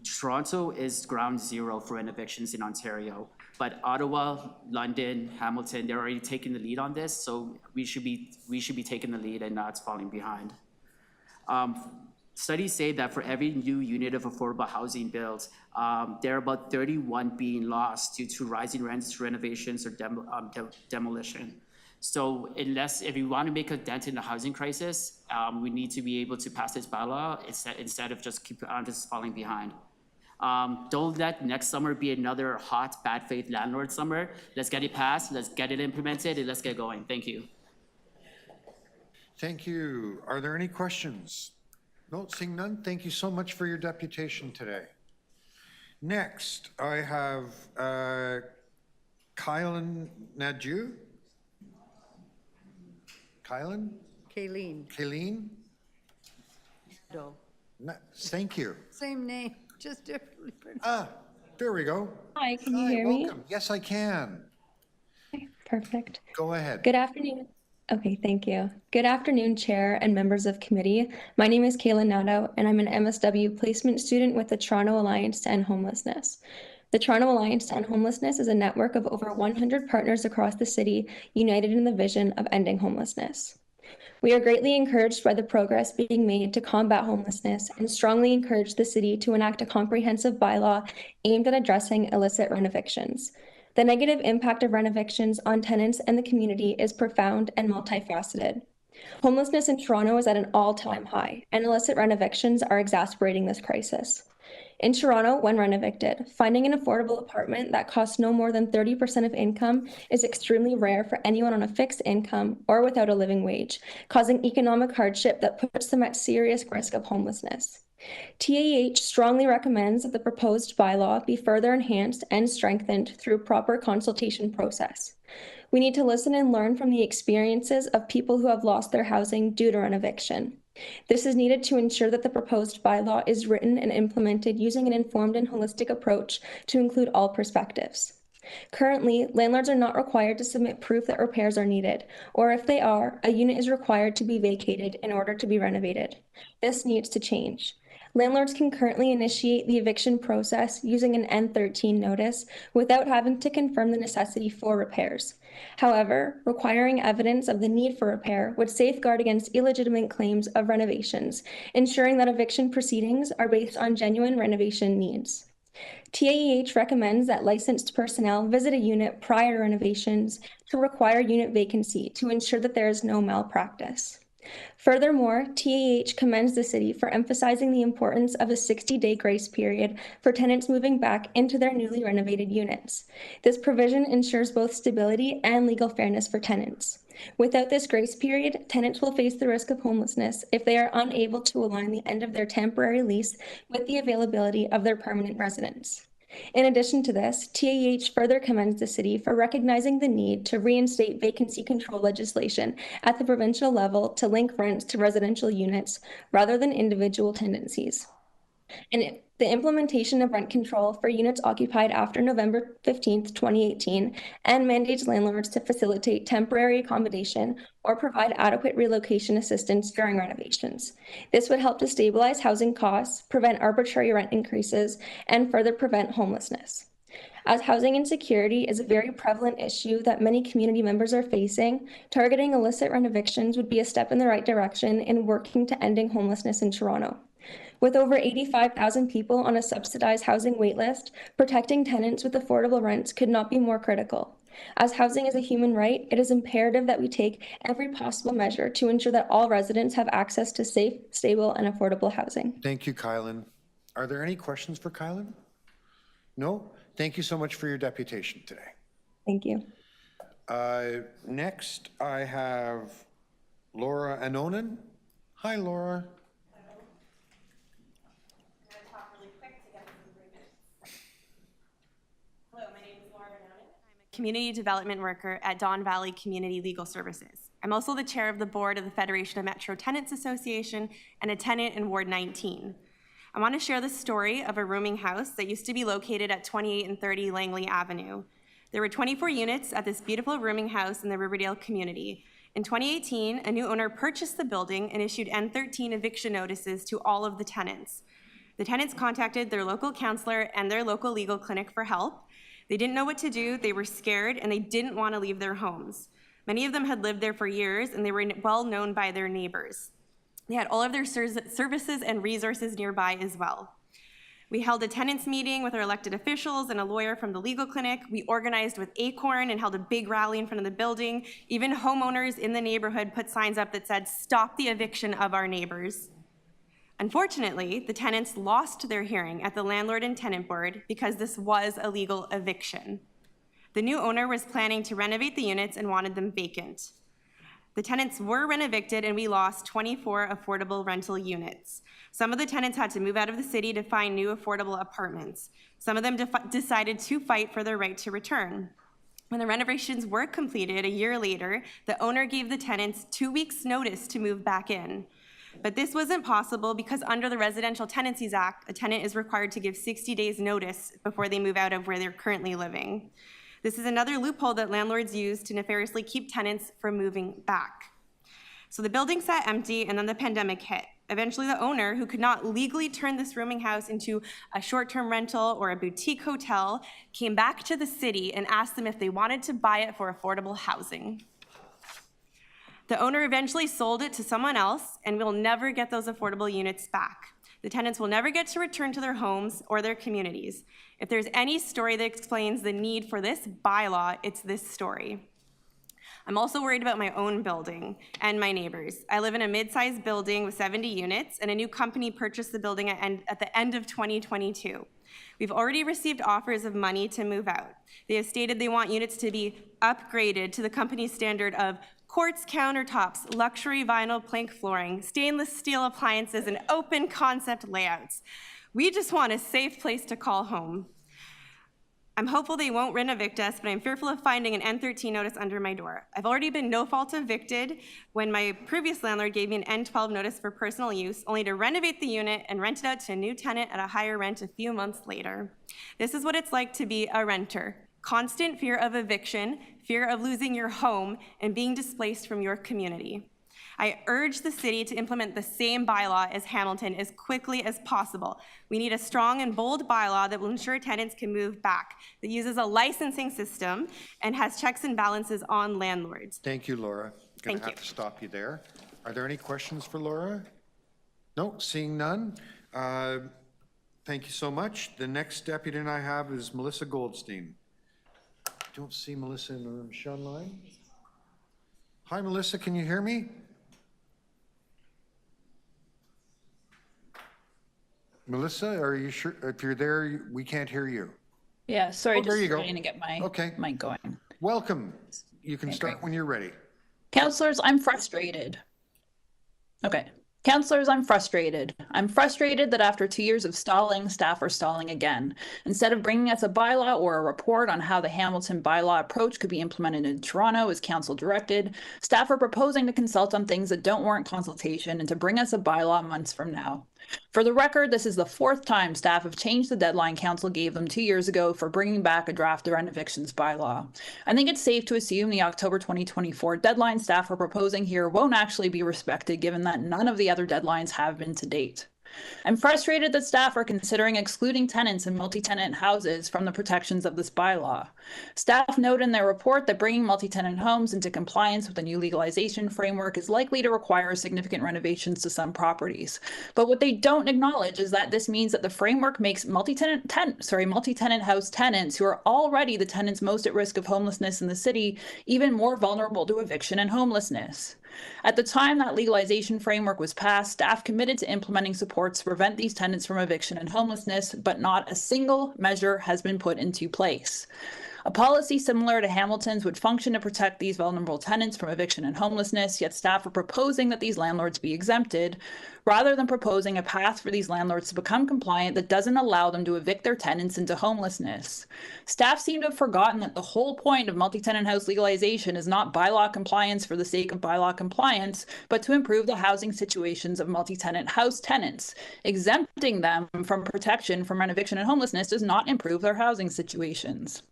Toronto is ground zero for renovations in Ontario, but Ottawa, London, Hamilton, they're already taking the lead on this, so we should be taking the lead and not falling behind. Studies say that for every new unit of affordable housing built, there are about 31 being lost due to rising rents, renovations, or demolition. So if we want to make a dent in the housing crisis, we need to be able to pass this bylaw instead of just keep on just falling behind. Don't let next summer be another hot, bad faith landlord summer. Let's get it passed, let's get it implemented, and let's get going. Thank you. Thank you. Are there any questions? No, seeing none. Thank you so much for your deputation today. Next, I have Kylan Nadju. Kayleen? No. Thank you. Same name, just differently pronounced. There we go. Hi, can you hear me? Welcome. Yes, I can. Okay, perfect. Go ahead. Good afternoon. Okay, thank you. Good afternoon, Chair and members of committee. My name is Kayla Nadeau, and I'm an MSW placement student with the Toronto Alliance to End Homelessness. The Toronto Alliance to End Homelessness is a network of over 100 partners across the city, united in the vision of ending homelessness. We are greatly encouraged by the progress being made to combat homelessness and strongly encourage the city to enact a comprehensive bylaw aimed at addressing illicit renovictions. The negative impact of renovictions on tenants and the community is profound and multifaceted. Homelessness in Toronto is at an all-time high, and illicit renovictions are exacerbating this crisis. In Toronto, when renovicted, finding an affordable apartment that costs no more than 30% of income is extremely rare for anyone on a fixed income or without a living wage, causing economic hardship that puts them at serious risk of homelessness. TAEH strongly recommends that the proposed bylaw be further enhanced and strengthened through proper consultation process. We need to listen and learn from the experiences of people who have lost their housing due to renoviction. This is needed to ensure that the proposed bylaw is written and implemented using an informed and holistic approach to include all perspectives. Currently, landlords are not required to submit proof that repairs are needed, or if they are, a unit is required to be vacated in order to be renovated. This needs to change. Landlords can currently initiate the eviction process using an N13 notice without having to confirm the necessity for repairs. However, requiring evidence of the need for repair would safeguard against illegitimate claims of renovations, ensuring that eviction proceedings are based on genuine renovation needs. TAEH recommends that licensed personnel visit a unit prior to renovations to require unit vacancy to ensure that there is no malpractice. Furthermore, TAH commends the city for emphasizing the importance of a 60-day grace period for tenants moving back into their newly renovated units. This provision ensures both stability and legal fairness for tenants. Without this grace period, tenants will face the risk of homelessness if they are unable to align the end of their temporary lease with the availability of their permanent residence. In addition to this, TAH further commends the city for recognizing the need to reinstate vacancy control legislation at the provincial level to link rents to residential units rather than individual tenancies. And the implementation of rent control for units occupied after November 15th, 2018, and mandates landlords to facilitate temporary accommodation or provide adequate relocation assistance during renovations. This would help to stabilize housing costs, prevent arbitrary rent increases, and further prevent homelessness. As housing insecurity is a very prevalent issue that many community members are facing, targeting illicit renovictions would be a step in the right direction in working to ending homelessness in Toronto. With over 85,000 people on a subsidized housing waitlist, protecting tenants with affordable rents could not be more critical. As housing is a human right, it is imperative that we take every possible measure to ensure that all residents have access to safe, stable, and affordable housing. Thank you, Kylan. Are there any questions for Kylan? No? Thank you so much for your deputation today. Thank you. Next, I have Laura Anonen. Hi, Laura. Community development worker at Don Valley Community Legal Services. I'm also the chair of the board of the Federation of Metro Tenants Association and a tenant in Ward 19. I want to share the story of a rooming house that used to be located at 28 and 30 Langley Avenue. There were 24 units at this beautiful rooming house in the Riverdale community. In 2018, a new owner purchased the building and issued N13 eviction notices to all of the tenants. The tenants contacted their local counselor and their local legal clinic for help. They didn't know what to do, they were scared, and they didn't want to leave their homes. Many of them had lived there for years, and they were well known by their neighbors. They had all of their services and resources nearby as well. We held a tenants meeting with our elected officials and a lawyer from the legal clinic. We organized with Acorn and held a big rally in front of the building. Even homeowners in the neighborhood put signs up that said, "Stop the eviction of our neighbors." Unfortunately, the tenants lost their hearing at the landlord and tenant board because this was a legal eviction. The new owner was planning to renovate the units and wanted them vacant. The tenants were renovicted and we lost 24 affordable rental units. Some of the tenants had to move out of the city to find new affordable apartments. Some of them decided to fight for their right to return. When the renovations were completed a year later, the owner gave the tenants 2 weeks' notice to move back in. But this wasn't possible because under the Residential Tenancies Act, a tenant is required to give 60 days notice before they move out of where they're currently living. This is another loophole that landlords use to nefariously keep tenants from moving back. So the building sat empty and then the pandemic hit. Eventually the owner, who could not legally turn this rooming house into a short-term rental or a boutique hotel, came back to the city and asked them if they wanted to buy it for affordable housing. The owner eventually sold it to someone else, and we'll never get those affordable units back. The tenants will never get to return to their homes or their communities. If there's any story that explains the need for this bylaw, it's this story. I'm also worried about my own building and my neighbors. I live in a mid-sized building with 70 units, and a new company purchased the building at the end of 2022. We've already received offers of money to move out. They have stated they want units to be upgraded to the company's standard of quartz countertops, luxury vinyl plank flooring, stainless steel appliances, and open concept layouts. We just want a safe place to call home. I'm hopeful they won't renovict us, but I'm fearful of finding an N13 notice under my door. I've already been no-fault evicted when my previous landlord gave me an N12 notice for personal use, only to renovate the unit and rent it out to a new tenant at a higher rent a few months later. This is what it's like to be a renter. Constant fear of eviction, fear of losing your home, and being displaced from your community. I urge the city to implement the same bylaw as Hamilton as quickly as possible. We need a strong and bold bylaw that will ensure tenants can move back, that uses a licensing system and has checks and balances on landlords. Thank you, Laura. Going to have to stop you there. Are there any questions for Laura? No, seeing none. Thank you so much. The next deputy I have is Melissa Goldstein. Don't see Melissa in the room. Is she online? Hi, Melissa, can you hear me? Melissa, are you sure? If you're there, we can't hear you. Yeah, sorry, Oh, there just you go. trying to get my mic going. Welcome. You can start when you're ready. Councillors, I'm frustrated. Okay. Councillors, I'm frustrated. I'm frustrated that after 2 years of stalling, staff are stalling again. Instead of bringing us a bylaw or a report on how the Hamilton bylaw approach could be implemented in Toronto as council directed, staff are proposing to consult on things that don't warrant consultation and to bring us a bylaw months from now. For the record, this is the 4th time staff have changed the deadline council gave them 2 years ago for bringing back a draft Renovictions bylaw. I think it's safe to assume the October 2024 deadline staff are proposing here won't actually be respected, given that none of the other deadlines have been to date. I'm frustrated that staff are considering excluding tenants in multi-tenant houses from the protections of this bylaw. Staff note in their report that bringing multi-tenant homes into compliance with the new legalization framework is likely to require significant renovations to some properties. But what they don't acknowledge is that this means that the framework makes multi-tenant house tenants, who are already the tenants most at risk of homelessness in the city, even more vulnerable to eviction and homelessness. At the time that legalization framework was passed, staff committed to implementing supports to prevent these tenants from eviction and homelessness, but not a single measure has been put into place. A policy similar to Hamilton's would function to protect these vulnerable tenants from eviction and homelessness, yet staff are proposing that these landlords be exempted, rather than proposing a path for these landlords to become compliant that doesn't allow them to evict their tenants into homelessness. Staff seem to have forgotten that the whole point of multi-tenant house legalization is not bylaw compliance for the sake of bylaw compliance, but to improve the housing situations of multi-tenant house tenants. Exempting them from protection from eviction and homelessness does not improve their housing situations.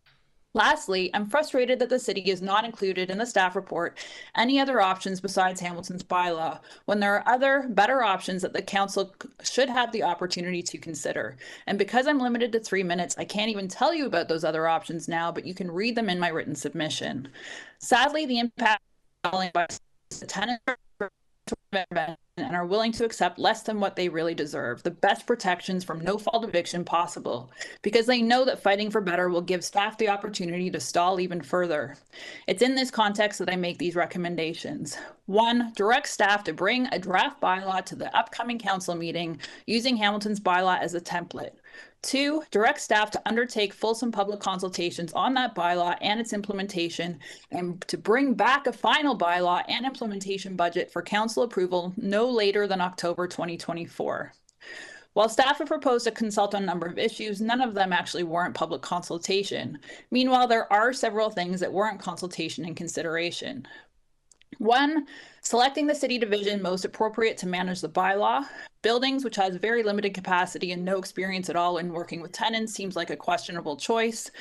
Lastly, I'm frustrated that the city has not included in the staff report any other options besides Hamilton's bylaw, when there are other, better options that the council should have the opportunity to consider. And because I'm limited to 3 minutes, I can't even tell you about those other options now, but you can read them in my written submission. Sadly, the impact by the tenants and are willing to accept less than what they really deserve, the best protections from no-fault eviction possible, because they know that fighting for better will give staff the opportunity to stall even further. It's in this context that I make these recommendations. 1, direct staff to bring a draft bylaw to the upcoming council meeting using Hamilton's bylaw as a template. 2, direct staff to undertake fulsome public consultations on that bylaw and its implementation, and to bring back a final bylaw and implementation budget for council approval no later than October 2024. While staff have proposed to consult on a number of issues, none of them actually warrant public consultation. Meanwhile, there are several things that warrant consultation and consideration. 1, selecting the city division most appropriate to manage the bylaw. Buildings, which has very limited capacity and no experience at all in working with tenants, seems like a questionable choice.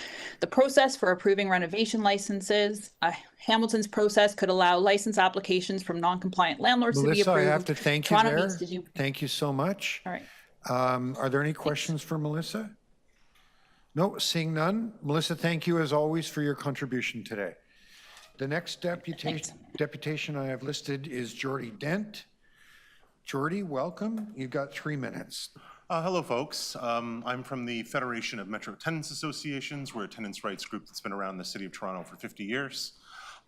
The process for approving renovation licenses. Hamilton's process could allow license applications from non-compliant landlords Melissa, to be approved. I have to thank you Toronto there. needs to do... Thank you so much. All right. Are there any questions for Melissa? No, seeing none. Melissa, thank you as always for your contribution today. The next deputation I have listed is Jordy Dent. Jordy, welcome. You've got 3 minutes. Hello, folks. I'm from the Federation of Metro Tenants Associations. We're a tenants' rights group that's been around the City of Toronto for 50 years.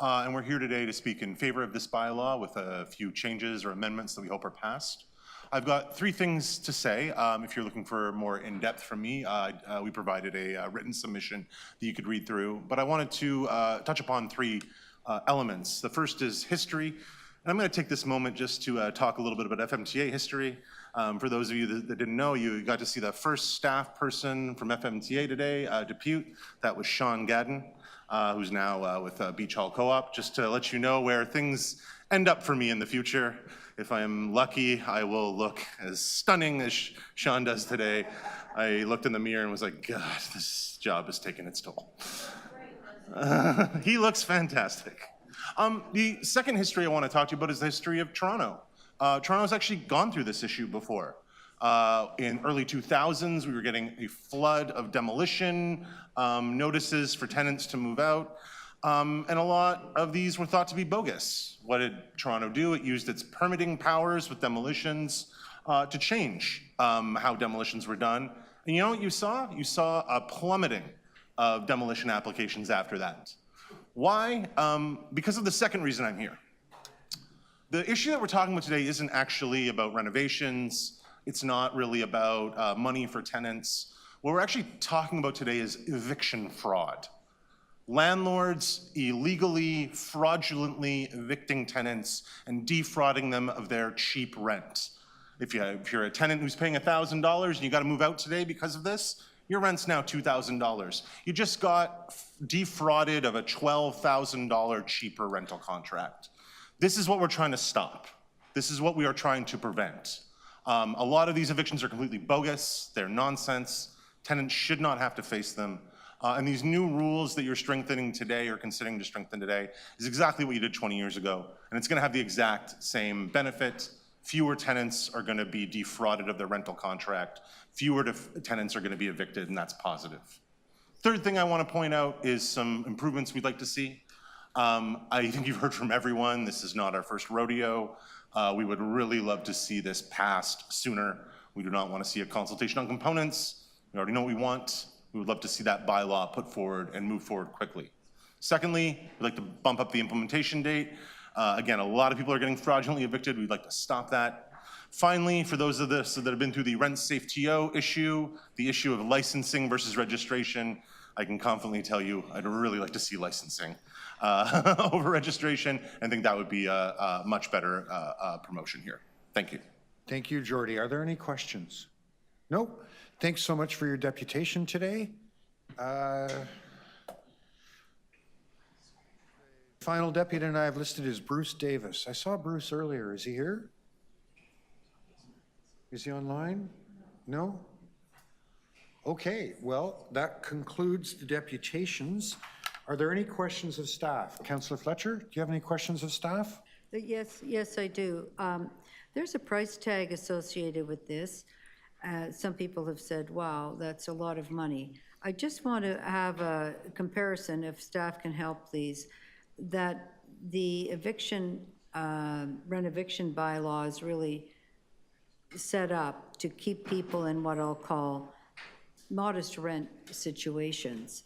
And we're here today to speak in favor of this bylaw with a few changes or amendments that we hope are passed. I've got 3 things to say. If you're looking for more in-depth from me, we provided a written submission that you could read through. But I wanted to touch upon 3 elements. The first is history. And I'm going to take this moment just to talk a little bit about FMTA history. For those of you that didn't know, you got to see the first staff person from FMTA today, Depute. That was Sean Gadden, who's now with Beach Hall Co-op. Just to let you know where things end up for me in the future. If I am lucky, I will look as stunning as Sean does today. I looked in the mirror and was like, God, this job is taking its toll. He looks fantastic. The second history I want to talk to you about is the history of Toronto. Toronto's actually gone through this issue before. In early 2000s, we were getting a flood of demolition notices for tenants to move out. And a lot of these were thought to be bogus. What did Toronto do? It used its permitting powers with demolitions to change how demolitions were done. And you know what you saw? You saw a plummeting of demolition applications after that. Why? Because of the second reason I'm here. The issue that we're talking about today isn't actually about renovations. It's not really about money for tenants. What we're actually talking about today is eviction fraud. Landlords illegally, fraudulently evicting tenants and defrauding them of their cheap rent. If you're a tenant who's paying $1,000 and you got to move out today because of this, your rent's now $2,000. You just got defrauded of a $12,000 cheaper rental contract. This is what we're trying to stop. This is what we are trying to prevent. A lot of these evictions are completely bogus. They're nonsense. Tenants should not have to face them. And these new rules that you're strengthening today or considering to strengthen today is exactly what you did 20 years ago. And it's going to have the exact same benefit. Fewer tenants are going to be defrauded of their rental contract. Fewer tenants are going to be evicted, and that's positive. Third thing I want to point out is some improvements we'd like to see. I think you've heard from everyone. This is not our first rodeo. We would really love to see this passed sooner. We do not want to see a consultation on components. We already know what we want. We would love to see that bylaw put forward and move forward quickly. Secondly, we'd like to bump up the implementation date. Again, a lot of people are getting fraudulently evicted. We'd like to stop that. Finally, for those of us that have been through the rent safe TO issue, the issue of licensing versus registration, I can confidently tell you I'd really like to see licensing over registration, and think that would be a much better promotion here. Thank you. Thank you, Jordy. Are there any questions? Nope. Thanks so much for your deputation today. Final deputy and I have listed is Bruce Davis. I saw Bruce earlier. Is he here? Is he online? No? Okay, well, that concludes the deputations. Are there any questions of staff? Councillor Fletcher, do you have any questions of staff? Yes, I do. There's a price tag associated with this. Some people have said, wow, that's a lot of money. I just want to have a comparison, if staff can help, please, that the eviction, Renoviction bylaw is really set up to keep people in what I'll call modest rent situations.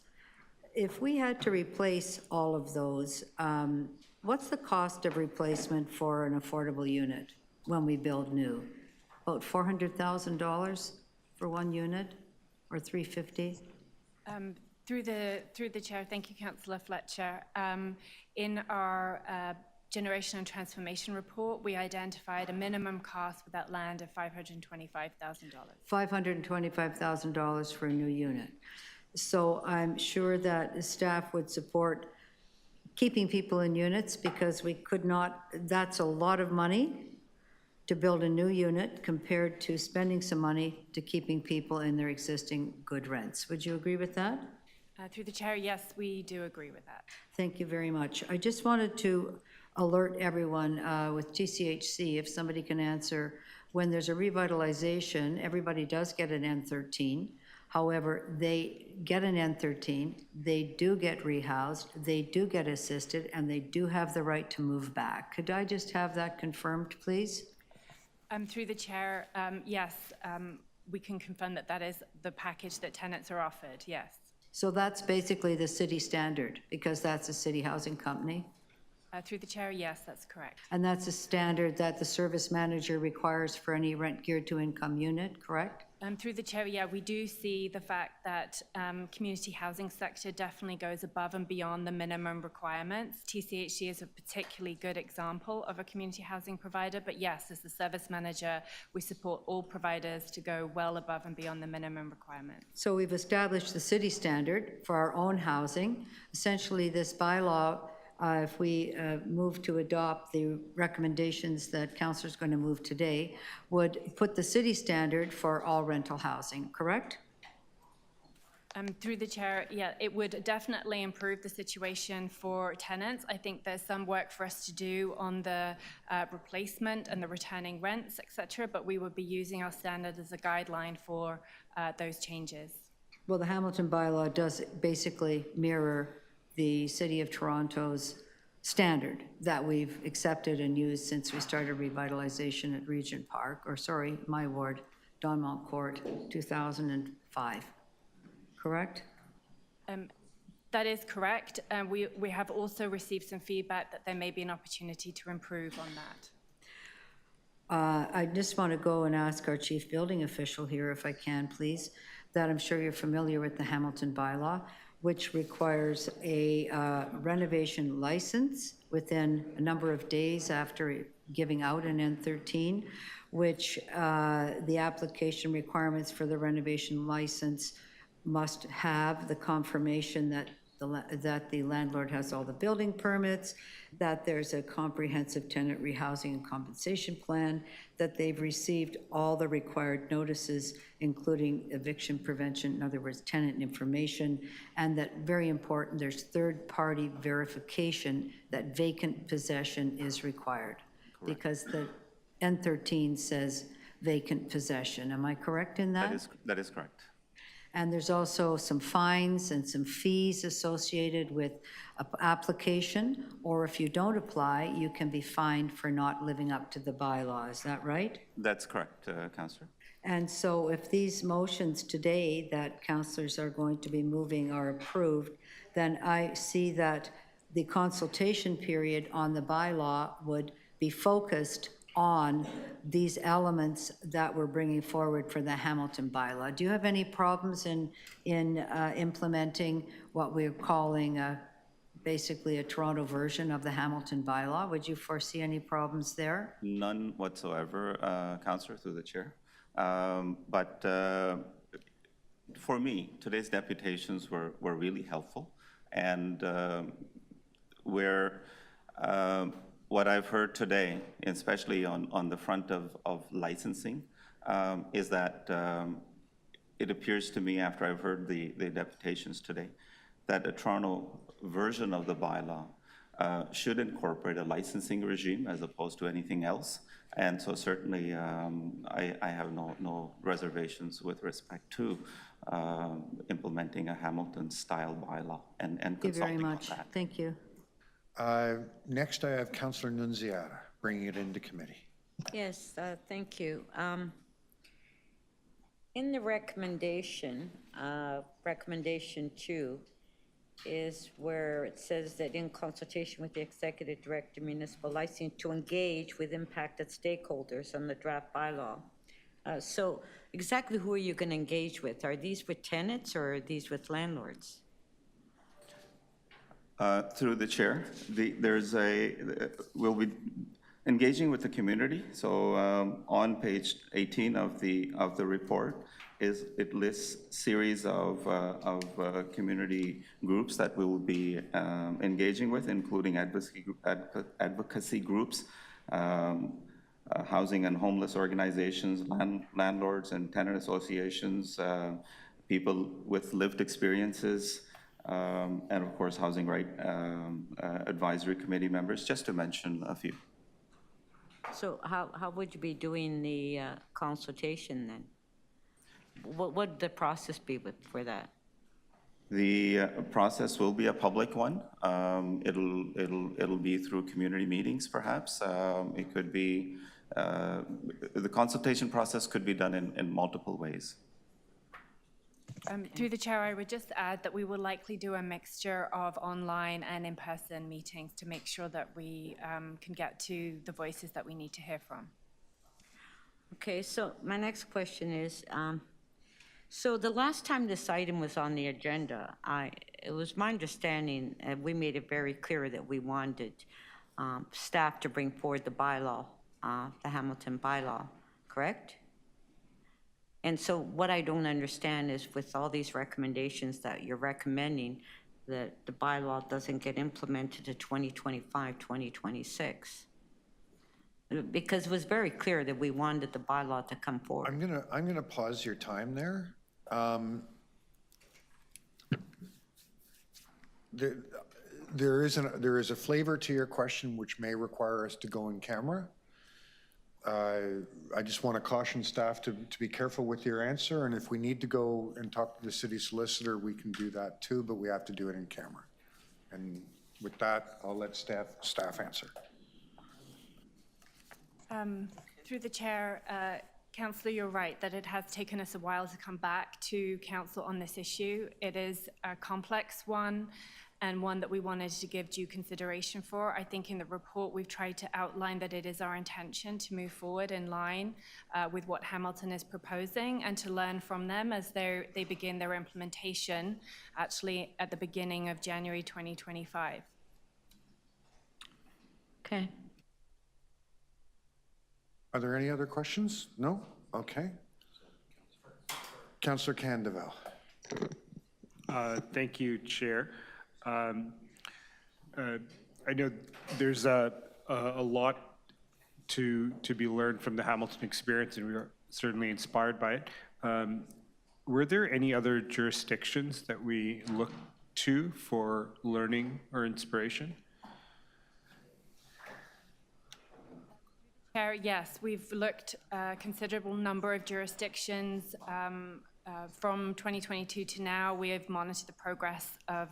If we had to replace all of those, what's the cost of replacement for an affordable unit when we build new? About $400,000 for one unit, or $350,000? Through the chair, thank you, Councillor Fletcher. In our generation and transformation report, we identified a minimum cost for that land of $525,000. $525,000 for a new unit. So I'm sure that staff would support keeping people in units, because we could not, that's a lot of money to build a new unit compared to spending some money to keeping people in their existing good rents. Would you agree with that? Through the chair, yes, we do agree with that. Thank you very much. I just wanted to alert everyone with TCHC, if somebody can answer, when there's a revitalization, everybody does get an N13. However, they get an N13, they do get rehoused, they do get assisted, and they do have the right to move back. Could I just have that confirmed, please? Through the chair, yes, we can confirm that that is the package that tenants are offered, yes. So that's basically the city standard, because that's a city housing company? Through the chair, yes, that's correct. And that's a standard that the service manager requires for any rent geared to income unit, correct? Through the chair, yeah, we do see the fact that community housing sector definitely goes above and beyond the minimum requirements. TCHC is a particularly good example of a community housing provider, but yes, as the service manager, we support all providers to go well above and beyond the minimum requirements. So we've established the city standard for our own housing. Essentially, this bylaw, if we move to adopt the recommendations that Councillor is going to move today, would put the city standard for all rental housing, correct? Through the chair, yeah, it would definitely improve the situation for tenants. I think there's some work for us to do on the replacement and the returning rents, etc., but we would be using our standard as a guideline for those changes. Well, the Hamilton bylaw does basically mirror the City of Toronto's standard that we've accepted and used since we started revitalization at Regent Park, or sorry, my ward, Donmont Court, 2005. Correct? That is correct. We have also received some feedback that there may be an opportunity to improve on that. I just want to go and ask our chief building official here, if I can, please, that I'm sure you're familiar with the Hamilton bylaw, which requires a renovation license within a number of days after giving out an N13, which the application requirements for the renovation license must have the confirmation that the landlord has all the building permits, that there's a comprehensive tenant rehousing and compensation plan, that they've received all the required notices, including eviction prevention, in other words, tenant information, and that, very important, there's third-party verification that vacant possession is required. Correct. Because the N13 says vacant possession. Am I correct in that? That is correct. And there's also some fines and some fees associated with an application, or if you don't apply, you can be fined for not living up to the bylaw. Is that right? That's correct, Councillor. And so if these motions today that councillors are going to be moving are approved, then I see that the consultation period on the bylaw would be focused on these elements that we're bringing forward for the Hamilton bylaw. Do you have any problems in implementing what we're calling basically a Toronto version of the Hamilton bylaw? Would you foresee any problems there? None whatsoever, Councillor, through the chair. But for me, today's deputations were really helpful, and what I've heard today, especially on the front of licensing, is that it appears to me, after I've heard the deputations today, that a Toronto version of the bylaw should incorporate a licensing regime as opposed to anything else. And so certainly I have no reservations with respect to implementing a Hamilton-style bylaw and Thank you very consulting much. on that. Thank you. Next, I have Councillor Nunziata, bringing it into committee. Yes, thank you. In the recommendation, recommendation 2 is where it says that in consultation with the Executive Director, Municipal Licensing, to engage with impacted stakeholders on the draft bylaw. So exactly who are you going to engage with? Are these with tenants or are these with landlords? Through the chair, we'll be engaging with the community. So on page 18 of the report, it lists series of community groups that we will be engaging with, including advocacy groups, housing and homeless organizations, landlords and tenant associations, people with lived experiences, and of course, Housing Right Advisory Committee members, just to mention a few. So how would you be doing the consultation then? What would the process be for that? The process will be a public one. It'll be through community meetings, perhaps. It could be the consultation process could be done in multiple ways. Through the chair, I would just add that we will likely do a mixture of online and in-person meetings to make sure that we can get to the voices that we need to hear from. Okay, so my next question is, so the last time this item was on the agenda, it was my understanding, and we made it very clear that we wanted staff to bring forward the bylaw, the Hamilton bylaw, correct? And so what I don't understand is with all these recommendations that you're recommending, that the bylaw doesn't get implemented to 2025, 2026. Because it was very clear that we wanted the bylaw to come forward. I'm gonna pause your time there. There is a flavor to your question which may require us to go in camera. I just want to caution staff to be careful with your answer, and if we need to go and talk to the city solicitor, we can do that too, but we have to do it in camera. And with that, I'll let staff answer. Through the chair, Councillor, you're right that it has taken us a while to come back to Council on this issue. It is a complex one, and one that we wanted to give due consideration for. I think in the report we've tried to outline that it is our intention to move forward in line with what Hamilton is proposing and to learn from them as they begin their implementation actually at the beginning of January 2025. Okay. Are there any other questions? No? Okay. Councillor Candeval. Thank you, Chair. I know there's a lot to be learned from the Hamilton experience, and we are certainly inspired by it. Were there any other jurisdictions that we look to for learning or inspiration? Yes, we've looked at a considerable number of jurisdictions. From 2022 to now, we have monitored the progress of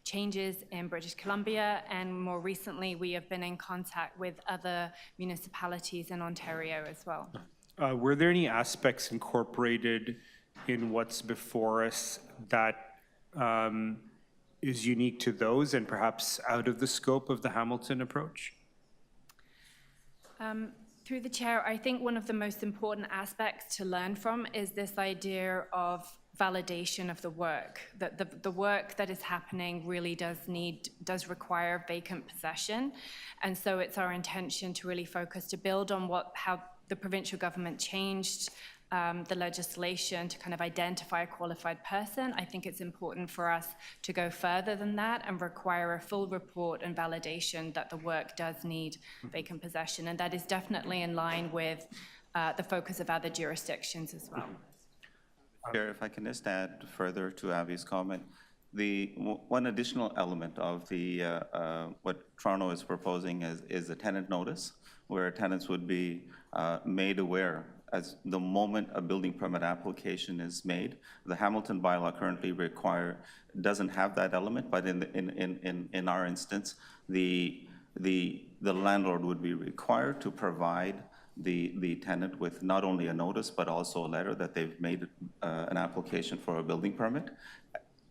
changes in British Columbia, and more recently, we have been in contact with other municipalities in Ontario as well. Were there any aspects incorporated in what's before us that is unique to those and perhaps out of the scope of the Hamilton approach? Through the chair, I think one of the most important aspects to learn from is this idea of validation of the work, that the work that is happening really does require vacant possession. And so it's our intention to really focus, to build on how the provincial government changed the legislation to kind of identify a qualified person. I think it's important for us to go further than that and require a full report and validation that the work does need vacant possession. And that is definitely in line with the focus of other jurisdictions as well. Chair, if I can just add further to Abby's comment, the one additional element of the what Toronto is proposing is a tenant notice, where tenants would be made aware as the moment a building permit application is made. The Hamilton bylaw currently doesn't have that element, but in our instance, the landlord would be required to provide the tenant with not only a notice, but also a letter that they've made an application for a building permit,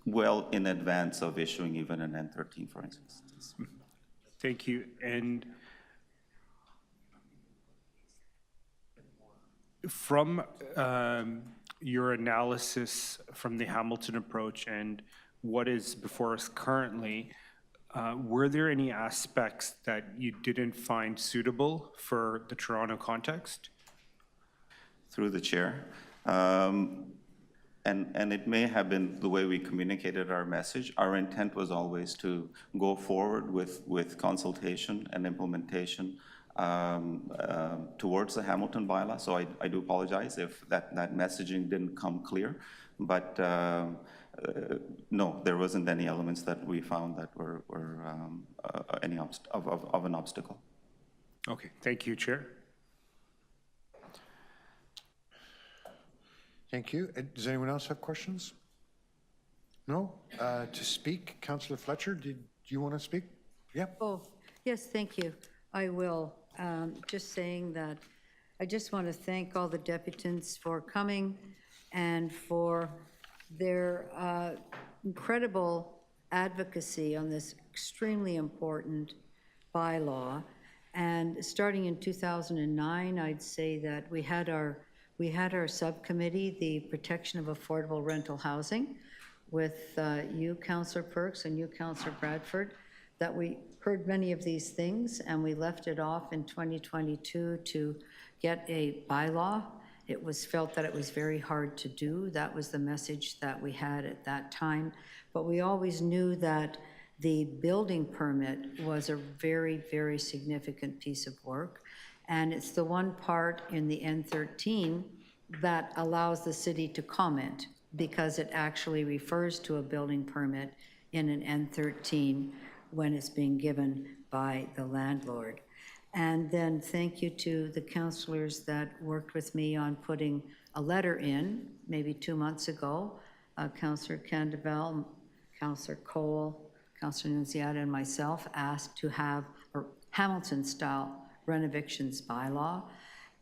well in advance of issuing even an N13, for instance. Thank you. And from your analysis from the Hamilton approach and what is before us currently, were there any aspects that you didn't find suitable for the Toronto context? Through the chair. And it may have been the way we communicated our message. Our intent was always to go forward with consultation and implementation towards the Hamilton bylaw. So I do apologize if that messaging didn't come clear, but no, there wasn't any elements that we found that were any of an obstacle. Okay, thank you, Chair. Thank you. Does anyone else have questions? No? To speak, Councillor Fletcher, did you want to speak? Yeah. Oh, yes, thank you. I will. Just saying that I just want to thank all the deputants for coming and for their incredible advocacy on this extremely important bylaw. And starting in 2009, I'd say that we had our subcommittee, the Protection of Affordable Rental Housing, with you, Councillor Perks, and you, Councillor Bradford, that we heard many of these things, and we left it off in 2022 to get a bylaw. It was felt that it was very hard to do. That was the message that we had at that time. But we always knew that the building permit was a very, very significant piece of work. And it's the one part in the N13 that allows the city to comment, because it actually refers to a building permit in an N13 when it's being given by the landlord. And then thank you to the councillors that worked with me on putting a letter in, maybe 2 months ago. Councillor Candeval, Councillor Cole, Councillor Nunziata, and myself asked to have a Hamilton-style Renovictions bylaw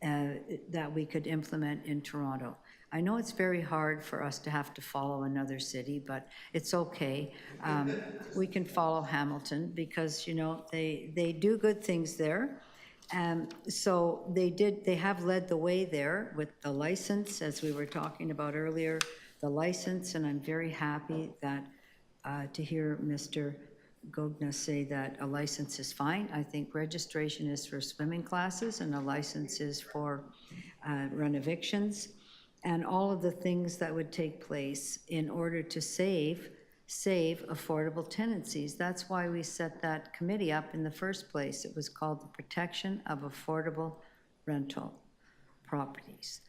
that we could implement in Toronto. I know it's very hard for us to have to follow another city, but it's okay. We can follow Hamilton because, you know, they do good things there. So they have led the way there with the license, as we were talking about earlier, the license, and I'm very happy that to hear Mr. Gogna say that a license is fine. I think registration is for swimming classes and a license is for renovictions and all of the things that would take place in order to save affordable tenancies. That's why we set that committee up in the first place. It was called the Protection of Affordable Rental Properties.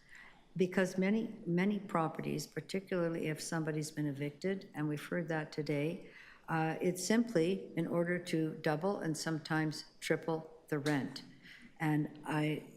Because many properties, particularly if somebody's been evicted, and we've heard that today, it's simply in order to double and sometimes triple the rent. And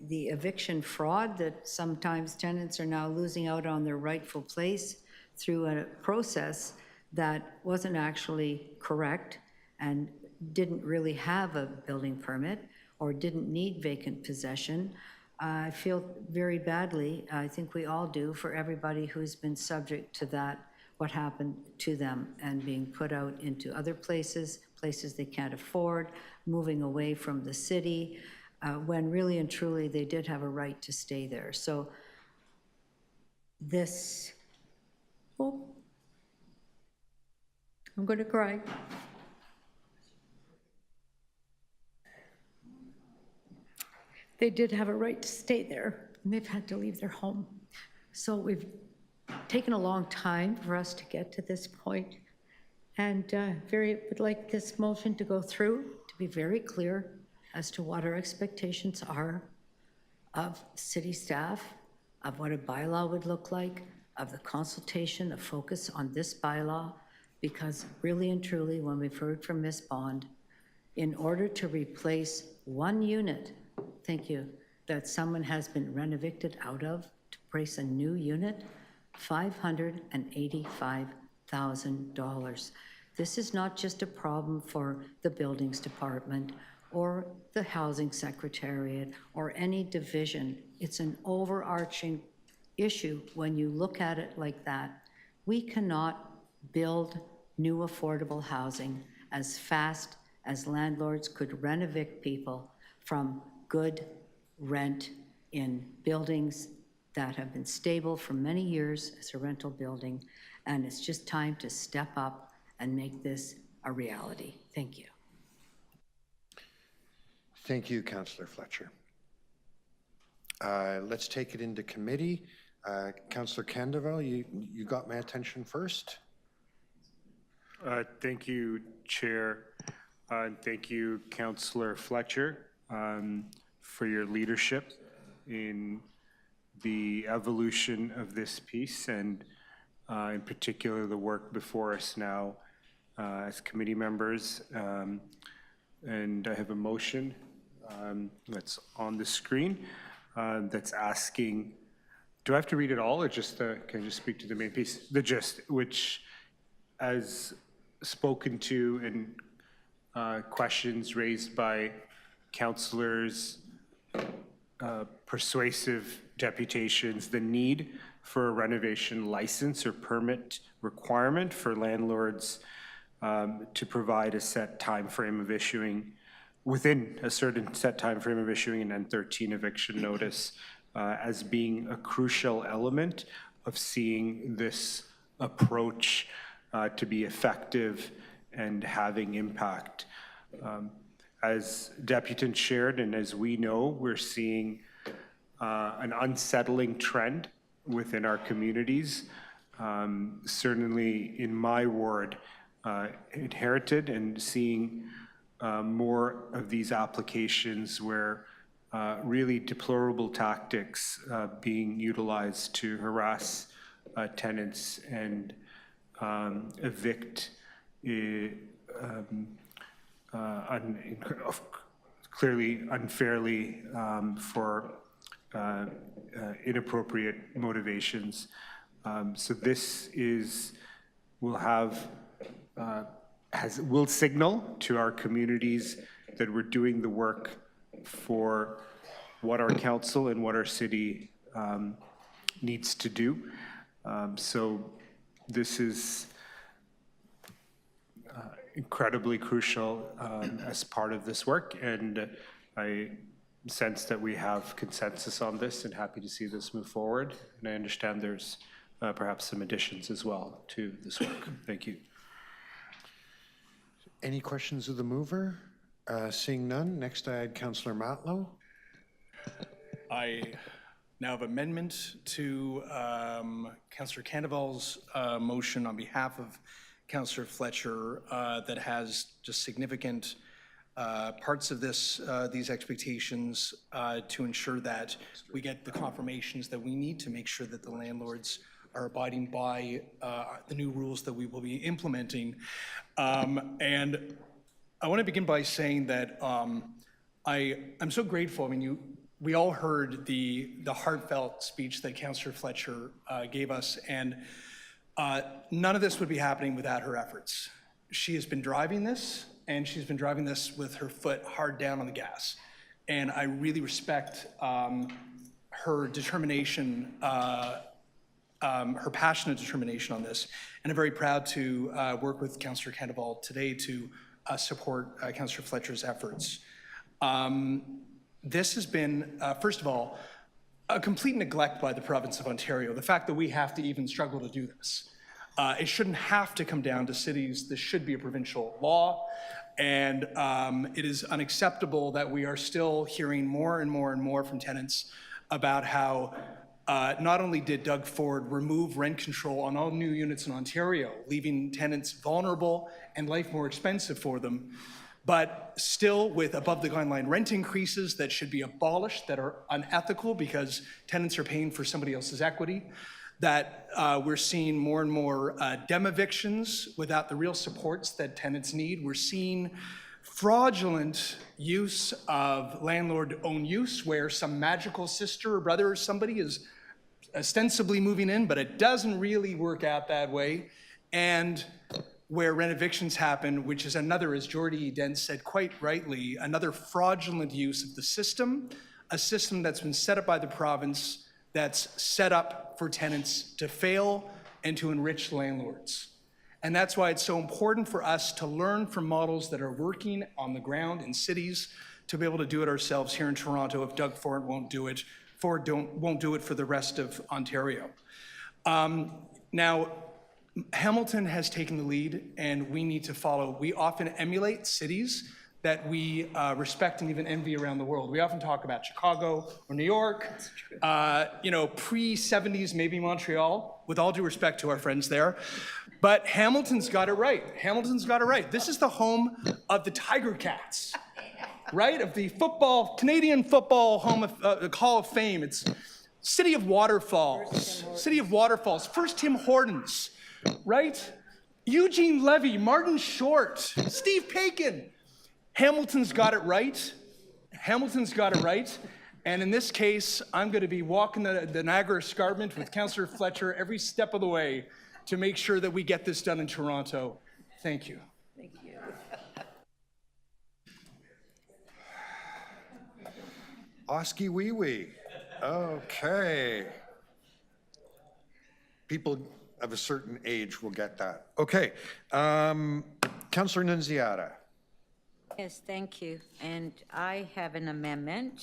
the eviction fraud that sometimes tenants are now losing out on their rightful place through a process that wasn't actually correct and didn't really have a building permit or didn't need vacant possession. I feel very badly, I think we all do, for everybody who's been subject to that, what happened to them and being put out into other places they can't afford, moving away from the city, when really and truly they did have a right to stay there. So this, oh, I'm going to cry. They did have a right to stay there, and they've had to leave their home. So we've taken a long time for us to get to this point, and would like this motion to go through, to be very clear as to what our expectations are of city staff, of what a bylaw would look like, of the consultation, the focus on this bylaw, because really and truly, when we've heard from Ms. Bond, in order to replace one unit, thank you, that someone has been renovicted out of, to place a new unit, $585,000. This is not just a problem for the buildings department or the housing secretariat or any division. It's an overarching issue when you look at it like that. We cannot build new affordable housing as fast as landlords could renovict people from good rent in buildings that have been stable for many years as a rental building, and it's just time to step up and make this a reality. Thank you. Thank you, Councillor Fletcher. Let's take it into committee. Councillor Candeval, you got my attention first. Thank you, Chair. And thank you, Councillor Fletcher, for your leadership in the evolution of this piece, and in particular the work before us now as committee members. And I have a motion that's on the screen that's asking, do I have to read it all, or just can I just speak to the main piece? The gist, which, as spoken to in questions raised by councillors, persuasive deputations, the need for a renovation license or permit requirement for landlords to provide a set time frame of issuing, within a certain set time frame of issuing an N13 eviction notice, as being a crucial element of seeing this approach to be effective and having impact. As Deputant shared, and as we know, we're seeing an unsettling trend within our communities. Certainly in my ward, inherited, and seeing more of these applications where really deplorable tactics being utilized to harass tenants and evict clearly unfairly for inappropriate motivations. So this will signal to our communities that we're doing the work for what our council and what our city needs to do. So this is incredibly crucial as part of this work, and I sense that we have consensus on this and happy to see this move forward. And I understand there's perhaps some additions as well to this work. Thank you. Any questions of the mover? Seeing none, next I had Councillor Matlow. I now have amendment to Councillor Candival's motion on behalf of Councillor Fletcher that has just significant parts of these expectations to ensure that we get the confirmations that we need to make sure that the landlords are abiding by the new rules that we will be implementing. And I want to begin by saying that I'm so grateful. I mean, we all heard the heartfelt speech that Councillor Fletcher gave us, and none of this would be happening without her efforts. She has been driving this, and she's been driving this with her foot hard down on the gas. And I really respect her determination, her passionate determination on this. And I'm very proud to work with Councillor Candival today to support Councillor Fletcher's efforts. This has been, first of all, a complete neglect by the province of Ontario, the fact that we have to even struggle to do this. It shouldn't have to come down to cities. This should be a provincial law. And it is unacceptable that we are still hearing more and more and more from tenants about how not only did Doug Ford remove rent control on all new units in Ontario, leaving tenants vulnerable and life more expensive for them, but still with above the guideline rent increases that should be abolished, that are unethical because tenants are paying for somebody else's equity, that we're seeing more and more dem evictions without the real supports that tenants need. We're seeing fraudulent use of landlord-owned use where some magical sister or brother or somebody is ostensibly moving in, but it doesn't really work out that way. And where renovictions happen, which is another, as Jordy Dent said quite rightly, another fraudulent use of the system, a system that's been set up by the province that's set up for tenants to fail and to enrich landlords. And that's why it's so important for us to learn from models that are working on the ground in cities to be able to do it ourselves here in Toronto if Doug Ford won't do it, won't do it for the rest of Ontario. Now, Hamilton has taken the lead and we need to follow. We often emulate cities that we respect and even envy around the world. We often talk about Chicago or New York, pre-70s, maybe Montreal, with all due respect to our friends there. But Hamilton's got it right. Hamilton's got it right. This is the home of the Tiger Cats, right? Of the Canadian football Hall of Fame. It's City of Waterfalls. City of Waterfalls. First Tim Hortons, right? Eugene Levy, Martin Short, Steve Paikin. Hamilton's got it right. Hamilton's got it right. And in this case, I'm going to be walking the Niagara Escarpment with Councillor Fletcher every step of the way to make sure that we get this done in Toronto. Thank you. Thank you. Oski wee wee. Okay. People of a certain age will get that. Okay. Councillor Nunziata. Yes, thank you. And I have an amendment,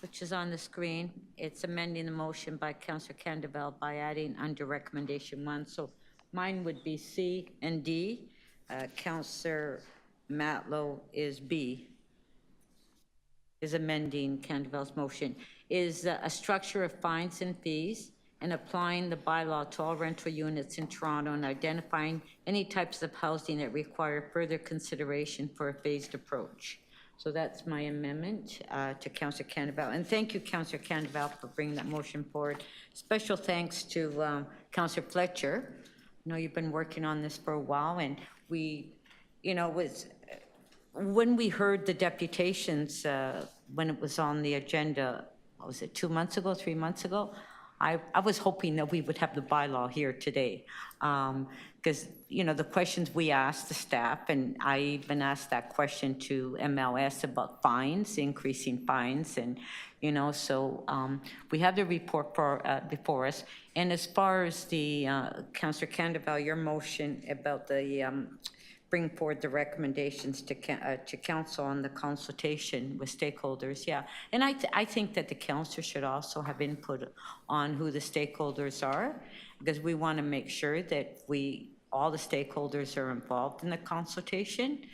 which is on the screen. It's amending the motion by Councillor Candival by adding under recommendation 1. So mine would be C and D. Councillor Matlow is B, is amending Candival's motion, is a structure of fines and fees and applying the bylaw to all rental units in Toronto and identifying any types of housing that require further consideration for a phased approach. So that's my amendment to Councillor Candival. And thank you, Councillor Candival, for bringing that motion forward. Special thanks to Councillor Fletcher. I know you've been working on this for a while, and we, when we heard the deputations, when it was on the agenda, what was it, 2 months ago, 3 months ago? I was hoping that we would have the bylaw here today. Because, you know, the questions we asked the staff, and I even asked that question to MLS about fines, increasing fines, and, you know, so we have the report before us. And as far as the, Councillor Candaval, your motion about the, bring forward the recommendations to council on the consultation with stakeholders, yeah. And I think that the council should also have input on who the stakeholders are, because we want to make sure that all the stakeholders are involved in the consultation,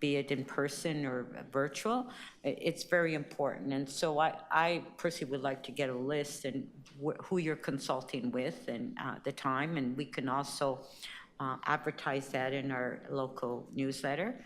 be it in person or virtual. It's very important. And so I personally would like to get a list and who you're consulting with and the time, and we can also advertise that in our local newsletter,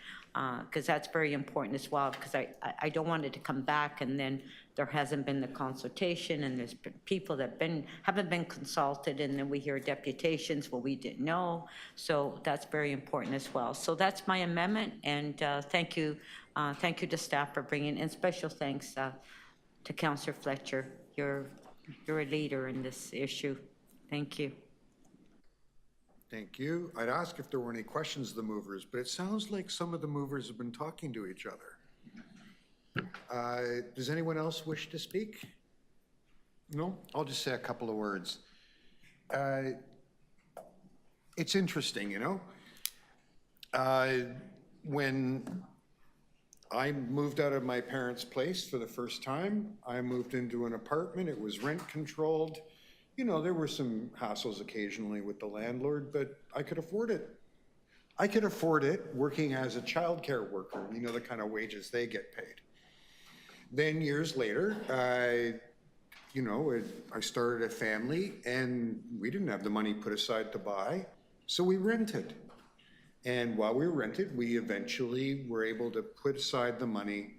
because that's very important as well, because I don't want it to come back and then there hasn't been the consultation and there's been people that haven't been consulted, and then we hear deputations, well, we didn't know. So that's very important as well. So that's my amendment, and thank you to staff for bringing, and special thanks to Councillor Fletcher. You're a leader in this issue. Thank you. Thank you. I'd ask if there were any questions of the movers, but it sounds like some of the movers have been talking to each other. Does anyone else wish to speak? No? I'll just say a couple of words. It's interesting, you know? When I moved out of my parents' place for the first time, I moved into an apartment. It was rent controlled. You know, there were some hassles occasionally with the landlord, but I could afford it. I could afford it working as a childcare worker, you know, the kind of wages they get paid. Then years later, I started a family and we didn't have the money put aside to buy, so we rented. And while we rented, we eventually were able to put aside the money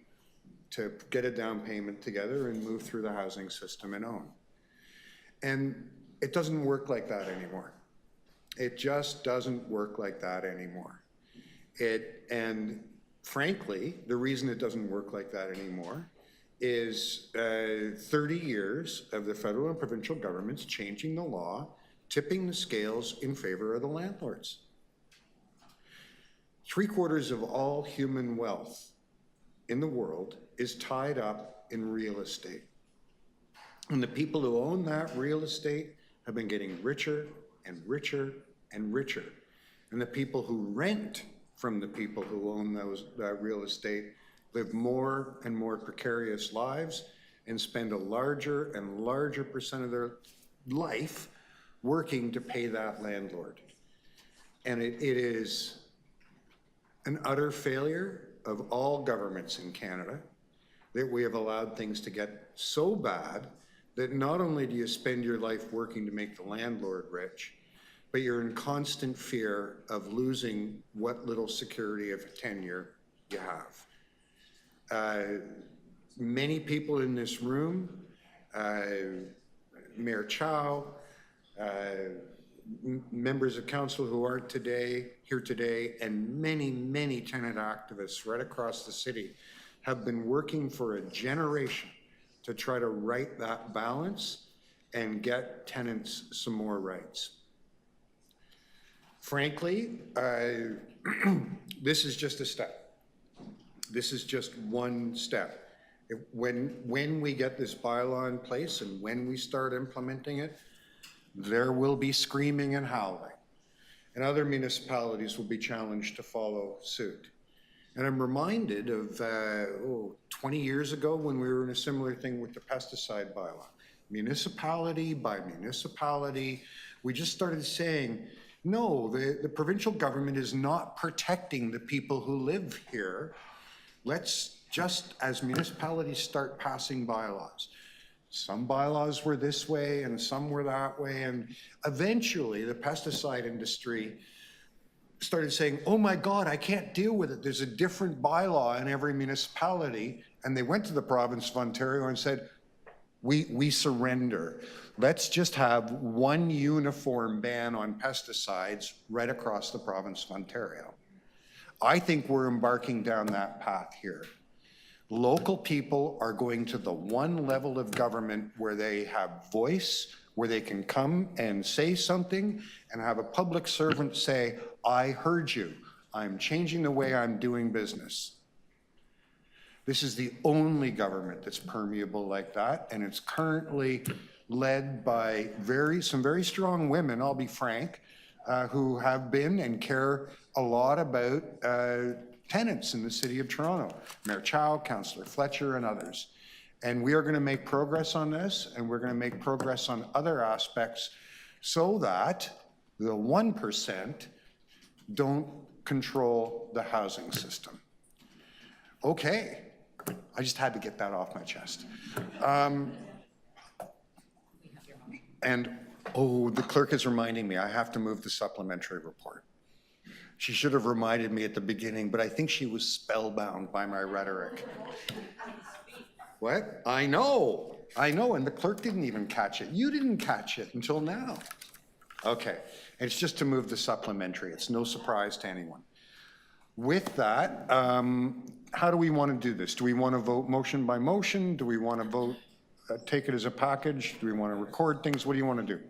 to get a down payment together and move through the housing system and own. And it doesn't work like that anymore. It just doesn't work like that anymore. And frankly, the reason it doesn't work like that anymore is 30 years of the federal and provincial governments changing the law, tipping the scales in favor of the landlords. 3/4 of all human wealth in the world is tied up in real estate. And the people who own that real estate have been getting richer and richer and richer. And the people who rent from the people who own that real estate live more and more precarious lives and spend a larger and larger percent of their life working to pay that landlord. And it is an utter failure of all governments in Canada that we have allowed things to get so bad that not only do you spend your life working to make the landlord rich, but you're in constant fear of losing what little security of tenure you have. Many people in this room, Mayor Chow, members of council who aren't here today, and many, many tenant activists right across the city have been working for a generation to try to right that balance and get tenants some more rights. Frankly, this is just a step. This is just one step. When we get this bylaw in place and when we start implementing it, there will be screaming and howling. And other municipalities will be challenged to follow suit. And I'm reminded of 20 years ago when we were in a similar thing with the pesticide bylaw. Municipality by municipality, we just started saying, no, the provincial government is not protecting the people who live here. Let's just, as municipalities start passing bylaws. Some bylaws were this way and some were that way. And eventually the pesticide industry started saying, oh my God, I can't deal with it. There's a different bylaw in every municipality. And they went to the province of Ontario and said, we surrender. Let's just have one uniform ban on pesticides right across the province of Ontario. I think we're embarking down that path here. Local people are going to the one level of government where they have voice, where they can come and say something and have a public servant say, I heard you. I'm changing the way I'm doing business. This is the only government that's permeable like that, and it's currently led by some very strong women, I'll be frank, who have been and care a lot about tenants in the City of Toronto, Mayor Chow, Councillor Fletcher, and others. And we are going to make progress on this, and we're going to make progress on other aspects so that the 1% don't control the housing system. Okay, I just had to get that off my chest. And, oh, the clerk is reminding me, I have to move the supplementary report. She should have reminded me at the beginning, but I think she was spellbound by my rhetoric. What? I know, and the clerk didn't even catch it. You didn't catch it until now. Okay, it's just to move the supplementary. It's no surprise to anyone. With that, how do we want to do this? Do we want to vote motion by motion? Do we want to vote, take it as a package? Do we want to record things? What do you want to do?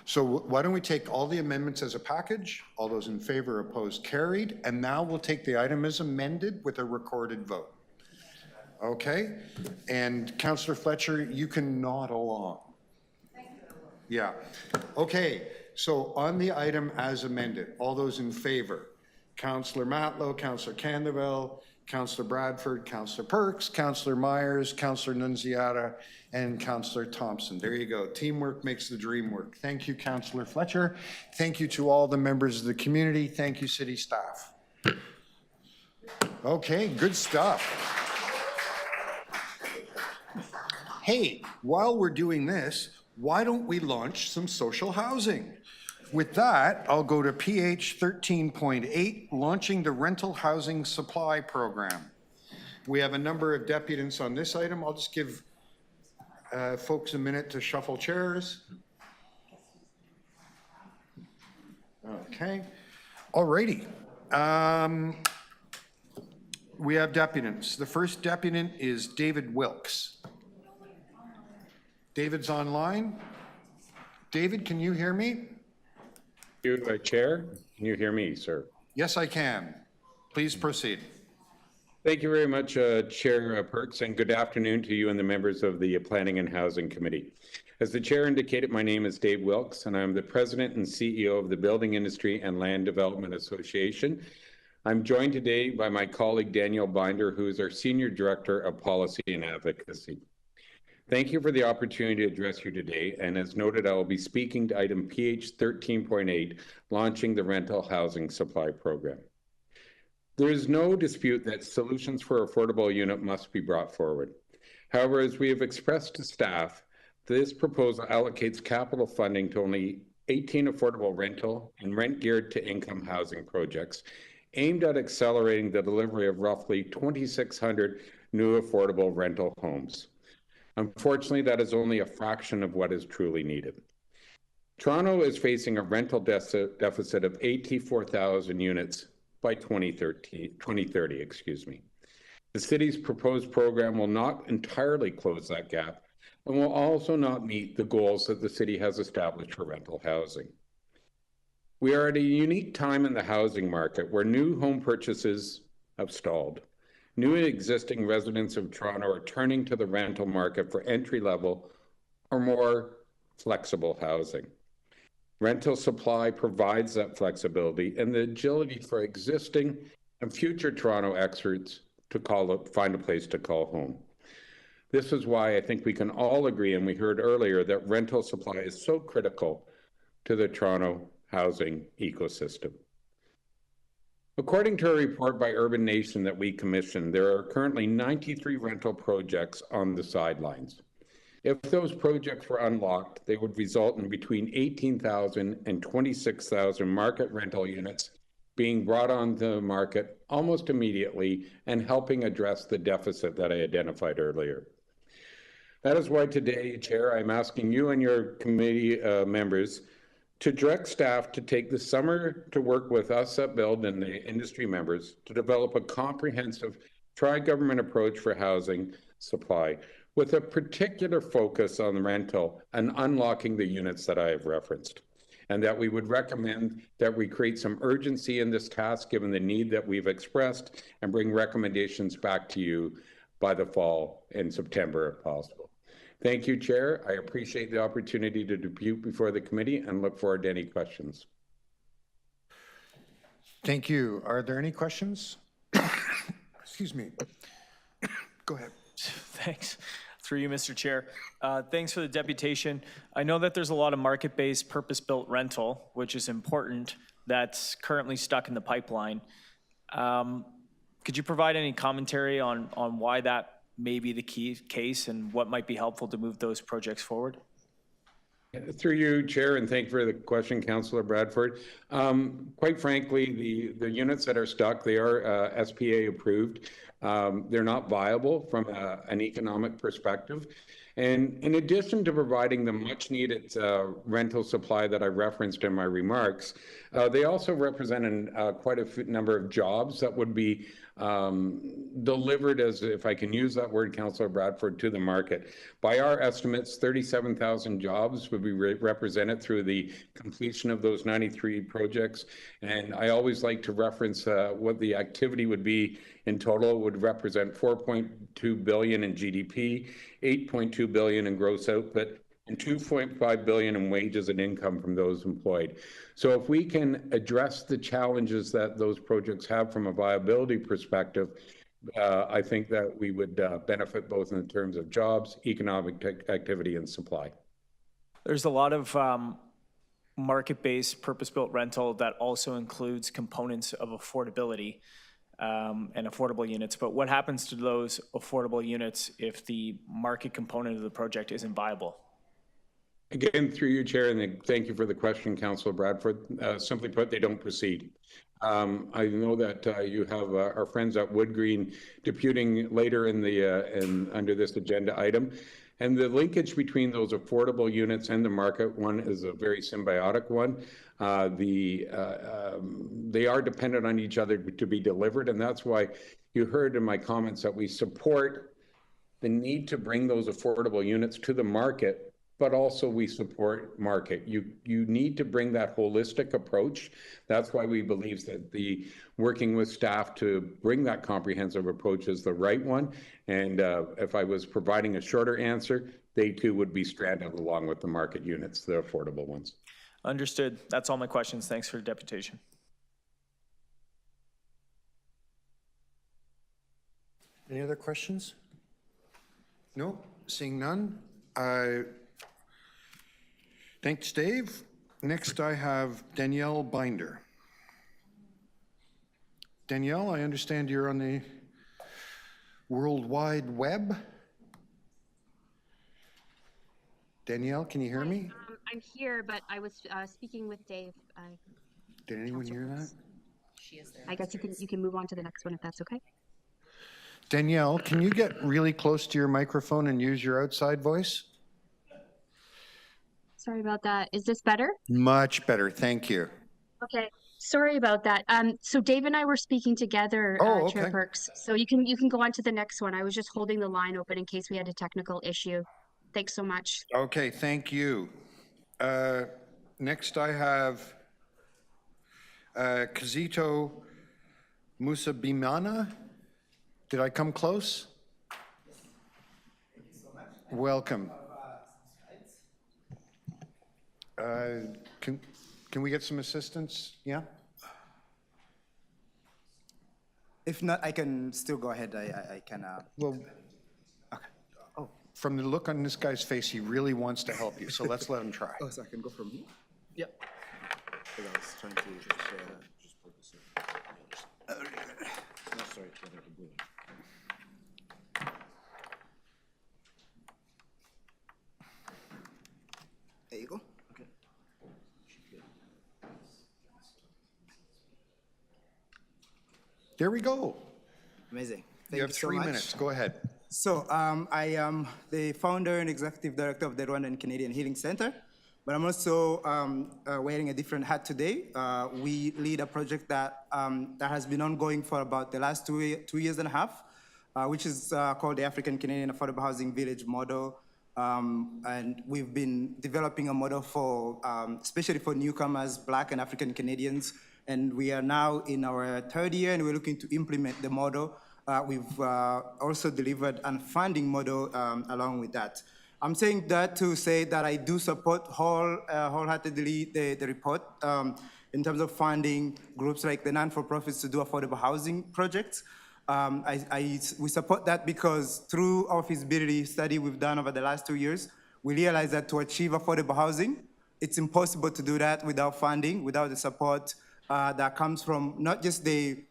So why don't we take all the amendments as a package? All those in favor, opposed, carried. And now we'll take the item as amended with a recorded vote. Okay? And Councillor Fletcher, you can nod along. Yeah. Okay. So on the item as amended, all those in favor, Councillor Matlow, Councillor Canderville, Councillor Bradford, Councillor Perks, Councillor Myers, Councillor Nunziata, and Councillor Thompson. There you go. Teamwork makes the dream work. Thank you, Councillor Fletcher. Thank you to all the members of the community. Thank you, city staff. Okay, good stuff. Hey, while we're doing this, why don't we launch some social housing? With that, I'll go to PH 13.8, launching the rental housing supply program. We have a number of deputants on this item. I'll just give folks a minute to shuffle chairs. Okay, all righty. We have deputants. The first deputant is David Wilkes. David's online. David, can you hear me? Chair, can you hear me, sir? Yes, I can. Please proceed. Thank you very much, Chair Perks, and good afternoon to you and the members of the Planning and Housing Committee. As the Chair indicated, my name is Dave Wilkes, and I'm the President and CEO of the Building Industry and Land Development Association. I'm joined today by my colleague Danielle Binder, who is our Senior Director of Policy and Advocacy. Thank you for the opportunity to address you today, and as noted, I will be speaking to item PH 13.8, launching the rental housing supply program. There is no dispute that solutions for affordable unit must be brought forward. However, as we have expressed to staff, this proposal allocates capital funding to only 18 affordable rental and rent-geared to income housing projects aimed at accelerating the delivery of roughly 2,600 new affordable rental homes. Unfortunately, that is only a fraction of what is truly needed. Toronto is facing a rental deficit of 84,000 units by 2030, excuse me. The city's proposed program will not entirely close that gap and will also not meet the goals that the city has established for rental housing. We are at a unique time in the housing market where new home purchases have stalled. New and existing residents of Toronto are turning to the rental market for entry-level or more flexible housing. Rental supply provides that flexibility and the agility for existing and future Toronto experts to find a place to call home. This is why I think we can all agree, and we heard earlier, that rental supply is so critical to the Toronto housing ecosystem. According to a report by Urban Nation that we commissioned, there are currently 93 rental projects on the sidelines. If those projects were unlocked, they would result in between 18,000 and 26,000 market rental units being brought onto the market almost immediately and helping address the deficit that I identified earlier. That is why today, Chair, I'm asking you and your committee members to direct staff to take the summer to work with us at Build and the industry members to develop a comprehensive tri-government approach for housing supply, with a particular focus on rental and unlocking the units that I have referenced. And that we would recommend that we create some urgency in this task, given the need that we've expressed, and bring recommendations back to you by the fall in September if possible. Thank you, Chair. I appreciate the opportunity to debut before the committee and look forward to any questions. Thank you. Are there any questions? Excuse me. Go ahead. Thanks. Through you, Mr. Chair. Thanks for the deputation. I know that there's a lot of market-based purpose-built rental, which is important, that's currently stuck in the pipeline. Could you provide any commentary on why that may be the case and what might be helpful to move those projects forward? Through you, Chair, and thank you for the question, Councillor Bradford. Quite frankly, the units that are stuck, they are SPA approved. They're not viable from an economic perspective. And in addition to providing the much needed rental supply that I referenced in my remarks, they also represent quite a number of jobs that would be delivered, as if I can use that word, Councillor Bradford, to the market. By our estimates, 37,000 jobs would be represented through the completion of those 93 projects. And I always like to reference what the activity would be in total. It would represent 4.2 billion in GDP, 8.2 billion in gross output, and 2.5 billion in wages and income from those employed. So if we can address the challenges that those projects have from a viability perspective, I think that we would benefit both in terms of jobs, economic activity, and supply. There's a lot of market-based purpose-built rental that also includes components of affordability and affordable units. But what happens to those affordable units if the market component of the project isn't viable? Again, through you, Chair, and thank you for the question, Councillor Bradford. Simply put, they don't proceed. I know that you have our friends at Wood Green deputing later in under this agenda item. And the linkage between those affordable units and the market one is a very symbiotic one. They are dependent on each other to be delivered, and that's why you heard in my comments that we support the need to bring those affordable units to the market, but also we support market. You need to bring that holistic approach. That's why we believe that the working with staff to bring that comprehensive approach is the right one. And if I was providing a shorter answer, they too would be stranded along with the market units, the affordable ones. Understood. That's all my questions. Thanks for the deputation. Any other questions? No, seeing none. Thanks, Dave. Next, I have Danielle Binder. Danielle, I understand you're on the World Wide Web. Danielle, can you hear me? I'm here, but I was speaking with Dave. Did anyone hear that? She is there. I guess you can move on to the next one if that's okay. Danielle, can you get really close to your microphone and use your outside voice? Sorry about that. Is this better? Much better, thank you. Okay. Sorry about that. So Dave and I were speaking together, Chair Perks. So you can go on to the next one. I was just holding the line open in case we had a technical issue. Thanks so much. Okay, thank you. Next I have Kizito Musabimana. Did I come close? Thank you so much. Welcome. Can we get some assistance? Yeah? If not, I can still go ahead. I can. Well, okay. Oh, from the look on this guy's face, he really wants to help you, so let's let him try. Oh, so I can go from here? Yep. I was trying to just focus it. No, sorry. There you go. Okay. There we go. Amazing. You have 3 minutes. Go ahead. So I am the founder and executive director of the Rwandan Canadian Healing Center, but I'm also wearing a different hat today. We lead a project that has been ongoing for about the last 2 years and a half, which is called the African Canadian Affordable Housing Village Model. And we've been developing a model for, especially for newcomers, Black and African Canadians. And we are now in our third year, and we're looking to implement the model. We've also delivered a funding model along with that. I'm saying that to say that I do support wholeheartedly the report in terms of funding groups like the non-for-profits to do affordable housing projects. We support that because through our feasibility study we've done over the last 2 years, we realized that to achieve affordable housing, it's impossible to do that without funding, without the support that comes from not just the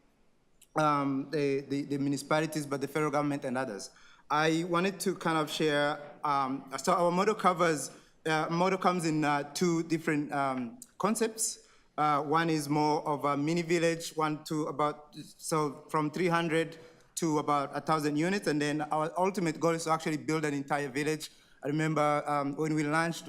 municipalities, but the federal government and others. I wanted to kind of share, so our model comes in 2 different concepts. One is more of a mini village, so from 300 to about 1,000 units, and then our ultimate goal is to actually build an entire village. I remember when we launched,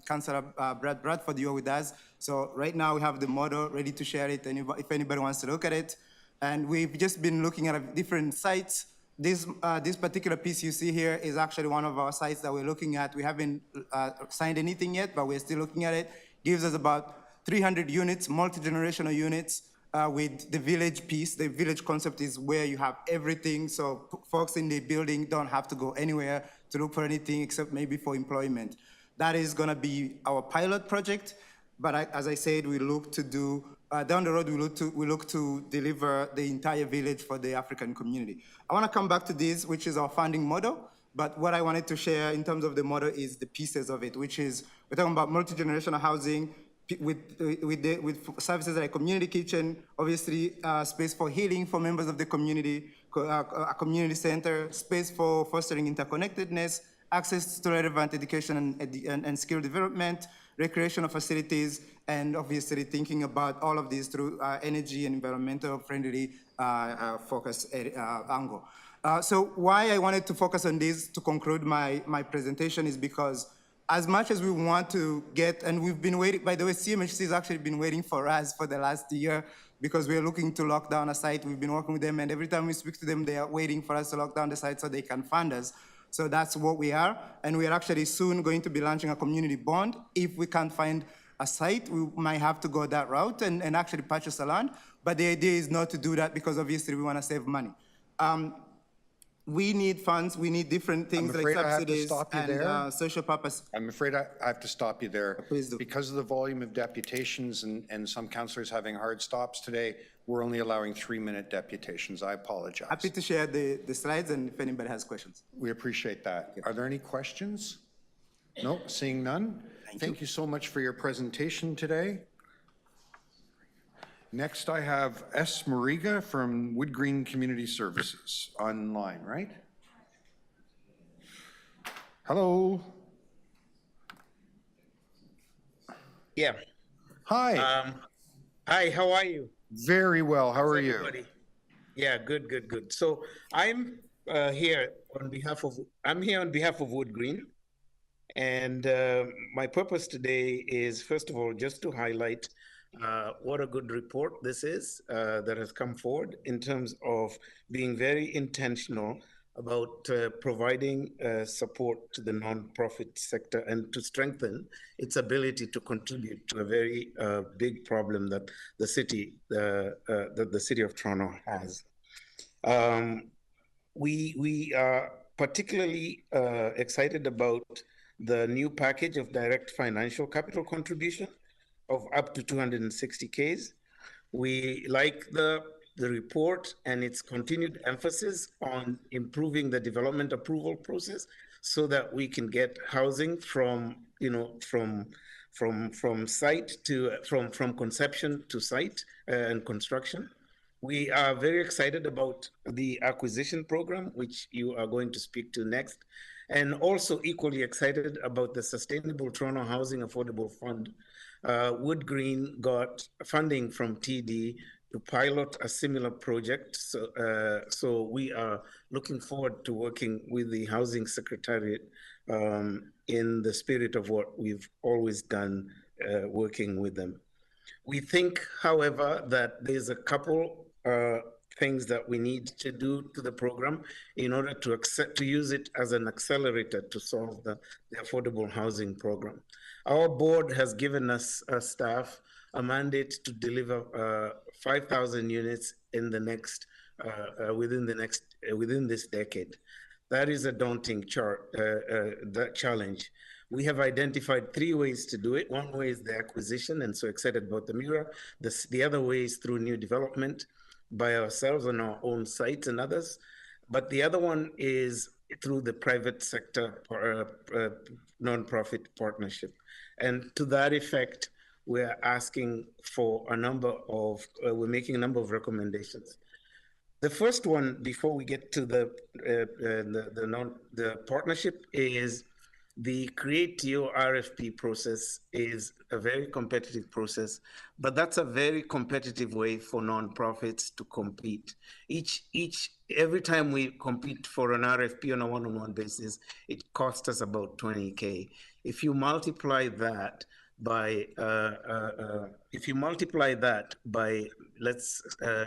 Councillor Brad Bradford, you were with us. So right now we have the model ready to share it, and if anybody wants to look at it. And we've just been looking at different sites. This particular piece you see here is actually one of our sites that we're looking at. We haven't signed anything yet, but we're still looking at it. Gives us about 300 units, multi-generational units with the village piece. The village concept is where you have everything, so folks in the building don't have to go anywhere to look for anything except maybe for employment. That is gonna be our pilot project, but as I said, we look to do, down the road, we look to deliver the entire village for the African community. I wanna come back to this, which is our funding model, but what I wanted to share in terms of the model is the pieces of it, which is, we're talking about multi-generational housing, with services like community kitchen, obviously space for healing for members of the community, a community center, space for fostering interconnectedness, access to relevant education and skill development, recreational facilities, and obviously thinking about all of these through energy and environmental friendly focus angle. So why I wanted to focus on this to conclude my presentation is because as much as we want to get, and we've been waiting, by the way, CMHC has actually been waiting for us for the last year because we're looking to lock down a site. We've been working with them, and every time we speak to them, they are waiting for us to lock down the site so they can fund us. So that's what we are, and we are actually soon going to be launching a community bond. If we can't find a site, we might have to go that route and actually purchase a land, but the idea is not to do that because obviously we want to save money. We need funds, we need different things like subsidies and social purpose. I'm afraid I have to stop you there. Please do. Because of the volume of deputations and some councillors having hard stops today, we're only allowing 3-minute deputations. I apologize. Happy to share the slides and if anybody has questions. We appreciate that. Are there any questions? No, seeing none. Thank you so much for your presentation today. Next, I have S. Mariga from Wood Green Community Services online, right? Hello. Yeah. Hi. Hi, how are you? Very well. How are you? Yeah, good. So I'm here on behalf of Wood Green, and my purpose today is, first of all, just to highlight what a good report this is that has come forward in terms of being very intentional about providing support to the nonprofit sector and to strengthen its ability to contribute to a very big problem that the city of Toronto has. We are particularly excited about the new package of direct financial capital contribution of up to 260Ks. We like the report and its continued emphasis on improving the development approval process so that we can get housing from conception to site and construction. We are very excited about the acquisition program, which you are going to speak to next, and also equally excited about the Sustainable Toronto Housing Affordable Fund. Wood Green got funding from TD to pilot a similar project. So we are looking forward to working with the Housing Secretariat in the spirit of what we've always done, working with them. We think, however, that there's a couple things that we need to do to the program in order to use it as an accelerator to solve the affordable housing program. Our board has given us staff a mandate to deliver 5,000 units in the next within this decade. That is a daunting challenge. We have identified 3 ways to do it. One way is the acquisition, and so excited about the mirror. The other way is through new development by ourselves on our own sites and others. But the other one is through the private sector nonprofit partnership. And to that effect, we're asking for we're making a number of recommendations. The first one, before we get to the partnership, is the Create Your RFP process is a very competitive process, but that's a very competitive way for nonprofits to compete. Every time we compete for an RFP on a one-on-one basis, it costs us about $20K. If you multiply that by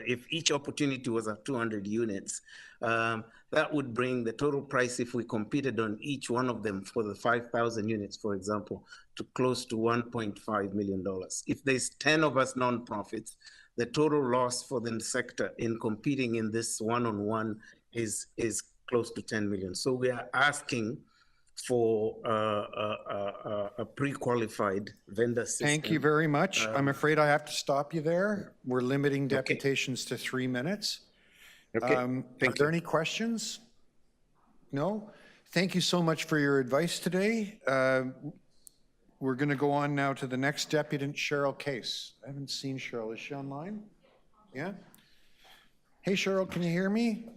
if each opportunity was at 200 units, that would bring the total price, if we competed on each one of them for the 5,000 units, for example, to close to $1.5 million. If there's 10 of us nonprofits, the total loss for the sector in competing in this one-on-one is close to 10 million. So we are asking for a pre-qualified vendor system. Thank you very much. I'm afraid I have to stop you there. We're limiting deputations to 3 minutes. Okay. Are there any questions? No? Thank you so much for your advice today. We're going to go on now to the next deputant, Cheryl Case. I haven't seen Cheryl. Is she online? Yeah? Hey, Cheryl, can you hear me?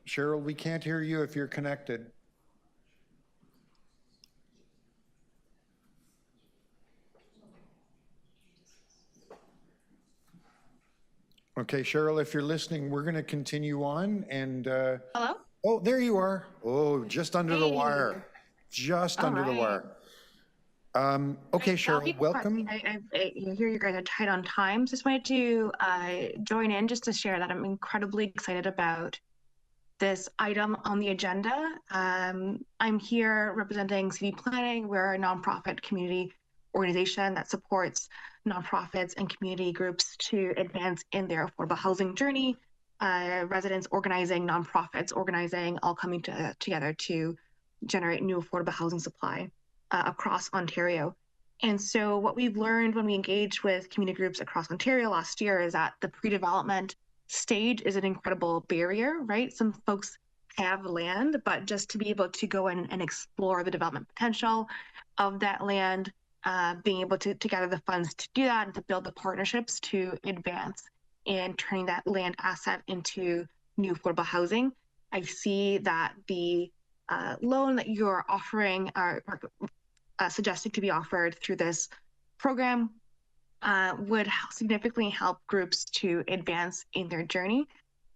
Cheryl, we can't hear you if you're connected. Okay, Cheryl, if you're listening, we're going to continue on and... Hello? Oh, there you are. Oh, just under the wire. Just under the wire. Okay, Cheryl, welcome. I hear you guys are tight on time. Just wanted to join in just to share that I'm incredibly excited about this item on the agenda. I'm here representing City Planning. We're a nonprofit community organization that supports nonprofits and community groups to advance in their affordable housing journey. Residents organizing, nonprofits organizing, all coming together to generate new affordable housing supply across Ontario. And so what we've learned when we engaged with community groups across Ontario last year is that the pre-development stage is an incredible barrier, right? Some folks have land, but just to be able to go in and explore the development potential of that land, being able to gather the funds to do that and to build the partnerships to advance in turning that land asset into new affordable housing. I see that the loan that you're offering are suggested to be offered through this program would significantly help groups to advance in their journey.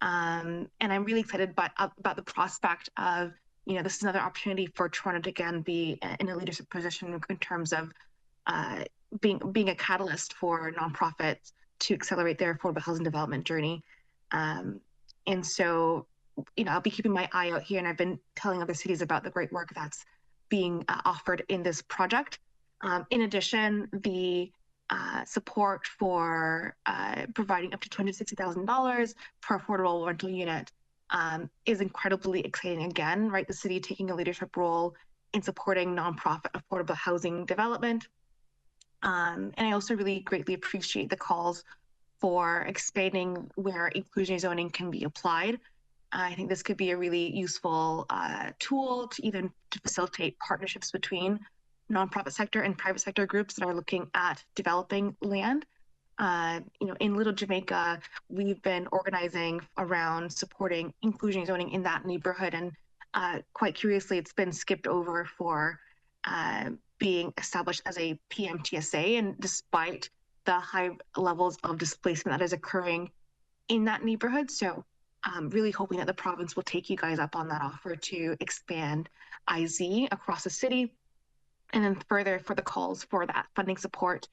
And I'm really excited about the prospect of, this is another opportunity for Toronto to again be in a leadership position in terms of being a catalyst for nonprofits to accelerate their affordable housing development journey. And so, I'll be keeping my eye out here, and I've been telling other cities about the great work that's being offered in this project. In addition, the support for providing up to $260,000 per affordable rental unit is incredibly exciting again, right? The city taking a leadership role in supporting nonprofit affordable housing development. And I also really greatly appreciate the calls for expanding where inclusionary zoning can be applied. I think this could be a really useful tool to facilitate partnerships between nonprofit sector and private sector groups that are looking at developing land. In Little Jamaica, we've been organizing around supporting inclusionary zoning in that neighborhood, and quite curiously, it's been skipped over for being established as a PMTSA, and despite the high levels of displacement that is occurring in that neighborhood. So I'm really hoping that the province will take you guys up on that offer to expand IZ across the city. And then further for the calls for that funding support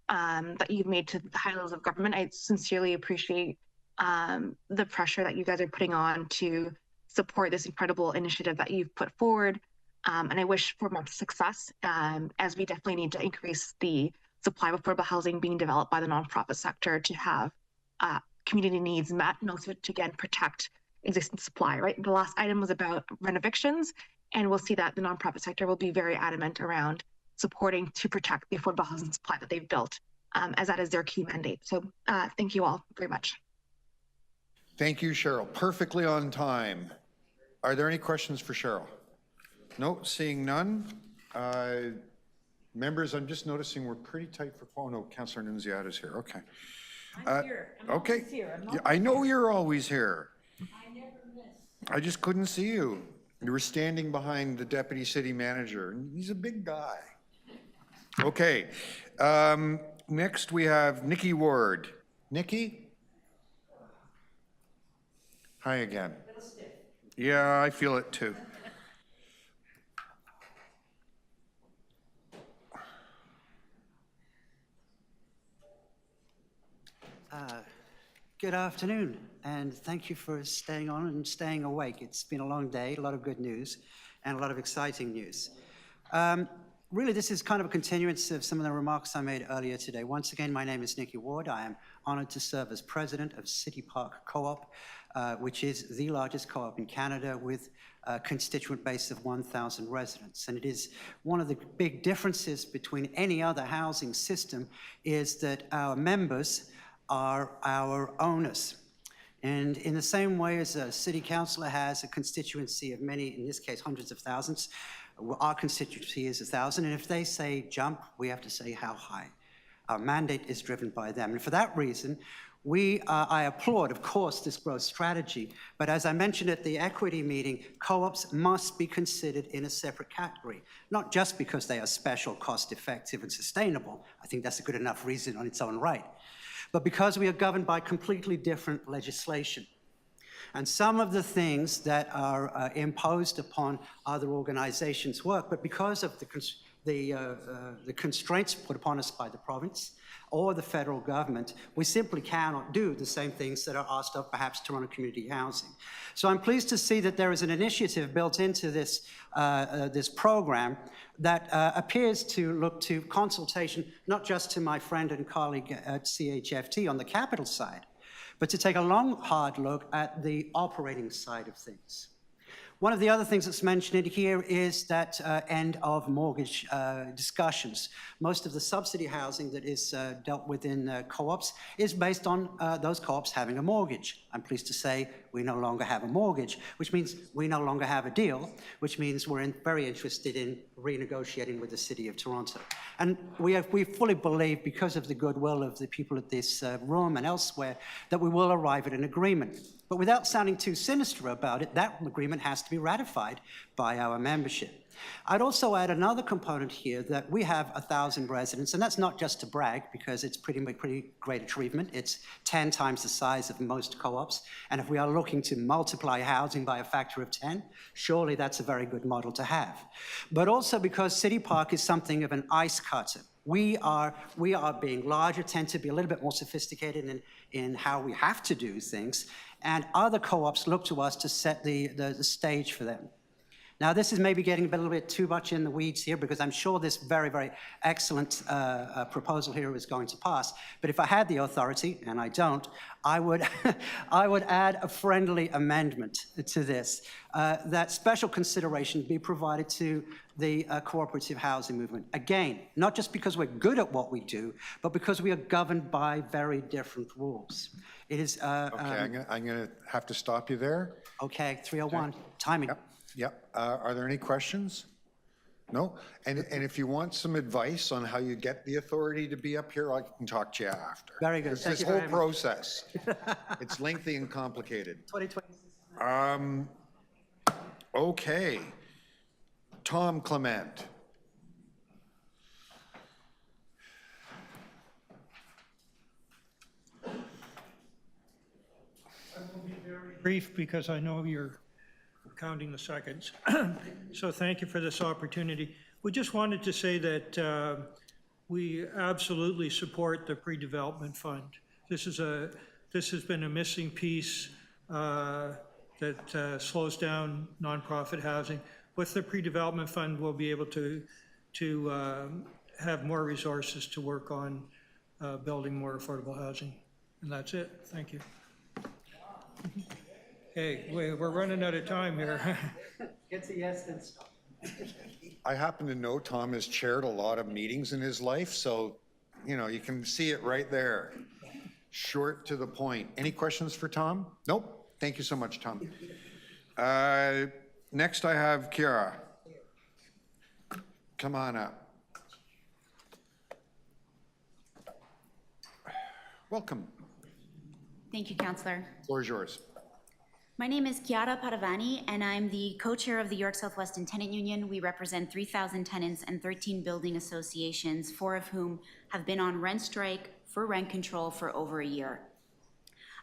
that you've made to the high levels of government. I sincerely appreciate the pressure that you guys are putting on to support this incredible initiative that you've put forward. And I wish for much success, as we definitely need to increase the supply of affordable housing being developed by the nonprofit sector to have community needs met, and also to, again, protect existing supply, right? The last item was about renovictions, and we'll see that the nonprofit sector will be very adamant around supporting to protect the affordable housing supply that they've built, as that is their key mandate. So thank you all very much. Thank you, Cheryl. Perfectly on time. Are there any questions for Cheryl? No, seeing none. Members, I'm just noticing we're pretty tight for, oh no, Councillor Nunziata's here, okay. I'm here. I'm okay. always here. I'm not I know you're always here. I never miss. I just couldn't see you. You were standing behind the deputy city manager, and he's a big guy. Okay, next we have Nikki Ward. Nikki? Hi again. Yeah, I feel it too. Good afternoon, and thank you for staying on and staying awake. It's been a long day, a lot of good news, and a lot of exciting news. Really, this is kind of a continuance of some of the remarks I made earlier today. Once again, my name is Nikki Ward. I am honored to serve as president of City Park Co-op, which is the largest co-op in Canada with a constituent base of 1,000 residents. And it is one of the big differences between any other housing system is that our members are our owners. And in the same way as a city councillor has a constituency of many, in this case, hundreds of thousands, our constituency is 1,000. And if they say jump, we have to say how high. Our mandate is driven by them. And for that reason, I applaud, of course, this growth strategy. But as I mentioned at the equity meeting, co-ops must be considered in a separate category, not just because they are special, cost-effective, and sustainable. I think that's a good enough reason on its own right, but because we are governed by completely different legislation. And some of the things that are imposed upon other organizations work, but because of the constraints put upon us by the province or the federal government, we simply cannot do the same things that are asked of perhaps Toronto Community Housing. So I'm pleased to see that there is an initiative built into this, this program that appears to look to consultation, not just to my friend and colleague at CHFT on the capital side, but to take a long, hard look at the operating side of things. One of the other things that's mentioned here is that end of mortgage discussions. Most of the subsidy housing that is dealt with in co-ops is based on those co-ops having a mortgage. I'm pleased to say we no longer have a mortgage, which means we no longer have a deal, which means we're very interested in renegotiating with the City of Toronto. And we fully believe, because of the goodwill of the people at this room and elsewhere, that we will arrive at an agreement. But without sounding too sinister about it, that agreement has to be ratified by our membership. I'd also add another component here, that we have 1,000 residents, and that's not just to brag, because it's pretty great achievement. It's 10 times the size of most co-ops, and if we are looking to multiply housing by a factor of 10, surely that's a very good model to have. But also because City Park is something of an ice cutter. We are being larger, tend to be a little bit more sophisticated in how we have to do things, and other co-ops look to us to set the stage for them. Now, this is maybe getting a little bit too much in the weeds here, because I'm sure this very, very excellent proposal here is going to pass. But if I had the authority, and I don't, I would, I would add a friendly amendment to this, that special consideration be provided to the cooperative housing movement. Again, not just because we're good at what we do, but because we are governed by very different rules. It is... okay, I'm going to have to stop you there. Okay, 301, okay. Timing. Yep. Are there any questions? No? And if you want some advice on how you get the authority to be up here, I can talk to you after. Very good. It's this whole process. It's lengthy and complicated. 2026. Okay. Tom Clement. I will be very brief because I know you're counting the seconds. So thank you for this opportunity. We just wanted to say that we absolutely support the pre-development fund. This has been a missing piece that slows down nonprofit housing. With the pre-development fund, we'll be able to have more resources to work on building more affordable housing. And that's it. Thank you. Hey, we're running out of time here. Gets a yes, then stop. I happen to know Tom has chaired a lot of meetings in his life, so, you know, you can see it right there. Short to the point. Any questions for Tom? Nope. Thank you so much, Tom. Next I have Kiara. Come on up. Welcome. Thank you, Councillor. The floor is yours. My name is Chiara Padavani, and I'm the co-chair of the York Southwestern Tenant Union. We represent 3,000 tenants and 13 building associations, 4 of whom have been on rent strike for rent control for over a year.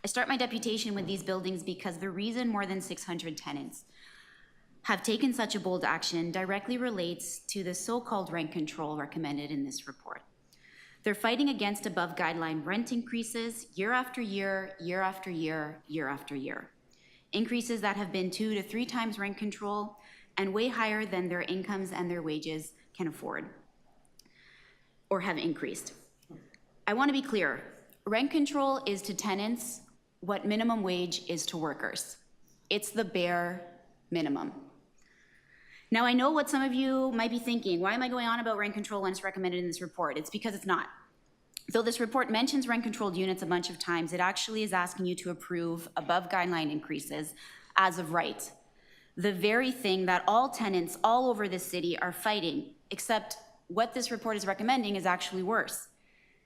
I start my deputation with these buildings because the reason more than 600 tenants have taken such a bold action directly relates to the so-called rent control recommended in this report. They're fighting against above guideline rent increases year after year, year after year, year after year. Increases that have been 2 to 3 times rent control and way higher than their incomes and their wages can afford or have increased. I want to be clear, rent control is to tenants what minimum wage is to workers. It's the bare minimum. Now, I know what some of you might be thinking, why am I going on about rent control when it's recommended in this report? It's because it's not. Though this report mentions rent-controlled units a bunch of times, it actually is asking you to approve above guideline increases as of right. The very thing that all tenants all over this city are fighting, except what this report is recommending is actually worse.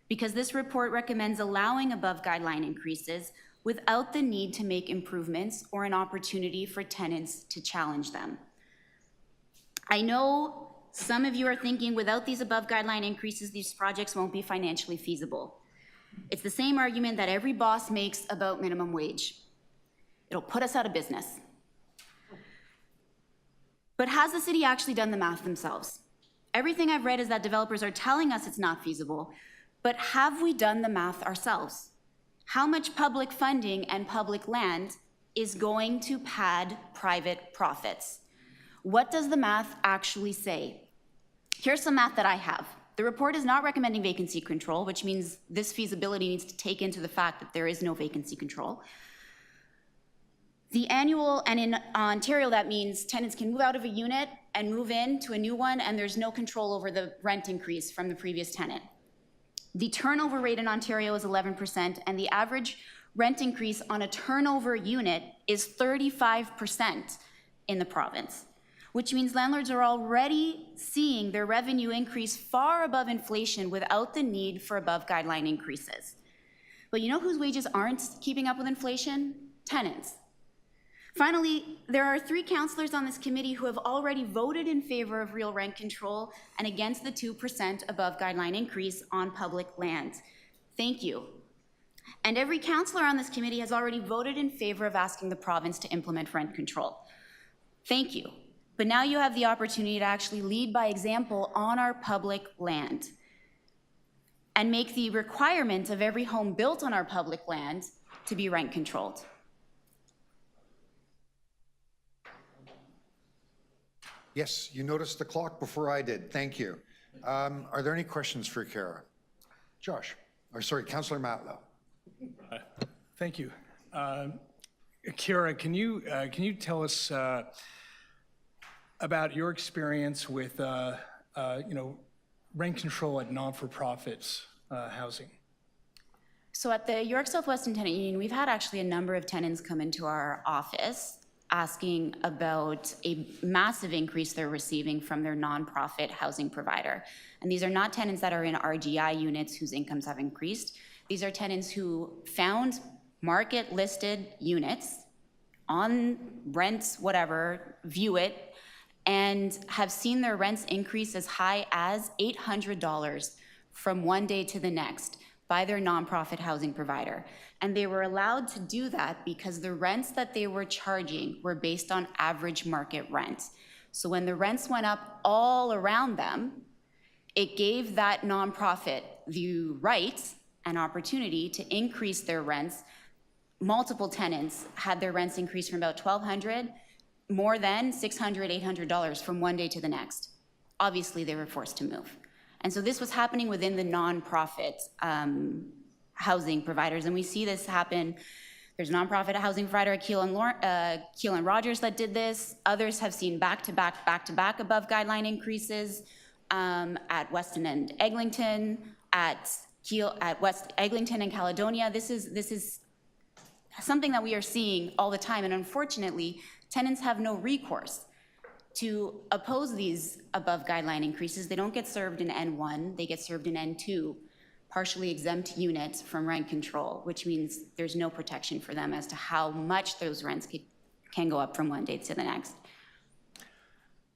Because this report recommends allowing above guideline increases without the need to make improvements or an opportunity for tenants to challenge them. I know some of you are thinking without these above guideline increases, these projects won't be financially feasible. It's the same argument that every boss makes about minimum wage. It'll put us out of business. But has the city actually done the math themselves? Everything I've read is that developers are telling us it's not feasible, but have we done the math ourselves? How much public funding and public land is going to pad private profits? What does the math actually say? Here's some math that I have. The report is not recommending vacancy control, which means this feasibility needs to take into the fact that there is no vacancy control. The annual, and in Ontario, that means tenants can move out of a unit and move into a new one, and there's no control over the rent increase from the previous tenant. The turnover rate in Ontario is 11%, and the average rent increase on a turnover unit is 35% in the province, which means landlords are already seeing their revenue increase far above inflation without the need for above guideline increases. But you know whose wages aren't keeping up with inflation? Tenants. Finally, there are 3 councillors on this committee who have already voted in favor of real rent control and against the 2% above guideline increase on public land. Thank you. And every councillor on this committee has already voted in favor of asking the province to implement rent control. Thank you. But now you have the opportunity to actually lead by example on our public land and make the requirement of every home built on our public land to be rent controlled. Yes, you noticed the clock before I did. Thank you. Are there any questions for Kara? Josh, or sorry, Councillor Matlow. Thank you. Kira, can you tell us about your experience with rent control at non-for-profits housing? So at the York Southwestern Tenant Union, we've had actually a number of tenants come into our office asking about a massive increase they're receiving from their nonprofit housing provider. And these are not tenants that are in RGI units whose incomes have increased. These are tenants who found market-listed units on rents, whatever, view it, and have seen their rents increase as high as $800 from one day to the next by their nonprofit housing provider. And they were allowed to do that because the rents that they were charging were based on average market rent. So when the rents went up all around them, It gave that nonprofit the right and opportunity to increase their rents. Multiple tenants had their rents increased from about $1,200, more than $600, $800 from one day to the next. Obviously, they were forced to move. And so this was happening within the nonprofit housing providers, and we see this happen. There's a nonprofit housing provider, Keel and Rogers, that did this. Others have seen back-to-back above guideline increases at Weston and Eglinton, at West Eglinton and Caledonia. This is something that we are seeing all the time, and unfortunately, tenants have no recourse to oppose these above guideline increases. They don't get served in N1, they get served in N2, partially exempt units from rent control, which means there's no protection for them as to how much those rents can go up from one day to the next.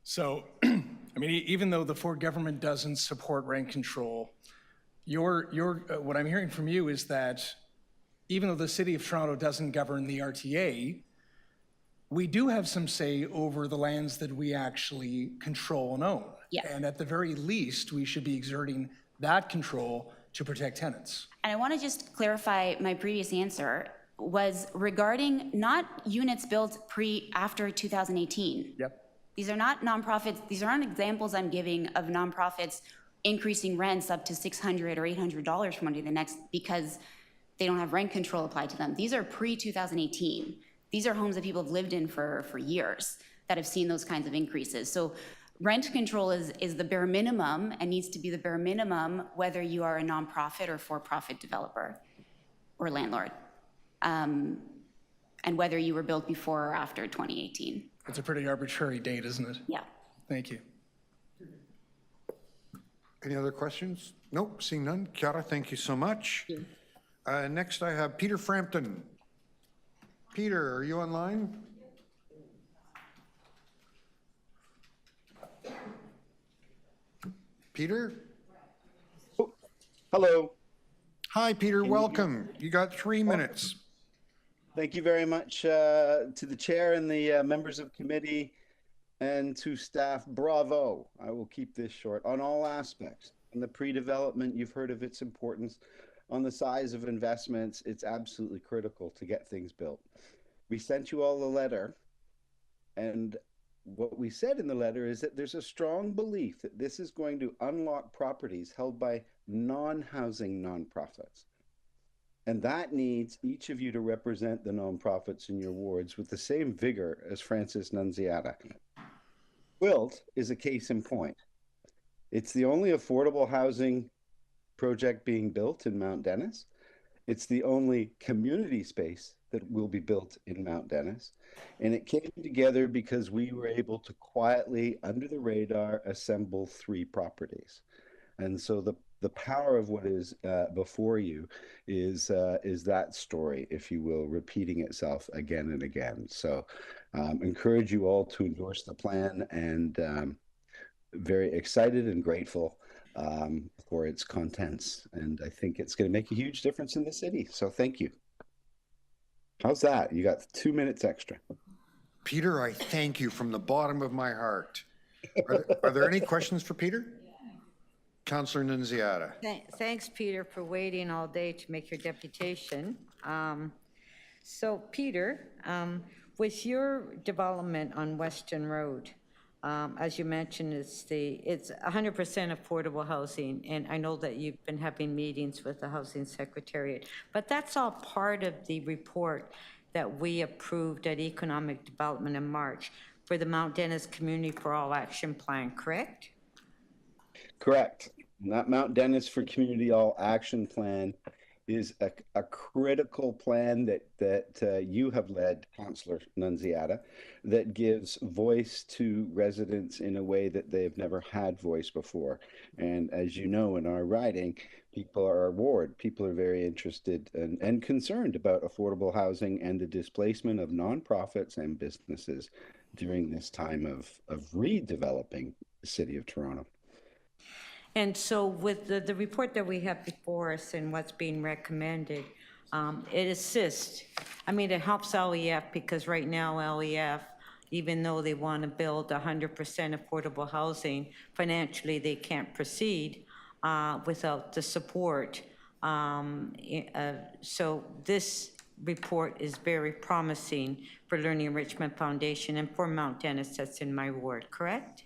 So, I mean, even though the Ford government doesn't support rent control, what I'm hearing from you is that even though the City of Toronto doesn't govern the RTA, we do have some say over the lands that we actually control and own. Yeah. And at the very least, we should be exerting that control to protect tenants. And I want to just clarify my previous answer was regarding not units built after 2018. Yep. These are not nonprofits. These aren't examples I'm giving of nonprofits increasing rents up to $600 or $800 from one day to the next because they don't have rent control applied to them. These are pre-2018. These are homes that people have lived in for years that have seen those kinds of increases. So rent control is the bare minimum and needs to be the bare minimum whether you are a nonprofit or for-profit developer or landlord, and whether you were built before or after 2018. It's a pretty arbitrary date, isn't it? Yeah. Thank you. Any other questions? Nope, seeing none. Chiara, thank you so much. Next, I have Peter Frampton. Peter, are you online? Peter? Hello. Hi, Peter. Welcome. You got 3 minutes. Thank you very much to the chair and the members of committee and to staff. Bravo. I will keep this short on all aspects. On the pre-development, you've heard of its importance. On the size of investments, it's absolutely critical to get things built. We sent you all a letter, and what we said in the letter is that there's a strong belief that this is going to unlock properties held by non-housing nonprofits. And that needs each of you to represent the nonprofits in your wards with the same vigor as Francis Nunziata. Quilt is a case in point. It's the only affordable housing project being built in Mount Dennis. It's the only community space that will be built in Mount Dennis. And it came together because we were able to quietly, under the radar, assemble 3 properties. And so the power of what is before you is that story, if you will, repeating itself again and again. So encourage you all to endorse the plan, and very excited and grateful for its contents. And I think it's going to make a huge difference in the city. So thank you. How's that? You got 2 minutes extra. Peter, I thank you from the bottom of my heart. Are there any questions for Peter? Councillor Nunziata. Thanks, Peter, for waiting all day to make your deputation. So, Peter, with your development on Western Road, as you mentioned, it's 100% affordable housing, and I know that you've been having meetings with the Housing Secretariat, but that's all part of the report that we approved at Economic Development in March for the Mount Dennis Community for All Action Plan, correct? Correct. That Mount Dennis for Community All Action Plan is a critical plan that you have led, Councillor Nunziata, that gives voice to residents in a way that they've never had voice before. And as you know, in our riding, people are very interested and concerned about affordable housing and the displacement of nonprofits and businesses during this time of redeveloping the City of Toronto. And so with the report that we have before us and what's being recommended, it assists. I mean, it helps LEF because right now LEF even though they want to build 100% affordable housing, financially they can't proceed without the support. So this report is very promising for Learning Enrichment Foundation and for Mount Dennis, that's in my ward, correct?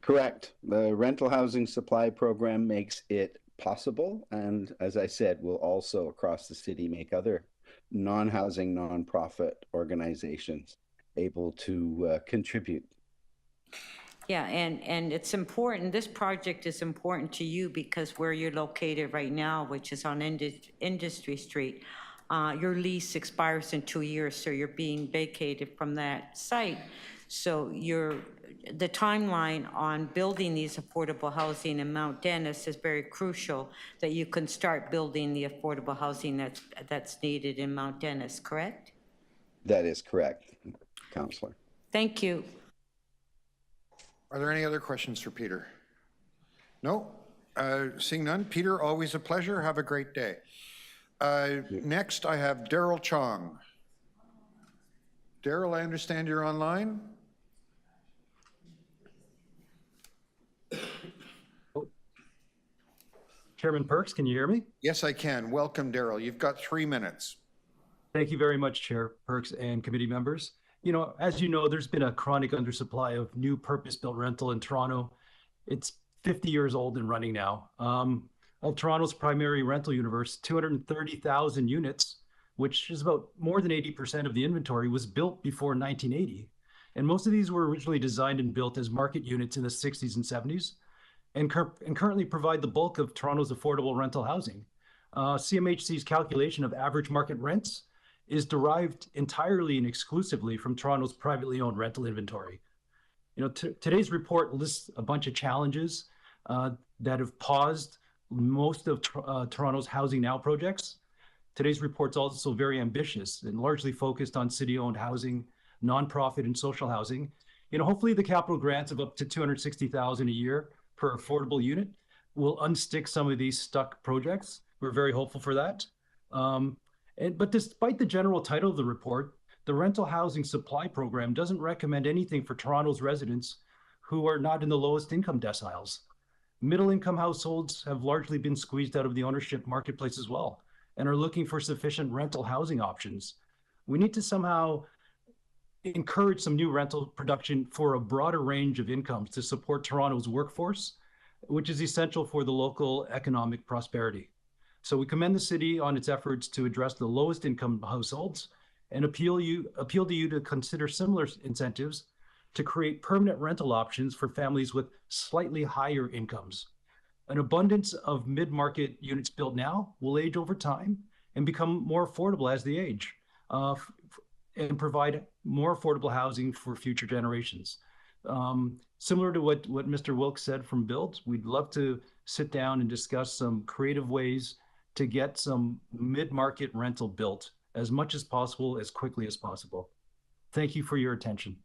Correct. The rental housing supply program makes it possible, and as I said, will also across the city make other non-housing, nonprofit organizations able to contribute. Yeah, and it's important, this project is important to you because where you're located right now, which is on Industry Street, your lease expires in 2 years, so you're being vacated from that site. So the timeline on building these affordable housing in Mount Dennis is very crucial, that you can start building the affordable housing that's needed in Mount Dennis, correct? That is correct, Councillor. Thank you. Are there any other questions for Peter? No? Seeing none. Peter, always a pleasure. Have a great day. Next, I have Daryl Chong. Daryl, I understand you're online? Chairman Perks, can you hear me? Yes, I can. Welcome, Daryl. You've got 3 minutes. Thank you very much, Chair Perks and committee members. You know, as you know, there's been a chronic undersupply of new purpose-built rental in Toronto. It's 50 years old and running now. Of Toronto's primary rental universe, 230,000 units, which is about more than 80% of the inventory, was built before 1980. And most of these were originally designed and built as market units in the 60s and 70s. And currently provide the bulk of Toronto's affordable rental housing. CMHC's calculation of average market rents is derived entirely and exclusively from Toronto's privately owned rental inventory. You know, today's report lists a bunch of challenges that have paused most of Toronto's Housing Now projects. Today's report's also very ambitious and largely focused on city-owned housing, nonprofit and social housing. You know, hopefully the capital grants of up to $260,000 a year per affordable unit will unstick some of these stuck projects. We're very hopeful for that. But despite the general title of the report, the rental housing supply program doesn't recommend anything for Toronto's residents who are not in the lowest income deciles. Middle income households have largely been squeezed out of the ownership marketplace as well and are looking for sufficient rental housing options. We need to somehow encourage some new rental production for a broader range of incomes to support Toronto's workforce, which is essential for the local economic prosperity. So we commend the city on its efforts to address the lowest income households and appeal to you to consider similar incentives to create permanent rental options for families with slightly higher incomes. An abundance of mid-market units built now will age over time and become more affordable as they age. And provide more affordable housing for future generations. Similar to what Mr. Wilkes said from Build, we'd love to sit down and discuss some creative ways to get some mid-market rental built as much as possible, as quickly as possible. Thank you for your attention.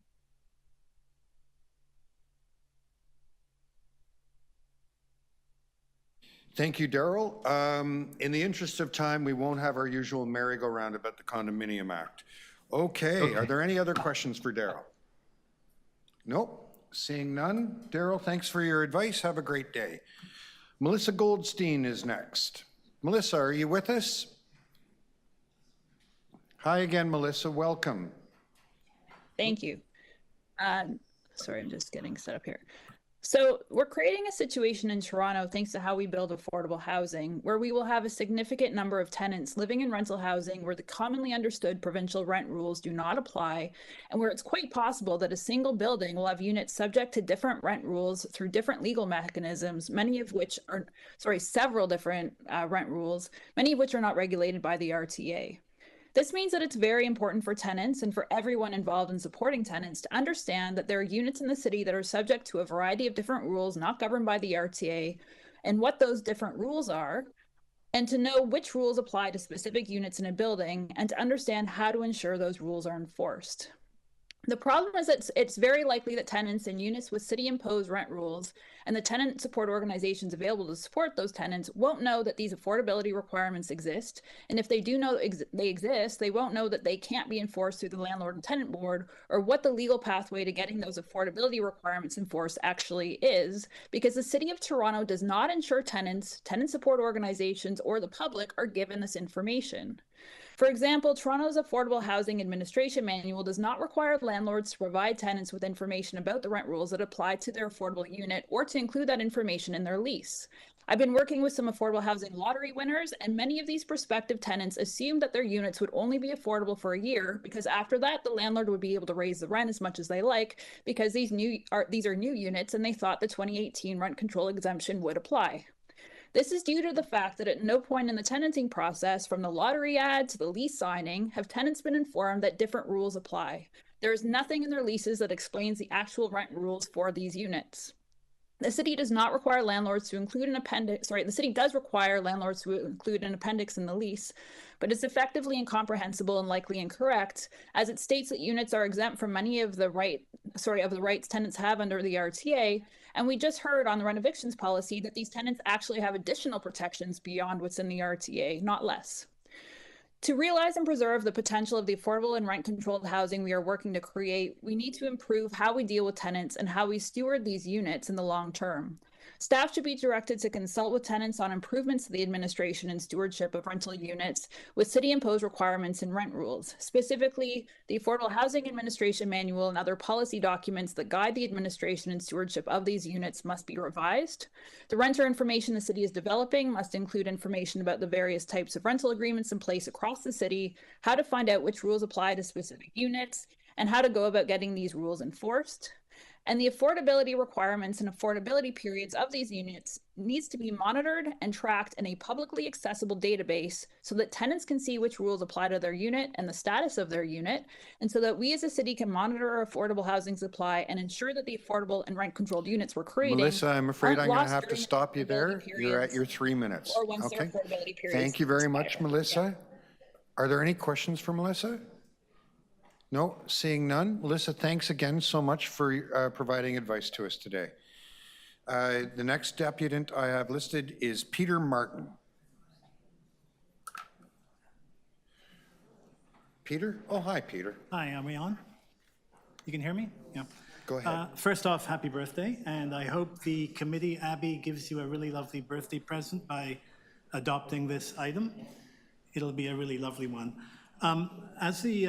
Thank you, Daryl. In the interest of time, we won't have our usual merry-go-round about the Condominium Act. Okay, are there any other questions for Daryl? Nope, seeing none. Daryl, thanks for your advice. Have a great day. Melissa Goldstein is next. Melissa, are you with us? Hi again, Melissa, welcome. Thank you. Sorry, I'm just getting set up here. So we're creating a situation in Toronto, thanks to how we build affordable housing, where we will have a significant number of tenants living in rental housing where the commonly understood provincial rent rules do not apply, and where it's quite possible that a single building will have units subject to different rent rules through different legal mechanisms, several different rent rules, many of which are not regulated by the RTA. This means that it's very important for tenants and for everyone involved in supporting tenants to understand that there are units in the city that are subject to a variety of different rules not governed by the RTA and what those different rules are, and to know which rules apply to specific units in a building and to understand how to ensure those rules are enforced. The problem is that it's very likely that tenants in units with city-imposed rent rules and the tenant support organizations available to support those tenants won't know that these affordability requirements exist. And if they do know they exist, they won't know that they can't be enforced through the Landlord and Tenant Board, or what the legal pathway to getting those affordability requirements enforced actually is, because the City of Toronto does not ensure tenants, tenant support organizations, or the public are given this information. For example, Toronto's Affordable Housing Administration Manual does not require landlords to provide tenants with information about the rent rules that apply to their affordable unit or to include that information in their lease. I've been working with some affordable housing lottery winners, and many of these prospective tenants assumed that their units would only be affordable for a year, because after that, the landlord would be able to raise the rent as much as they like, because these are new units, and they thought the 2018 rent control exemption would apply. This is due to the fact that at no point in the tenanting process, from the lottery ad to the lease signing, have tenants been informed that different rules apply. There is nothing in their leases that explains the actual rent rules for these units. The city does not require landlords to include an appendix, the city does require landlords to include an appendix in the lease, but it's effectively incomprehensible and likely incorrect, as it states that units are exempt from many of the rights tenants have under the RTA, and we just heard on the Renovictions policy that these tenants actually have additional protections beyond what's in the RTA, not less. To realize and preserve the potential of the affordable and rent-controlled housing we are working to create, we need to improve how we deal with tenants and how we steward these units in the long term. Staff should be directed to consult with tenants on improvements to the administration and stewardship of rental units with city-imposed requirements and rent rules. Specifically, the Affordable Housing Administration Manual and other policy documents that guide the administration and stewardship of these units must be revised. The renter information the city is developing must include information about the various types of rental agreements in place across the city, how to find out which rules apply to specific units, and how to go about getting these rules enforced. And the affordability requirements and affordability periods of these units needs to be monitored and tracked in a publicly accessible database so that tenants can see which rules apply to their unit and the status of their unit, and so that we as a city can monitor our affordable housing supply and ensure that the affordable and rent-controlled units we're creating. Melissa, I'm afraid I'm going to have to stop you there. You're at your 3 minutes. Or once their affordability periods Thank you very much, expire. Melissa. Yeah. Are there any questions for Melissa? No, seeing none. Melissa, thanks again so much for providing advice to us today. The next deputant I have listed is Peter Martin. Peter? Oh, hi, Peter. Hi, are we on? You can hear me? Yeah. Go ahead. First off, happy birthday, and I hope the committee, Abby, gives you a really lovely birthday present by adopting this item. It'll be a really lovely one. As the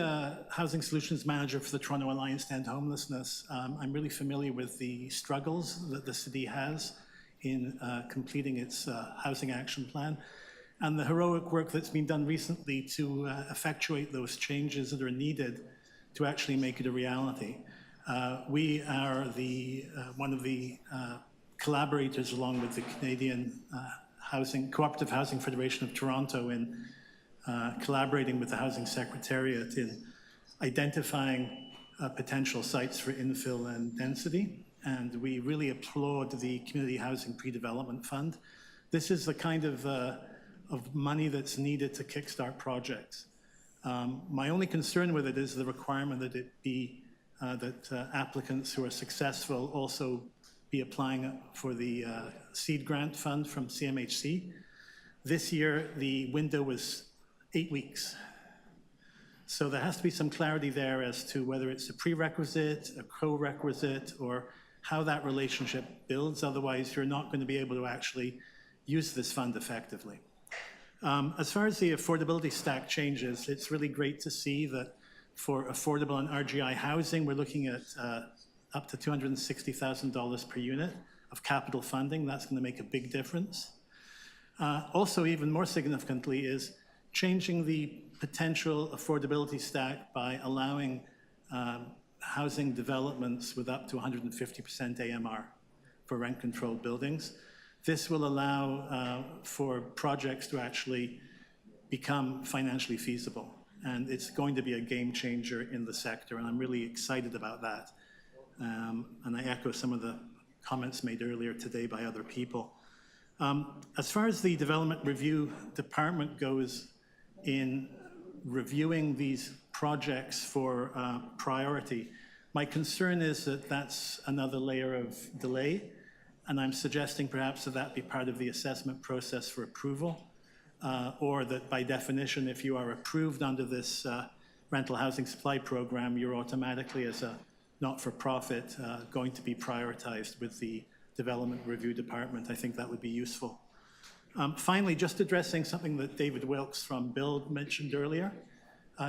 Housing Solutions Manager for the Toronto Alliance to End Homelessness, I'm really familiar with the struggles that the city has in completing its housing action plan and the heroic work that's been done recently to effectuate those changes that are needed to actually make it a reality. We are one of the collaborators along with the Canadian Cooperative Housing Federation of Toronto in collaborating with the Housing Secretariat in identifying potential sites for infill and density. And we really applaud the Community Housing Pre-Development Fund. This is the kind of money that's needed to kickstart projects. My only concern with it is the requirement that it be that applicants who are successful also be applying for the seed grant fund from CMHC. This year, the window was 8 weeks. So there has to be some clarity there as to whether it's a prerequisite, a co-requisite, or how that relationship builds. Otherwise, you're not going to be able to actually use this fund effectively. As far as the affordability stack changes, it's really great to see that for affordable and RGI housing, we're looking at up to $260,000 per unit of capital funding. That's going to make a big difference. Also, even more significantly, is changing the potential affordability stack by allowing housing developments with up to 150% AMR for rent-controlled buildings. This will allow for projects to actually become financially feasible, and it's going to be a game changer in the sector, and I'm really excited about that. And I echo some of the comments made earlier today by other people. As far as the Development Review Department goes in reviewing these projects for priority, My concern is that that's another layer of delay, and I'm suggesting perhaps that be part of the assessment process for approval, or that by definition, if you are approved under this rental housing supply program, you're automatically, as a not-for-profit, going to be prioritized with the Development Review Department. I think that would be useful. Finally, just addressing something that David Wilkes from Build mentioned earlier.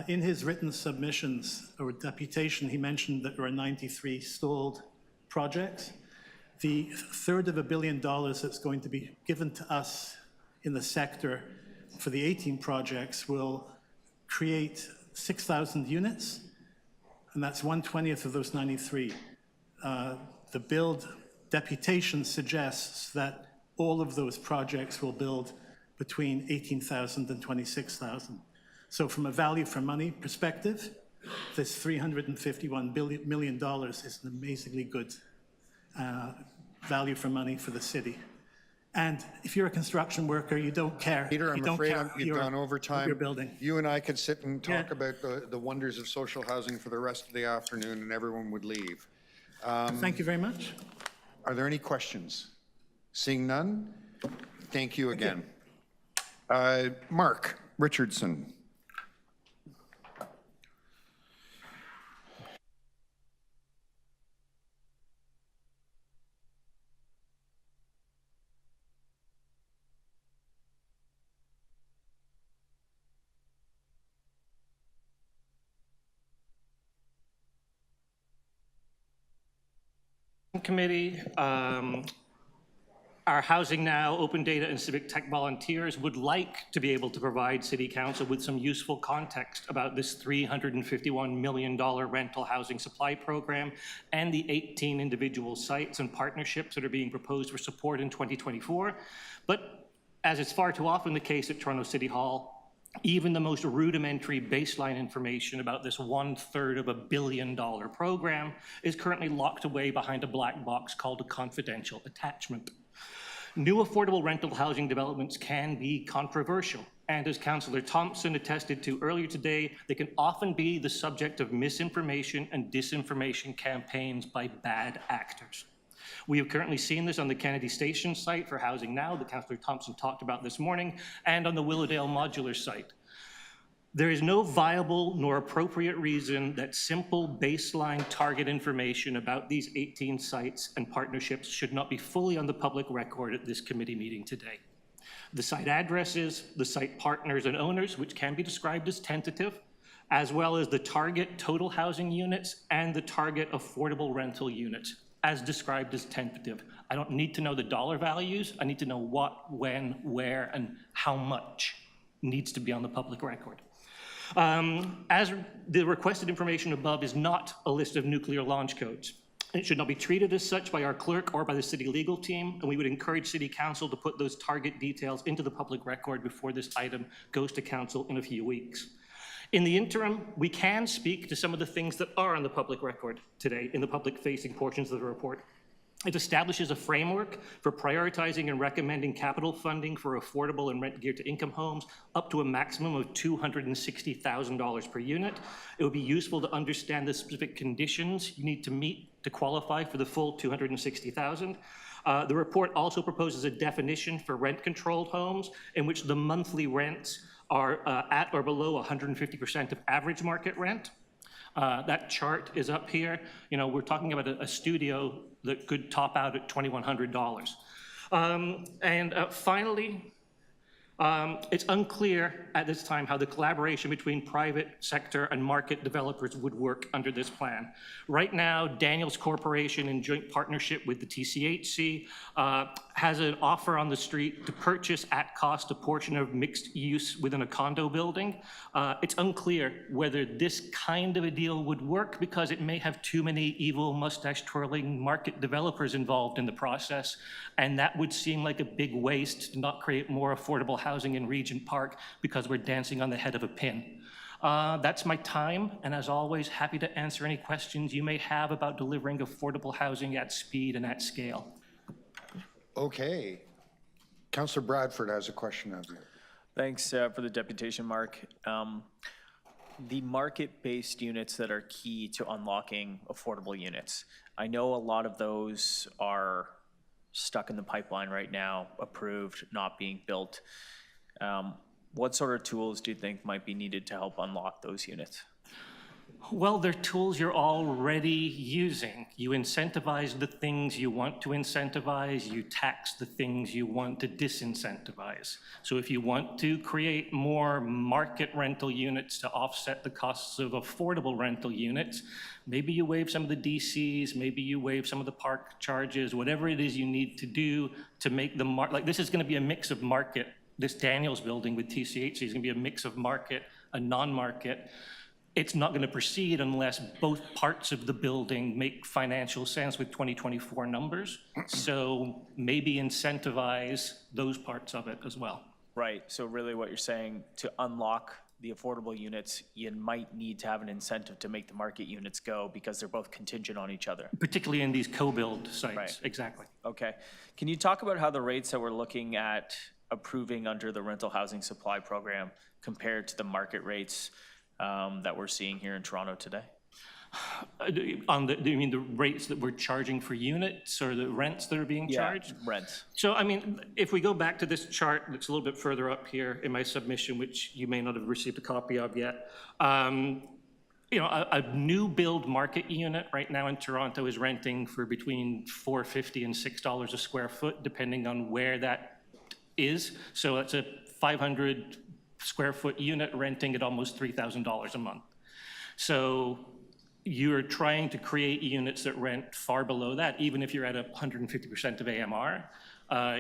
In his written submissions or deputation, he mentioned that there are 93 stalled projects. The $1/3 billion that's going to be given to us in the sector for the 18 projects will create 6,000 units, and that's 1/20 of those 93. The Build deputation suggests that all of those projects will build between 18,000 and 26,000. So from a value for money perspective, this $351 million is an amazingly good value for money for the city. And if you're a construction worker, you don't care. Peter, I'm afraid you've gone over Your time. building. You and I could sit and talk about the wonders of social housing for the rest of the afternoon, and everyone would leave. Thank you very much. Are there any questions? Seeing none, thank you again. Mark Richardson. Committee, our Housing Now, Open Data and Civic Tech volunteers would like to be able to provide City Council with some useful context about this $351 million rental housing supply program and the 18 individual sites and partnerships that are being proposed for support in 2024. But as is far too often the case at Toronto City Hall, even the most rudimentary baseline information about this $1/3 billion program is currently locked away behind a black box called a confidential attachment. New affordable rental housing developments can be controversial, and as Councillor Thompson attested to earlier today, they can often be the subject of misinformation and disinformation campaigns by bad actors. We have currently seen this on the Kennedy Station site for Housing Now that Councillor Thompson talked about this morning, and on the Willowdale Modular site. There is no viable nor appropriate reason that simple baseline target information about these 18 sites and partnerships should not be fully on the public record at this committee meeting today. The site addresses, the site partners and owners, which can be described as tentative, as well as the target total housing units and the target affordable rental units, as described as tentative. I don't need to know the dollar values. I need to know what, when, where, and how much needs to be on the public record. As the requested information above is not a list of nuclear launch codes. It should not be treated as such by our clerk or by the city legal team, and we would encourage City Council to put those target details into the public record before this item goes to Council in a few weeks. In the interim, we can speak to some of the things that are on the public record today in the public-facing portions of the report. It establishes a framework for prioritizing and recommending capital funding for affordable and rent-geared-to-income homes up to a maximum of $260,000 per unit. It would be useful to understand the specific conditions you need to meet to qualify for the full $260,000. The report also proposes a definition for rent-controlled homes in which the monthly rents are at or below 150% of average market rent. That chart is up here. You know, we're talking about a studio that could top out at $2,100. Finally, it's unclear at this time how the collaboration between private sector and market developers would work under this plan. Right now, Daniels Corporation, in joint partnership with the TCHC, has an offer on the street to purchase at cost a portion of mixed use within a condo building. It's unclear whether this kind of a deal would work because it may have too many evil mustache-twirling market developers involved in the process, and that would seem like a big waste to not create more affordable housing in Regent Park because we're dancing on the head of a pin. That's my time, and as always, happy to answer any questions you may have about delivering affordable housing at speed and at scale. Okay. Councillor Bradford has a question of you. Thanks for the deputation, Mark. the market-based units that are key to unlocking affordable units. I know a lot of those are stuck in the pipeline right now, approved, not being built. What sort of tools do you think might be needed to help unlock those units? Well, they're tools you're already using. You incentivize the things you want to incentivize, you tax the things you want to disincentivize. So if you want to create more market rental units to offset the costs of affordable rental units, maybe you waive some of the DCs, maybe you waive some of the park charges, whatever it is you need to do to make the like this is going to be a mix of market. This Daniels building with TCHC is going to be a mix of market and non-market. It's not going to proceed unless both parts of the building make financial sense with 2024 numbers. So maybe incentivize those parts of it as well. Right, so really what you're saying, to unlock the affordable units, you might need to have an incentive to make the market units go because they're both contingent on each other. Particularly in these co-build sites, Right. exactly. Okay, can you talk about how the rates that we're looking at approving under the rental housing supply program compared to the market rates that we're seeing here in Toronto today? Do you mean the rates that we're charging for units or the rents that are being charged? Rents. So, I mean, if we go back to this chart that's a little bit further up here in my submission, which you may not have received a copy of yet, you know, a new build market unit right now in Toronto is renting for between $4.50 and $6 a square foot, depending on where that is. So that's a 500 square foot unit renting at almost $3,000 a month. So you're trying to create units that rent far below that, even if you're at 150% of AMR.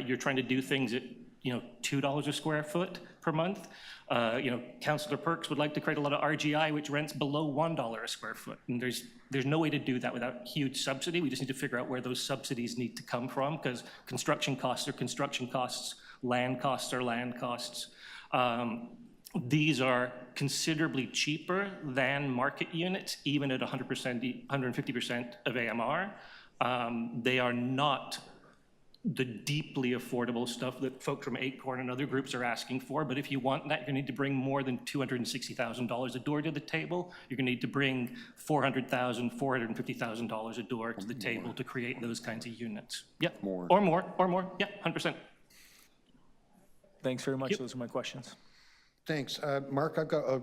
You're trying to do things at, you know, $2 a square foot per month. You know, Councillor Perks would like to create a lot of RGI, which rents below $1 a square foot. And there's no way to do that without huge subsidy. We just need to figure out where those subsidies need to come from, because construction costs are construction costs, land costs are land costs. These are considerably cheaper than market units, even at 100%, 150% of AMR. They are not the deeply affordable stuff that folks from Acorn and other groups are asking for. But if you want that, you need to bring more than $260,000 a door to the table. You're going to need to bring $400,000, $450,000 a door to the table to create those kinds of units. Yep. More. Or more. Yeah, 100%. Thanks very much. Those are my questions. Thanks. Mark, I've got,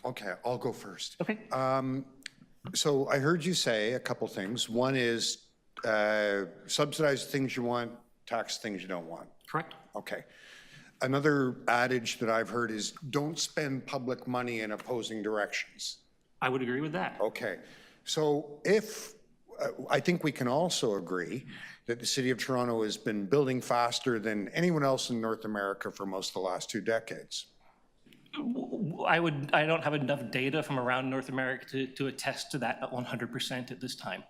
okay, I'll go first. Okay. So I heard you say a couple things. One is subsidize things you want, tax things you don't want. Correct. Okay. Another adage that I've heard is don't spend public money in opposing directions. I would agree with that. Okay. So if, I think we can also agree that the City of Toronto has been building faster than anyone else in North America for most of the last 2 decades. I don't have enough data from around North America to attest to that at 100% at this time.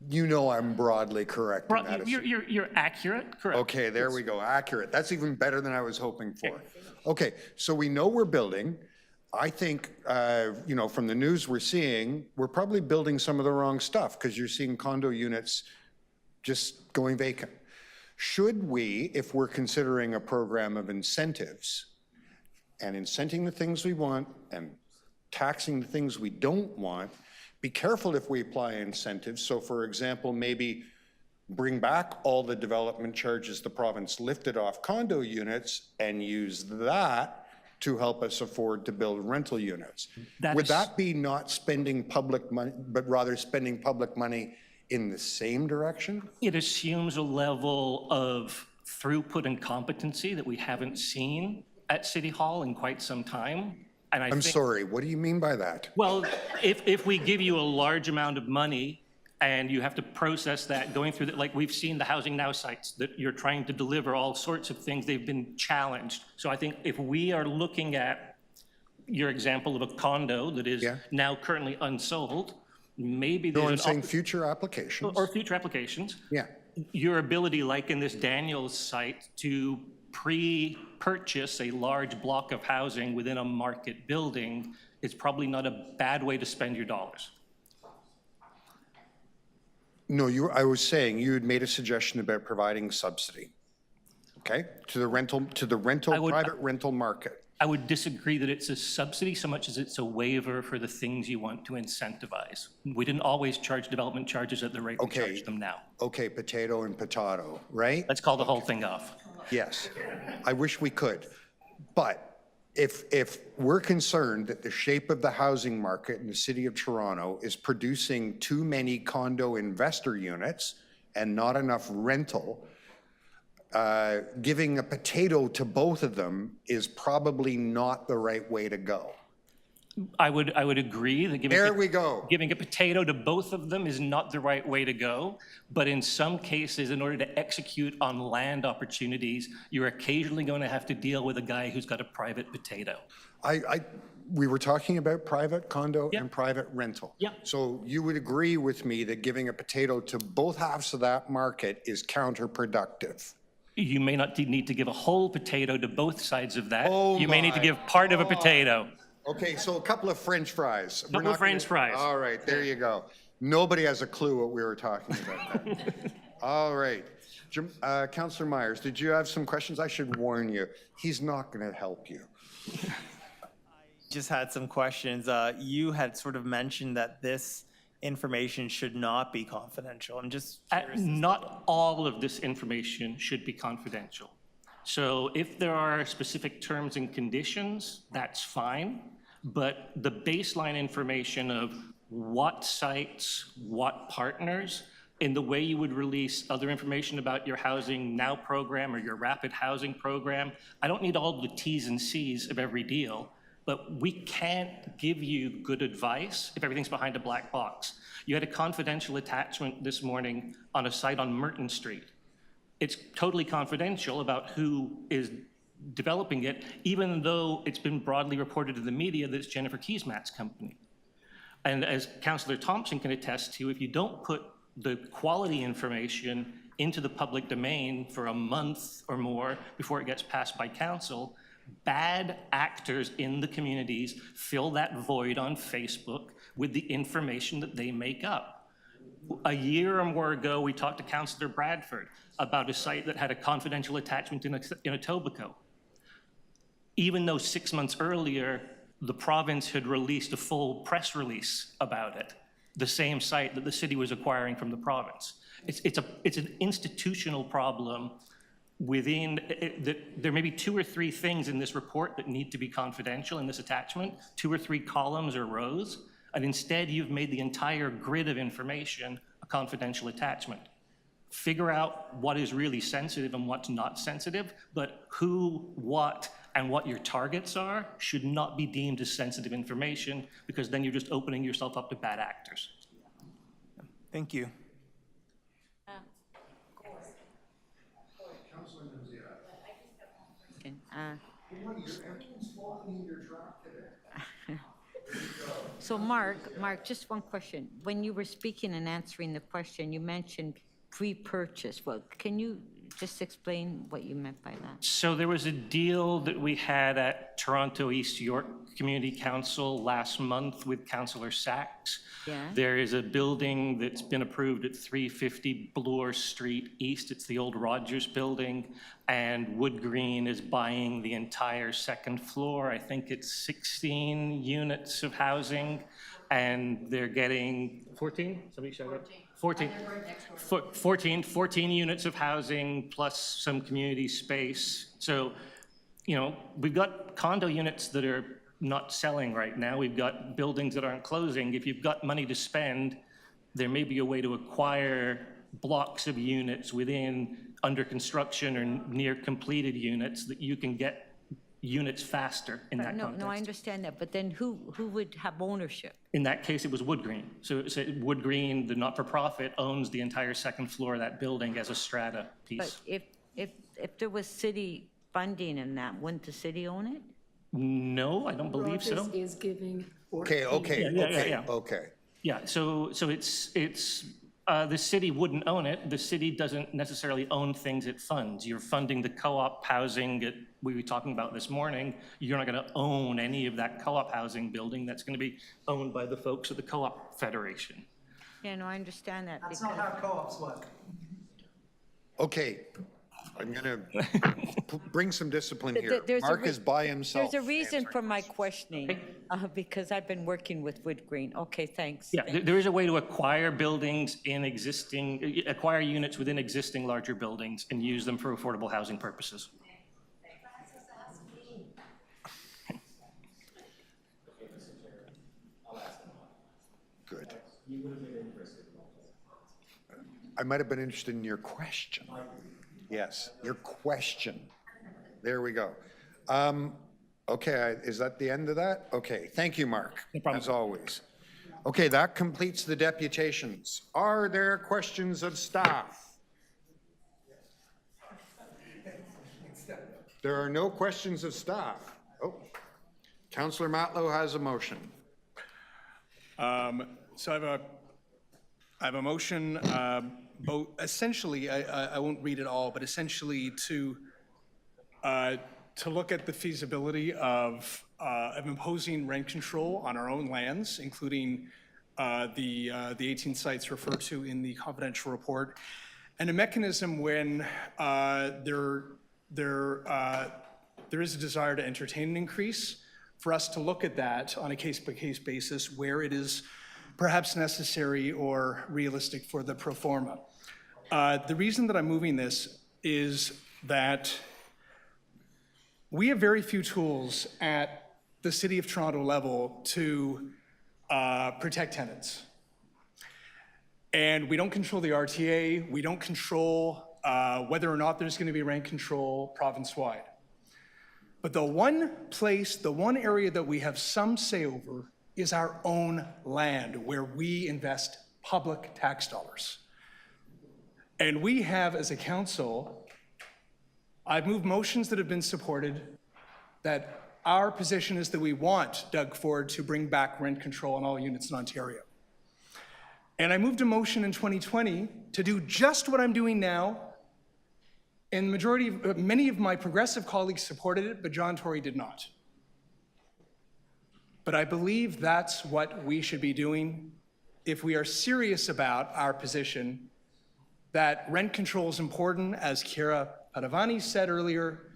You know I'm broadly correct in that. You're accurate, correct. Okay, there we go, accurate. That's even better than I was hoping for. Okay, so we know we're building. I think, you know, from the news we're seeing, we're probably building some of the wrong stuff because you're seeing condo units just going vacant. Should we, if we're considering a program of incentives and incenting the things we want and taxing the things we don't want, be careful if we apply incentives. So for example, maybe bring back all the development charges the province lifted off condo units and use that to help us afford to build rental units. Would that be not spending public money, but rather spending public money in the same direction? It assumes a level of throughput and competency that we haven't seen at City Hall in quite some time. And I'm sorry, what do you mean by that? Well, if we give you a large amount of money and you have to process that going through that, like we've seen the Housing Now sites that you're trying to deliver all sorts of things, they've been challenged. So I think if we are looking at your example of a condo that is now currently unsold, maybe there's I'm saying future applications. Or future applications. Yeah. Your ability, like in this Daniels site, to pre-purchase a large block of housing within a market building is probably not a bad way to spend your dollars. No, I was saying you had made a suggestion about providing subsidy, okay, to the rental, private rental market. I would disagree that it's a subsidy so much as it's a waiver for the things you want to incentivize. We didn't always charge development charges at the rate we charge them now. Okay, potato and potato, right? Let's call the whole thing off. Yes, I wish we could. But if we're concerned that the shape of the housing market in the city of Toronto is producing too many condo investor units and not enough rental, giving a potato to both of them is probably not the right way to go. I would agree that giving a potato to both of them is not the right way to go. But in some cases, in order to execute on land opportunities, you're occasionally going to have to deal with a guy who's got a private potato. We were talking about private condo and private rental. Yeah. So you would agree with me that giving a potato to both halves of that market is counterproductive? You may not need to give a whole potato to both sides of that. Oh you may need to give part of a potato. Okay, so a couple of French fries. A couple of French fries. All right, there you go. Nobody has a clue what we were talking about then. All right. Councillor Myers, did you have some questions? I should warn you, he's not going to help you. Just had some questions. You had sort of mentioned that this information should not be confidential. I'm just curious. Not all of this information should be confidential. So if there are specific terms and conditions, that's fine. But the baseline information of what sites, what partners, in the way you would release other information about your Housing Now program or your Rapid Housing program, I don't need all the T's and C's of every deal. But we can't give you good advice if everything's behind a black box. You had a confidential attachment this morning on a site on Merton Street. It's totally confidential about who is developing it, even though it's been broadly reported to the media that it's Jennifer Keesmaat's company. And as Councillor Thompson can attest to, if you don't put the quality information into the public domain for a month or more before it gets passed by council, bad actors in the communities fill that void on Facebook with the information that they make up. A year or more ago, we talked to Councillor Bradford about a site that had a confidential attachment in Etobicoke. Even though 6 months earlier, the province had released a full press release about it, the same site that the city was acquiring from the province. It's an institutional problem within, there may be 2 or 3 things in this report that need to be confidential in this attachment, 2 or 3 columns or rows, and instead you've made the entire grid of information a confidential attachment. Figure out what is really sensitive and what's not sensitive, but who, what, and what your targets are should not be deemed as sensitive information, because then you're just opening yourself up to bad actors. Thank you. So Mark, just one question. When you were speaking and answering the question, you mentioned pre-purchase. Well, can you just explain what you meant by that? So there was a deal that we had at Toronto East York Community Council last month with Councillor Sachs. Yeah. There is a building that's been approved at 350 Bloor Street East. It's the old Rogers building, and Wood Green is buying the entire second floor. I think it's 16 units of housing, and they're getting 14? Somebody shout out. 14 units of housing plus some community space. So, you know, we've got condo units that are not selling right now. We've got buildings that aren't closing. If you've got money to spend, there may be a way to acquire blocks of units within under construction or near completed units that you can get units faster in that context. No, I understand that, but then who would have ownership? In that case, it was Wood Green. So Wood Green, the not-for-profit, owns the entire second floor of that building as a strata piece. But if there was city funding in that, wouldn't the city own it? No, I don't believe so. Rogers is giving. Okay. Yeah, so it's the city wouldn't own it. The city doesn't necessarily own things it funds. You're funding the co-op housing that we were talking about this morning. You're not going to own any of that co-op housing building. That's going to be owned by the folks of the Co-op Federation. Yeah, no, I understand that. That's not how co-ops work. Okay, I'm going to bring some discipline here. There's a Mark is by himself. There's a reason for my questioning, because I've been working with Wood Green. Okay, thanks. Yeah, there is a way to acquire buildings acquire units within existing larger buildings and use them for affordable housing purposes. Good. I might have been interested in your question. Yes, your question. There we go. Okay, is that the end of that? Okay, thank you, Mark, as always. Okay, that completes the deputations. Are there questions of staff? There are no questions of staff. Oh, Councillor Matlow has a motion. So I have a motion, essentially, I won't read it all, but essentially to look at the feasibility of imposing rent control on our own lands, including the 18 sites referred to in the confidential report, and a mechanism when there is a desire to entertain an increase, for us to look at that on a case-by-case basis where it is perhaps necessary or realistic for the pro forma. The reason that I'm moving this is that we have very few tools at the City of Toronto level to protect tenants. And we don't control the RTA, we don't control whether or not there's going to be rent control province-wide. But the one area that we have some say over is our own land, where we invest public tax dollars. And we have, as a council, I've moved motions that have been supported that our position is that we want Doug Ford to bring back rent control on all units in Ontario. And I moved a motion in 2020 to do just what I'm doing now. And many of my progressive colleagues supported it, but John Tory did not. But I believe that's what we should be doing if we are serious about our position that rent control is important, as Chiara Padavani said earlier,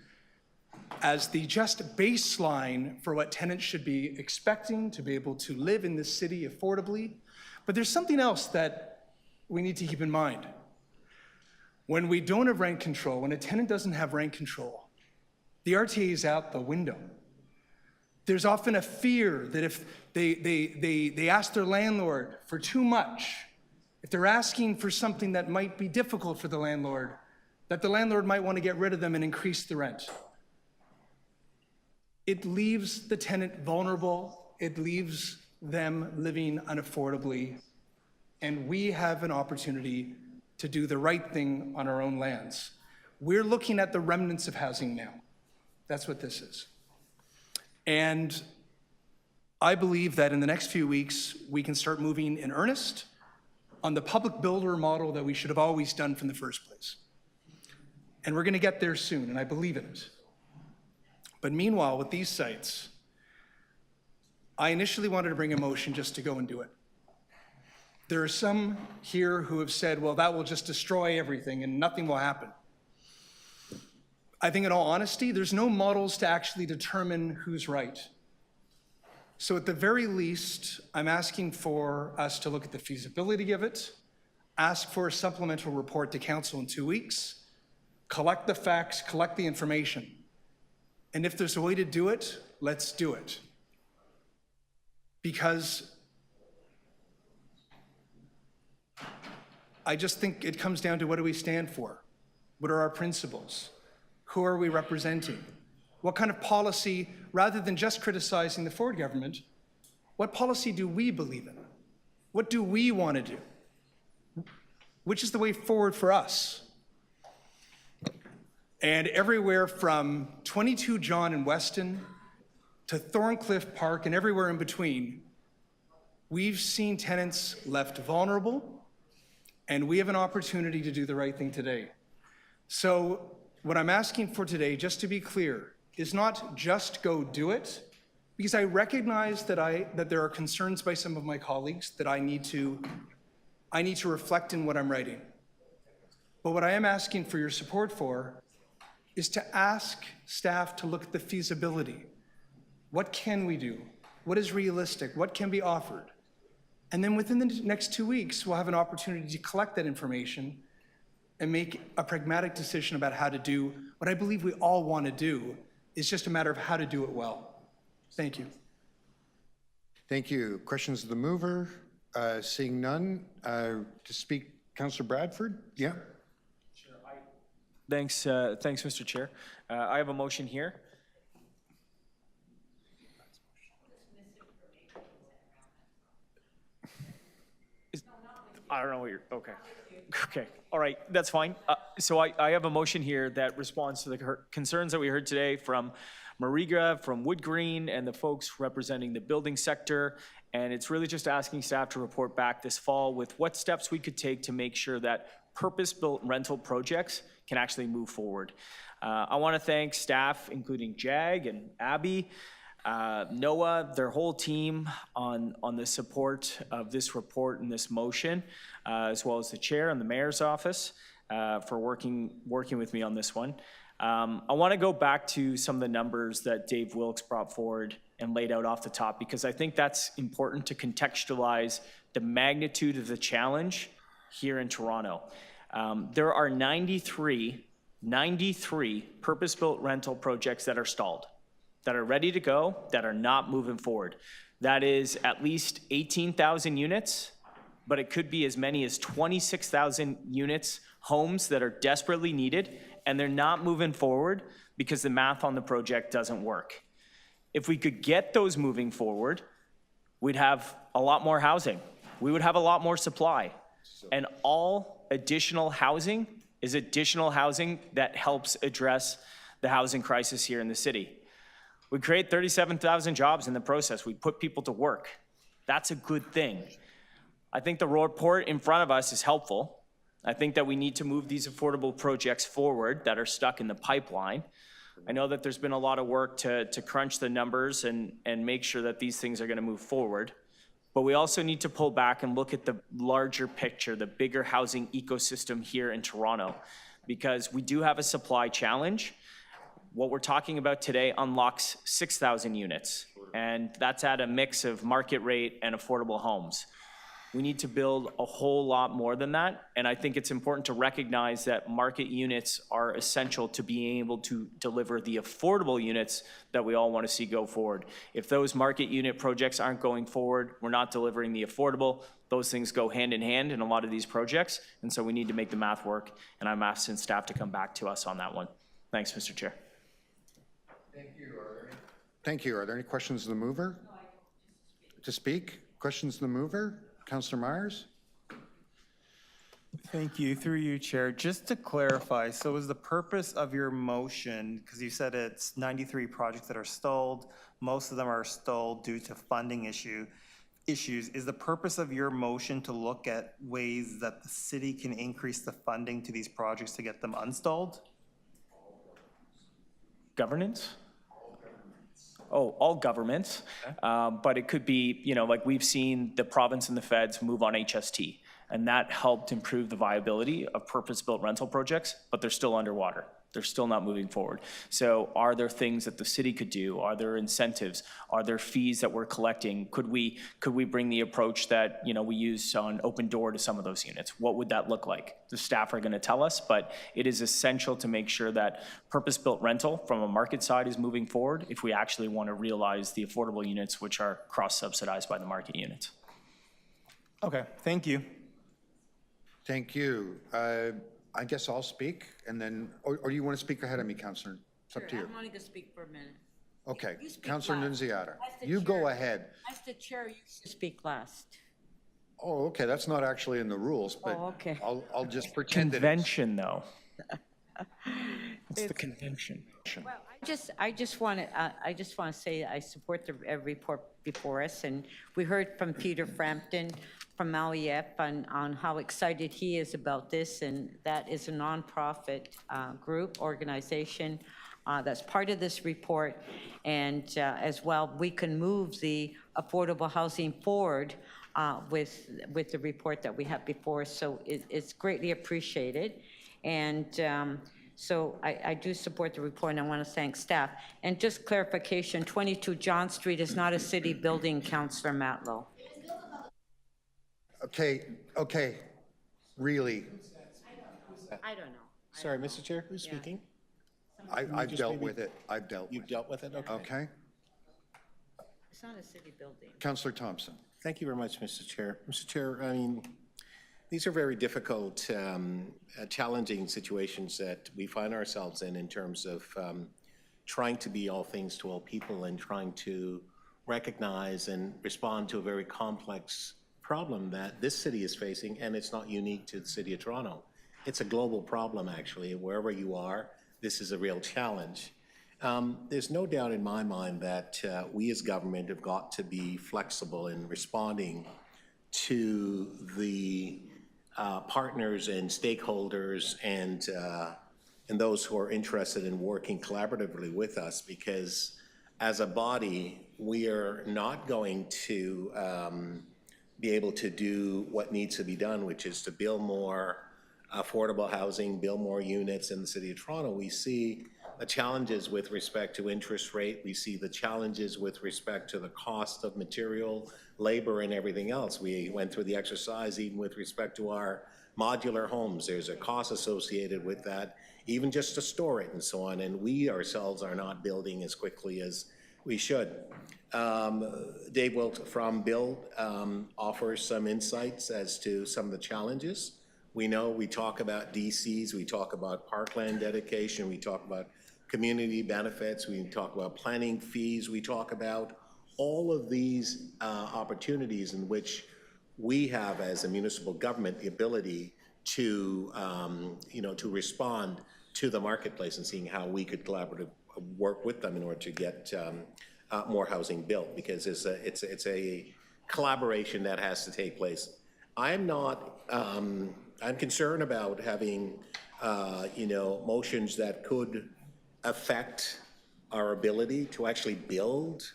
as the just baseline for what tenants should be expecting to be able to live in this city affordably. But there's something else that we need to keep in mind. When we don't have rent control, when a tenant doesn't have rent control, the RTA is out the window. There's often a fear that if they ask their landlord for too much, if they're asking for something that might be difficult for the landlord, that the landlord might want to get rid of them and increase the rent. It leaves the tenant vulnerable. It leaves them living unaffordably. And we have an opportunity to do the right thing on our own lands. We're looking at the remnants of housing now. That's what this is. And I believe that in the next few weeks, we can start moving in earnest on the public builder model that we should have always done from the first place. And we're going to get there soon, and I believe in it. But meanwhile, with these sites, I initially wanted to bring a motion just to go and do it. There are some here who have said, well, that will just destroy everything and nothing will happen. I think in all honesty, there's no models to actually determine who's right. So at the very least, I'm asking for us to look at the feasibility of it, ask for a supplemental report to council in 2 weeks, collect the facts, collect the information. And if there's a way to do it, let's do it. Because I just think it comes down to what do we stand for? What are our principles? Who are we representing? What kind of policy, rather than just criticizing the Ford government, what policy do we believe in? What do we want to do? Which is the way forward for us? And everywhere from 22 John and Weston to Thorncliffe Park and everywhere in between, we've seen tenants left vulnerable, and we have an opportunity to do the right thing today. So what I'm asking for today, just to be clear, is not just go do it, because I recognize that there are concerns by some of my colleagues that I need to reflect in what I'm writing. But what I am asking for your support for is to ask staff to look at the feasibility. What can we do? What is realistic? What can be offered? And then within the next 2 weeks, we'll have an opportunity to collect that information and make a pragmatic decision about how to do what I believe we all want to do. It's just a matter of how to do it well. Thank you. Thank you. Questions of the mover? Seeing none. To speak, Councillor Bradford? Yeah. Thanks, Mr. Chair. I have a motion here. I don't know what you're, okay. Okay, all right, that's fine. So I have a motion here that responds to the concerns that we heard today from Mariga, from Wood Green, and the folks representing the building sector. And it's really just asking staff to report back this fall with what steps we could take to make sure that purpose-built rental projects can actually move forward. I want to thank staff, including Jag and Abby, Noah, their whole team on the support of this report and this motion, as well as the chair and the mayor's office for working with me on this one. I want to go back to some of the numbers that Dave Wilkes brought forward and laid out off the top, because I think that's important to contextualize the magnitude of the challenge here in Toronto. There are 93 purpose-built rental projects that are stalled, that are ready to go, that are not moving forward. That is at least 18,000 units, but it could be as many as 26,000 units, homes that are desperately needed, and they're not moving forward because the math on the project doesn't work. If we could get those moving forward, we'd have a lot more housing. We would have a lot more supply. And all additional housing is additional housing that helps address the housing crisis here in the city. We create 37,000 jobs in the process. We put people to work. That's a good thing. I think the report in front of us is helpful. I think that we need to move these affordable projects forward that are stuck in the pipeline. I know that there's been a lot of work to crunch the numbers and make sure that these things are going to move forward. But we also need to pull back and look at the larger picture, the bigger housing ecosystem here in Toronto, because we do have a supply challenge. What we're talking about today unlocks 6,000 units, and that's at a mix of market rate and affordable homes. We need to build a whole lot more than that, and I think it's important to recognize that market units are essential to being able to deliver the affordable units that we all want to see go forward. If those market unit projects aren't going forward, we're not delivering the affordable. Those things go hand in hand in a lot of these projects, and so we need to make the math work, and I'm asking staff to come back to us on that one. Thanks, Mr. Chair. Thank you. Are there any questions of the mover? To speak? Questions of the mover? Councillor Myers? Thank you. Through you, Chair. Just to clarify, so is the purpose of your motion, because you said it's 93 projects that are stalled, most of them are stalled due to funding issues, is the purpose of your motion to look at ways that the city can increase the funding to these projects to get them unstalled? Governance? Oh, all governments, but it could be, you know, like we've seen the province and the feds move on HST, and that helped improve the viability of purpose-built rental projects, but they're still underwater. They're still not moving forward. So are there things that the city could do? Are there incentives? Are there fees that we're collecting? Could we bring the approach that, you know, we use on Open Door to some of those units? What would that look like? The staff are going to tell us, but it is essential to make sure that purpose-built rental from a market side is moving forward if we actually want to realize the affordable units, which are cross-subsidized by the market units. Okay, thank you. Thank you. I guess I'll speak, and then, or do you want to speak ahead of me, Councillor? It's up to you. I'm wanting to speak for a minute. Okay, You speak Councillor last. Nunziata, As the you chair- go ahead. As the chair, you should speak last. Oh, okay, that's not actually in the rules, but Oh, okay. I'll just pretend that it's. Convention, though. It's the convention. Well, I just want to say I support the report before us, and we heard from Peter Frampton from MALIEF on how excited he is about this, and that is a nonprofit organization that's part of this report, and as well, we can move the affordable housing forward with the report that we have before us, so it's greatly appreciated. And So I do support the report, and I want to thank staff. And just clarification, 22 John Street is not a city building, Councillor Matlow. Okay, really, I don't know. Sorry, Mr. Chair, who's speaking? I've dealt with it, You've dealt with it, okay. Okay? It's not a city building. Councillor Thompson. Thank you very much, Mr. Chair. Mr. Chair, I mean, these are very difficult, challenging situations that we find ourselves in terms of trying to be all things to all people and trying to recognize and respond to a very complex problem that this city is facing, and it's not unique to the City of Toronto. It's a global problem, actually. Wherever you are, this is a real challenge. There's no doubt in my mind that we as government have got to be flexible in responding to the partners and stakeholders and those who are interested in working collaboratively with us, because as a body, we are not going to be able to do what needs to be done, which is to build more affordable housing, build more units in the City of Toronto. We see the challenges with respect to interest rate. We see the challenges with respect to the cost of material, labor, and everything else. We went through the exercise even with respect to our modular homes. There's a cost associated with that, even just to store it and so on. And we ourselves are not building as quickly as we should. Dave Wilkes from Build offers some insights as to some of the challenges. We know we talk about DCs, we talk about parkland dedication, we talk about community benefits, we talk about planning fees, we talk about all of these opportunities in which we have as a municipal government the ability to, to respond to the marketplace and seeing how we could collaboratively work with them in order to get more housing built, because it's a collaboration that has to take place. I'm concerned about having, motions that could affect our ability to actually build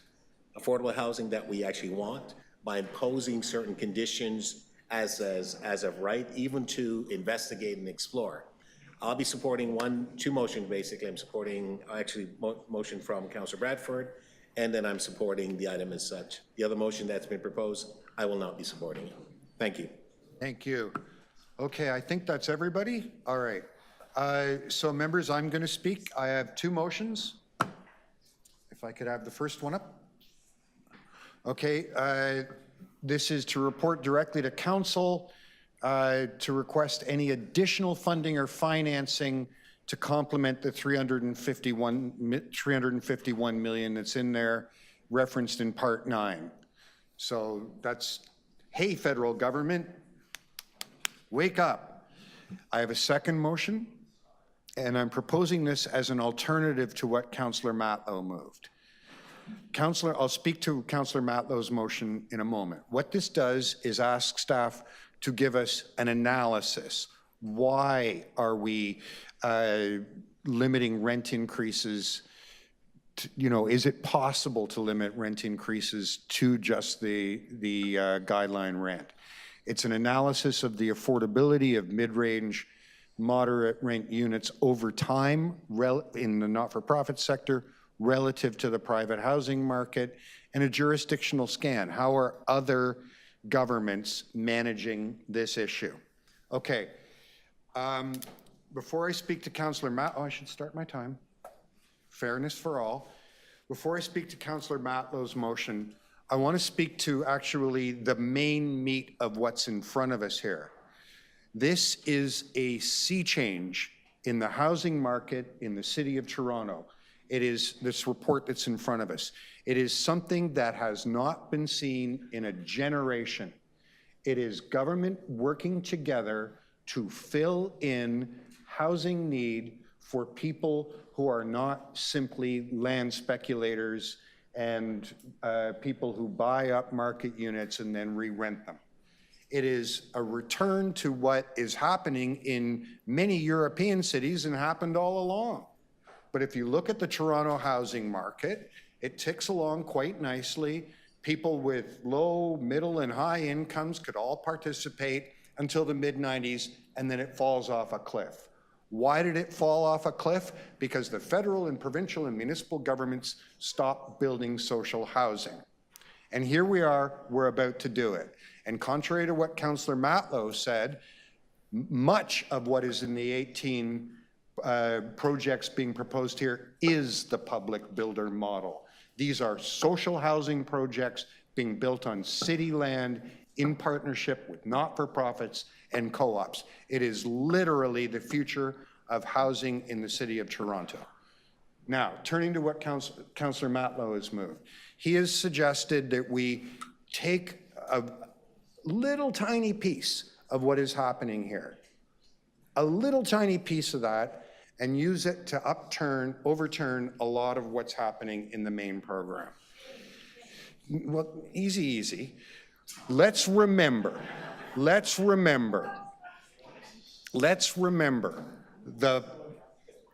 affordable housing that we actually want by imposing certain conditions as of right, even to investigate and explore. I'll be supporting two motions, basically. I'm supporting, motion from Councillor Bradford, and then I'm supporting the item as such. The other motion that's been proposed, I will not be supporting it. Thank you. Thank you. Okay, I think that's everybody. All right. So members, I'm going to speak. I have two motions. If I could have the first one up. Okay, this is to report directly to council to request any additional funding or financing to complement the 351 million that's in there, referenced in Part 9. So that's, hey, federal government, wake up. I have a second motion, and I'm proposing this as an alternative to what Councillor Matlow moved. I'll speak to Councillor Matlow's motion in a moment. What this does is ask staff to give us an analysis. Why are we limiting rent increases? Is it possible to limit rent increases to just the guideline rent? It's an analysis of the affordability of mid-range, moderate rent units over time in the not-for-profit sector relative to the private housing market, and a jurisdictional scan. How are other governments managing this issue? Okay. Before I speak to Councillor I should start my time. Fairness for all. Before I speak to Councillor Matlow's motion, I want to speak to actually the main meat of what's in front of us here. This is a sea change in the housing market in the City of Toronto. It is this report that's in front of us. It is something that has not been seen in a generation. It is government working together to fill in housing need for people who are not simply land speculators and people who buy up market units and then re-rent them. It is a return to what is happening in many European cities and happened all along. But if you look at the Toronto housing market, it ticks along quite nicely. People with low, middle, and high incomes could all participate until the mid-90s, and then it falls off a cliff. Why did it fall off a cliff? Because the federal and provincial and municipal governments stopped building social housing. And here we are, we're about to do it. And contrary to what Councillor Matlow said, much of what is in the 18 projects being proposed here is the public builder model. These are social housing projects being built on city land in partnership with not-for-profits and co-ops. It is literally the future of housing in the city of Toronto. Now, turning to what Councillor Matlow has moved. He has suggested that we take a little tiny piece of what is happening here, a little tiny piece of that, and use it to overturn a lot of what's happening in the main program. Well, easy. Let's remember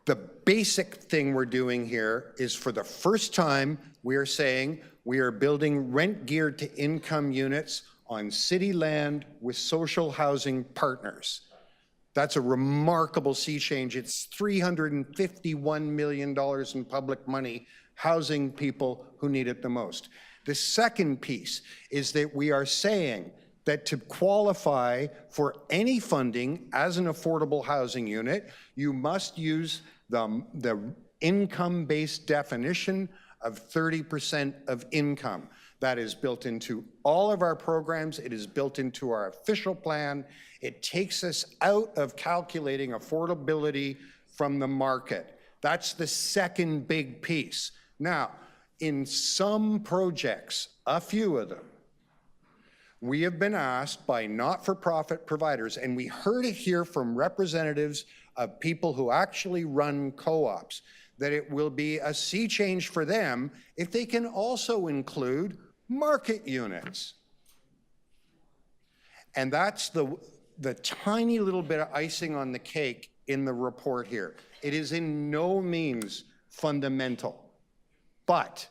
the basic thing we're doing here is, for the first time, we are saying we are building rent geared to income units on city land with social housing partners. That's a remarkable sea change. It's $351 million in public money housing people who need it the most. The second piece is that we are saying that to qualify for any funding as an affordable housing unit, you must use the income-based definition of 30% of income. That is built into all of our programs. It is built into our official plan. It takes us out of calculating affordability from the market. That's the second big piece. Now, in some projects, a few of them, we have been asked by not-for-profit providers, and we heard it here from representatives of people who actually run co-ops, that it will be a sea change for them if they can also include market units. And that's the tiny little bit of icing on the cake in the report here. It is in no means fundamental. But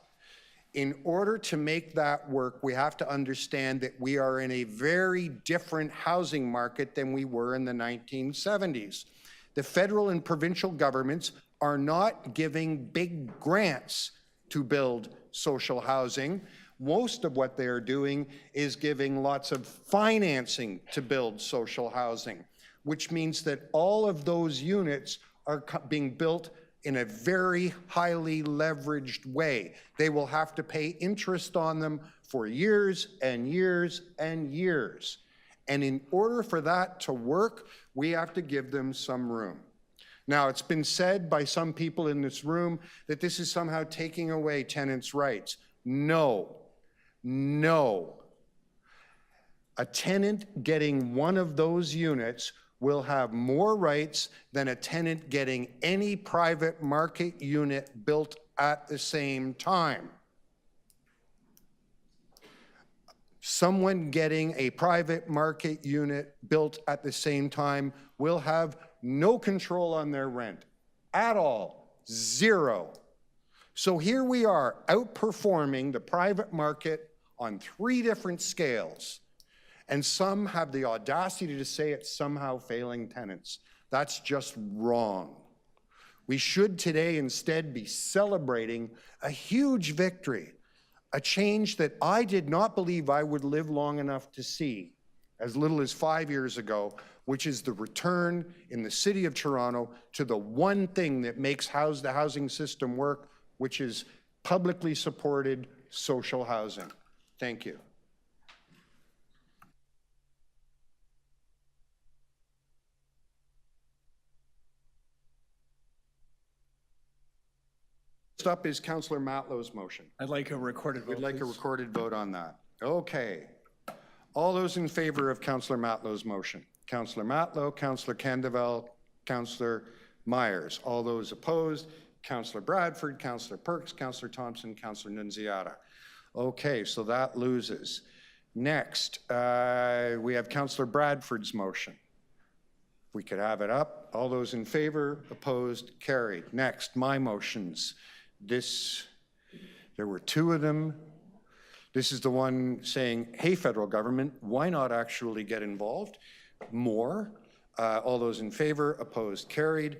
in order to make that work, we have to understand that we are in a very different housing market than we were in the 1970s. The federal and provincial governments are not giving big grants to build social housing. Most of what they are doing is giving lots of financing to build social housing, which means that all of those units are being built in a very highly leveraged way. They will have to pay interest on them for years and years and years. And in order for that to work, we have to give them some room. Now, it's been said by some people in this room that this is somehow taking away tenants' rights. No. A tenant getting one of those units will have more rights than a tenant getting any private market unit built at the same time. Someone getting a private market unit built at the same time will have no control on their rent at all, zero. So here we are outperforming the private market on 3 different scales. And some have the audacity to say it's somehow failing tenants. That's just wrong. We should today instead be celebrating a huge victory, a change that I did not believe I would live long enough to see, as little as 5 years ago, which is the return in the city of Toronto to the one thing that makes the housing system work, which is publicly supported social housing. Thank you. Next up is Councillor Matlow's motion. I'd like a recorded vote. We'd like a recorded vote on that. Okay. All those in favor of Councillor Matlow's motion? Councillor Matlow, Councillor Candeval, Councillor Myers. All those opposed? Councillor Bradford, Councillor Perks, Councillor Thompson, Councillor Nunziata. Okay, so that loses. Next, we have Councillor Bradford's motion. If we could have it up. All those in favor, opposed, carried. Next, my motions. There were 2 of them. This is the one saying, hey, federal government, why not actually get involved more? All those in favor, opposed, carried.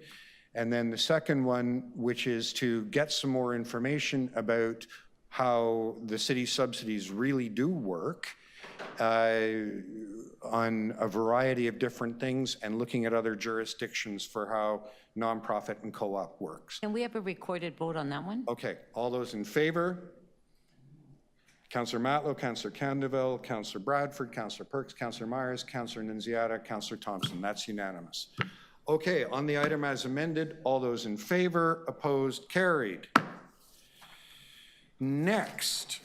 And then the second one, which is to get some more information about how the city subsidies really do work on a variety of different things and looking at other jurisdictions for how nonprofit and co-op works. Can we have a recorded vote on that one? Okay, all those in favor? Councillor Matlow, Councillor Candeville, Councillor Bradford, Councillor Perks, Councillor Myers, Councillor Nunziata, Councillor Thompson. That's unanimous. Okay, on the item as amended, all those in favor, opposed, carried. Next.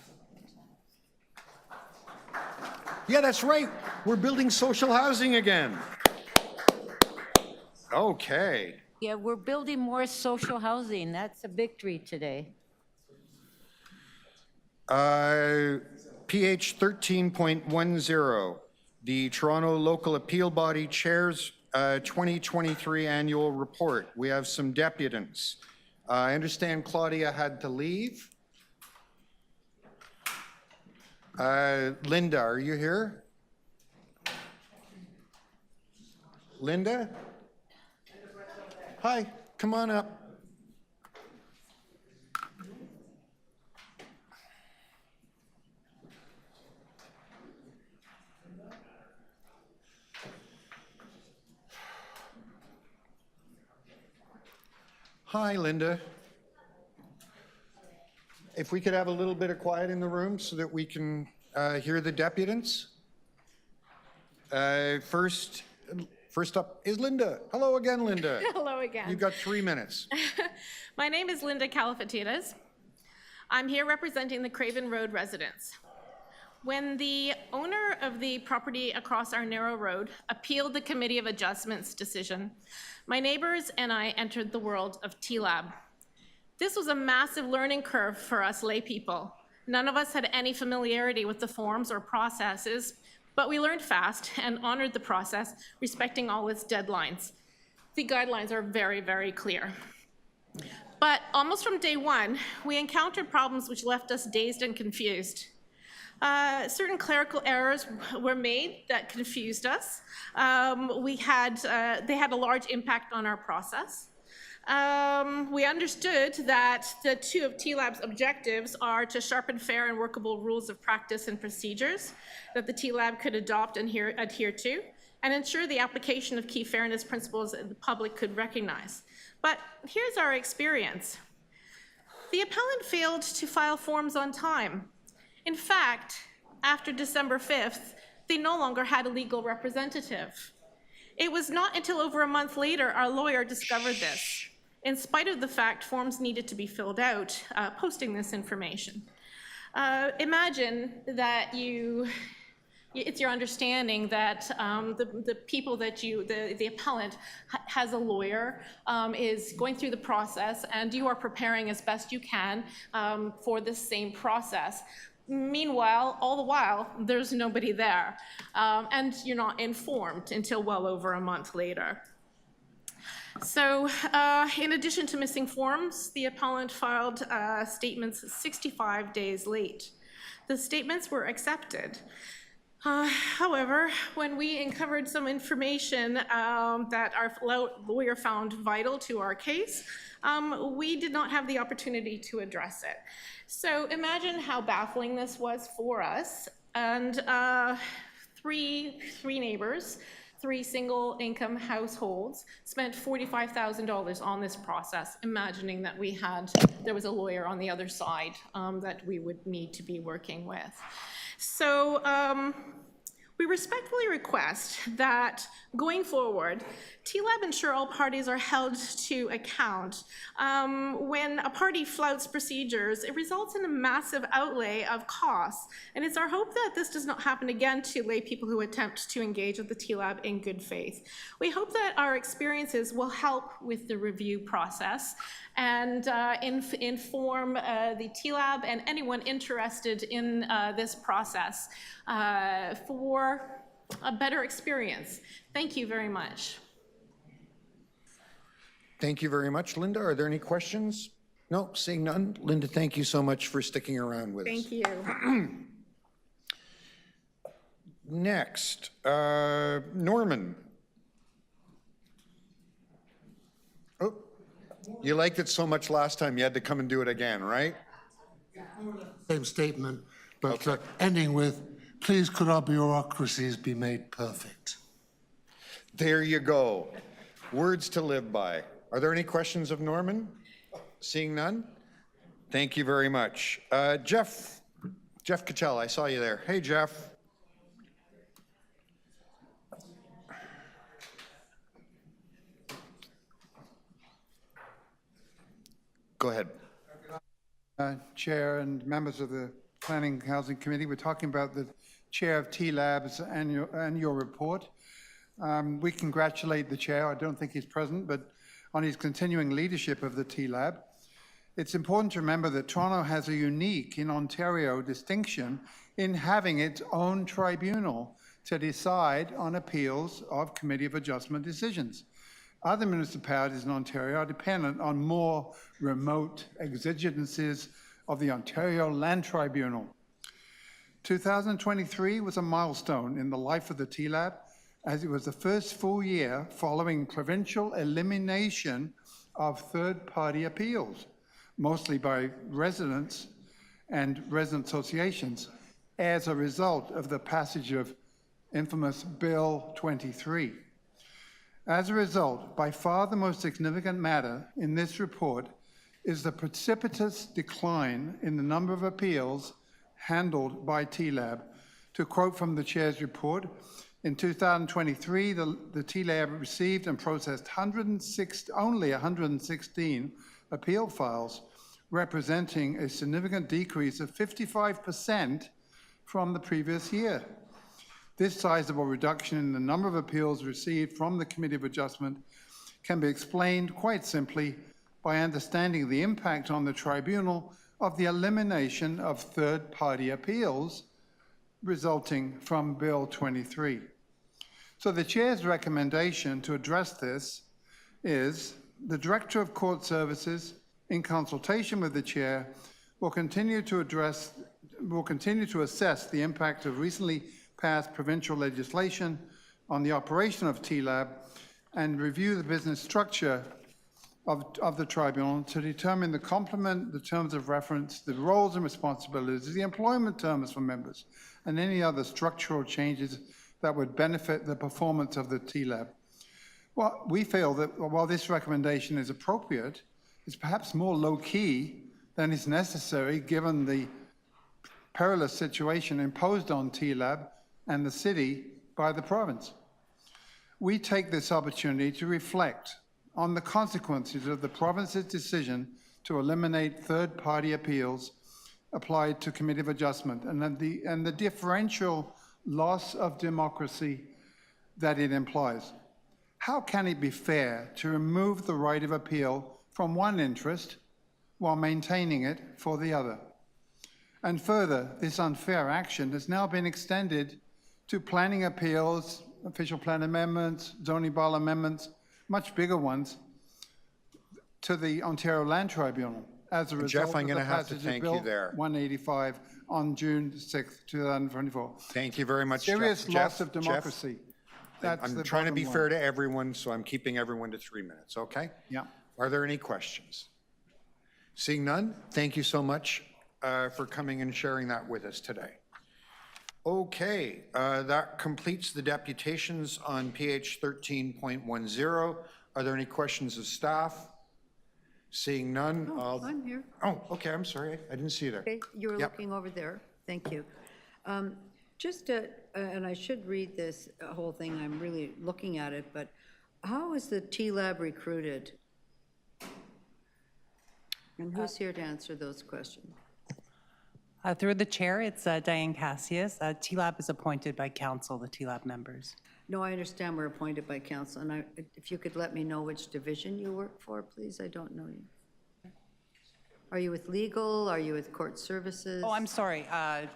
Yeah, that's right. We're building social housing again. Okay. Yeah, we're building more social housing. That's a victory today. PH 13.10, the Toronto Local Appeal Body Chairs 2023 Annual Report. We have some deputants. I understand Claudia had to leave. Linda, are you here? Linda? Hi, come on up. Hi, Linda. If we could have a little bit of quiet in the room so that we can hear the deputants. First up is Linda. Hello again, Linda. Hello again. You've got 3 minutes. My name is Linda Calafatides. I'm here representing the Craven Road residents. When the owner of the property across our narrow road appealed the Committee of Adjustments decision, my neighbors and I entered the world of TLAB. This was a massive learning curve for us lay people. None of us had any familiarity with the forms or processes, but we learned fast and honored the process, respecting all its deadlines. The guidelines are very, very clear. But almost from day one, we encountered problems which left us dazed and confused. Certain clerical errors were made that confused us. They had a large impact on our process. We understood that the two of TLAB's objectives are to sharpen fair and workable rules of practice and procedures that the TLAB could adopt and adhere to, and ensure the application of key fairness principles that the public could recognize. But here's our experience. The appellant failed to file forms on time. In fact, after December 5th, they no longer had a legal representative. It was not until over a month later our lawyer discovered this, in spite of the fact forms needed to be filled out, posting this information. Imagine that it's your understanding that the people that the appellant has a lawyer, is going through the process, and you are preparing as best you can for this same process. Meanwhile, all the while, there's nobody there, and you're not informed until well over a month later. So in addition to missing forms, the appellant filed statements 65 days late. The statements were accepted. However, when we uncovered some information that our lawyer found vital to our case, we did not have the opportunity to address it. So imagine how baffling this was for us. And three neighbors, 3 single income households spent $45,000 on this process, imagining that there was a lawyer on the other side that we would need to be working with. So we respectfully request that going forward, TLAB ensure all parties are held to account. When a party flouts procedures, it results in a massive outlay of costs. And it's our hope that this does not happen again to lay people who attempt to engage with the TLAB in good faith. We hope that our experiences will help with the review process and inform the TLAB and anyone interested in this process for a better experience. Thank you very much. Thank you very much, Linda. Are there any questions? No, seeing none. Linda, thank you so much for sticking around with us. Thank you. Next, Norman. You liked it so much last time, you had to come and do it again, right? Same statement, but ending with, please could our bureaucracies be made perfect? There you go. Words to live by. Are there any questions of Norman? Seeing none? Thank you very much. Jeff Cattell, I saw you there. Hey, Jeff. Go ahead. Chair and members of the Planning Housing Committee, we're talking about the Chair of T-Lab's annual report. We congratulate the Chair, I don't think he's present, but on his continuing leadership of the T-Lab. It's important to remember that Toronto has a unique in Ontario distinction in having its own tribunal to decide on appeals of Committee of Adjustment decisions. Other municipalities in Ontario are dependent on more remote exigencies of the Ontario Land Tribunal. 2023 was a milestone in the life of the T-Lab, as it was the first full year following provincial elimination of third-party appeals, mostly by residents and resident associations, as a result of the passage of infamous Bill 23. As a result, by far the most significant matter in this report is the precipitous decline in the number of appeals handled by T-Lab. To quote from the Chair's report, in 2023, the T-Lab received and processed only 116 appeal files, representing a significant decrease of 55% from the previous year. This sizable reduction in the number of appeals received from the Committee of Adjustment can be explained quite simply by understanding the impact on the tribunal of the elimination of third-party appeals resulting from Bill 23. So the Chair's recommendation to address this is the Director of Court Services, in consultation with the Chair, will continue to assess the impact of recently passed provincial legislation on the operation of T-Lab and review the business structure of the tribunal to determine the complement, the terms of reference, the roles and responsibilities, the employment terms for members, and any other structural changes that would benefit the performance of the T-Lab. Well, we feel that while this recommendation is appropriate, it's perhaps more low-key than is necessary given the perilous situation imposed on T-Lab and the city by the province. We take this opportunity to reflect on the consequences of the province's decision to eliminate third-party appeals applied to Committee of Adjustment and the differential loss of democracy that it implies. How can it be fair to remove the right of appeal from one interest while maintaining it for the other? And further, this unfair action has now been extended to planning appeals, official plan amendments, zoning bylaw amendments, much bigger ones, to the Ontario Land Tribunal as a result Jeff, I'm of going the to have to passage of thank Bill you there. 185 on June 6th, 2024. Thank you very much, Serious Jeff. loss of democracy. I'm trying to be fair to everyone, so I'm keeping everyone to 3 minutes, okay? Yeah. Are there any questions? Seeing none, thank you so much for coming and sharing that with us today. Okay, that completes the deputations on PH 13.10. Are there any questions of staff? Seeing none, I'm here. Oh, okay, I'm sorry, I didn't see you there. Okay, you were Yep. looking over there. Thank you. And I should read this whole thing, I'm really looking at it, but how is the T-Lab recruited? And who's here to answer those questions? Through the chair, it's Diane Cassius. T-Lab is appointed by council, the T-Lab members. No, I understand we're appointed by council, and if you could let me know which division you work for, please, I don't know you. Are you with legal? Are you with court services? Oh, I'm sorry,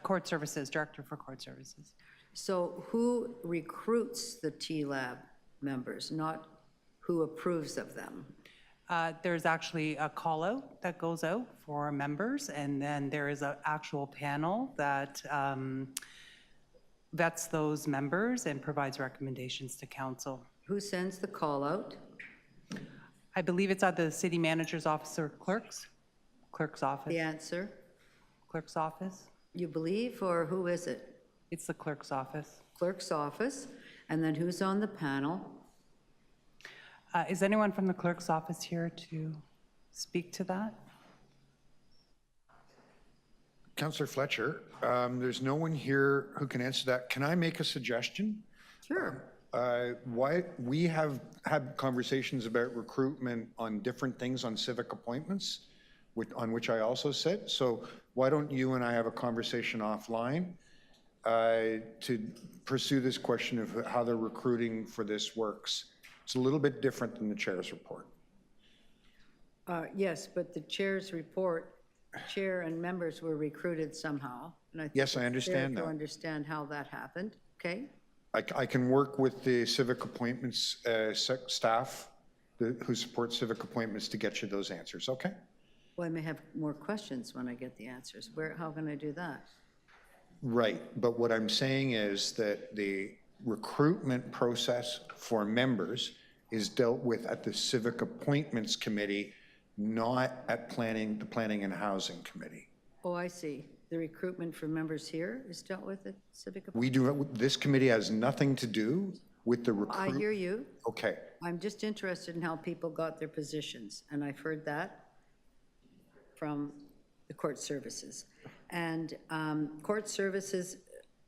court services, director for court services. So who recruits the T-Lab members, not who approves of them? There's actually a call out that goes out for members, and then there is an actual panel that vets those members and provides recommendations to council. Who sends the call out? I believe it's at the city manager's office or clerk's office. The answer, Clerk's office. you believe, or who is it? It's the clerk's office. Clerk's office, and then who's on the panel? Is anyone from the clerk's office here to speak to that? Councillor Fletcher, there's no one here who can answer that. Can I make a suggestion? Sure. Why we have had conversations about recruitment on different things on civic appointments, on which I also sit. So why don't you and I have a conversation offline to pursue this question of how the recruiting for this works? It's a little bit different than the chair's report. Yes, but the chair's report, chair and members were recruited somehow. And I think Yes, I it's understand fair that. to understand how that happened, okay? I can work with the civic appointments staff who support civic appointments to get you those answers, okay? Well, I may have more questions when I get the answers. How can I do that? Right, but what I'm saying is that the recruitment process for members is dealt with at the Civic Appointments Committee, not at the Planning and Housing Committee. Oh, I see. The recruitment for members here is dealt with at Civic. This committee has nothing to do with the recruit. I hear you. Okay. I'm just interested in how people got their positions, and I've heard that from the court services. And court services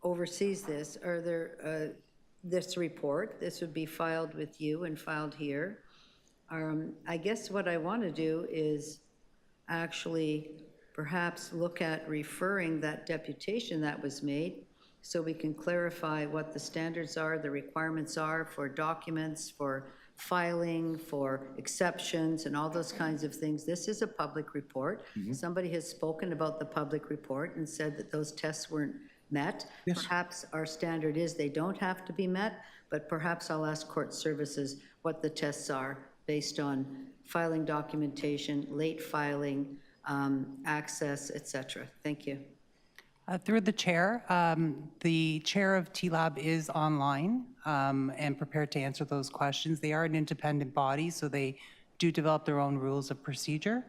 oversees this. Are there, this report, this would be filed with you and filed here. I guess what I want to do is actually perhaps look at referring that deputation that was made so we can clarify what the standards are, the requirements are for documents, for filing, for exceptions, and all those kinds of things. This is a public report. Somebody has spoken about the public report and said that those tests weren't met. Yes. Perhaps our standard is they don't have to be met, but perhaps I'll ask court services what the tests are based on filing documentation, late filing, access, etc. Thank you. Through the chair of TLAB is online and prepared to answer those questions. They are an independent body, so they do develop their own rules of procedure.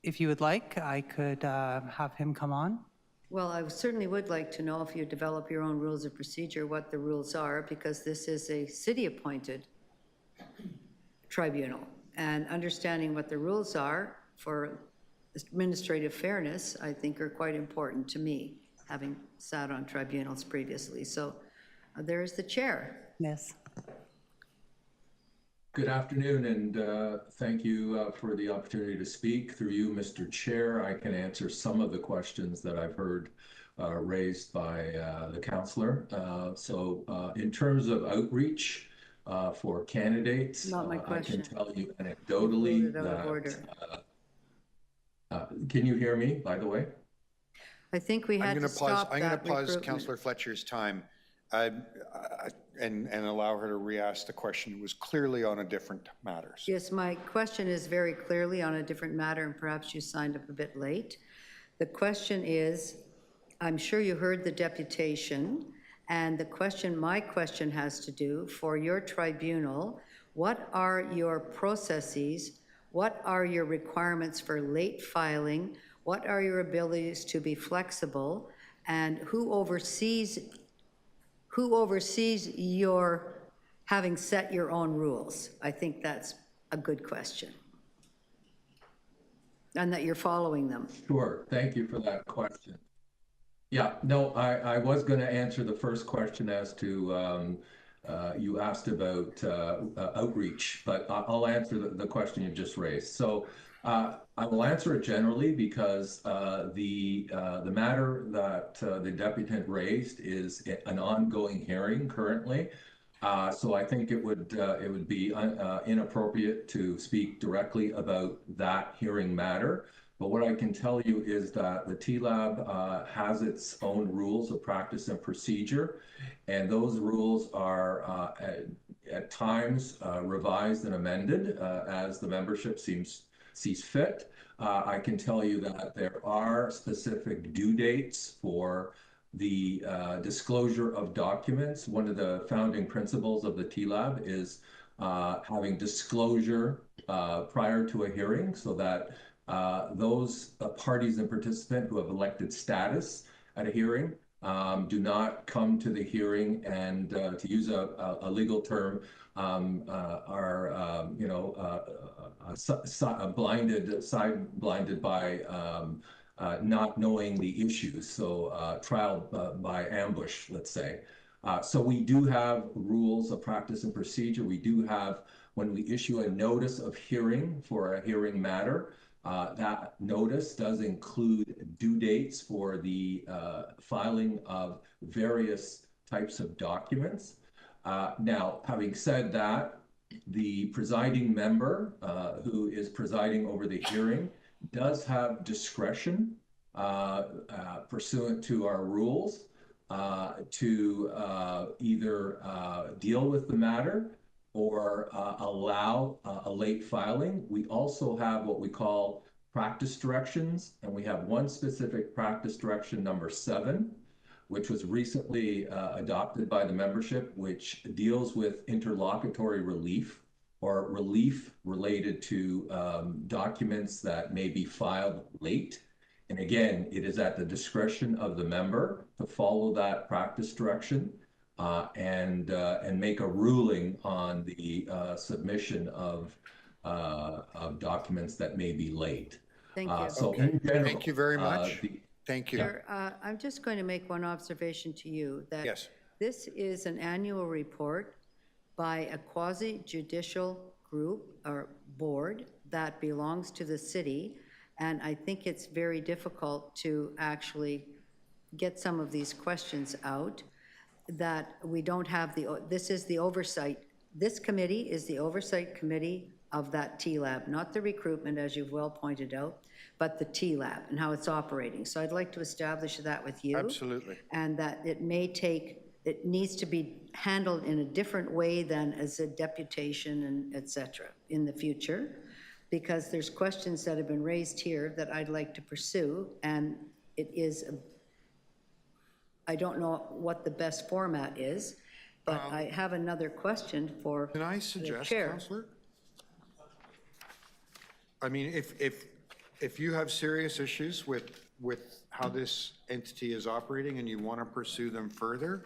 If you would like, I could have him come on. Well, I certainly would like to know if you develop your own rules of procedure, what the rules are, because this is a city-appointed tribunal. And understanding what the rules are for administrative fairness, I think, are quite important to me, having sat on tribunals previously. So there is the chair. Yes. Good afternoon, and thank you for the opportunity to speak. Through you, Mr. Chair, I can answer some of the questions that I've heard raised by the councillor. So in terms of outreach for candidates, Not my question. I can tell you anecdotally that... can you hear me, by the way? I think we had to stop I'm going to pause recruitment. Councillor Fletcher's time and allow her to re-ask the question. It was clearly on a different matter. Yes, my question is very clearly on a different matter, and perhaps you signed up a bit late. The question is, I'm sure you heard the deputation, and my question has to do, for your tribunal, what are your processes, what are your requirements for late filing, what are your abilities to be flexible, and who oversees your having set your own rules? I think that's a good question. And that you're following them. Sure, thank you for that question. Yeah, no, I was going to answer the first question as to, you asked about outreach, but I'll answer the question you just raised. So I will answer it generally because the matter that the deputant raised is an ongoing hearing currently. So I think it would be inappropriate to speak directly about that hearing matter. But what I can tell you is that the TLAB has its own rules of practice and procedure, and those rules are at times revised and amended as the membership sees fit. I can tell you that there are specific due dates for the disclosure of documents. One of the founding principles of the TLAB is having disclosure prior to a hearing so that those parties and participants who have elected status at a hearing do not come to the hearing and, to use a legal term, are blinded by not knowing the issues. So trial by ambush, let's say. So we do have rules of practice and procedure. We do have, when we issue a notice of hearing for a hearing matter, that notice does include due dates for the filing of various types of documents. Now, having said that, the presiding member who is presiding over the hearing does have discretion pursuant to our rules to either deal with the matter or allow a late filing. We also have what we call practice directions, and we have one specific practice direction, number 7, which was recently adopted by the membership, which deals with interlocutory relief or relief related to documents that may be filed late. And again, it is at the discretion of the member to follow that practice direction and make a ruling on the submission of documents that may be late. Thank you. So Okay. in general, Thank you very much. Thank you. Chair, I'm just going to make one observation to you, that Yes. this is an annual report by a quasi-judicial group or board that belongs to the city, and I think it's very difficult to actually get some of these questions out, that we don't have this is the oversight. This committee is the oversight committee of that TLAB, not the recruitment, as you've well pointed out, but the TLAB and how it's operating. So I'd like to establish that with you. Absolutely. And that it needs to be handled in a different way than as a deputation and et cetera in the future, because there's questions that have been raised here that I'd like to pursue, and it is, I don't know what the best format is, but I have another question for Can I suggest, chair. Councillor? I mean, if you have serious issues with how this entity is operating and you want to pursue them further,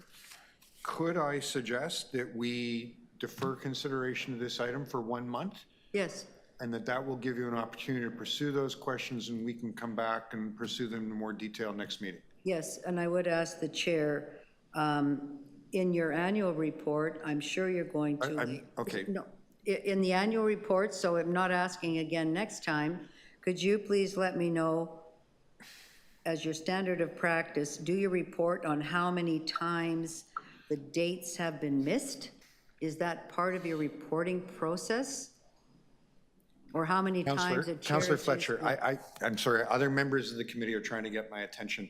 could I suggest that we defer consideration of this item for 1 month? Yes. And that will give you an opportunity to pursue those questions, and we can come back and pursue them in more detail next meeting. Yes, and I would ask the chair, in your annual report, I'm sure you're going to. Okay. No, in the annual report, so I'm not asking again next time, could you please let me know, as your standard of practice, do you report on how many times the dates have been missed? Is that part of your reporting process? Or how many times a chair? Councillor Fletcher, I'm sorry, other members of the committee are trying to get my attention.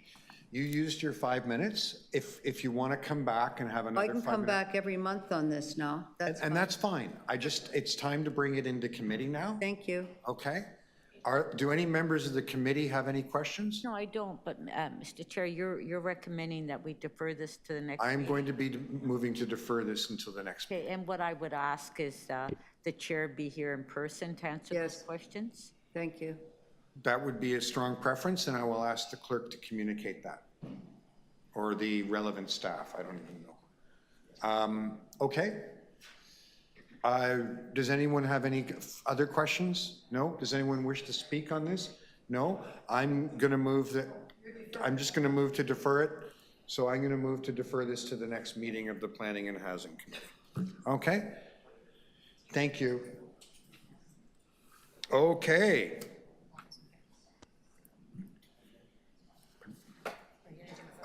You used your 5 minutes. If you want to come back and have another 5 minutes. I can come back every month on this now. And that's fine. it's time to bring it into committee now. Thank you. Okay. Do any members of the committee have any questions? No, I don't, but Mr. Chair, you're recommending that we defer this to the next I am meeting? going to be moving to defer this until the next meeting. Okay, and what I would ask is the chair be here in person to answer those questions? Thank you. That would be a strong preference, and I will ask the clerk to communicate that, or the relevant staff. I don't even know. Okay. Does anyone have any other questions? No? Does anyone wish to speak on this? No? I'm just going to move to defer it. So I'm going to move to defer this to the next meeting of the Planning and Housing Committee. Okay? Thank you. Okay.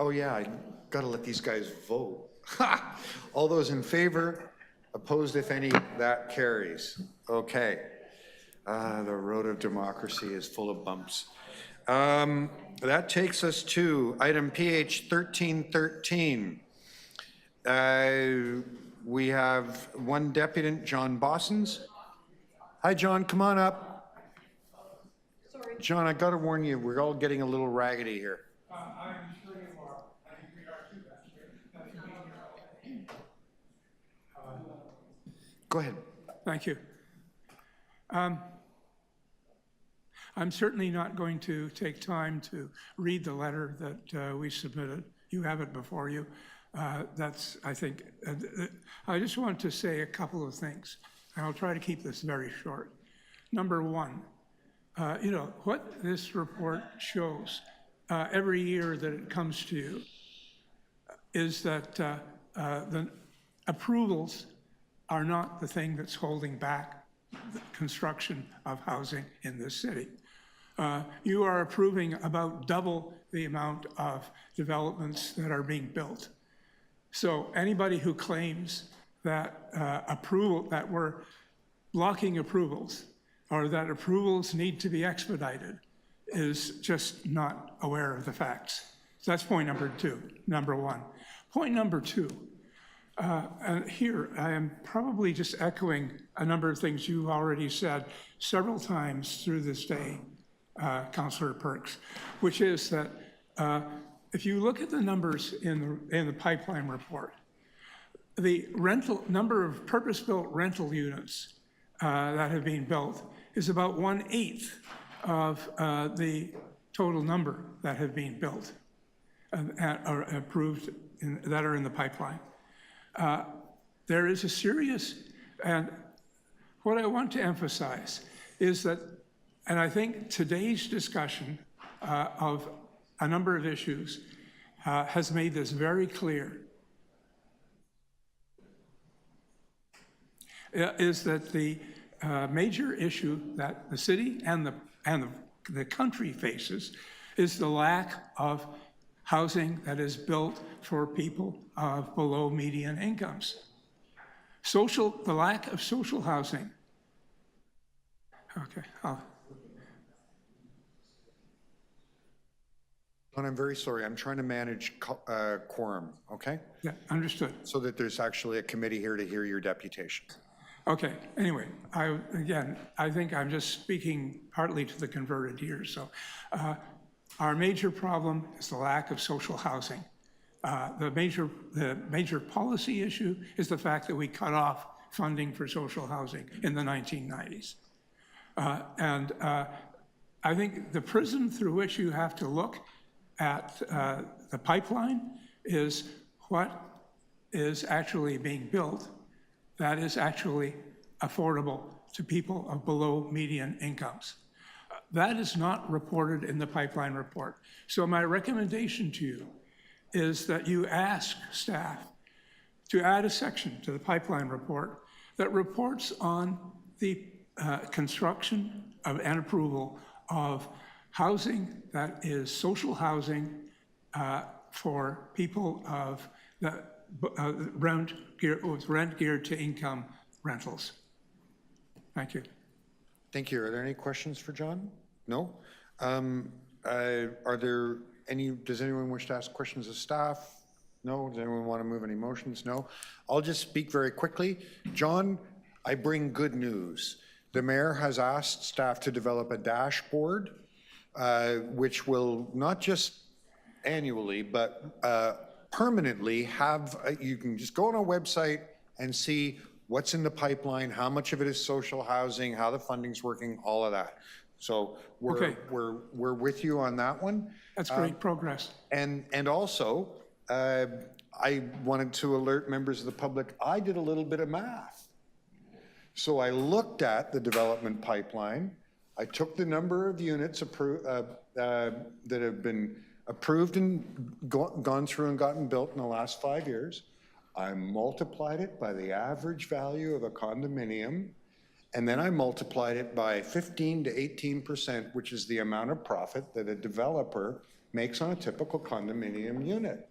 Oh yeah, I got to let these guys vote. All those in favor? Opposed, if any, that carries. Okay. The road of democracy is full of bumps. That takes us to item PH 1313. We have one deputant, John Bossons. Hi, John, come on up. Sorry. John, I got to warn you, we're all getting a little raggedy here. I'm sure you are. I think we are too, that's good. Go ahead. Thank you. I'm certainly not going to take time to read the letter that we submitted. You have it before you. I think, I just want to say a couple of things, and I'll try to keep this very short. Number one, what this report shows every year that it comes to you is that the approvals are not the thing that's holding back the construction of housing in this city. You are approving about double the amount of developments that are being built. So anybody who claims that that we're blocking approvals or that approvals need to be expedited is just not aware of the facts. So that's point number one. Point number two, and here I am probably just echoing a number of things you've already said several times through this day, Councillor Perks, which is that if you look at the numbers in the pipeline report, the number of purpose-built rental units that have been built is about 1/8 of the total number that have been built or approved that are in the pipeline. There is a serious, and what I want to emphasize is that, and I think today's discussion of a number of issues has made this very clear, is that the major issue that the city and the country faces is the lack of housing that is built for people of below median incomes. The lack of social housing. Okay. And I'm very sorry, I'm trying to manage quorum, okay? Yeah, understood. So that there's actually a committee here to hear your deputation. Okay, anyway, I think I'm just speaking partly to the converted here. So our major problem is the lack of social housing. The major policy issue is the fact that we cut off funding for social housing in the 1990s. And I think the prism through which you have to look at the pipeline is what is actually being built that is actually affordable to people of below median incomes. That is not reported in the pipeline report. So my recommendation to you is that you ask staff to add a section to the pipeline report that reports on the construction and approval of housing that is social housing for people of the rent geared to income rentals. Thank you. Thank you. Are there any questions for John? No? Are there any, does anyone wish to ask questions of staff? No? Does anyone want to move any motions? No? I'll just speak very quickly. John, I bring good news. The mayor has asked staff to develop a dashboard which will not just annually, but permanently have, you can just go on a website and see what's in the pipeline, how much of it is social housing, how the funding's working, all of that. So we're with you on that one. That's great progress. And also, I wanted to alert members of the public, I did a little bit of math. So I looked at the development pipeline. I took the number of units that have been approved and gone through and gotten built in the last 5 years. I multiplied it by the average value of a condominium, and then I multiplied it by 15 to 18%, which is the amount of profit that a developer makes on a typical condominium unit.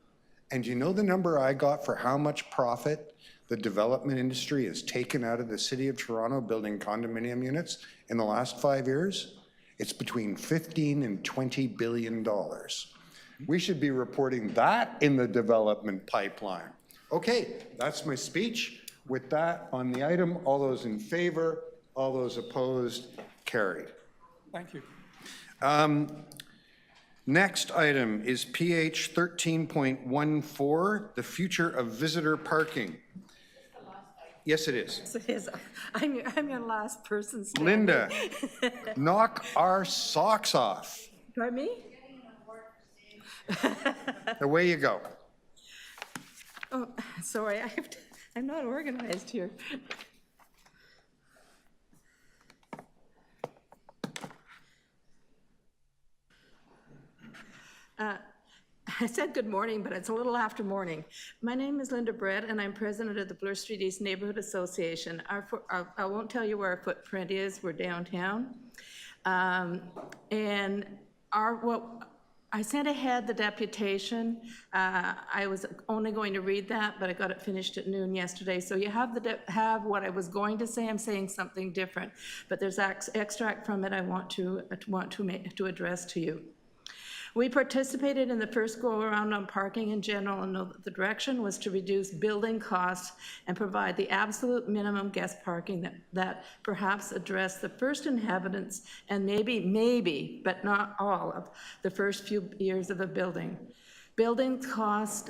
And do you know the number I got for how much profit the development industry has taken out of the city of Toronto building condominium units in the last 5 years? It's between $15 and $20 billion. We should be reporting that in the development pipeline. Okay, that's my speech. With that on the item, all those in favor, all those opposed, carried. Thank you. Next item is PH 13.14, the future of visitor parking. Yes, it is. Yes, it is. I'm your last person standing. Linda, knock our socks off. Pardon me? Away you go. Oh, sorry, I'm not organized here. I said good morning, but it's a little after morning. My name is Linda Brett, and I'm president of the Bloor Street East Neighborhood Association. I won't tell you where our footprint is. We're downtown. And I sent ahead the deputation. I was only going to read that, but I got it finished at noon yesterday. So you have what I was going to say. I'm saying something different, but there's extract from it I want to address to you. We participated in the first go-around on parking in general and know that the direction was to reduce building costs and provide the absolute minimum guest parking that perhaps address the first inhabitants and maybe, but not all of the first few years of a building. Building cost,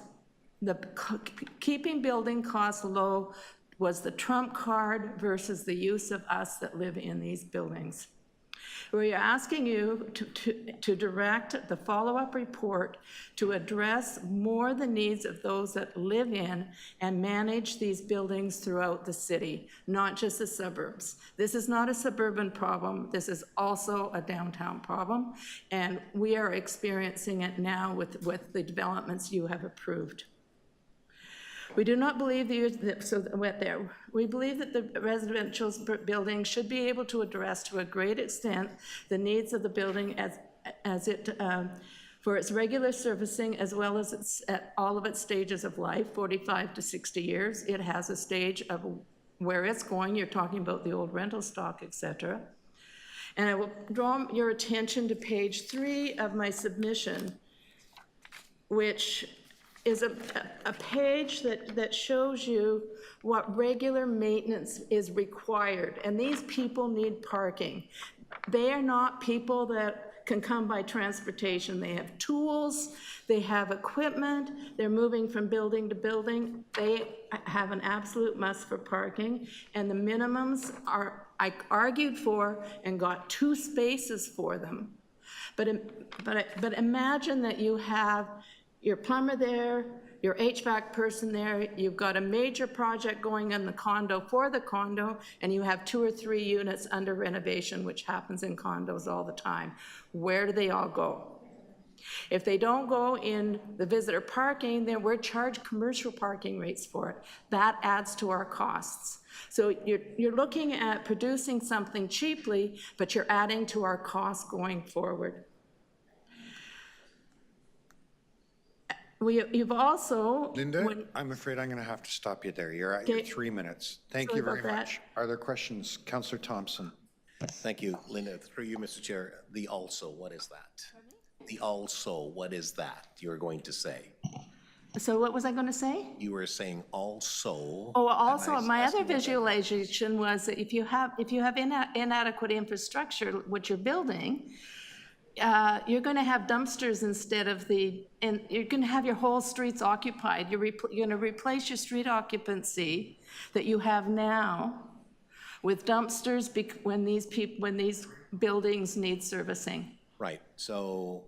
keeping building costs low was the trump card versus the use of us that live in these buildings. We are asking you to direct the follow-up report to address more the needs of those that live in and manage these buildings throughout the city, not just the suburbs. This is not a suburban problem. This is also a downtown problem, and we are experiencing it now with the developments you have approved. We do not believe we believe that the residential building should be able to address to a great extent the needs of the building for its regular servicing as well as at all of its stages of life, 45 to 60 years. It has a stage of where it's going. You're talking about the old rental stock, etc. And I will draw your attention to page 3 of my submission, which is a page that shows you what regular maintenance is required. And these people need parking. They are not people that can come by transportation. They have tools, they have equipment, they're moving from building to building. They have an absolute must for parking, and the minimums I argued for and got 2 spaces for them. But imagine that you have your plumber there, your HVAC person there, you've got a major project going in the condo for the condo, and you have 2 or 3 units under renovation, which happens in condos all the time. Where do they all go? If they don't go in the visitor parking, then we're charged commercial parking rates for it. That adds to our costs. So you're looking at producing something cheaply, but you're adding to our costs going forward. You've also... Linda, I'm afraid I'm going to have to stop you there. You're at your 3 minutes. Thank you very much. Are there questions? Councillor Thompson. Thank you, Linda. Through you, Mr. Chair, the also, what is that? The also, what is that you're going to say? So what was I going to say? You were saying also. Oh, also, my other visualization was that if you have inadequate infrastructure, what you're building, you're going to have dumpsters instead of and you're going to have your whole streets occupied. You're going to replace your street occupancy that you have now with dumpsters when these buildings need servicing. Right. So,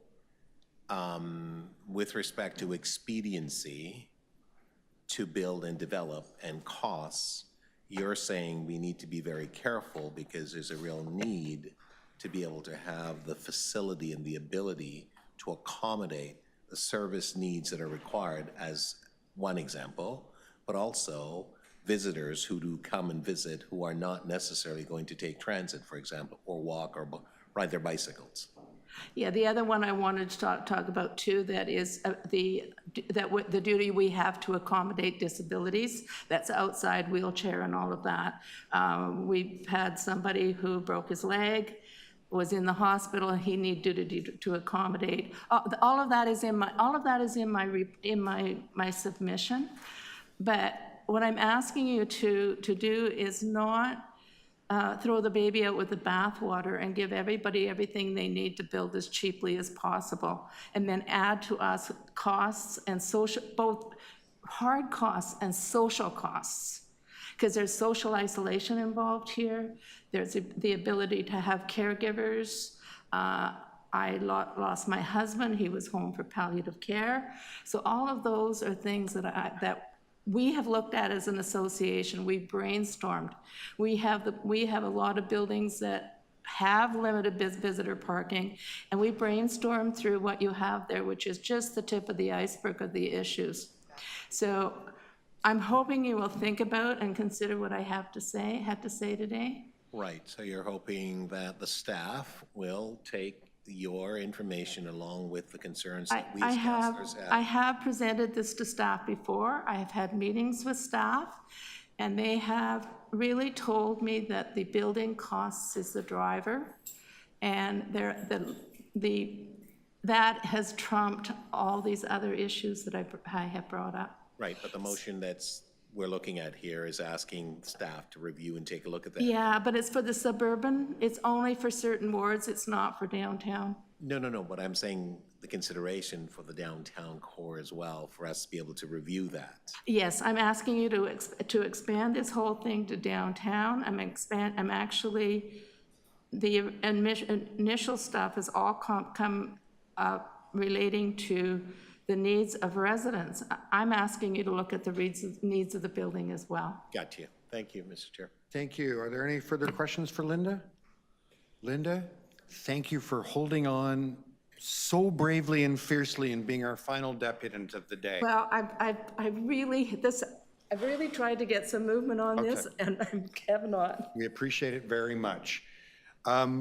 with respect to expediency to build and develop and costs, you're saying we need to be very careful because there's a real need to be able to have the facility and the ability to accommodate the service needs that are required as one example, but also visitors who do come and visit who are not necessarily going to take transit, for example, or walk or ride their bicycles. Yeah, the other one I wanted to talk about too, that is the duty we have to accommodate disabilities. That's outside wheelchair and all of that. We've had somebody who broke his leg, was in the hospital, he needed to accommodate. All of that is in my submission. But what I'm asking you to do is not throw the baby out with the bathwater and give everybody everything they need to build as cheaply as possible, and then add to us costs and both hard costs and social costs. because there's social isolation involved here. There's the ability to have caregivers. I lost my husband. He was home for palliative care. So all of those are things that we have looked at as an association. We brainstormed. We have a lot of buildings that have limited visitor parking, and we brainstormed through what you have there, which is just the tip of the iceberg of the issues. So I'm hoping you will think about and consider what I had to say today. Right, so you're hoping that the staff will take your information along with the concerns that we as councillors have. I have presented this to staff before. I have had meetings with staff, and they have really told me that the building costs is the driver, and that has trumped all these other issues that I have brought up. Right, but the motion we're looking at here is asking staff to review and take a look at that. Yeah, but it's for the suburban. It's only for certain wards. It's not for downtown. No, but I'm saying the consideration for the downtown core as well, for us to be able to review that. Yes, I'm asking you to expand this whole thing to downtown. I'm actually, the initial stuff has all come up relating to the needs of residents. I'm asking you to look at the needs of the building as well. Got you. Thank you, Mr. Chair. Thank you. Are there any further questions for Linda? Linda, thank you for holding on so bravely and fiercely and being our final deputant of the day. Well, I really tried to get some movement on this, and I have not. We appreciate it very much.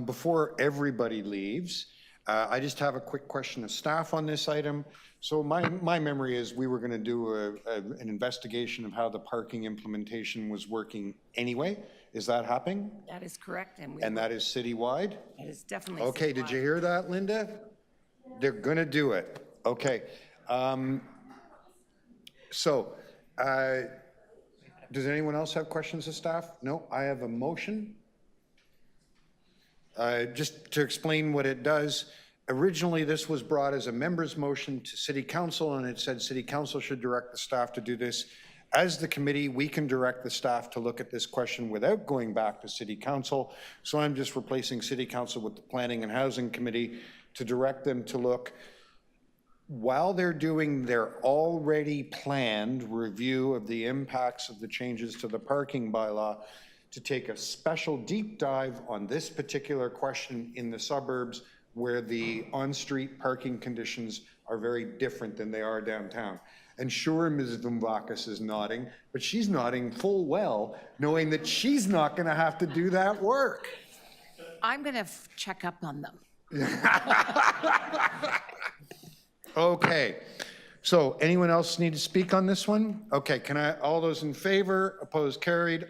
Before everybody leaves, I just have a quick question of staff on this item. So my memory is we were going to do an investigation of how the parking implementation was working anyway. Is that happening? That is correct. And that is citywide? That is definitely Okay, did you hear that, Linda? They're going to do it. Okay. Does anyone else have questions of staff? No, I have a motion. Just to explain what it does, originally this was brought as a member's motion to City Council, and it said City Council should direct the staff to do this. As the committee, we can direct the staff to look at this question without going back to City Council. So I'm just replacing City Council with the Planning and Housing Committee to direct them to look, while they're doing their already planned review of the impacts of the changes to the parking bylaw, to take a special deep dive on this particular question in the suburbs where the on-street parking conditions are very different than they are downtown. And sure, Ms. Vumbakis is nodding, but she's nodding full well, knowing that she's not going to have to do that work. I'm going to check up on them. Okay, so anyone else need to speak on this one? Okay, all those in favor, opposed, carried.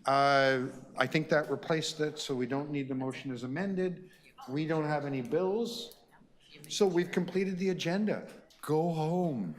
I think that replaced it, so we don't need the motion as amended. We don't have any bills, so we've completed the agenda. Go home.